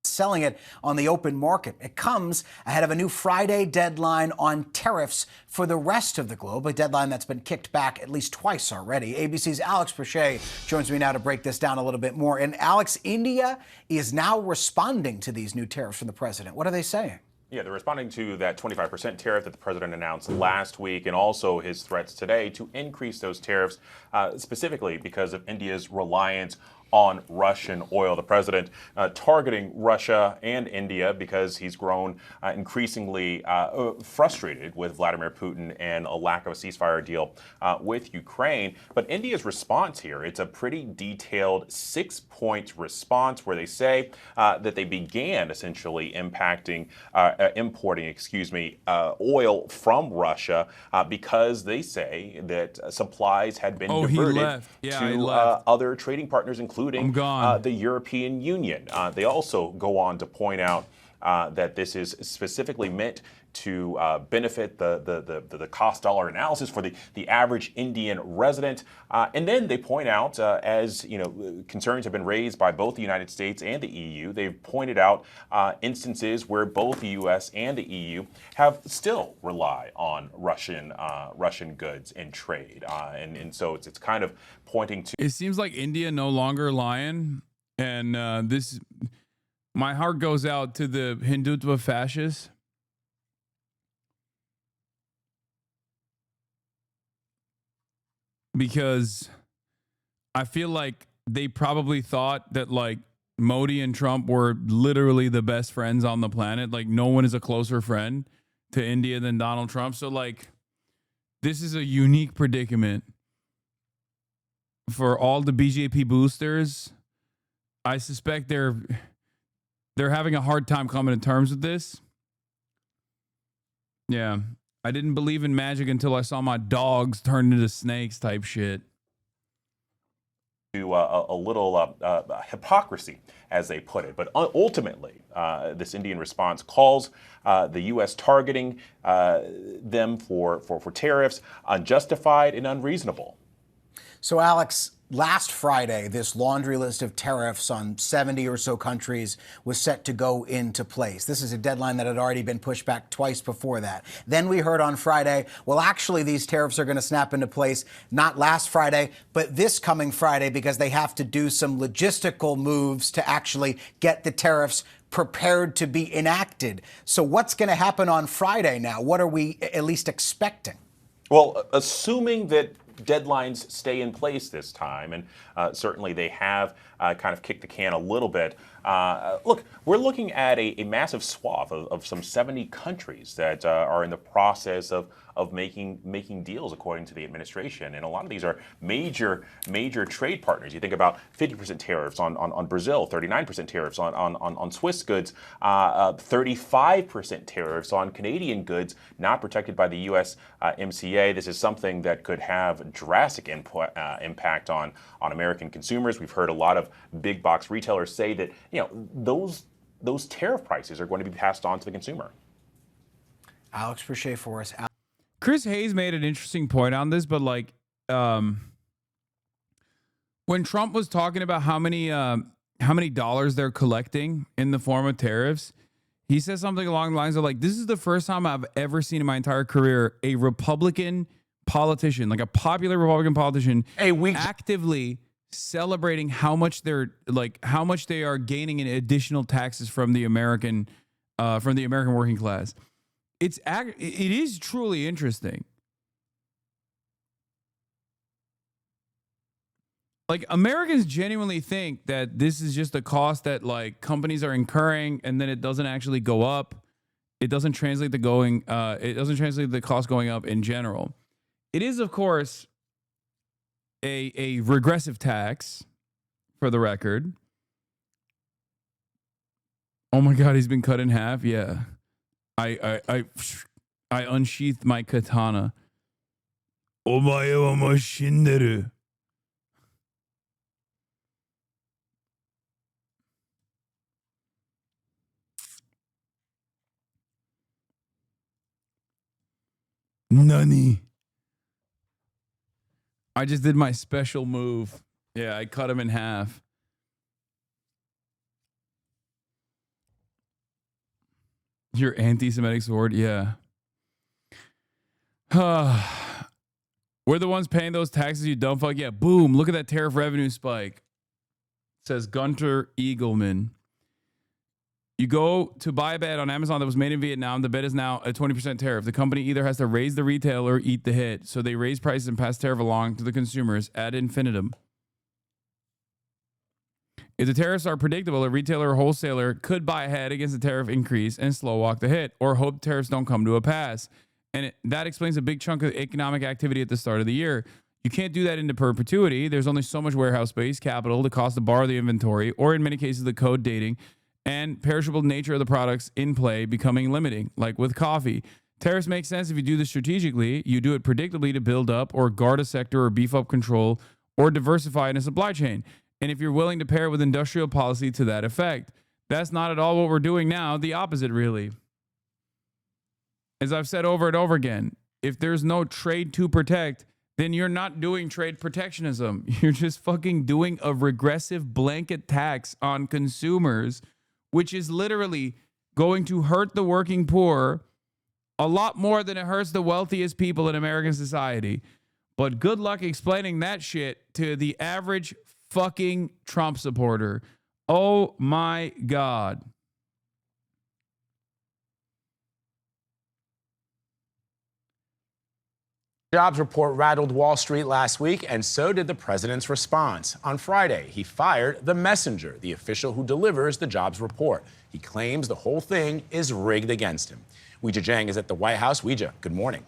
Selling it on the open market. It comes ahead of a new Friday deadline on tariffs for the rest of the globe, a deadline that's been kicked back at least twice already. ABC's Alex Prochet joins me now to break this down a little bit more. And Alex, India is now responding to these new tariffs from the president. What are they saying? Yeah, they're responding to that 25% tariff that the president announced last week and also his threats today to increase those tariffs specifically because of India's reliance on Russian oil. The president targeting Russia and India because he's grown increasingly frustrated with Vladimir Putin and a lack of a ceasefire deal with Ukraine. But India's response here, it's a pretty detailed 6-point response where they say that they began essentially importing oil from Russia because they say that supplies had been diverted to other trading partners, including the European Union. They also go on to point out that this is specifically meant to benefit the cost dollar analysis for the average Indian resident. And then they point out, as you know, concerns have been raised by both the United States and the EU. They've pointed out instances where both the U.S. and the EU have still rely on Russian goods in trade. And so it's kind of pointing to. It seems like India no longer lying, and my heart goes out to the Hindutva fascists. Because I feel like they probably thought that like Modi and Trump were literally the best friends on the planet. Like no one is a closer friend to India than Donald Trump. So like this is a unique predicament for all the BJP boosters. I suspect they're having a hard time coming to terms with this. Yeah. I didn't believe in magic until I saw my dogs turn into snakes type shit. To a little hypocrisy, as they put it. But ultimately, this Indian response calls the U.S. targeting them for tariffs unjustified and unreasonable. So, Alex, last Friday, this laundry list of tariffs on 70 or so countries was set to go into place. This is a deadline that had already been pushed back twice before that. Then we heard on Friday, well, actually, these tariffs are going to snap into place not last Friday, but this coming Friday, because they have to do some logistical moves to actually get the tariffs prepared to be enacted. So what's going to happen on Friday now? What are we at least expecting? Well, assuming that deadlines stay in place this time, and certainly they have kind of kicked the can a little bit. Look, we're looking at a massive swath of some 70 countries that are in the process of making deals, according to the administration. And a lot of these are major trade partners. You think about 50% tariffs on Brazil, 39% tariffs on Swiss goods, 35% tariffs on Canadian goods not protected by the U.S. MCA. This is something that could have drastic impact on American consumers. We've heard a lot of big box retailers say that those tariff prices are going to be passed on to the consumer. Alex Boucher for us. Chris Hayes made an interesting point on this, but like when Trump was talking about how many dollars they're collecting in the form of tariffs, he said something along the lines of like, this is the first time I've ever seen in my entire career a Republican politician, like a popular Republican politician, actively celebrating how much they are gaining in additional taxes from the American working class. It is truly interesting. Like Americans genuinely think that this is just a cost that like companies are incurring, and then it doesn't actually go up. It doesn't translate the cost going up in general. It is, of course, a regressive tax, for the record. Oh my God, he's been cut in half. Yeah. I unsheathed my katana. Omae wa mo shinderu. Nani? I just did my special move. Yeah, I cut him in half. Your anti-Semitic sword? Yeah. We're the ones paying those taxes, you dumb fuck. Yeah, boom. Look at that tariff revenue spike. Says Gunter Eagleman. You go to buy a bed on Amazon that was made in Vietnam. The bed is now a 20% tariff. The company either has to raise the retail or eat the hit. So they raise prices and pass tariff along to the consumers ad infinitum. If the tariffs are predictable, a retailer or wholesaler could buy ahead against the tariff increase and slow walk the hit, or hope tariffs don't come to a pass. And that explains a big chunk of economic activity at the start of the year. You can't do that into perpetuity. There's only so much warehouse space, capital, the cost to borrow the inventory, or in many cases, the code dating and perishable nature of the products in play becoming limiting, like with coffee. Tariffs make sense if you do this strategically. You do it predictably to build up or guard a sector or beef up control or diversify in a supply chain. And if you're willing to pair it with industrial policy to that effect. That's not at all what we're doing now. The opposite, really. As I've said over and over again, if there's no trade to protect, then you're not doing trade protectionism. You're just fucking doing a regressive blanket tax on consumers, which is literally going to hurt the working poor a lot more than it hurts the wealthiest people in American society. But good luck explaining that shit to the average fucking Trump supporter. Oh my God. Jobs report rattled Wall Street last week, and so did the president's response. On Friday, he fired the messenger, the official who delivers the jobs report. He claims the whole thing is rigged against him. Weijia Jiang is at the White House. Weijia, good morning.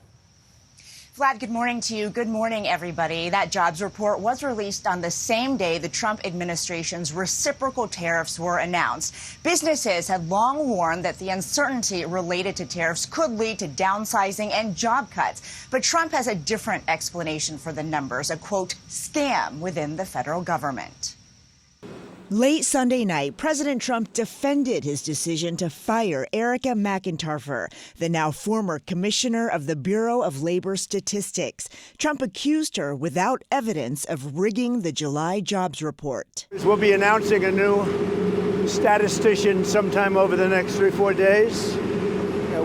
Vlad, good morning to you. Good morning, everybody. That jobs report was released on the same day the Trump administration's reciprocal tariffs were announced. Businesses had long warned that the uncertainty related to tariffs could lead to downsizing and job cuts. But Trump has a different explanation for the numbers, a, quote, scam within the federal government. Late Sunday night, President Trump defended his decision to fire Erica McIntyre, the now former commissioner of the Bureau of Labor Statistics. Trump accused her without evidence of rigging the July jobs report. We'll be announcing a new statistician sometime over the next 3 or 4 days.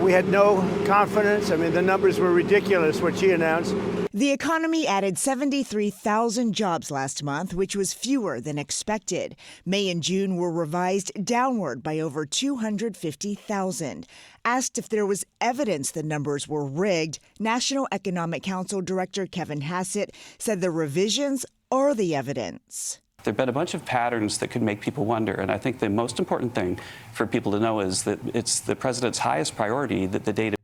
We had no confidence. I mean, the numbers were ridiculous, what she announced. The economy added 73,000 jobs last month, which was fewer than expected. May and June were revised downward by over 250,000. Asked if there was evidence the numbers were rigged, National Economic Council Director Kevin Hassett said the revisions are the evidence. There have been a bunch of patterns that could make people wonder, and I think the most important thing for people to know is that it's the president's highest priority that the data.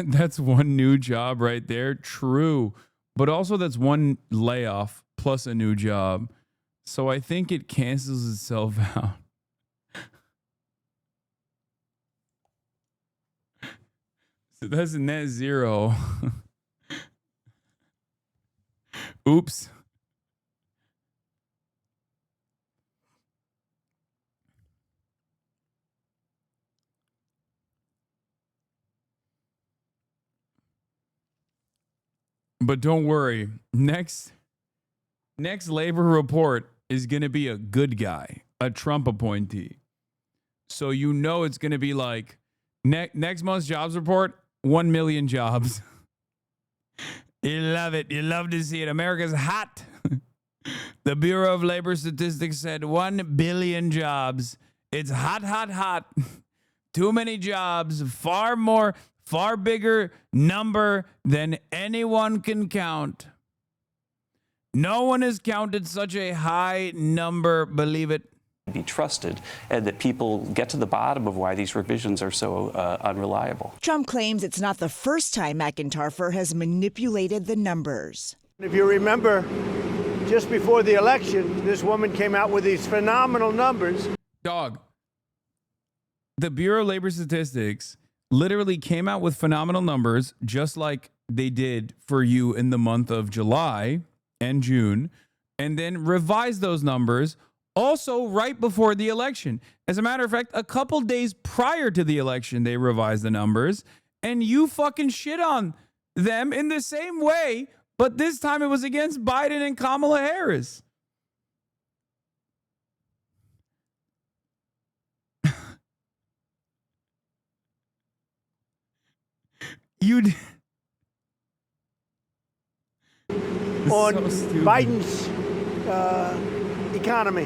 That's one new job right there. True. But also that's one layoff plus a new job. So I think it cancels itself out. So that's net zero. Oops. But don't worry. Next labor report is going to be a good guy, a Trump appointee. So you know it's going to be like next month's jobs report, 1 million jobs. You love it. You love to see it. America's hot. The Bureau of Labor Statistics said 1 billion jobs. It's hot, hot, hot. Too many jobs. Far bigger number than anyone can count. No one has counted such a high number, believe it. Be trusted, and that people get to the bottom of why these revisions are so unreliable. Trump claims it's not the first time McIntyre has manipulated the numbers. If you remember, just before the election, this woman came out with these phenomenal numbers. Dog. The Bureau of Labor Statistics literally came out with phenomenal numbers, just like they did for you in the month of July and June, and then revised those numbers also right before the election. As a matter of fact, a couple days prior to the election, they revised the numbers, and you fucking shit on them in the same way, but this time it was against Biden and Kamala Harris. On Biden's economy.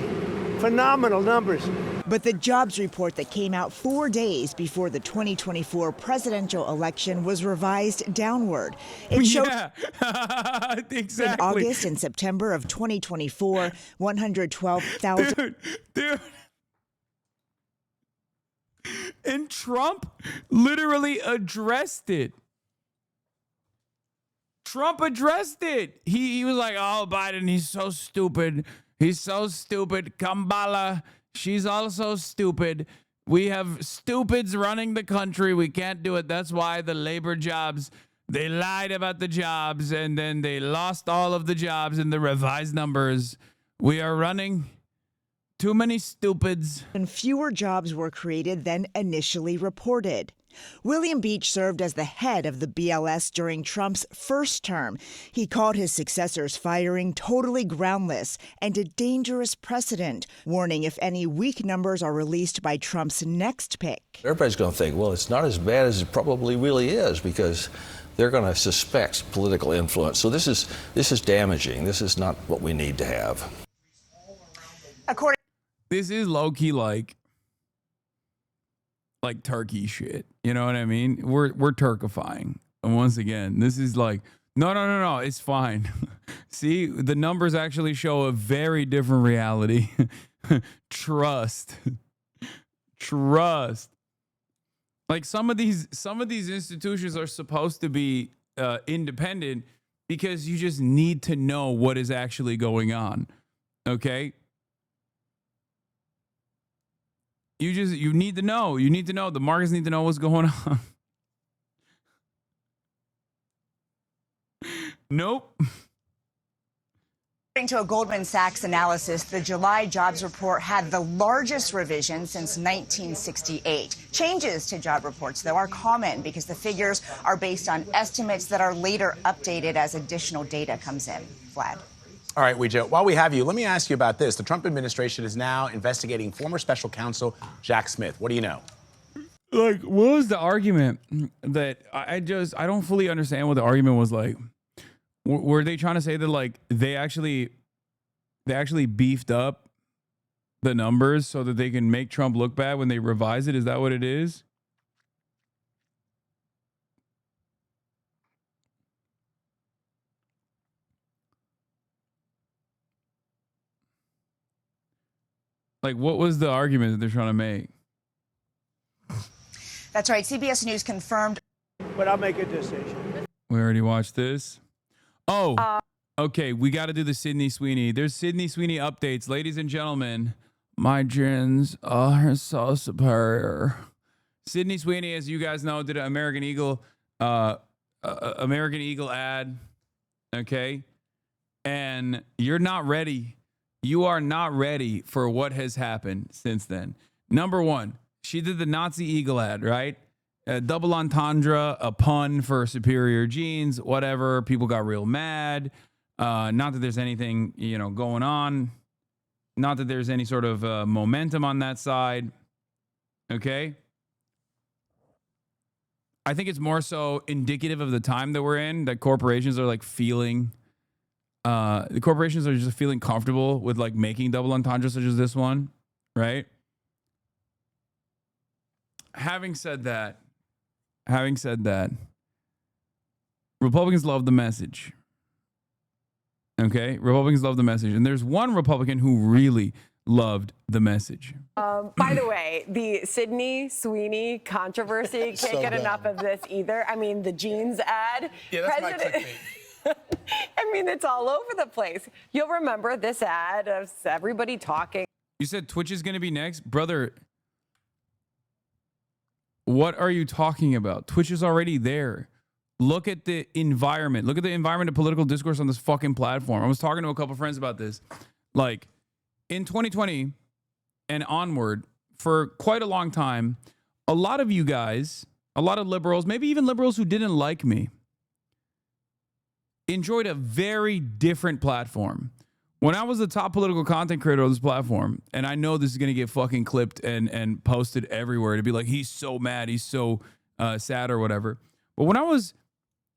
Phenomenal numbers. But the jobs report that came out 4 days before the 2024 presidential election was revised downward. It showed exactly. In August and September of 2024, 112,000. Dude. And Trump literally addressed it. Trump addressed it. He was like, oh, Biden, he's so stupid. He's so stupid. Kamala, she's also stupid. We have stupids running the country. We can't do it. That's why the labor jobs, they lied about the jobs, and then they lost all of the jobs in the revised numbers. We are running too many stupids. And fewer jobs were created than initially reported. William Beach served as the head of the BLS during Trump's first term. He called his successor's firing totally groundless and a dangerous precedent, warning if any weak numbers are released by Trump's next pick. Everybody's going to think, well, it's not as bad as it probably really is, because they're going to suspect political influence. So this is damaging. This is not what we need to have. According this is low-key like turkey shit. You know what I mean? We're turkifying. And once again, this is like, no, it's fine. See, the numbers actually show a very different reality. Trust. Like some of these institutions are supposed to be independent because you just need to know what is actually going on. Okay? You need to know. You need to know. The markets need to know what's going on. Nope. to a Goldman Sachs analysis, the July jobs report had the largest revision since 1968. Changes to job reports, though, are common because the figures are based on estimates that are later updated as additional data comes in. Vlad. All right, Weeja, while we have you, let me ask you about this. The Trump administration is now investigating former special counsel Jack Smith. What do you know? Like, what was the argument that I don't fully understand what the argument was like. Were they trying to say that like they actually beefed up the numbers so that they can make Trump look bad when they revise it? Is that what it is? Like, what was the argument that they're trying to make? That's right. CBS News confirmed. But I'll make a decision. We already watched this. Oh, okay. We got to do the Sydney Sweeney. There's Sydney Sweeney updates. Ladies and gentlemen, my gins are so superior. Sydney Sweeney, as you guys know, did an American Eagle ad. Okay. And you're not ready. You are not ready for what has happened since then. Number one, she did the Nazi Eagle ad, right? A double entendre, a pun for superior genes, whatever. People got real mad. Not that there's anything, going on. Not that there's any sort of momentum on that side. Okay? I think it's more so indicative of the time that we're in, that corporations are like feeling, the corporations are just feeling comfortable with like making double entendres such as this one, right? Having said that, Republicans love the message. Okay? Republicans love the message. And there's one Republican who really loved the message. By the way, the Sydney Sweeney controversy can't get enough of this either. I mean, the jeans ad. Yeah, that's my clickbait. I mean, it's all over the place. You'll remember this ad of everybody talking. You said Twitch is going to be next? Brother, what are you talking about? Twitch is already there. Look at the environment. Look at the environment of political discourse on this fucking platform. I was talking to a couple friends about this. Like, in 2020 and onward, for quite a long time, a lot of you guys, a lot of liberals, maybe even liberals who didn't like me, enjoyed a very different platform. When I was the top political content creator on this platform, and I know this is going to get fucking clipped and posted everywhere to be like, he's so mad, he's so sad or whatever. But when I was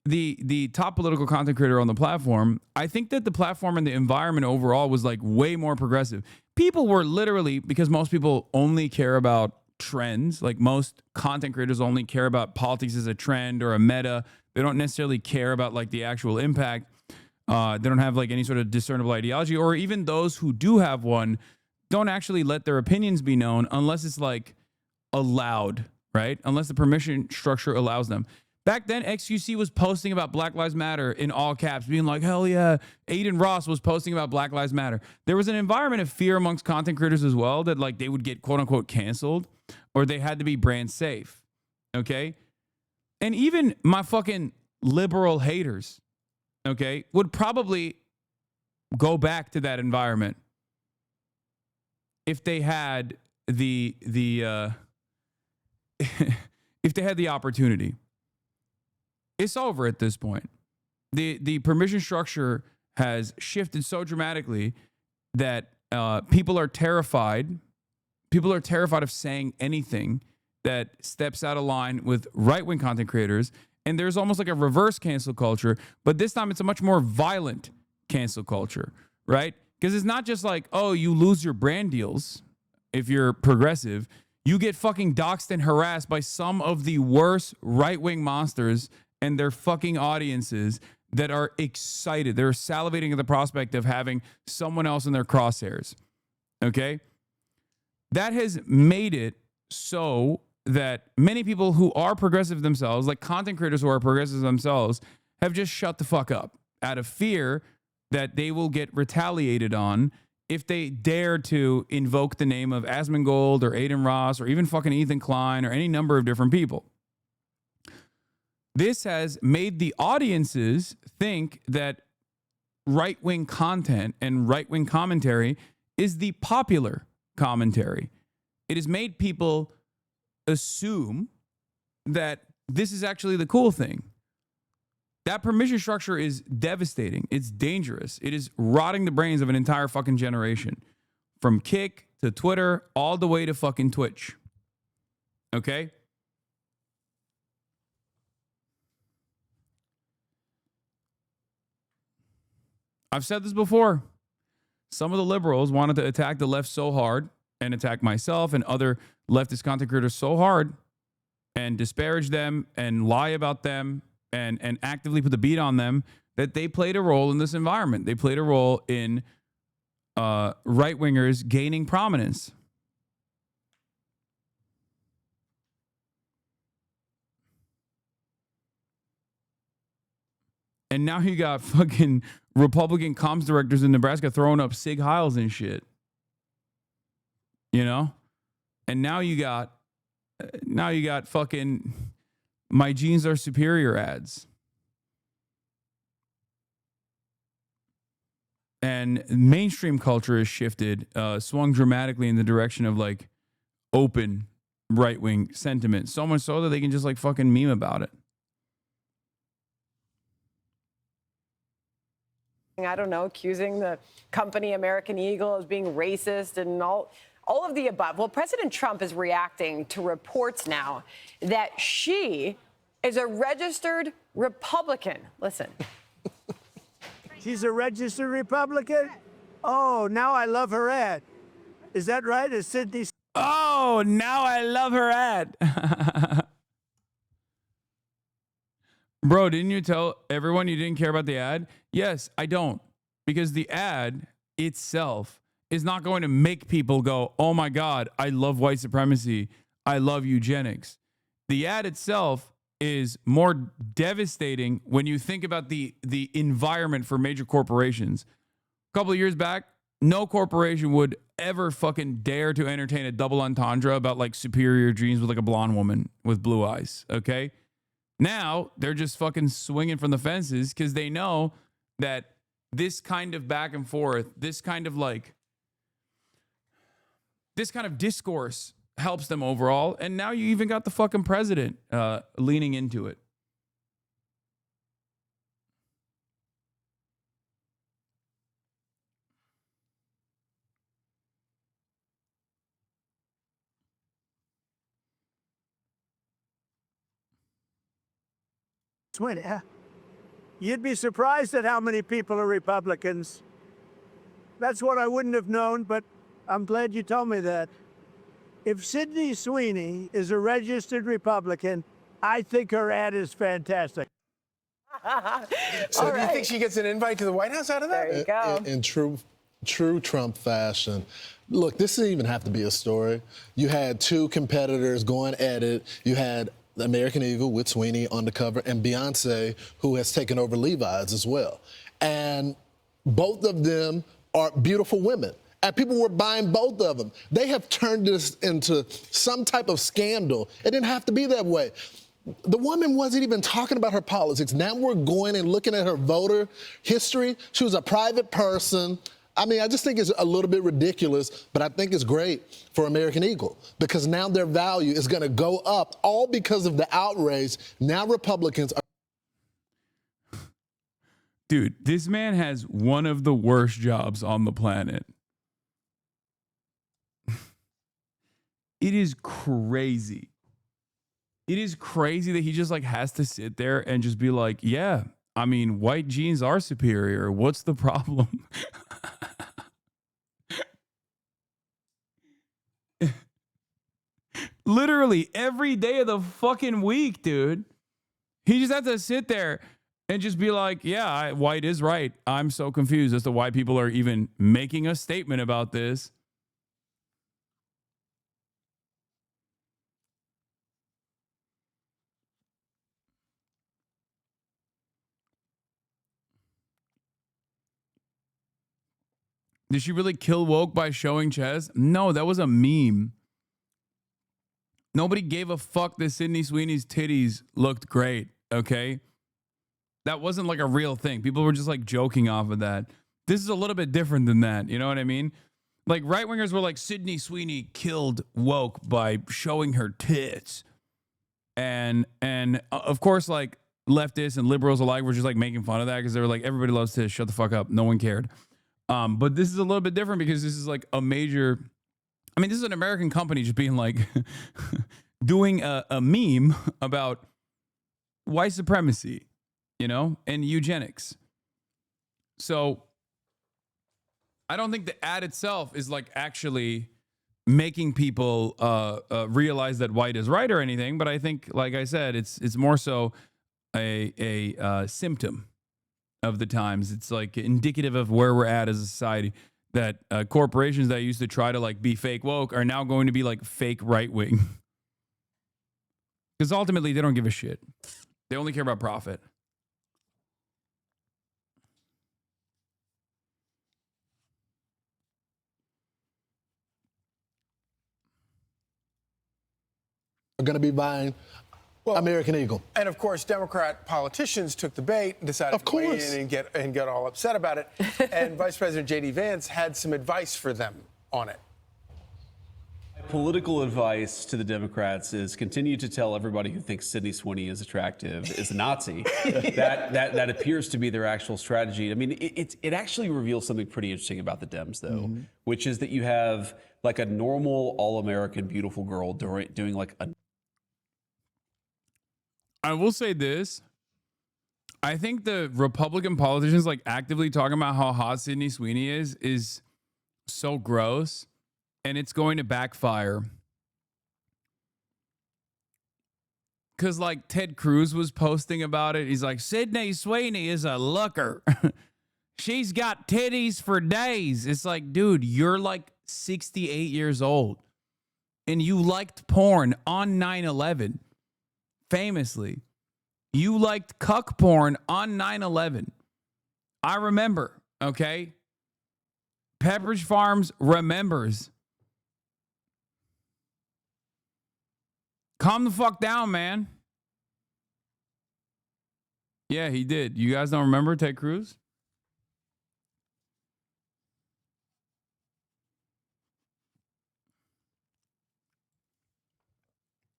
the top political content creator on the platform, I think that the platform and the environment overall was like way more progressive. People were literally, because most people only care about trends, like most content creators only care about politics as a trend or a meta. They don't necessarily care about like the actual impact. They don't have like any sort of discernible ideology, or even those who do have one don't actually let their opinions be known unless it's like allowed, right? Unless the permission structure allows them. Back then, XQC was posting about Black Lives Matter in all caps, being like, hell yeah. Aiden Ross was posting about Black Lives Matter. There was an environment of fear amongst content creators as well, that like they would get quote unquote canceled, or they had to be brand safe. Okay. And even my fucking liberal haters, okay, would probably go back to that environment if they had the if they had the opportunity. It's over at this point. The permission structure has shifted so dramatically that people are terrified. People are terrified of saying anything that steps out of line with right-wing content creators. And there's almost like a reverse cancel culture, but this time it's a much more violent cancel culture, right? Because it's not just like, oh, you lose your brand deals if you're progressive. You get fucking doxxed and harassed by some of the worst right-wing monsters and their fucking audiences that are excited. They're salivating at the prospect of having someone else in their crosshairs. Okay? That has made it so that many people who are progressive themselves, like content creators who are progressive themselves, have just shut the fuck up out of fear that they will get retaliated on if they dare to invoke the name of Asmongold or Aiden Ross or even fucking Ethan Klein or any number of different people. This has made the audiences think that right-wing content and right-wing commentary is the popular commentary. It has made people assume that this is actually the cool thing. That permission structure is devastating. It's dangerous. It is rotting the brains of an entire fucking generation. From Kick to Twitter, all the way to fucking Twitch. Okay? I've said this before. Some of the liberals wanted to attack the left so hard and attack myself and other leftist content creators so hard and disparage them and lie about them and actively put the beat on them that they played a role in this environment. They played a role in right-wingers gaining prominence. And now you got fucking Republican comms directors in Nebraska throwing up Sig Heils and shit. You know? And now you got fucking My Jeans Are Superior ads. And mainstream culture has shifted, swung dramatically in the direction of like open right-wing sentiment. So much so that they can just like fucking meme about it. I don't know, accusing the company American Eagle as being racist and all of the above. Well, President Trump is reacting to reports now that she is a registered Republican. Listen. She's a registered Republican? Oh, now I love her ad. Is that right? Is Sydney? Oh, now I love her ad. Bro, didn't you tell everyone you didn't care about the ad? Yes, I don't. Because the ad itself is not going to make people go, oh my God, I love white supremacy. I love eugenics. The ad itself is more devastating when you think about the environment for major corporations. A couple of years back, no corporation would ever fucking dare to entertain a double entendre about like superior genes with like a blonde woman with blue eyes, okay? Now they're just fucking swinging from the fences because they know that this kind of back and forth, this kind of discourse helps them overall. And now you even got the fucking president leaning into it. Swin, you'd be surprised at how many people are Republicans. That's what I wouldn't have known, but I'm glad you told me that. If Sydney Sweeney is a registered Republican, I think her ad is fantastic. So do you think she gets an invite to the White House out of that? There you go. In true Trump fashion. Look, this didn't even have to be a story. You had two competitors going at it. You had the American Eagle with Sweeney on the cover and Beyonce, who has taken over Levi's as well. And both of them are beautiful women. And people were buying both of them. They have turned this into some type of scandal. It didn't have to be that way. The woman wasn't even talking about her politics. Now we're going and looking at her voter history. She was a private person. I mean, I just think it's a little bit ridiculous, but I think it's great for American Eagle because now their value is going to go up all because of the outrage. Now Republicans are. Dude, this man has one of the worst jobs on the planet. It is crazy. It is crazy that he just like has to sit there and just be like, yeah, I mean, white genes are superior. What's the problem? Literally every day of the fucking week, dude. He just had to sit there and just be like, yeah, White is right. I'm so confused as to why people are even making a statement about this. Did she really kill woke by showing chest? No, that was a meme. Nobody gave a fuck that Sydney Sweeney's titties looked great, okay? That wasn't like a real thing. People were just like joking off of that. This is a little bit different than that. You know what I mean? Like right-wingers were like, Sydney Sweeney killed woke by showing her tits. And of course, like leftists and liberals alike were just like making fun of that because they were like, everybody loves tits. Shut the fuck up. No one cared. But this is a little bit different because this is like a major, I mean, this is an American company just being like, doing a meme about white supremacy, you know, and eugenics. So I don't think the ad itself is like actually making people realize that white is right or anything. But I think, like I said, it's more so a symptom of the times. It's like indicative of where we're at as a society, that corporations that used to try to like be fake woke are now going to be like fake right wing. Because ultimately they don't give a shit. They only care about profit. Are going to be buying American Eagle. And of course, Democrat politicians took the bait and decided to weigh in and get all upset about it. And Vice President J.D. Vance had some advice for them on it. Political advice to the Democrats is continue to tell everybody who thinks Sydney Sweeney is attractive is a Nazi. that appears to be their actual strategy. I mean, it actually reveals something pretty interesting about the Dems, though, which is that you have like a normal, all-American, beautiful girl doing like a. I will say this. I think the Republican politicians like actively talking about how hot Sydney Sweeney is so gross, and it's going to backfire. Because like Ted Cruz was posting about it. He's like, Sydney Sweeney is a looker. She's got titties for days. It's like, dude, you're like 68 years old and you liked porn on 9/11. Famously, you liked cuck porn on 9/11. I remember, okay? Pepperidge Farms remembers. Calm the fuck down, man. Yeah, he did. You guys don't remember Ted Cruz?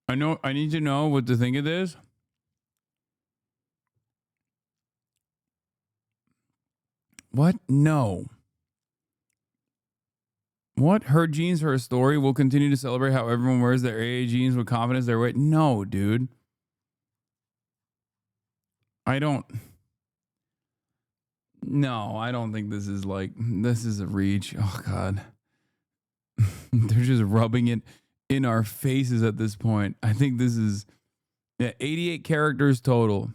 I need to know what to think of this. What? No. What? Her jeans, her story. We'll continue to celebrate how everyone wears their AA jeans with confidence. Their weight. No, dude. No, I don't think this is like, this is a reach. Oh, God. They're just rubbing it in our faces at this point. I think this is 88 characters total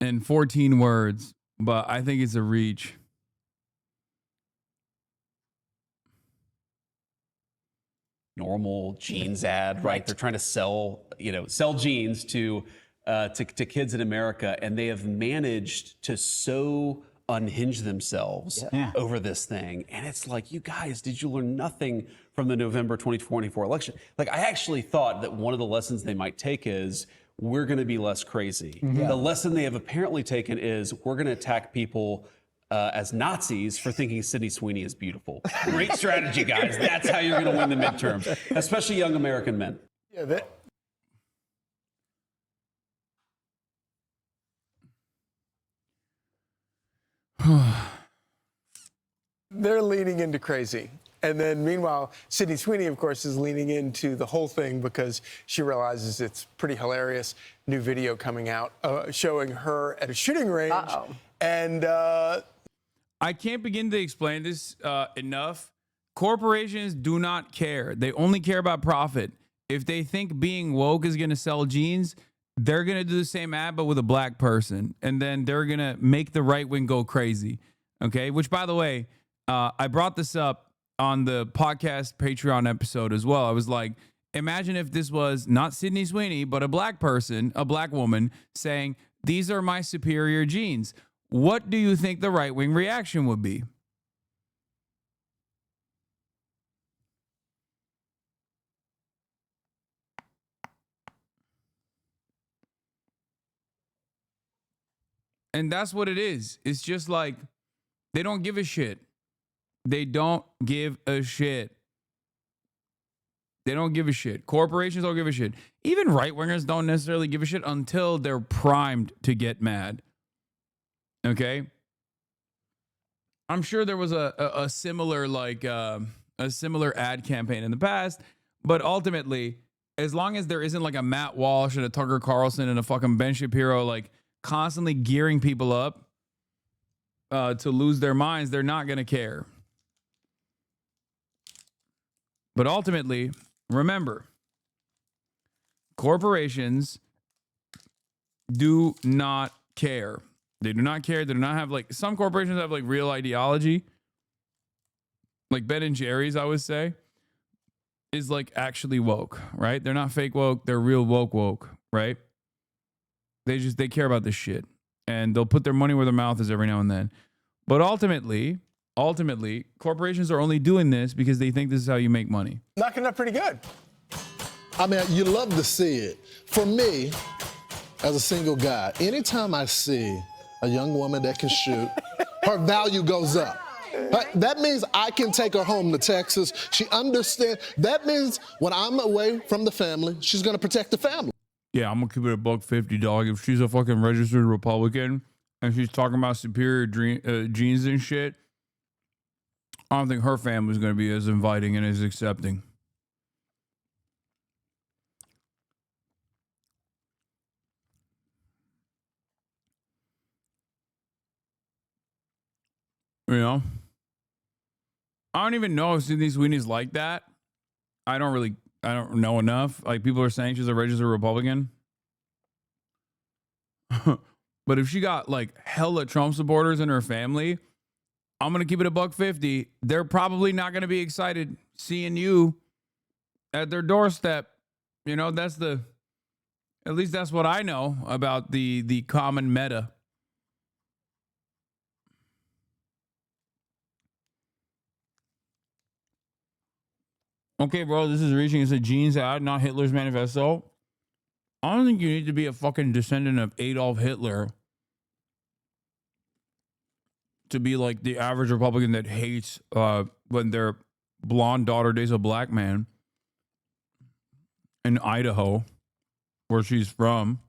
and 14 words, but I think it's a reach. Normal jeans ad, right? They're trying to sell jeans to kids in America, and they have managed to so unhinge themselves over this thing. And it's like, you guys, did you learn nothing from the November 2024 election? Like, I actually thought that one of the lessons they might take is we're going to be less crazy. The lesson they have apparently taken is we're going to attack people as Nazis for thinking Sydney Sweeney is beautiful. Great strategy, guys. That's how you're going to win the midterms, especially young American men. Yeah, they're leaning into crazy. And then meanwhile, Sydney Sweeney, of course, is leaning into the whole thing because she realizes it's pretty hilarious. New video coming out showing her at a shooting range. And I can't begin to explain this enough. corporations do not care. They only care about profit. If they think being woke is going to sell jeans, they're going to do the same ad, but with a black person. And then they're going to make the right wing go crazy. Okay. Which, by the way, I brought this up on the podcast Patreon episode as well. I was like, imagine if this was not Sydney Sweeney, but a black person, a black woman saying, these are my superior genes. What do you think the right wing reaction would be? And that's what it is. It's just like they don't give a shit. They don't give a shit. They don't give a shit. Corporations don't give a shit. Even right-wingers don't necessarily give a shit until they're primed to get mad. Okay? I'm sure there was a similar a similar ad campaign in the past, but ultimately, as long as there isn't like a Matt Walsh and a Tucker Carlson and a fucking Ben Shapiro like constantly gearing people up to lose their minds, they're not going to care. But ultimately, remember, corporations do not care. They do not care. They do not have like, some corporations have like real ideology. Like Ben and Jerry's, I would say, is like actually woke, right? They're not fake woke. They're real woke, right? They care about this shit. And they'll put their money where their mouth is every now and then. But ultimately, corporations are only doing this because they think this is how you make money. Knocking it up pretty good. I mean, you love to see it. For me, as a single guy, anytime I see a young woman that can shoot, her value goes up. That means I can take her home to Texas. She understands. That means when I'm away from the family, she's going to protect the family. Yeah, I'm going to keep it $150, dog. If she's a fucking registered Republican and she's talking about superior genes and shit, I don't think her family's going to be as inviting and as accepting. You know? I don't even know if Sydney Sweeney's like that. I don't know enough. Like, people are saying she's a registered Republican. But if she got like hella Trump supporters in her family, I'm going to keep it $150. They're probably not going to be excited seeing you at their doorstep. You know, at least that's what I know about the common meta. Okay, bro, this is reaching. It's a Gene's ad, not Hitler's manifesto. I don't think you need to be a fucking descendant of Adolf Hitler to be like the average Republican that hates when their blonde daughter dates a black man in Idaho, where she's from.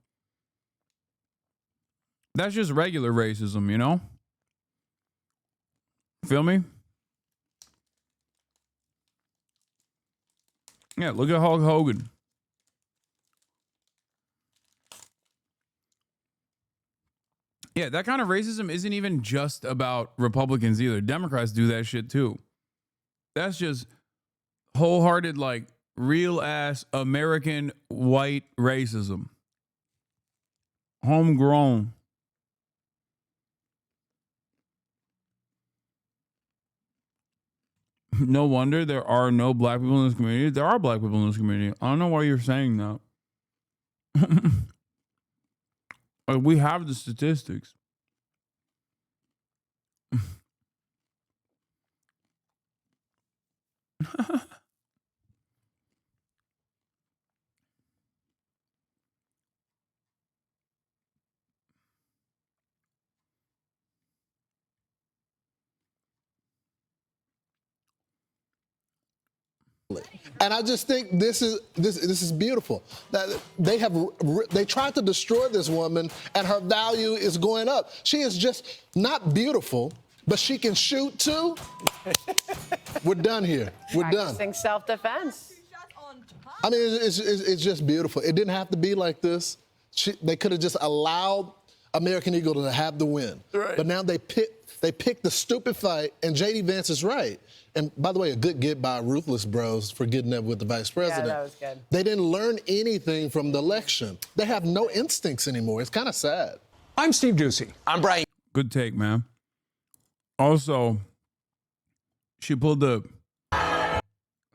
That's just regular racism, you know? Feel me? Yeah, look at Hulk Hogan. Yeah, that kind of racism isn't even just about Republicans either. Democrats do that shit too. That's just wholehearted, like, real ass American white racism. Homegrown. No wonder there are no black people in this community. There are black people in this community. I don't know why you're saying that. Like, we have the statistics. And I just think this is beautiful. That they tried to destroy this woman, and her value is going up. She is just not beautiful, but she can shoot too. We're done here. We're done. Practicing self-defense. I mean, it's just beautiful. It didn't have to be like this. They could have just allowed American Eagle to have the win. Right. But now they pit They picked the stupid fight, and J.D. Vance is right. And by the way, a good get by Ruthless Bros for getting up with the vice president. Yeah, that was good. They didn't learn anything from the election. They have no instincts anymore. It's kind of sad. I'm Steve Ducey. I'm Brian. Good take, man. Also, she pulled the...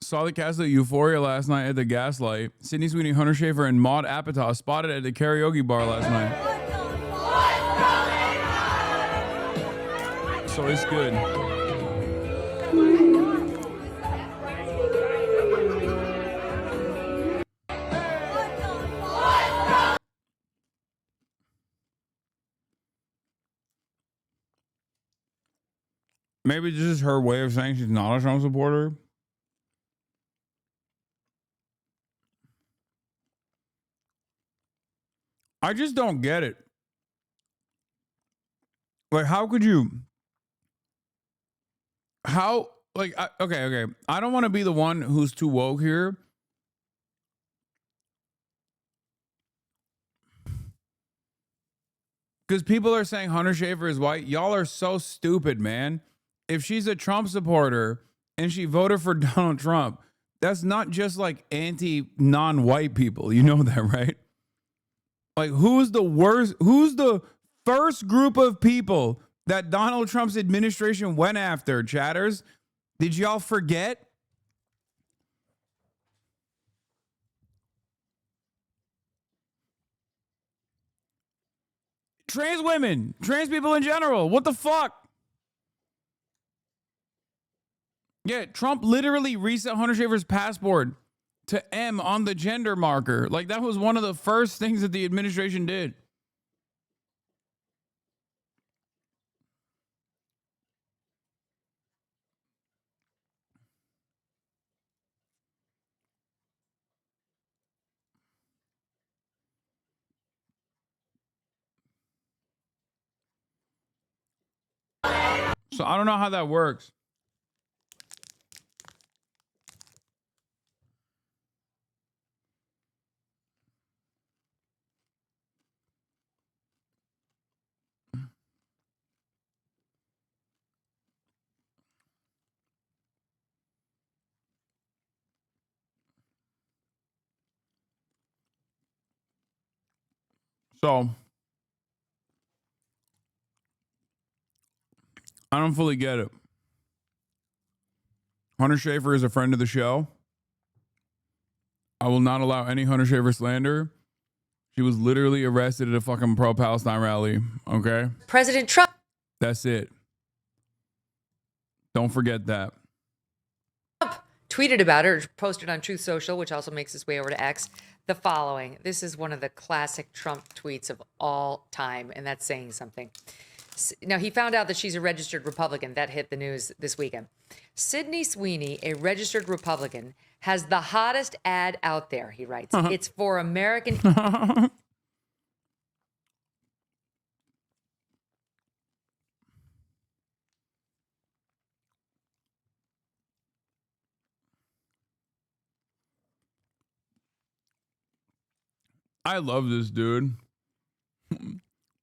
Saw the cast of Euphoria last night at the Gaslight. Sydney Sweeney, Hunter Schafer, and Maude Apatow spotted at the karaoke bar last night. So it's good. Maybe this is her way of saying she's not a Trump supporter. I just don't get it. Like, how could you? How, like, okay. I don't want to be the one who's too woke here. Because people are saying Hunter Schafer is white. Y'all are so stupid, man. If she's a Trump supporter and she voted for Donald Trump, that's not just like anti-non-white people. You know that, right? Like, who's the worst? Who's the first group of people that Donald Trump's administration went after, chatters? Did y'all forget? Trans women, trans people in general. What the fuck? Yeah, Trump literally reset Hunter Schafer's passport to M on the gender marker. Like, that was one of the first things that the administration did. So I don't know how that works. So I don't fully get it. Hunter Schafer is a friend of the show. I will not allow any Hunter Schafer slander. She was literally arrested at a fucking pro-Palestine rally, okay? President Trump. That's it. Don't forget that. Tweeted about it or posted on Truth Social, which also makes its way over to X, the following. This is one of the classic Trump tweets of all time, and that's saying something. Now, he found out that she's a registered Republican. That hit the news this weekend. Sydney Sweeney, a registered Republican, has the hottest ad out there, he writes. It's for American... I love this dude.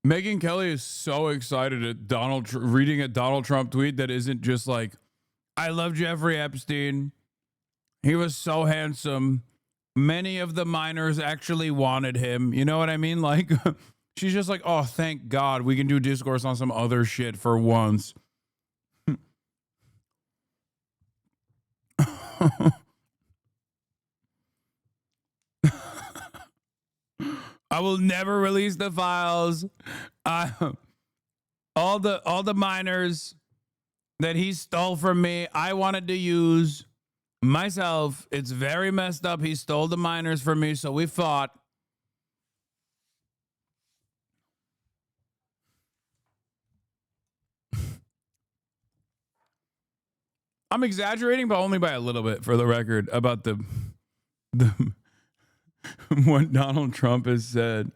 Megyn Kelly is so excited at reading a Donald Trump tweet that isn't just like, I love Jeffrey Epstein. He was so handsome. Many of the minors actually wanted him. You know what I mean? Like, she's just like, oh, thank God we can do discourse on some other shit for once. I will never release the files. All the minors that he stole from me, I wanted to use myself. It's very messed up. He stole the minors from me, so we fought. I'm exaggerating, but only by a little bit, for the record, about the what Donald Trump has said.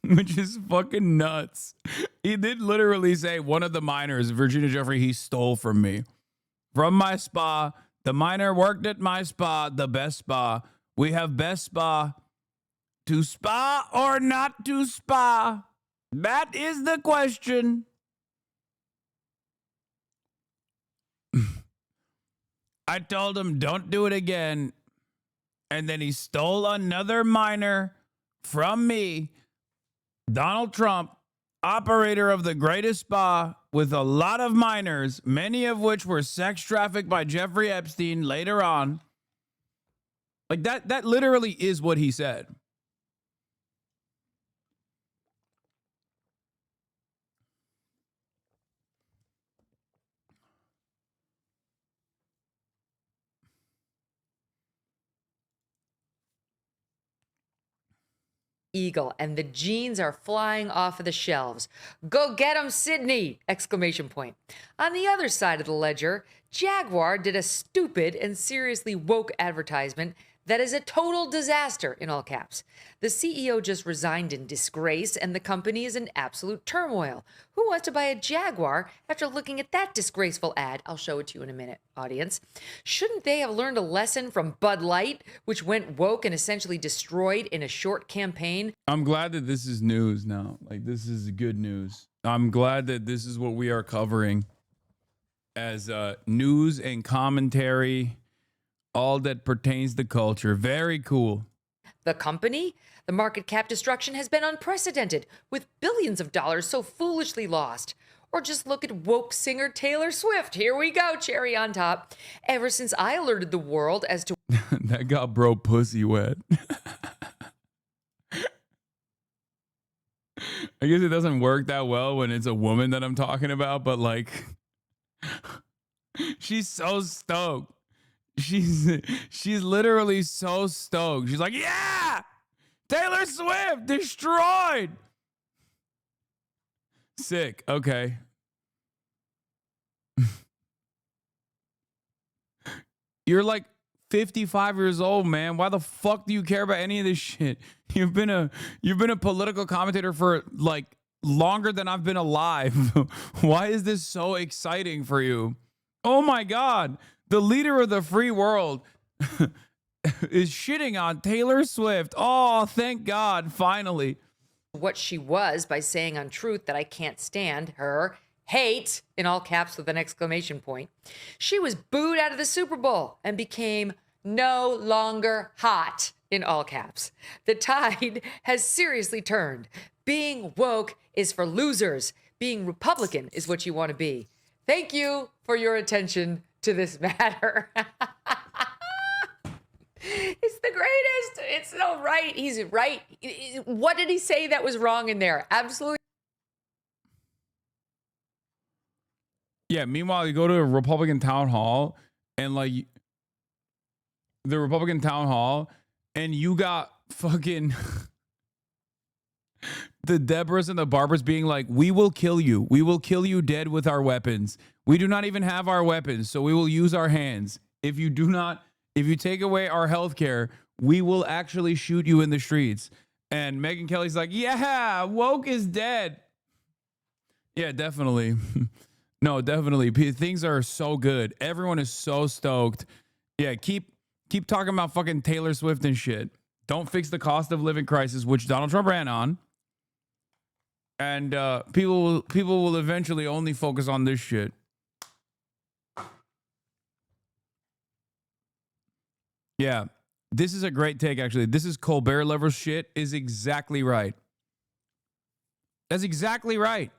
Which is fucking nuts. He did literally say one of the minors, Virginia Jeffrey, he stole from me. From my spa. The minor worked at my spa, the best spa. We have best spa. To spa or not to spa? That is the question. I told him, don't do it again. And then he stole another minor from me, Donald Trump, operator of the greatest spa with a lot of minors, many of which were sex trafficked by Jeffrey Epstein later on. Like that literally is what he said. Eagle, and the jeans are flying off of the shelves. Go get 'em, Sydney! Exclamation point. On the other side of the ledger, Jaguar did a stupid and seriously woke advertisement that is a total disaster, in all caps. The CEO just resigned in disgrace, and the company is in absolute turmoil. Who wants to buy a Jaguar after looking at that disgraceful ad? I'll show it to you in a minute, audience. Shouldn't they have learned a lesson from Bud Light, which went woke and essentially destroyed in a short campaign? I'm glad that this is news now. Like, this is good news. I'm glad that this is what we are covering as news and commentary, all that pertains to culture. Very cool. The company? The market cap destruction has been unprecedented, with billions of dollars so foolishly lost. Or just look at woke singer Taylor Swift. Here we go, cherry on top. Ever since I alerted the world as to that got bro pussy wet. I guess it doesn't work that well when it's a woman that I'm talking about, but like, she's so stoked. She's literally so stoked. She's like, yeah, Taylor Swift destroyed. Sick. Okay. You're like 55 years old, man. Why the fuck do you care about any of this shit? You've been a political commentator for like longer than I've been alive. Why is this so exciting for you? Oh my God. The leader of the free world is shitting on Taylor Swift. Oh, thank God, finally. what she was by saying untruth that I can't stand her. Hate, in all caps with an exclamation point. She was booed out of the Super Bowl and became no longer hot, in all caps. The tide has seriously turned. Being woke is for losers. Being Republican is what you want to be. Thank you for your attention to this matter. It's the greatest. It's so right. He's right. What did he say that was wrong in there? Absolutely. Yeah, meanwhile, you go to a Republican town hall and like the Republican town hall and you got fucking the Deborahs and the Barbers being like, we will kill you. We will kill you dead with our weapons. We do not even have our weapons, so we will use our hands. If you take away our health care, we will actually shoot you in the streets. And Megyn Kelly's like, yeah, woke is dead. Yeah, definitely. No, definitely. Things are so good. Everyone is so stoked. Yeah, keep talking about fucking Taylor Swift and shit. Don't fix the cost of living crisis, which Donald Trump ran on. And people will eventually only focus on this shit. Yeah, this is a great take, actually. This is Colbert level shit is exactly right. That's exactly right.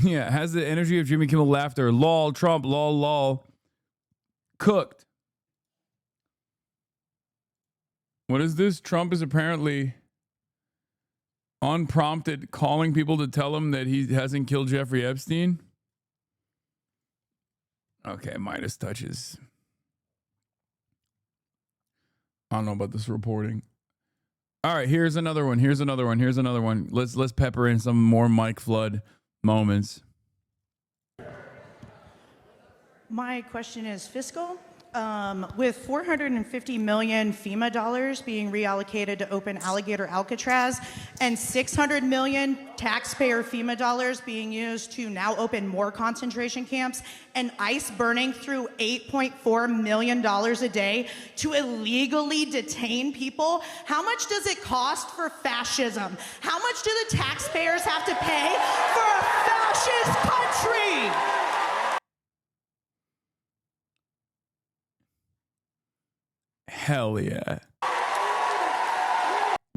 Yeah, has the energy of Jimmy Kimmel laughter. Lol, Trump, lol, lol. Cooked. What is this? Trump is apparently unprompted calling people to tell him that he hasn't killed Jeffrey Epstein. Okay, Midas touches. I don't know about this reporting. All right, here's another one. Here's another one. Let's pepper in some more Mike Flood moments. My question is fiscal. With 450 million FEMA dollars being reallocated to open Alligator Alcatraz and 600 million taxpayer FEMA dollars being used to now open more concentration camps, and ICE burning through $8.4 million a day to illegally detain people, how much does it cost for fascism? How much do the taxpayers have to pay for a fascist country? Hell yeah.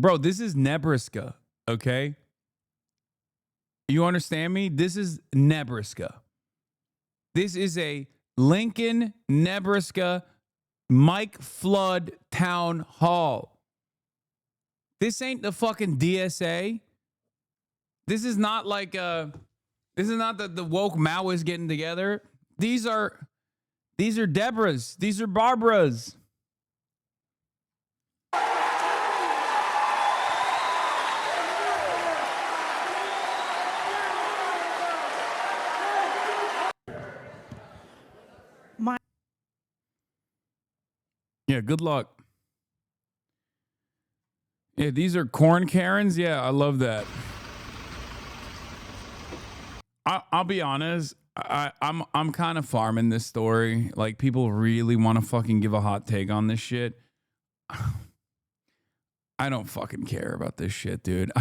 Bro, this is Nebraska, okay? You understand me? This is Nebraska. This is a Lincoln, Nebraska, Mike Flood town hall. This ain't the fucking DSA. This is not like this is not the woke Maoists getting together. These are Deborahs. These are Barbaras. Yeah, good luck. Yeah, these are corn Karens. Yeah, I love that. I'll be honest. I'm kind of farming this story. Like, people really want to fucking give a hot take on this shit. I don't fucking care about this shit, dude.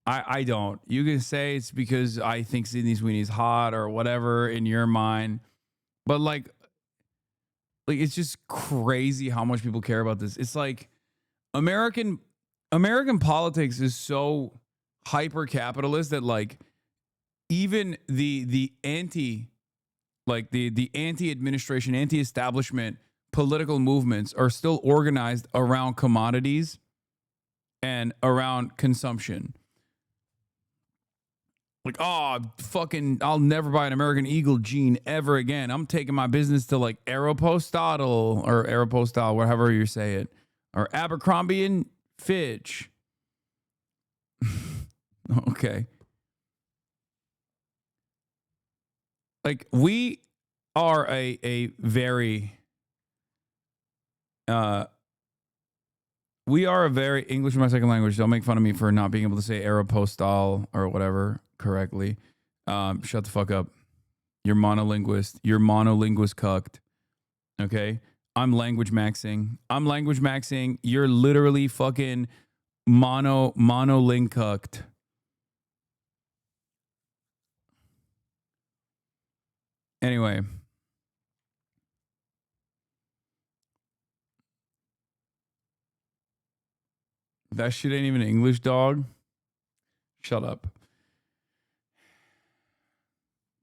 I don't. You can say it's because I think Sydney Sweeney's hot or whatever in your mind, but like it's just crazy how much people care about this. It's like American politics is so hyper capitalist that like even the anti-administration, anti-establishment political movements are still organized around commodities and around consumption. Like, oh, fucking, I'll never buy an American Eagle jean ever again. I'm taking my business to like Aeropostale or Aeropostale, whatever you say it, or Abercrombie and Fitch. Okay. Like, we are a very English is my second language. Don't make fun of me for not being able to say Aeropostale or whatever correctly. Shut the fuck up. You're monolinguist. You're monolinguist cucked. Okay? I'm language maxing. You're literally fucking monoling cucked. Anyway. That shit ain't even English, dog. Shut up.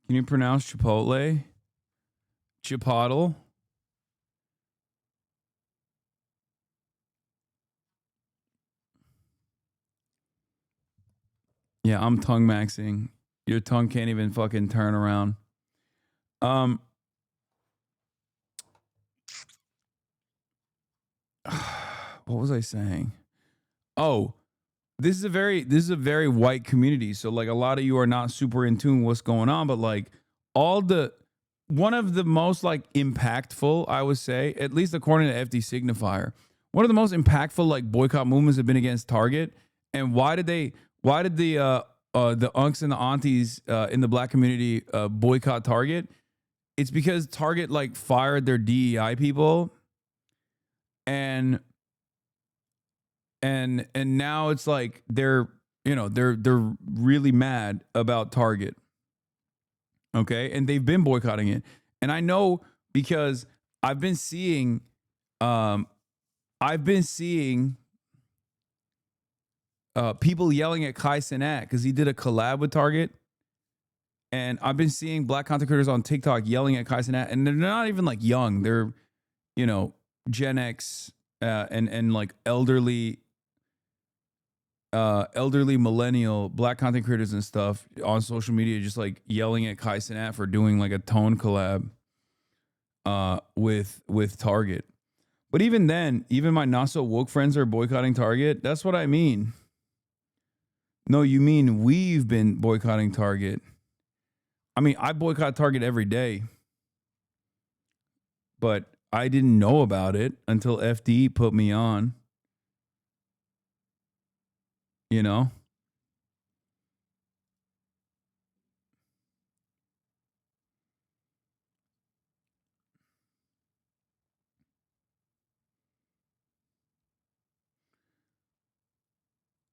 Can you pronounce Chipotle? Chipotle? Yeah, I'm tongue maxing. Your tongue can't even fucking turn around. What was I saying? Oh, this is a very white community. So like a lot of you are not super in tune with what's going on, but like one of the most like impactful, I would say, at least according to FD Signifier, one of the most impactful like boycott movements have been against Target. And why did the unks and the aunties in the black community boycott Target? It's because Target like fired their DEI people, and now it's like they're really mad about Target. Okay, and they've been boycotting it, and I know because I've been seeing people yelling at Kai Cenat because he did a collab with Target. And I've been seeing black content creators on TikTok yelling at Kai Cenat, and they're not even like young. They're, Gen X and like elderly millennial black content creators and stuff on social media, just like yelling at Kai Cenat for doing like a tone collab with Target. But even then, even my not so woke friends are boycotting Target. That's what I mean. No, you mean we've been boycotting Target. I mean, I boycott Target every day, but I didn't know about it until FD put me on. You know?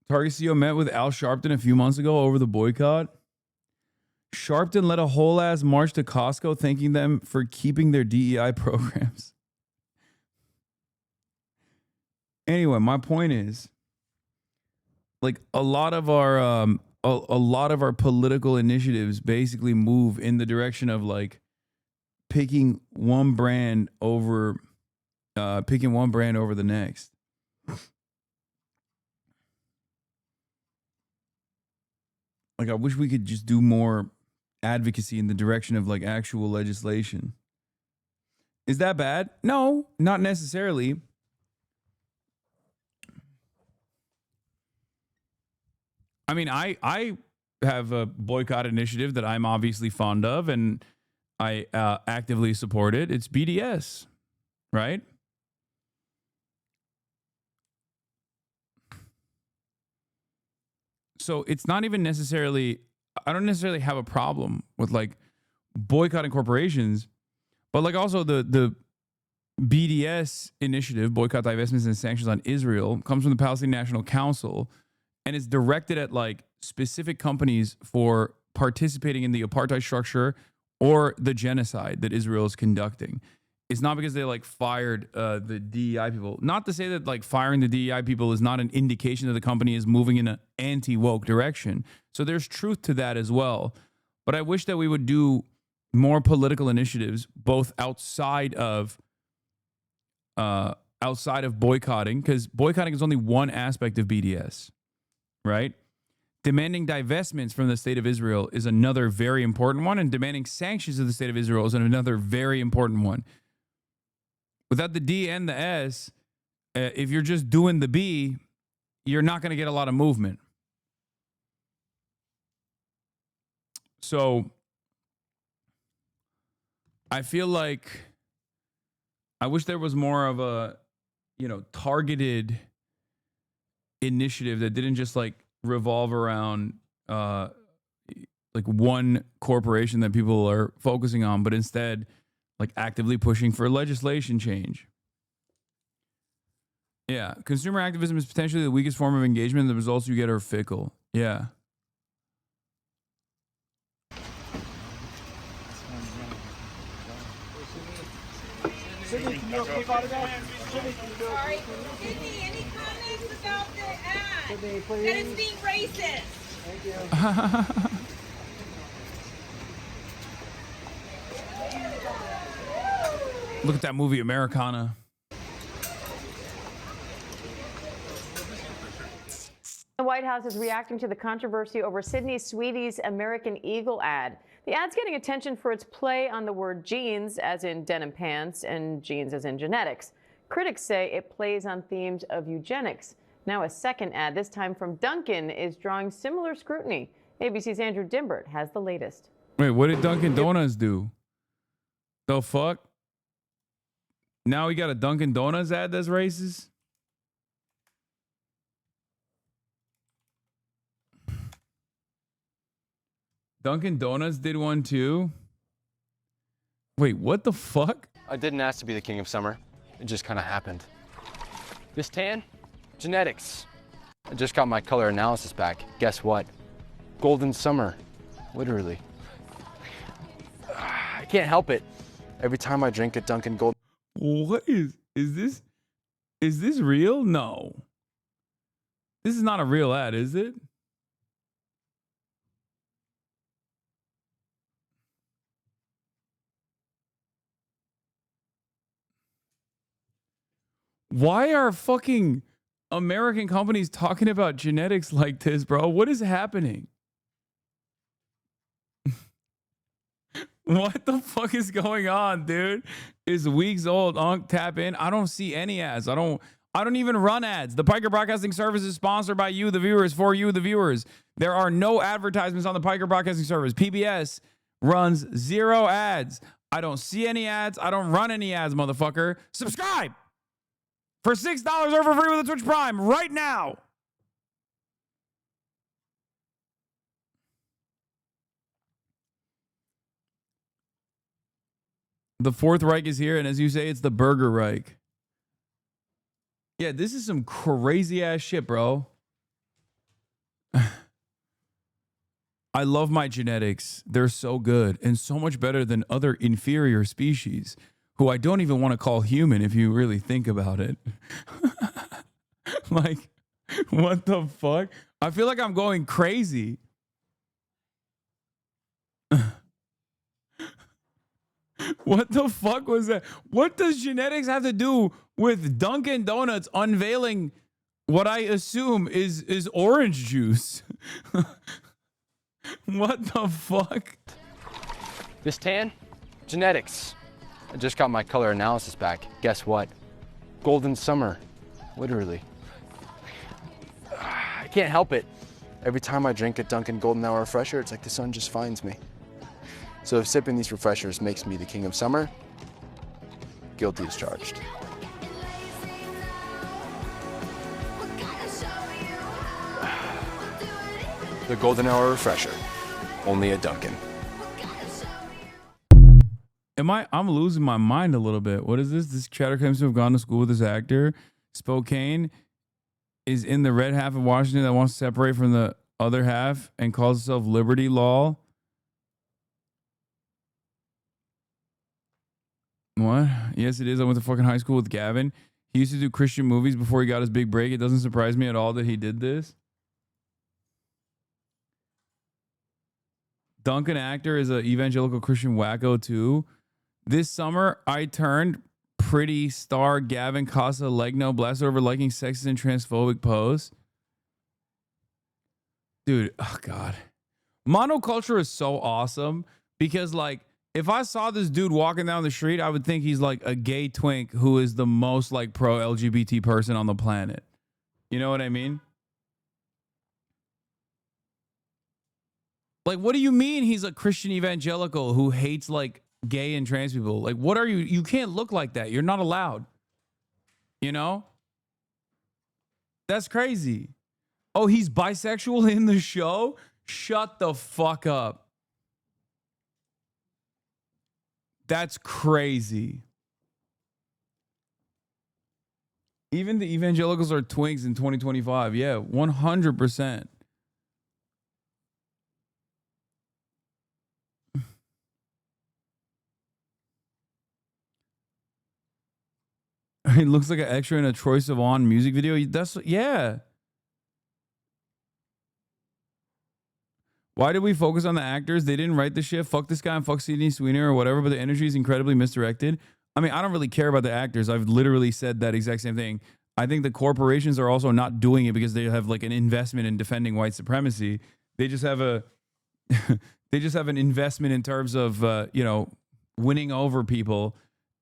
Target CEO met with Al Sharpton a few months ago over the boycott. Sharpton led a whole ass march to Costco thanking them for keeping their DEI programs. Anyway, my point is, like, a lot of our political initiatives basically move in the direction of like picking one brand over the next. Like, I wish we could just do more advocacy in the direction of like actual legislation. Is that bad? No, not necessarily. I mean, I have a boycott initiative that I'm obviously fond of and I actively support it. It's BDS, right? So it's not even necessarily, I don't necessarily have a problem with like boycotting corporations, but like also the BDS initiative, Boycott, Divestments, and Sanctions on Israel, comes from the Palestinian National Council and is directed at like specific companies for participating in the apartheid structure or the genocide that Israel is conducting. It's not because they like fired the DEI people. Not to say that like firing the DEI people is not an indication that the company is moving in an anti-woke direction. So there's truth to that as well. But I wish that we would do more political initiatives, both outside of boycotting, because boycotting is only one aspect of BDS, right? Demanding divestments from the state of Israel is another very important one, and demanding sanctions of the state of Israel is another very important one. Without the D and the S, if you're just doing the B, you're not going to get a lot of movement. So I feel like I wish there was more of a, targeted initiative that didn't just like revolve around like one corporation that people are focusing on, but instead like actively pushing for legislation change. Yeah. Consumer activism is potentially the weakest form of engagement. The results you get are fickle. Yeah. Sydney, can you keep out of that? Sydney, can you do it? Sorry. Sydney, any comments about the ad? Sydney, please. That it's being racist. Thank you. Look at that movie, Americana. The White House is reacting to the controversy over Sydney Sweetie's American Eagle ad. The ad's getting attention for its play on the word genes, as in denim pants, and genes as in genetics. Critics say it plays on themes of eugenics. Now a second ad, this time from Dunkin', is drawing similar scrutiny. ABC's Andrew Dimbert has the latest. Wait, what did Dunkin' Donuts do? The fuck? Now we got a Dunkin' Donuts ad that's racist? Dunkin' Donuts did one too? Wait, what the fuck? I didn't ask to be the king of summer. It just kind of happened. This tan? Genetics. I just got my color analysis back. Guess what? Golden summer. Literally. I can't help it. Every time I drink a Dunkin' Golden... What is this real? No. This is not a real ad, is it? Why are fucking American companies talking about genetics like this, bro? What is happening? What the fuck is going on, dude? Is weeks old. Tap in. I don't see any ads. I don't even run ads. The Piker Broadcasting Service is sponsored by you, the viewers, for you, the viewers. There are no advertisements on the Piker Broadcasting Service. PBS runs 0 ads. I don't see any ads. I don't run any ads, motherfucker. Subscribe for $6 or for free with a Twitch Prime right now. The Fourth Reich is here, and as you say, it's the Burger Reich. Yeah, this is some crazy ass shit, bro. I love my genetics. They're so good and so much better than other inferior species who I don't even want to call human if you really think about it. Like, what the fuck? I feel like I'm going crazy. What the fuck was that? What does genetics have to do with Dunkin' Donuts unveiling what I assume is orange juice? What the fuck? This tan? Genetics. I just got my color analysis back. Guess what? Golden summer. Literally. I can't help it. Every time I drink a Dunkin' Golden Hour refresher, it's like the sun just finds me. So if sipping these refreshers makes me the king of summer, guilty as charged. The Golden Hour refresher, only at Dunkin'. I'm losing my mind a little bit. What is this? This chatter claims to have gone to school with this actor. Spokane is in the red half of Washington that wants to separate from the other half and calls itself Liberty Law. What? Yes, it is. I went to fucking high school with Gavin. He used to do Christian movies before he got his big break. It doesn't surprise me at all that he did this. Duncan actor is an evangelical Christian wacko too. This summer, I turned pretty star Gavin Casa Legno blasted over liking sexist and transphobic posts. Dude, oh God. Monoculture is so awesome because, like, if I saw this dude walking down the street, I would think he's like a gay twink who is the most like pro-LGBT person on the planet. You know what I mean? Like, what do you mean he's a Christian evangelical who hates like gay and trans people? Like, what are you? You can't look like that. You're not allowed. You know? That's crazy. Oh, he's bisexual in the show? Shut the fuck up. That's crazy. Even the evangelicals are twinks in 2025. Yeah, 100%. He looks like an extra in a Troye Sivan music video. That's, yeah. Why did we focus on the actors? They didn't write the shit. Fuck this guy and fuck Sydney Sweeney or whatever, but the energy is incredibly misdirected. I mean, I don't really care about the actors. I've literally said that exact same thing. I think the corporations are also not doing it because they have like an investment in defending white supremacy. They just have a they just have an investment in terms of you know, winning over people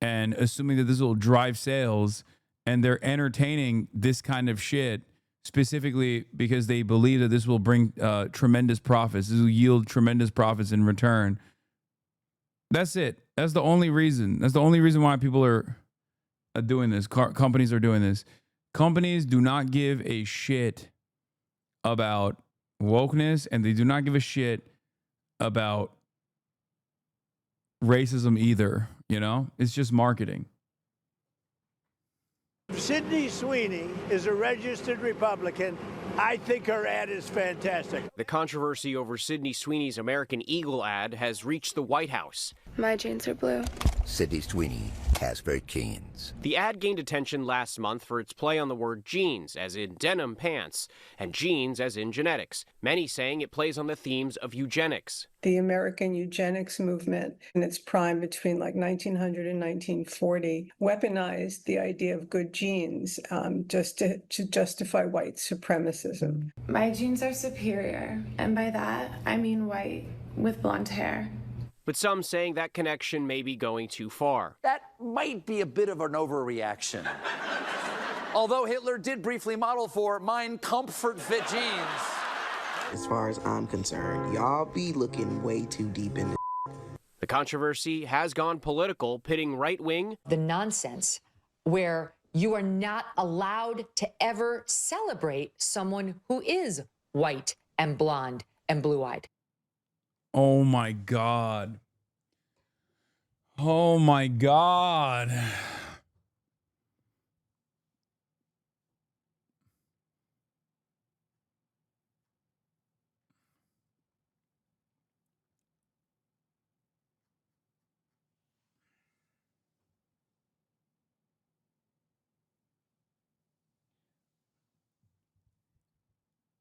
and assuming that this will drive sales, and they're entertaining this kind of shit specifically because they believe that this will bring tremendous profits. This will yield tremendous profits in return. That's it. That's the only reason. That's the only reason why people are doing this. Companies are doing this. Companies do not give a shit about wokeness, and they do not give a shit about racism either. You know, it's just marketing. Sydney Sweeney is a registered Republican. I think her ad is fantastic. The controversy over Sydney Sweeney's American Eagle ad has reached the White House. My jeans are blue. Sydney Sweeney has very jeans. The ad gained attention last month for its play on the word jeans, as in denim pants, and genes, as in genetics. Many saying it plays on the themes of eugenics. The American eugenics movement in its prime between like 1900 and 1940 weaponized the idea of good genes just to justify white supremacism. My genes are superior, and by that, I mean white with blonde hair. But some saying that connection may be going too far. That might be a bit of an overreaction. Although Hitler did briefly model for mine comfort fit jeans. As far as I'm concerned, y'all be looking way too deep into. The controversy has gone political, pitting right-wing, The nonsense where you are not allowed to ever celebrate someone who is white and blonde and blue-eyed. Oh my God. Oh my God.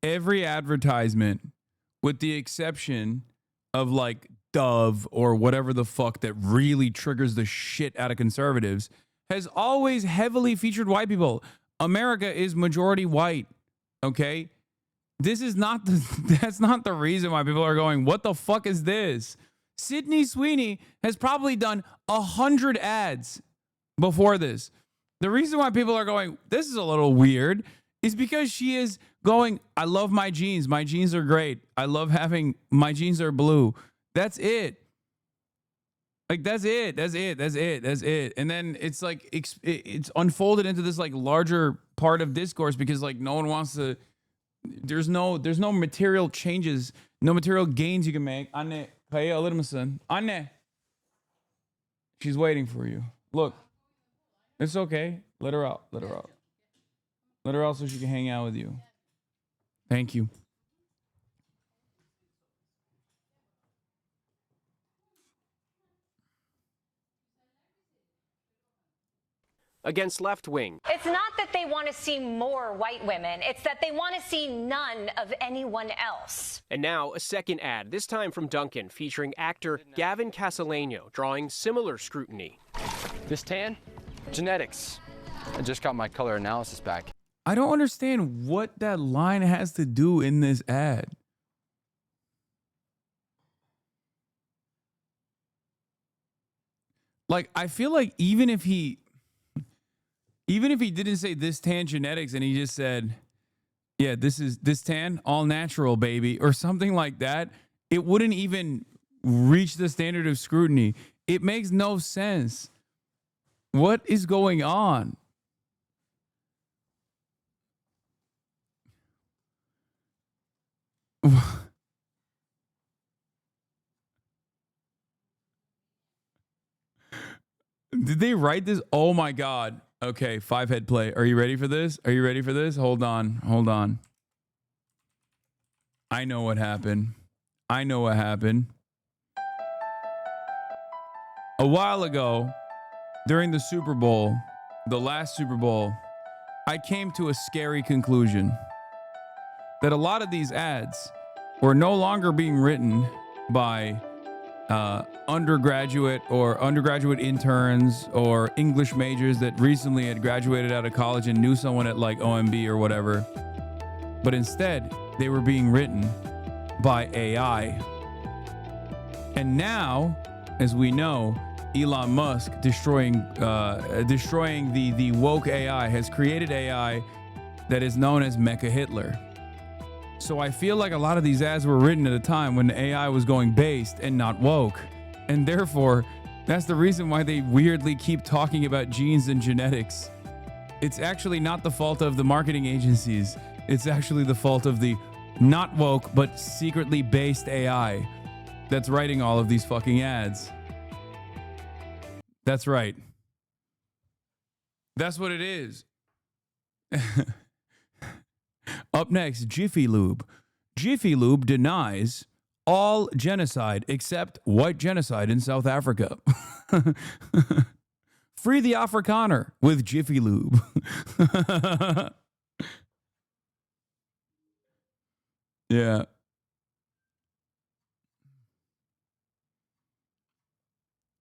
Every advertisement, with the exception of like Dove or whatever the fuck that really triggers the shit out of conservatives, has always heavily featured white people. America is majority white. Okay. This is not that's not the reason why people are going, what the fuck is this? Sydney Sweeney has probably done 100 ads before this. The reason why people are going, this is a little weird, is because she is going, I love my jeans. My jeans are great. I love having my jeans are blue. That's it. Like, that's it. That's it. That's it. That's it. And then it's like, it's unfolded into this like larger part of discourse because like no one wants to, there's no material changes, no material gains you can make. Anne, kaya alır mısın? Anne. She's waiting for you. Look, it's okay. Let her out. Let her out. Let her out so she can hang out with you. Thank you. against left-wing. It's not that they want to see more white women. It's that they want to see none of anyone else. And now a second ad, this time from Duncan, featuring actor Gavin Castellano, drawing similar scrutiny. This tan? Genetics. I just got my color analysis back. I don't understand what that line has to do in this ad. Like, I feel like even if he didn't say this tan genetics and he just said, yeah, this tan, all natural, baby, or something like that, it wouldn't even reach the standard of scrutiny. It makes no sense. What is going on? Did they write this? Oh my God. Okay, 5-head play. Are you ready for this? Are you ready for this? Hold on. Hold on. I know what happened. I know what happened. A while ago, during the Super Bowl, the last Super Bowl, I came to a scary conclusion that a lot of these ads were no longer being written by undergraduate interns or English majors that recently had graduated out of college and knew someone at like OMB or whatever. But instead, they were being written by AI. And now, as we know, Elon Musk destroying the woke AI has created AI that is known as Mecha Hitler. So I feel like a lot of these ads were written at a time when the AI was going based and not woke. And therefore, that's the reason why they weirdly keep talking about genes and genetics. It's actually not the fault of the marketing agencies. It's actually the fault of the not woke, but secretly based AI that's writing all of these fucking ads. That's right. That's what it is. Up next, Jiffy Lube. Jiffy Lube denies all genocide except white genocide in South Africa. Free the Afrikaner with Jiffy Lube. Yeah.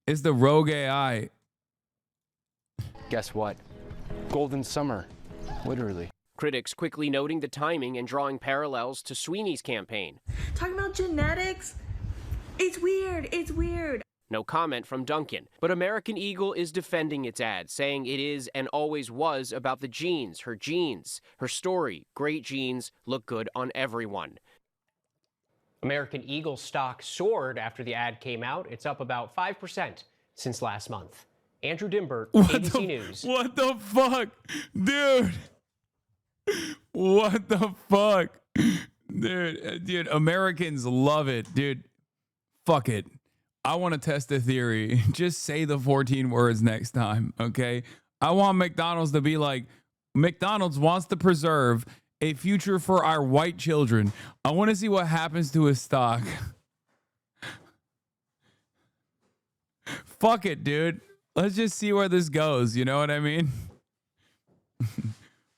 It's the rogue AI. Guess what? Golden summer, literally. Critics quickly noting the timing and drawing parallels to Sweeney's campaign. Talking about genetics? It's weird. It's weird. No comment from Duncan, but American Eagle is defending its ad, saying it is and always was about the genes, her story. Great genes look good on everyone. American Eagle stock soared after the ad came out. It's up about 5% since last month. Andrew Dimbert, ABC News. What the fuck? Dude. What the fuck? Dude, Americans love it. Dude, fuck it. I want to test the theory. Just say the 14 words next time, okay? I want McDonald's to be like, McDonald's wants to preserve a future for our white children. I want to see what happens to his stock. Fuck it, dude. Let's just see where this goes. You know what I mean?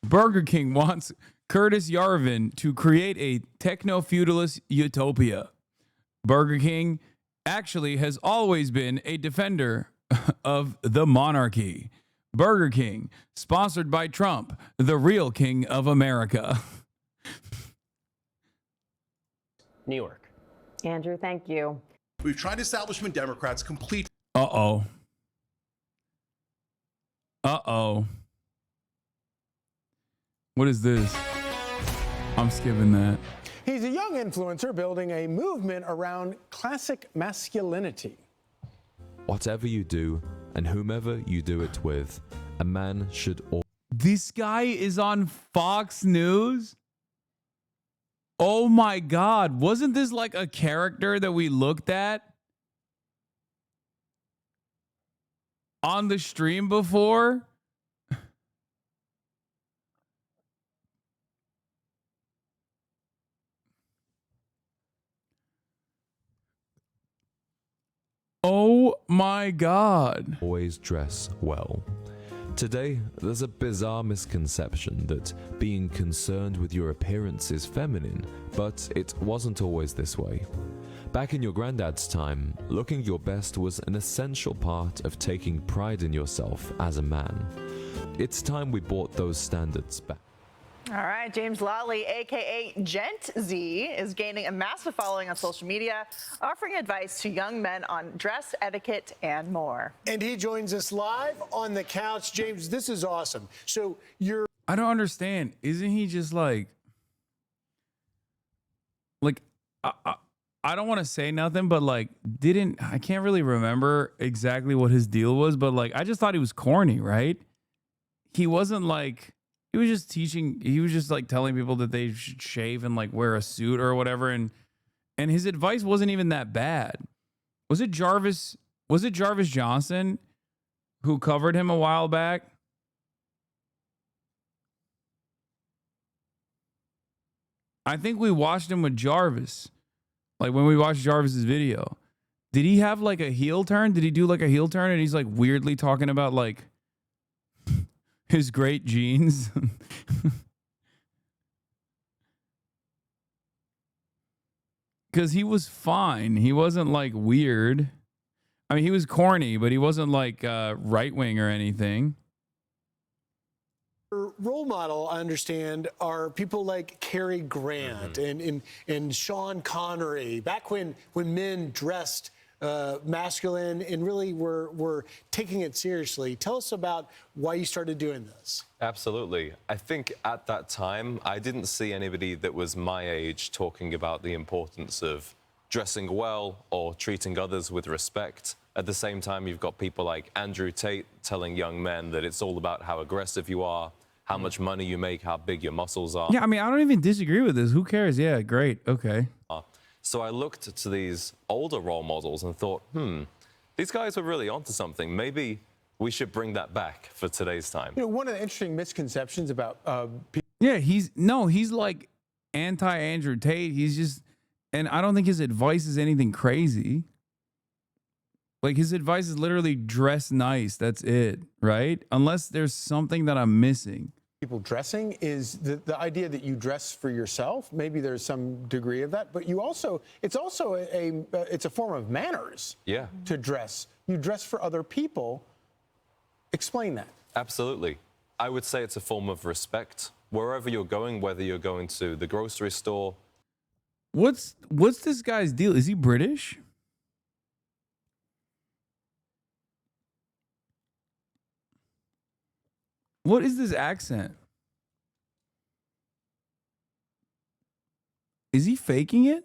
Burger King wants Curtis Yarvin to create a techno-feudalist utopia. Burger King actually has always been a defender of the monarchy. Burger King, sponsored by Trump, the real king of America. New York. Andrew, thank you. We've tried establishment Democrats complete. Uh-oh. Uh-oh. What is this? I'm skipping that. He's a young influencer building a movement around classic masculinity. Whatever you do, and whomever you do it with, a man should always... This guy is on Fox News? Oh my God. Wasn't this like a character that we looked at on the stream before? Oh my God. Always dress well. Today, there's a bizarre misconception that being concerned with your appearance is feminine, but it wasn't always this way. Back in your granddad's time, looking your best was an essential part of taking pride in yourself as a man. It's time we brought those standards back. All right, James Lawley, aka Gent Z, is gaining a massive following on social media, offering advice to young men on dress etiquette and more. And he joins us live on the couch. James, this is awesome. So you're... I don't understand. Isn't he just like I don't want to say nothing, but like I can't really remember exactly what his deal was, but like I just thought he was corny, right? He wasn't like... He was just teaching, he was just like telling people that they should shave and like wear a suit or whatever. And his advice wasn't even that bad. Was it Jarvis Johnson who covered him a while back? I think we watched him with Jarvis. Like when we watched Jarvis's video. Did he have like a heel turn? Did he do like a heel turn and he's like weirdly talking about like his great genes? Because he was fine. He wasn't like weird. I mean, he was corny, but he wasn't like right wing or anything. Your role model, I understand, are people like Cary Grant and Sean Connery. Back when men dressed masculine and really were taking it seriously. Tell us about why you started doing this. Absolutely. I think at that time, I didn't see anybody that was my age talking about the importance of dressing well or treating others with respect. At the same time, you've got people like Andrew Tate telling young men that it's all about how aggressive you are, how much money you make, how big your muscles are. Yeah, I mean, I don't even disagree with this. Who cares? Yeah, great. Okay. So I looked to these older role models and thought, these guys were really onto something. Maybe we should bring that back for today's time. You know, one of the interesting misconceptions about people. Yeah, he's like anti-Andrew Tate. He's just, and I don't think his advice is anything crazy. Like his advice is literally dress nice. That's it, right? Unless there's something that I'm missing. People dressing is the idea that you dress for yourself. Maybe there's some degree of that, but it's also a form of manners. Yeah. To dress. You dress for other people. Explain that. Absolutely. I would say it's a form of respect. Wherever you're going, whether you're going to the grocery store. What's this guy's deal? Is he British? What is this accent? Is he faking it?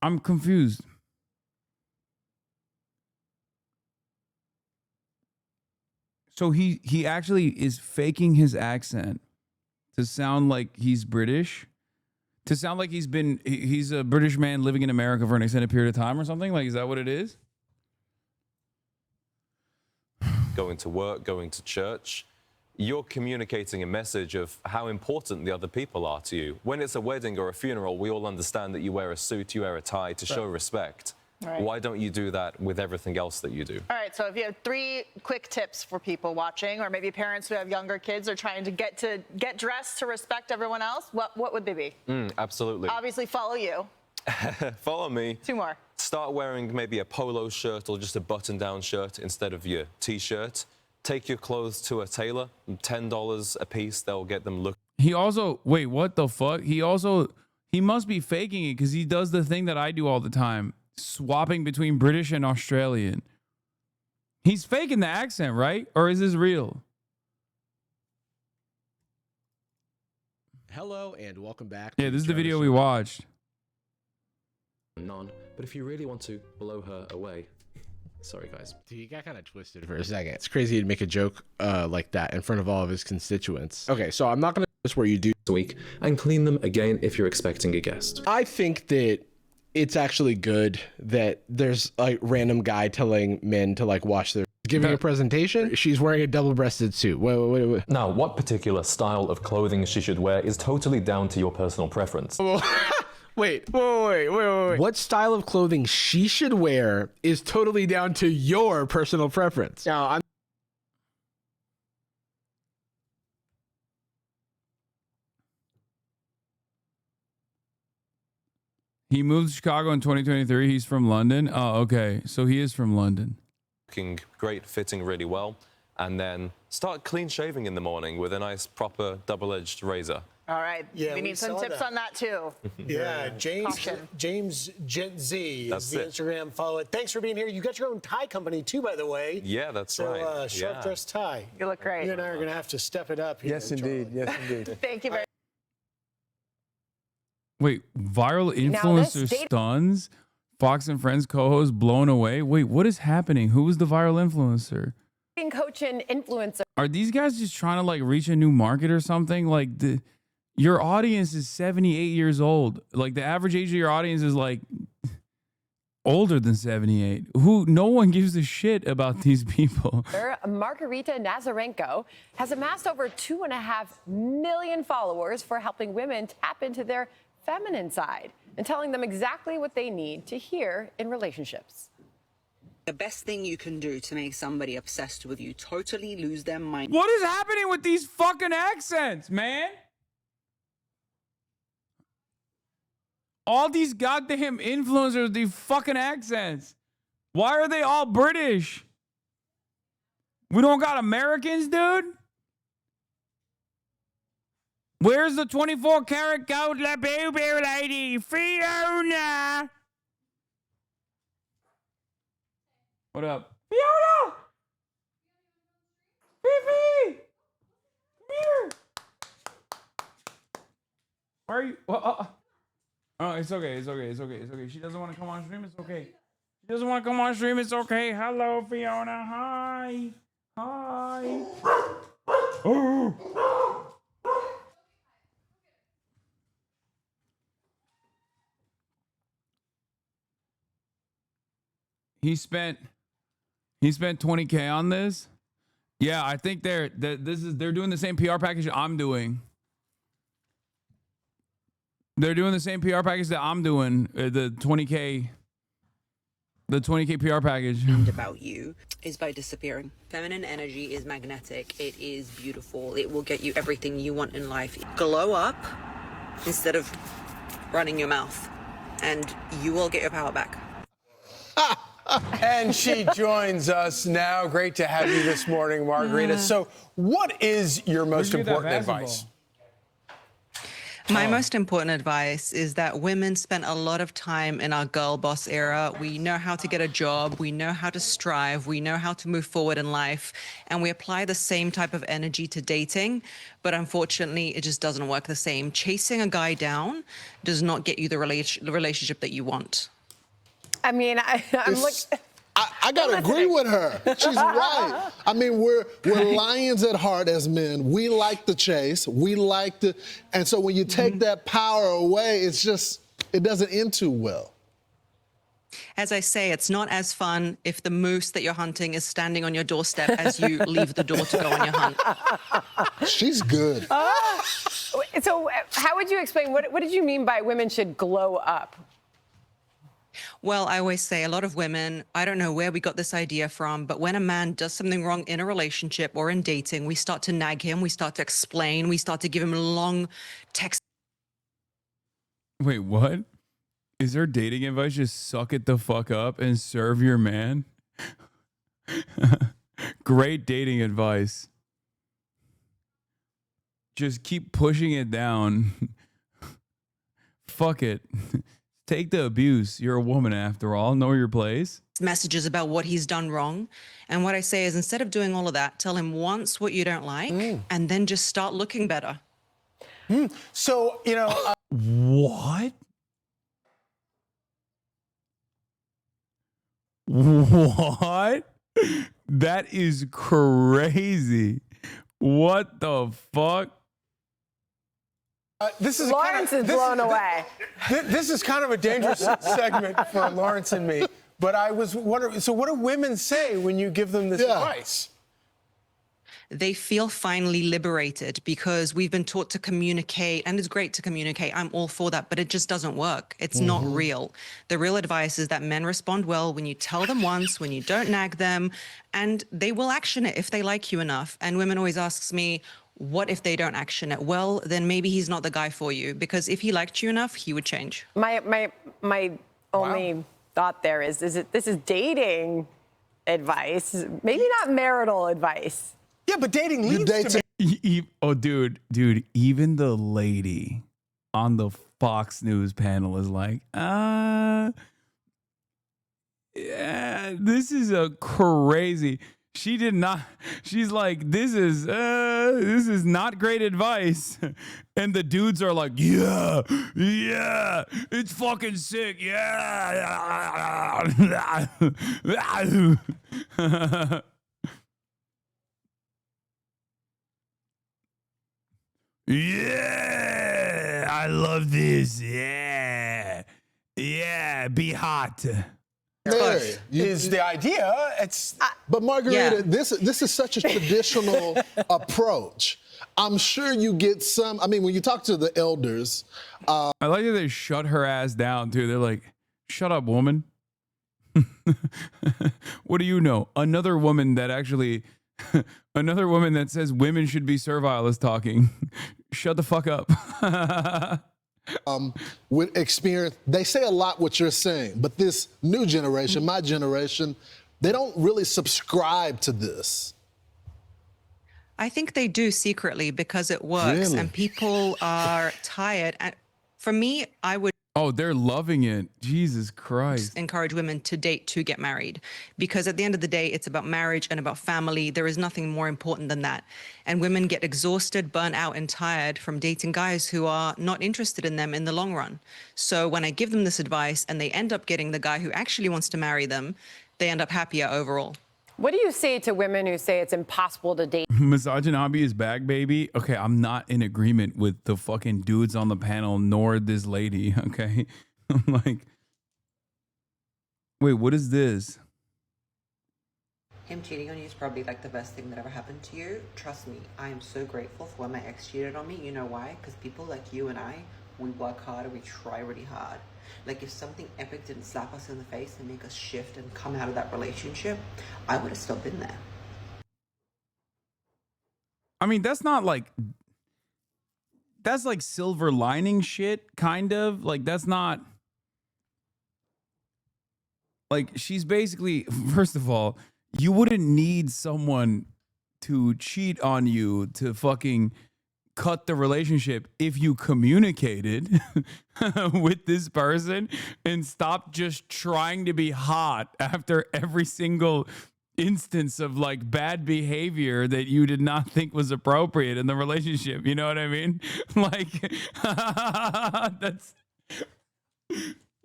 I'm confused. So he actually is faking his accent to sound like he's British, to sound like he's a British man living in America for an extended period of time or something. Like, is that what it is? Going to work, going to church, you're communicating a message of how important the other people are to you. When it's a wedding or a funeral, we all understand that you wear a suit, you wear a tie to show respect. Right. Why don't you do that with everything else that you do? All right, so if you have 3 quick tips for people watching, or maybe parents who have younger kids are trying to get dressed to respect everyone else, what would they be? Absolutely. Obviously, follow you. Follow me. 2 more. Start wearing maybe a polo shirt or just a button-down shirt instead of your T-shirt. Take your clothes to a tailor, $10 a piece. They'll get them look. He also, wait, what the fuck? He must be faking it because he does the thing that I do all the time, swapping between British and Australian. He's faking the accent, right? Or is this real? Hello and welcome back. Yeah, this is the video we watched. None, but if you really want to blow her away. Sorry, guys. Dude, you got kind of twisted for a second. It's crazy to make a joke like that in front of all of his constituents. Okay, so I'm not going to do this where you do this week and clean them again if you're expecting a guest. I think that it's actually good that there's like random guy telling men to like wash their giving a presentation. She's wearing a double-breasted suit. Wait. Now, what particular style of clothing she should wear is totally down to your personal preference. Wait. What style of clothing she should wear is totally down to your personal preference. Now, He moved to Chicago in 2023. He's from London. Oh, okay. So he is from London. Looking great, fitting really well. And then start clean shaving in the morning with a nice, proper, double-edged razor. All right, Yeah, we need some tips on that too. Yeah, Caution. James Gent Z That's is the it. Instagram follow. Thanks for being here. You got your own tie company too, by the way. Yeah, that's so, right. Sharp dress tie. You look great. You and I are going to have to step it up here. Yes, indeed. Yes, indeed. Thank you very much. Wait, viral Now influencer this data- stuns Fox and Friends co-host blown away. Wait, what is happening? Who was the viral influencer? Coach and influencer. Are these guys just trying to like reach a new market or something? Like your audience is 78 years old. Like the average age of your audience is like older than 78. No one gives a shit about these people. Margarita Nazarenko has amassed over 2.5 million followers for helping women tap into their feminine side and telling them exactly what they need to hear in relationships. The best thing you can do to make somebody obsessed with you totally lose their mind. What is happening with these fucking accents, man? All these goddamn influencers with these fucking accents. Why are they all British? We don't got Americans, dude? Where's the 24-karat gold baby lady? Fiona! What up? Fiona! Fifi! Come here! Why are you? Oh, it's okay. She doesn't want to come on stream. It's okay. She doesn't want to come on stream. It's okay. Hello, Fiona. Hi. Oh. He spent $20K on this. Yeah, I think they're doing the same PR package I'm doing. They're doing the same PR package that I'm doing. The 20K PR package. About you is by disappearing. Feminine energy is magnetic. It is beautiful. It will get you everything you want in life. Glow up instead of running your mouth, and you will get your power back. And she joins us now. Great to have you this morning, Margarita. So what is your most important advice? My most important advice is that women spent a lot of time in our girl boss era. We know how to get a job. We know how to strive. We know how to move forward in life. And we apply the same type of energy to dating. But unfortunately, it just doesn't work the same. Chasing a guy down does not get you the relationship that you want. I mean, I'm like. I gotta agree with her. She's right. I mean, we're lions at heart as men. We like the chase. We like the, and so when you take that power away, it's just, it doesn't end too well. As I say, it's not as fun if the moose that you're hunting is standing on your doorstep as you leave the door to go on your hunt. She's good. So how would you explain, what did you mean by women should glow up? Well, I always say a lot of women, I don't know where we got this idea from, but when a man does something wrong in a relationship or in dating, we start to nag him, we start to explain, we start to give him long text. Wait, what? Is her dating advice just suck it the fuck up and serve your man? Great dating advice. Just keep pushing it down. Fuck it. Take the abuse. You're a woman after all. Know your place. Messages about what he's done wrong. And what I say is, instead of doing all of that, tell him once what you don't like and then just start looking better. So, you know. What? What? That is crazy. What the fuck? This is Lawrence is blown away. This is kind of a dangerous segment for Lawrence and me. But I was wondering, so what do women say when you give them this advice? They feel finally liberated because we've been taught to communicate, and it's great to communicate. I'm all for that, but it just doesn't work. It's not real. The real advice is that men respond well when you tell them once, when you don't nag them, and they will action it if they like you enough. And women always asks me, what if they don't action it? Well, then maybe he's not the guy for you, because if he liked you enough, he would change. My only thought there is this is dating advice, maybe not marital advice. Yeah, but dating leads to Oh, dude, even the lady on the Fox News panel is like, yeah, this is a crazy. She did not. She's like, this is not great advice. And the dudes are like, yeah, it's fucking sick. Yeah. Yeah, I love this. Yeah, be hot. Mary, is the idea. It's but Margarita, this is such a traditional approach. I'm sure you get some. I mean, when you talk to the elders, I like that they shut her ass down too. They're like, "Shut up, woman." What do you know? Another woman that says women should be servile is talking. Shut the fuck up. With experience, they say a lot what you're saying, but this new generation, my generation, they don't really subscribe to this. I think they do secretly because it works and people are tired. And for me, I would. Oh, they're loving it. Jesus Christ. Encourage women to date to get married, because at the end of the day, it's about marriage and about family. There is nothing more important than that. And women get exhausted, burnt out, and tired from dating guys who are not interested in them in the long run. So when I give them this advice and they end up getting the guy who actually wants to marry them, they end up happier overall. What do you say to women who say it's impossible to date? HasanAbi is back, baby. Okay, I'm not in agreement with the fucking dudes on the panel, nor this lady, okay? I'm like, wait, what is this? Him cheating on you is probably like the best thing that ever happened to you. Trust me, I am so grateful for when my ex cheated on me. You know why? Because people like you and I, we work hard and we try really hard. Like if something epic didn't slap us in the face and make us shift and come out of that relationship, I would have still been there. I mean, that's like silver lining shit, kind of. Like, that's not. Like, she's basically, first of all, you wouldn't need someone to cheat on you to fucking cut the relationship if you communicated with this person and stopped just trying to be hot after every single instance of like bad behavior that you did not think was appropriate in the relationship. You know what I mean? Like,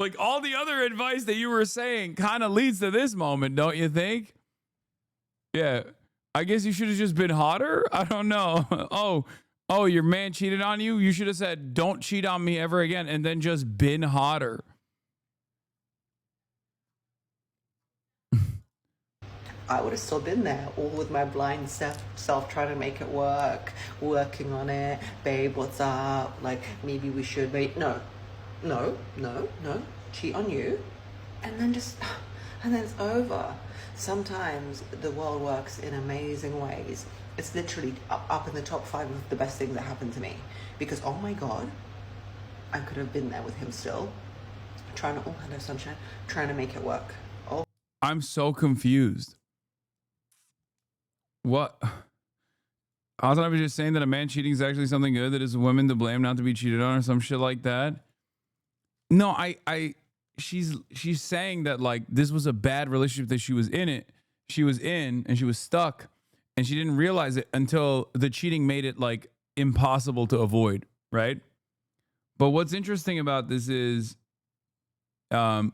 Like all the other advice that you were saying kind of leads to this moment, don't you think? Yeah. I guess you should have just been hotter. I don't know. Oh, your man cheated on you? You should have said, don't cheat on me ever again, and then just been hotter. I would have still been there, all with my blind self trying to make it work, working on it. Babe, what's up? Like, maybe we should wait. No. Cheat on you. And then it's over. Sometimes the world works in amazing ways. It's literally up in the top 5 of the best things that happened to me. Because, oh my God, I could have been there with him still. Hello, sunshine. Trying to make it work. Oh. I'm so confused. What? I was just saying that a man cheating is actually something good, that is a woman to blame not to be cheated on or some shit like that. No, she's saying that like this was a bad relationship that she was in, and she was stuck, and she didn't realize it until the cheating made it like impossible to avoid, right? But what's interesting about this is that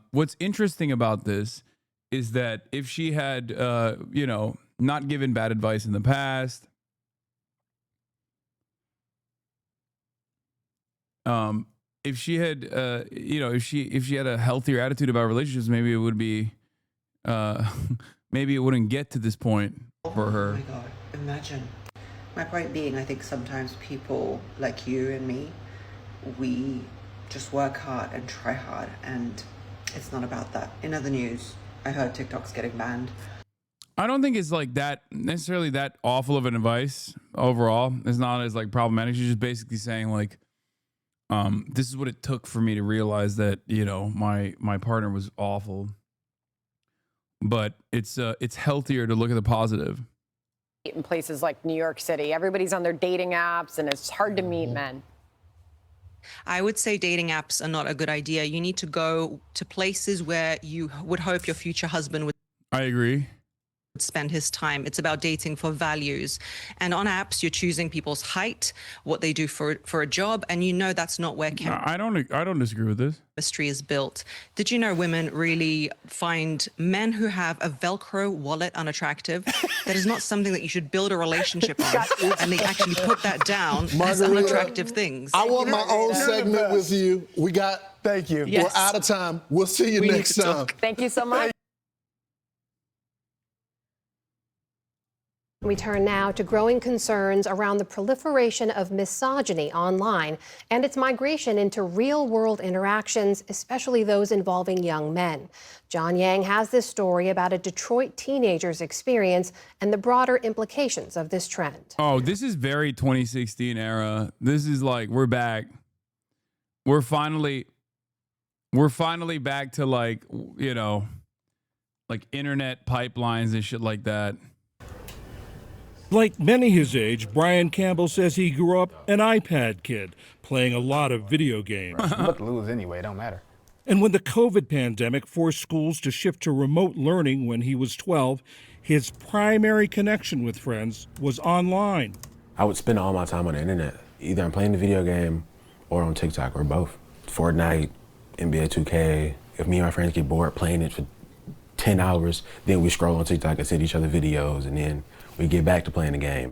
if she had not given bad advice in the past, if she had if she had a healthier attitude about relationships, maybe it would be maybe it wouldn't get to this point for her. Oh my God, imagine. My point being, I think sometimes people like you and me, we just work hard and try hard, and it's not about that. In other news, I heard TikTok's getting banned. I don't think it's like that necessarily that awful of an advice overall. It's not as like problematic. She's just basically saying like, this is what it took for me to realize that, my partner was awful. But it's healthier to look at the positive. In places like New York City, everybody's on their dating apps, and it's hard to meet men. I would say dating apps are not a good idea. You need to go to places where you would hope your future husband would. I agree. Spend his time. It's about dating for values. And on apps, you're choosing people's height, what they do for a job, and that's not where I don't disagree with this. Chemistry is built. Did you know women really find men who have a Velcro wallet unattractive? That is not something that you should build a relationship on. And they actually put that down as unattractive things. I want my own segment with you. Thank you. Yes. We're out of time. We'll see you next time. Thank you so much. We turn now to growing concerns around the proliferation of misogyny online and its migration into real-world interactions, especially those involving young men. John Yang has this story about a Detroit teenager's experience and the broader implications of this trend. Oh, this is very 2016 era. This is like, we're back. We're finally back to like internet pipelines and shit like that. Like many his age, Brian Campbell says he grew up an iPad kid, playing a lot of video games. I'm about to lose anyway, it don't matter. And when the COVID pandemic forced schools to shift to remote learning when he was 12, his primary connection with friends was online. I would spend all my time on the internet. Either I'm playing the video game or on TikTok, or both. Fortnite, NBA 2K. If me and my friends get bored playing it for 10 hours, then we scroll on TikTok and send each other videos, and then we get back to playing the game.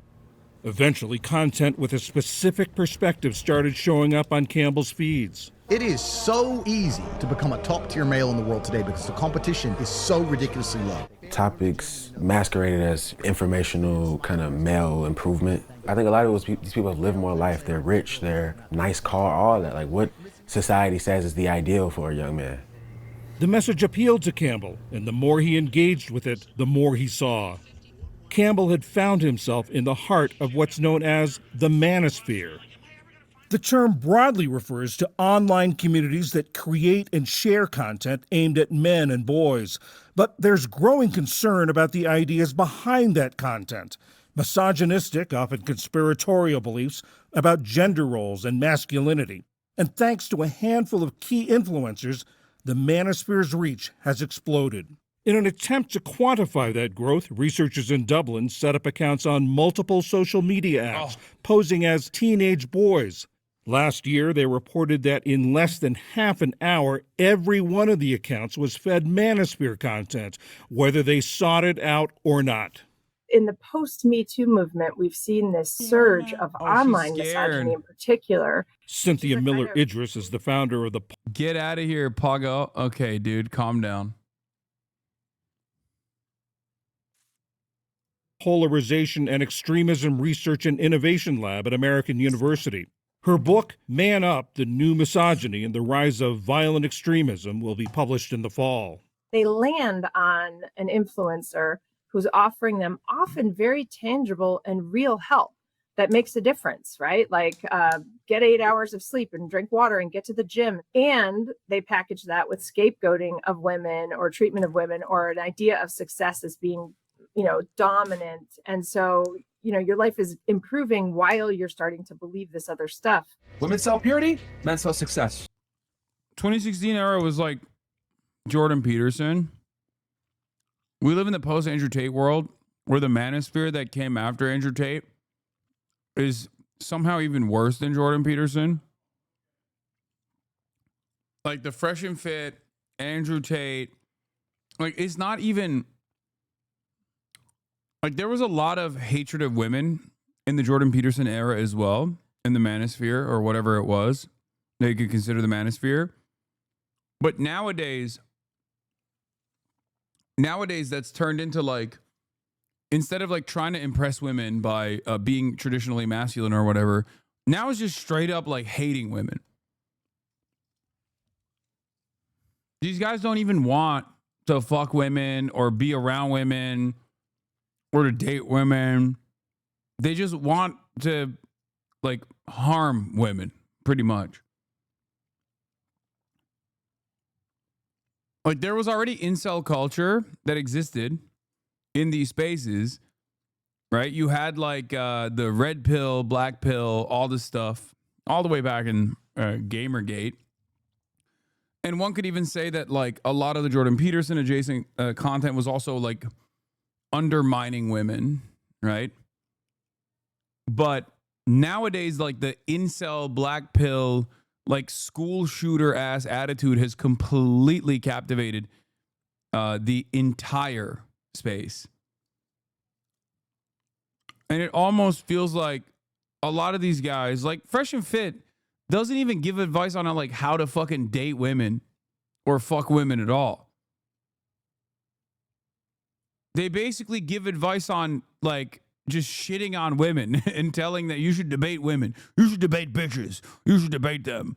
Eventually, content with a specific perspective started showing up on Campbell's feeds. It is so easy to become a top-tier male in the world today because the competition is so ridiculously low. Topics masqueraded as informational kind of male improvement. I think a lot of these people have lived more life. They're rich, they're nice car, all that. Like what society says is the ideal for a young man. The message appealed to Campbell, and the more he engaged with it, the more he saw. Campbell had found himself in the heart of what's known as the manosphere. The term broadly refers to online communities that create and share content aimed at men and boys. But there's growing concern about the ideas behind that content. Misogynistic, often conspiratorial beliefs about gender roles and masculinity. And thanks to a handful of key influencers, the manosphere's reach has exploded. In an attempt to quantify that growth, researchers in Dublin set up accounts on multiple social media apps, posing as teenage boys. Last year, they reported that in less than half an hour, every one of the accounts was fed manosphere content, whether they sought it out or not. In the post-Me Too movement, we've seen this surge of online misogyny in particular. Cynthia Miller Idris is the founder of the... Get out of here, Pago. Okay, dude, calm down. Polarization and Extremism Research and Innovation Lab at American University. Her book, Man Up, The New Misogyny and the Rise of Violent Extremism, will be published in the fall. They land on an influencer who's offering them often very tangible and real help that makes a difference, right? Like get 8 hours of sleep and drink water and get to the gym. And they package that with scapegoating of women or treatment of women or an idea of success as being, dominant. And so, your life is improving while you're starting to believe this other stuff. Women sell purity, men sell success. 2016 era was like Jordan Peterson. We live in the post-Andrew Tate world where the manosphere that came after Andrew Tate is somehow even worse than Jordan Peterson. Like the Fresh and Fit, Andrew Tate, like it's not even... Like there was a lot of hatred of women in the Jordan Peterson era as well, in the manosphere or whatever it was they could consider the manosphere. But nowadays that's turned into like, instead of like trying to impress women by being traditionally masculine or whatever, now it's just straight up like hating women. These guys don't even want to fuck women or be around women or to date women. They just want to like harm women pretty much. Like there was already incel culture that existed in these spaces, right? You had like the red pill, black pill, all this stuff all the way back in Gamergate. And one could even say that like a lot of the Jordan Peterson adjacent content was also like undermining women, right? But nowadays, like the incel black pill, like school shooter ass attitude has completely captivated the entire space. And it almost feels like a lot of these guys, like Fresh and Fit, doesn't even give advice on like how to fucking date women or fuck women at all. They basically give advice on like just shitting on women and telling that you should debate women. You should debate bitches. You should debate them.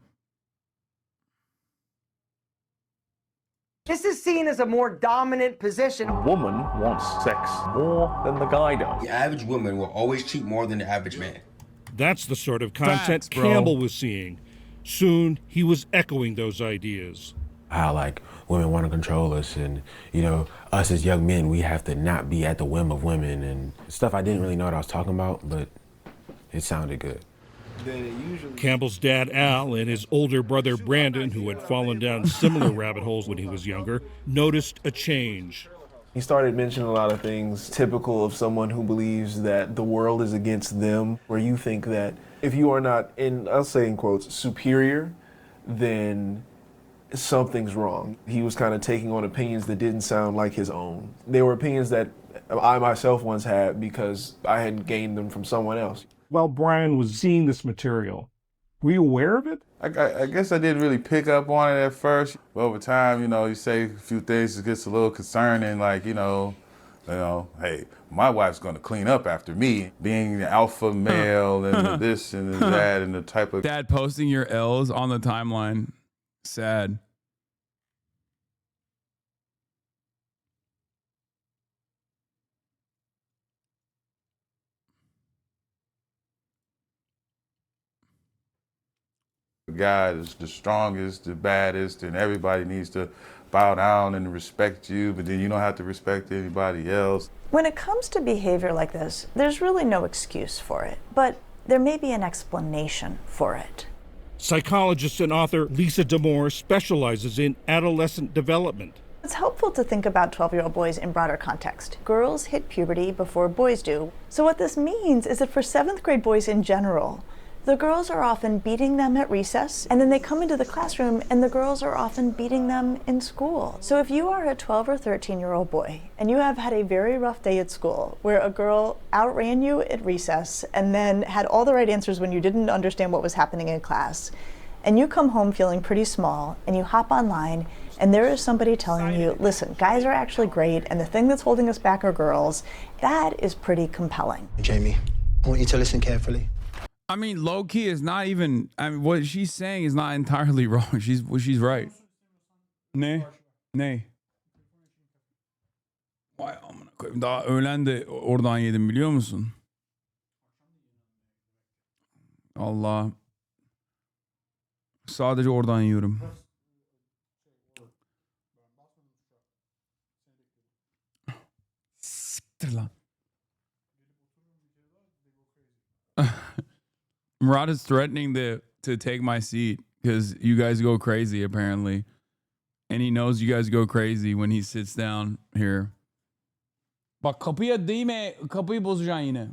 This is seen as a more dominant position. A woman wants sex more than the guy does. The average woman will always cheat more than the average man. That's the sort of content Facts, bro. Campbell was seeing. Soon, he was echoing those ideas. How like women want to control us, and us as young men, we have to not be at the whim of women and stuff. I didn't really know what I was talking about, but it sounded good. Campbell's dad Al and his older brother Brandon, who had fallen down similar rabbit holes when he was younger, noticed a change. He started mentioning a lot of things typical of someone who believes that the world is against them, where you think that if you are not, I'll say in quotes, superior, then something's wrong. He was kind of taking on opinions that didn't sound like his own. They were opinions that I myself once had because I had gained them from someone else. While Brian was seeing this material, were you aware of it? I guess I didn't really pick up on it at first. But over time, you say a few things, it gets a little concerning, like, hey, my wife's gonna clean up after me, being the alpha male and the this and the that and the type of... Dad posting your L's on the timeline. Sad. God is the strongest, the baddest, and everybody needs to bow down and respect you, but then you don't have to respect anybody else. When it comes to behavior like this, there's really no excuse for it, but there may be an explanation for it. Psychologist and author Lisa D'Amour specializes in adolescent development. It's helpful to think about 12-year-old boys in broader context. Girls hit puberty before boys do. So what this means is that for 7th grade boys in general, The girls are often beating them at recess, and then they come into the classroom and the girls are often beating them in school. So if you are a 12 or 13-year-old boy and you have had a very rough day at school where a girl outran you at recess and then had all the right answers when you didn't understand what was happening in class, and you come home feeling pretty small and you hop online and there is somebody telling you, listen, guys are actually great and the thing that's holding us back are girls, that is pretty compelling. Jamie, I want you to listen carefully. I mean, low key is not even. I mean, what she's saying is not entirely wrong. She's right. Ne. Vay amına koyayım. Daha öğlen de oradan yedim biliyor musun? Allah. Sadece oradan yiyorum. Siktir lan. Murad is threatening to take my seat because you guys go crazy apparently. And he knows you guys go crazy when he sits down here. Bak kapıya değme, kapıyı bozacaksın yine.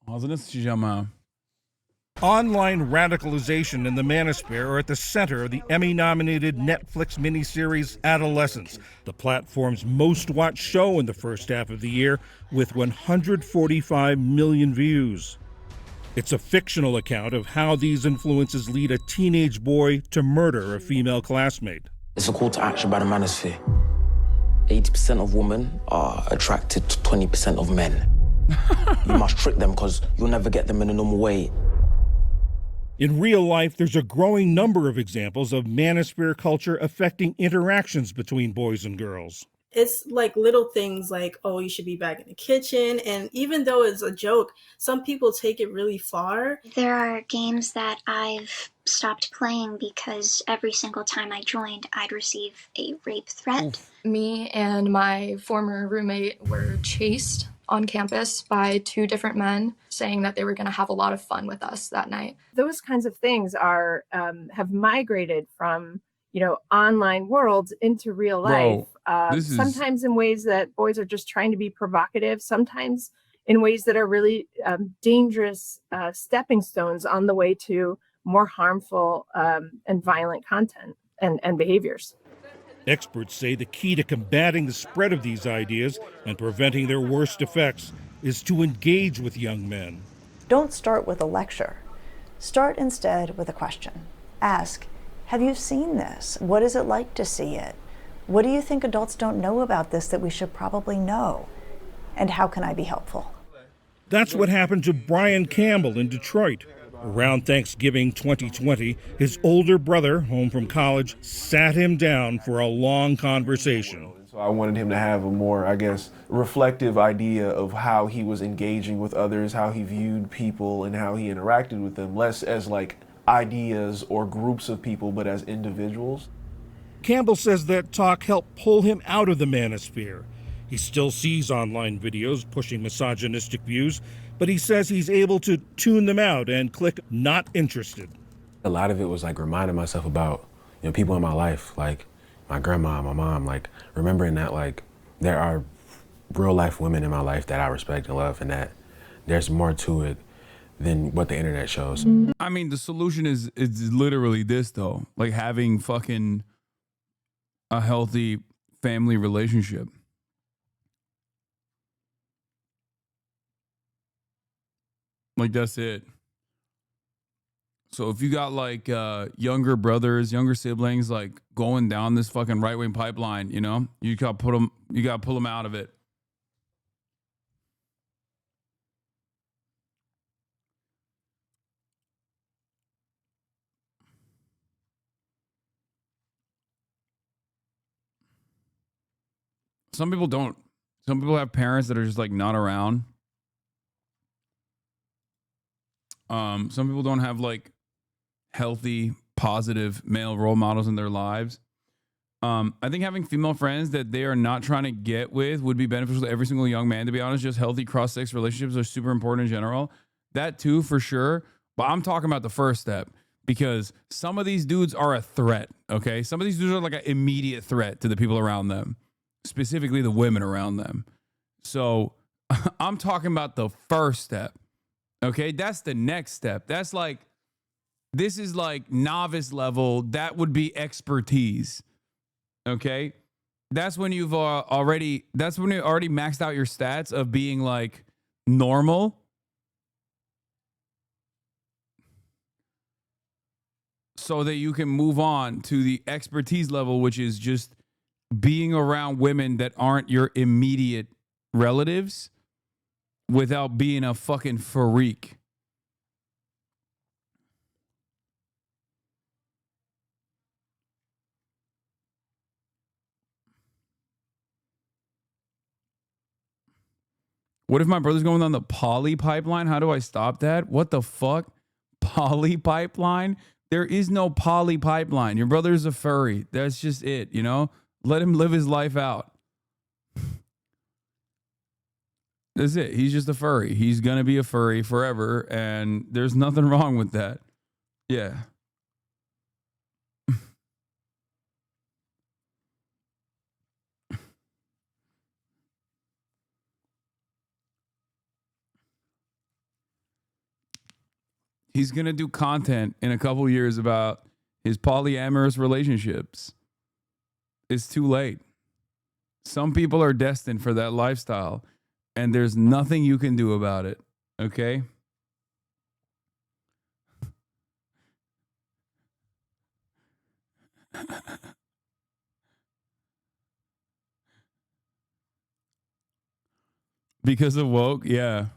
Ağzına sıçacağım ha. Online radicalization and the manosphere are at the center of the Emmy-nominated Netflix miniseries Adolescence, the platform's most-watched show in the first half of the year, with 145 million views. It's a fictional account of how these influences lead a teenage boy to murder a female classmate. It's a call to action by the manosphere. 80% of women are attracted to 20% of men. You must trick them because you'll never get them in a normal way. In real life, there's a growing number of examples of manosphere culture affecting interactions between boys and girls. It's like little things like, oh, you should be back in the kitchen. And even though it's a joke, some people take it really far. There are games that I've stopped playing because every single time I joined, I'd receive a rape threat. Me and my former roommate were chased on campus by 2 different men saying that they were going to have a lot of fun with us that night. Those kinds of things are have migrated from, online worlds into real life. Sometimes in ways that boys are just trying to be provocative, sometimes in ways that are really dangerous stepping stones on the way to more harmful and violent content and behaviors. Experts say the key to combating the spread of these ideas and preventing their worst effects is to engage with young men. Don't start with a lecture. Start instead with a question. Ask, have you seen this? What is it like to see it? What do you think adults don't know about this that we should probably know? And how can I be helpful? That's what happened to Brian Campbell in Detroit. Around Thanksgiving 2020, his older brother, home from college, sat him down for a long conversation. So I wanted him to have a more, reflective idea of how he was engaging with others, how he viewed people, and how he interacted with them, less as ideas or groups of people, but as individuals. Campbell says that talk helped pull him out of the manosphere. He still sees online videos pushing misogynistic views, but he says he's able to tune them out and click not interested. A lot of it was reminding myself about, people in my life, like my grandma, my mom, remembering that there are real life women in my life that I respect and love, and that there's more to it than what the internet shows. I mean, the solution is literally this though, having fucking a healthy family relationship. That's it. So if you got younger brothers, younger siblings, going down this fucking right-wing pipeline, you got to pull them out of it. Some people don't. Some people have parents that are just not around. Some people don't have healthy, positive male role models in their lives. I think having female friends that they are not trying to get with would be beneficial to every single young man, to be honest. Just healthy cross-sex relationships are super important in general. That too, for sure. But I'm talking about the first step, because some of these dudes are a threat, okay? Some of these dudes are an immediate threat to the people around them, specifically the women around them. So I'm talking about the first step. Okay, that's the next step. That's like, this is like novice level. That would be expertise. Okay, that's when you've already maxed out your stats of being like normal. So that you can move on to the expertise level, which is just being around women that aren't your immediate relatives without being a fucking freak. What if my brother's going on the poly pipeline? How do I stop that? What the fuck? Poly pipeline? There is no poly pipeline. Your brother's a furry. That's just it, you know? Let him live his life out. That's it. He's just a furry. He's going to be a furry forever, and there's nothing wrong with that. Yeah. He's going to do content in a couple years about his polyamorous relationships. It's too late. Some people are destined for that lifestyle, and there's nothing you can do about it. Okay? Because of woke? Yeah.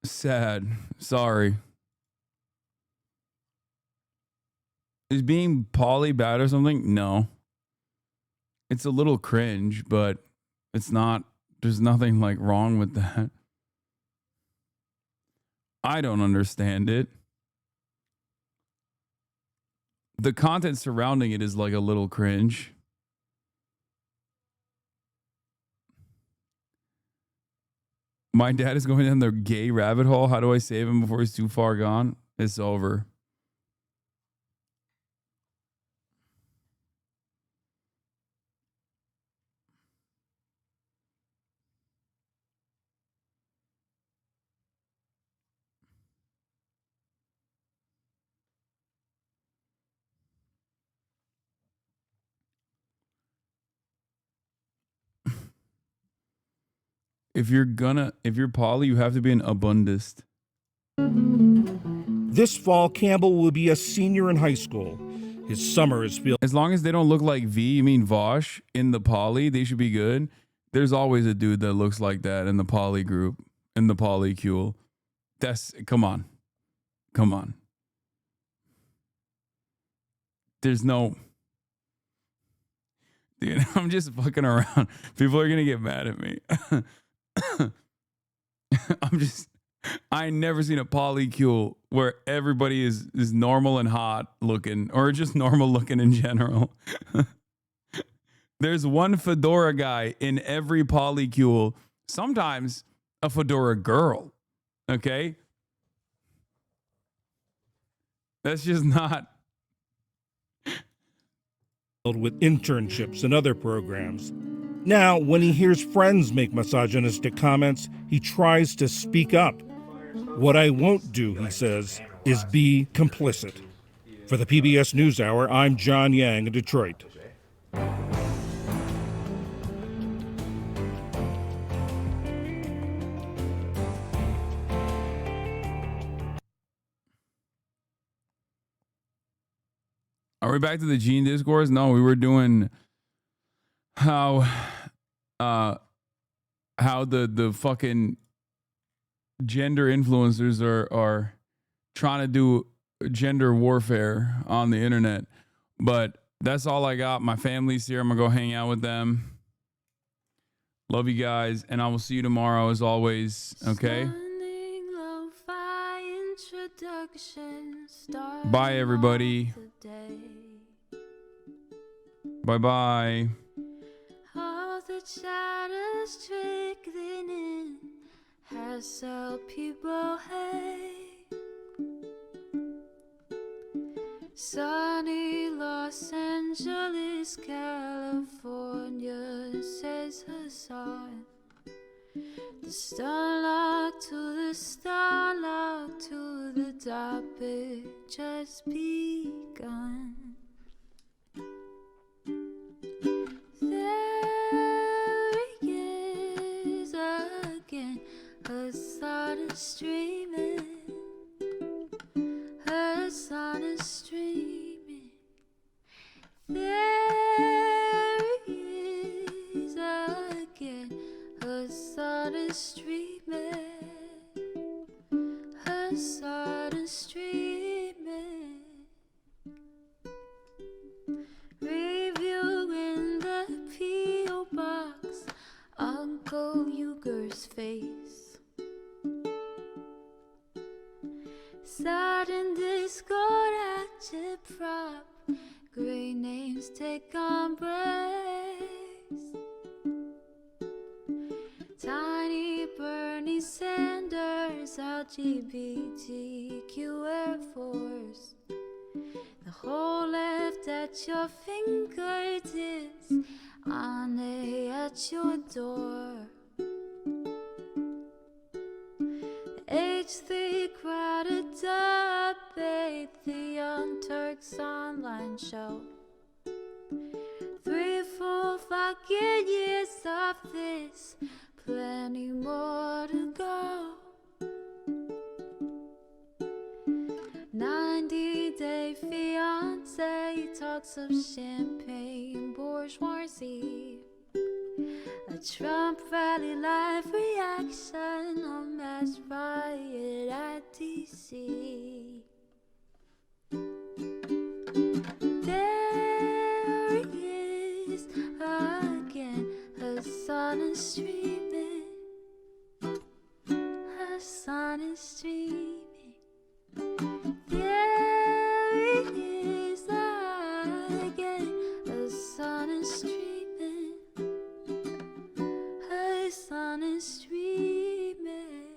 Sad. Sorry. Is being poly bad or something? No. It's a little cringe, but it's not, there's nothing like wrong with that. I don't understand it. The content surrounding it is like a little cringe. My dad is going down the gay rabbit hole. How do I save him before he's too far gone? It's over. If you're poly, you have to be an abundist. This fall, Campbell will be a senior in high school. His summer is filled. As long as they don't look like V, you mean Vosh, in the poly, they should be good. There's always a dude that looks like that in the poly group, in the polycule. Come on. Come on. There's no... Dude, I'm just fucking around. People are going to get mad at me. I never seen a polycule where everybody is normal and hot looking, or just normal looking in general. There's one fedora guy in every polycule, sometimes a fedora girl. Okay? That's just not. With internships and other programs. Now, when he hears friends make misogynistic comments, he tries to speak up. What I won't do, he says, is be complicit. For the PBS NewsHour, I'm John Yang in Detroit. Are we back to the gene discourse? No, we were doing how the fucking gender influencers are trying to do gender warfare on the internet. But that's all I got. My family's here. I'm gonna go hang out with them. Love you guys, and I will see you tomorrow as always. Okay? Bye, everybody. Bye-bye. All the shadows trickling in has helped people hate. Sunny Los Angeles, California, says Hasan. The starlock to the starlock to the topic just begun. There he is again, Hasan is streaming, Hasan is streaming. There he is again, Hasan is streaming, Hasan is streaming. Reviewing the P.O. box, Uncle Uyghur's face. Sudden Discord agitprop, great names take embrace. Tiny Bernie Sanders, LGBTQ Air Force. The whole left at your fingertips, on at your door. The H3 crowded debate, the Young Turks online show. 3 full fucking years of this, plenty more to go. 90-day fiance talks of champagne bourgeoisie. A Trump rally live reaction on mass riot at DC. There he is again, Hasan is streaming, Hasan is streaming.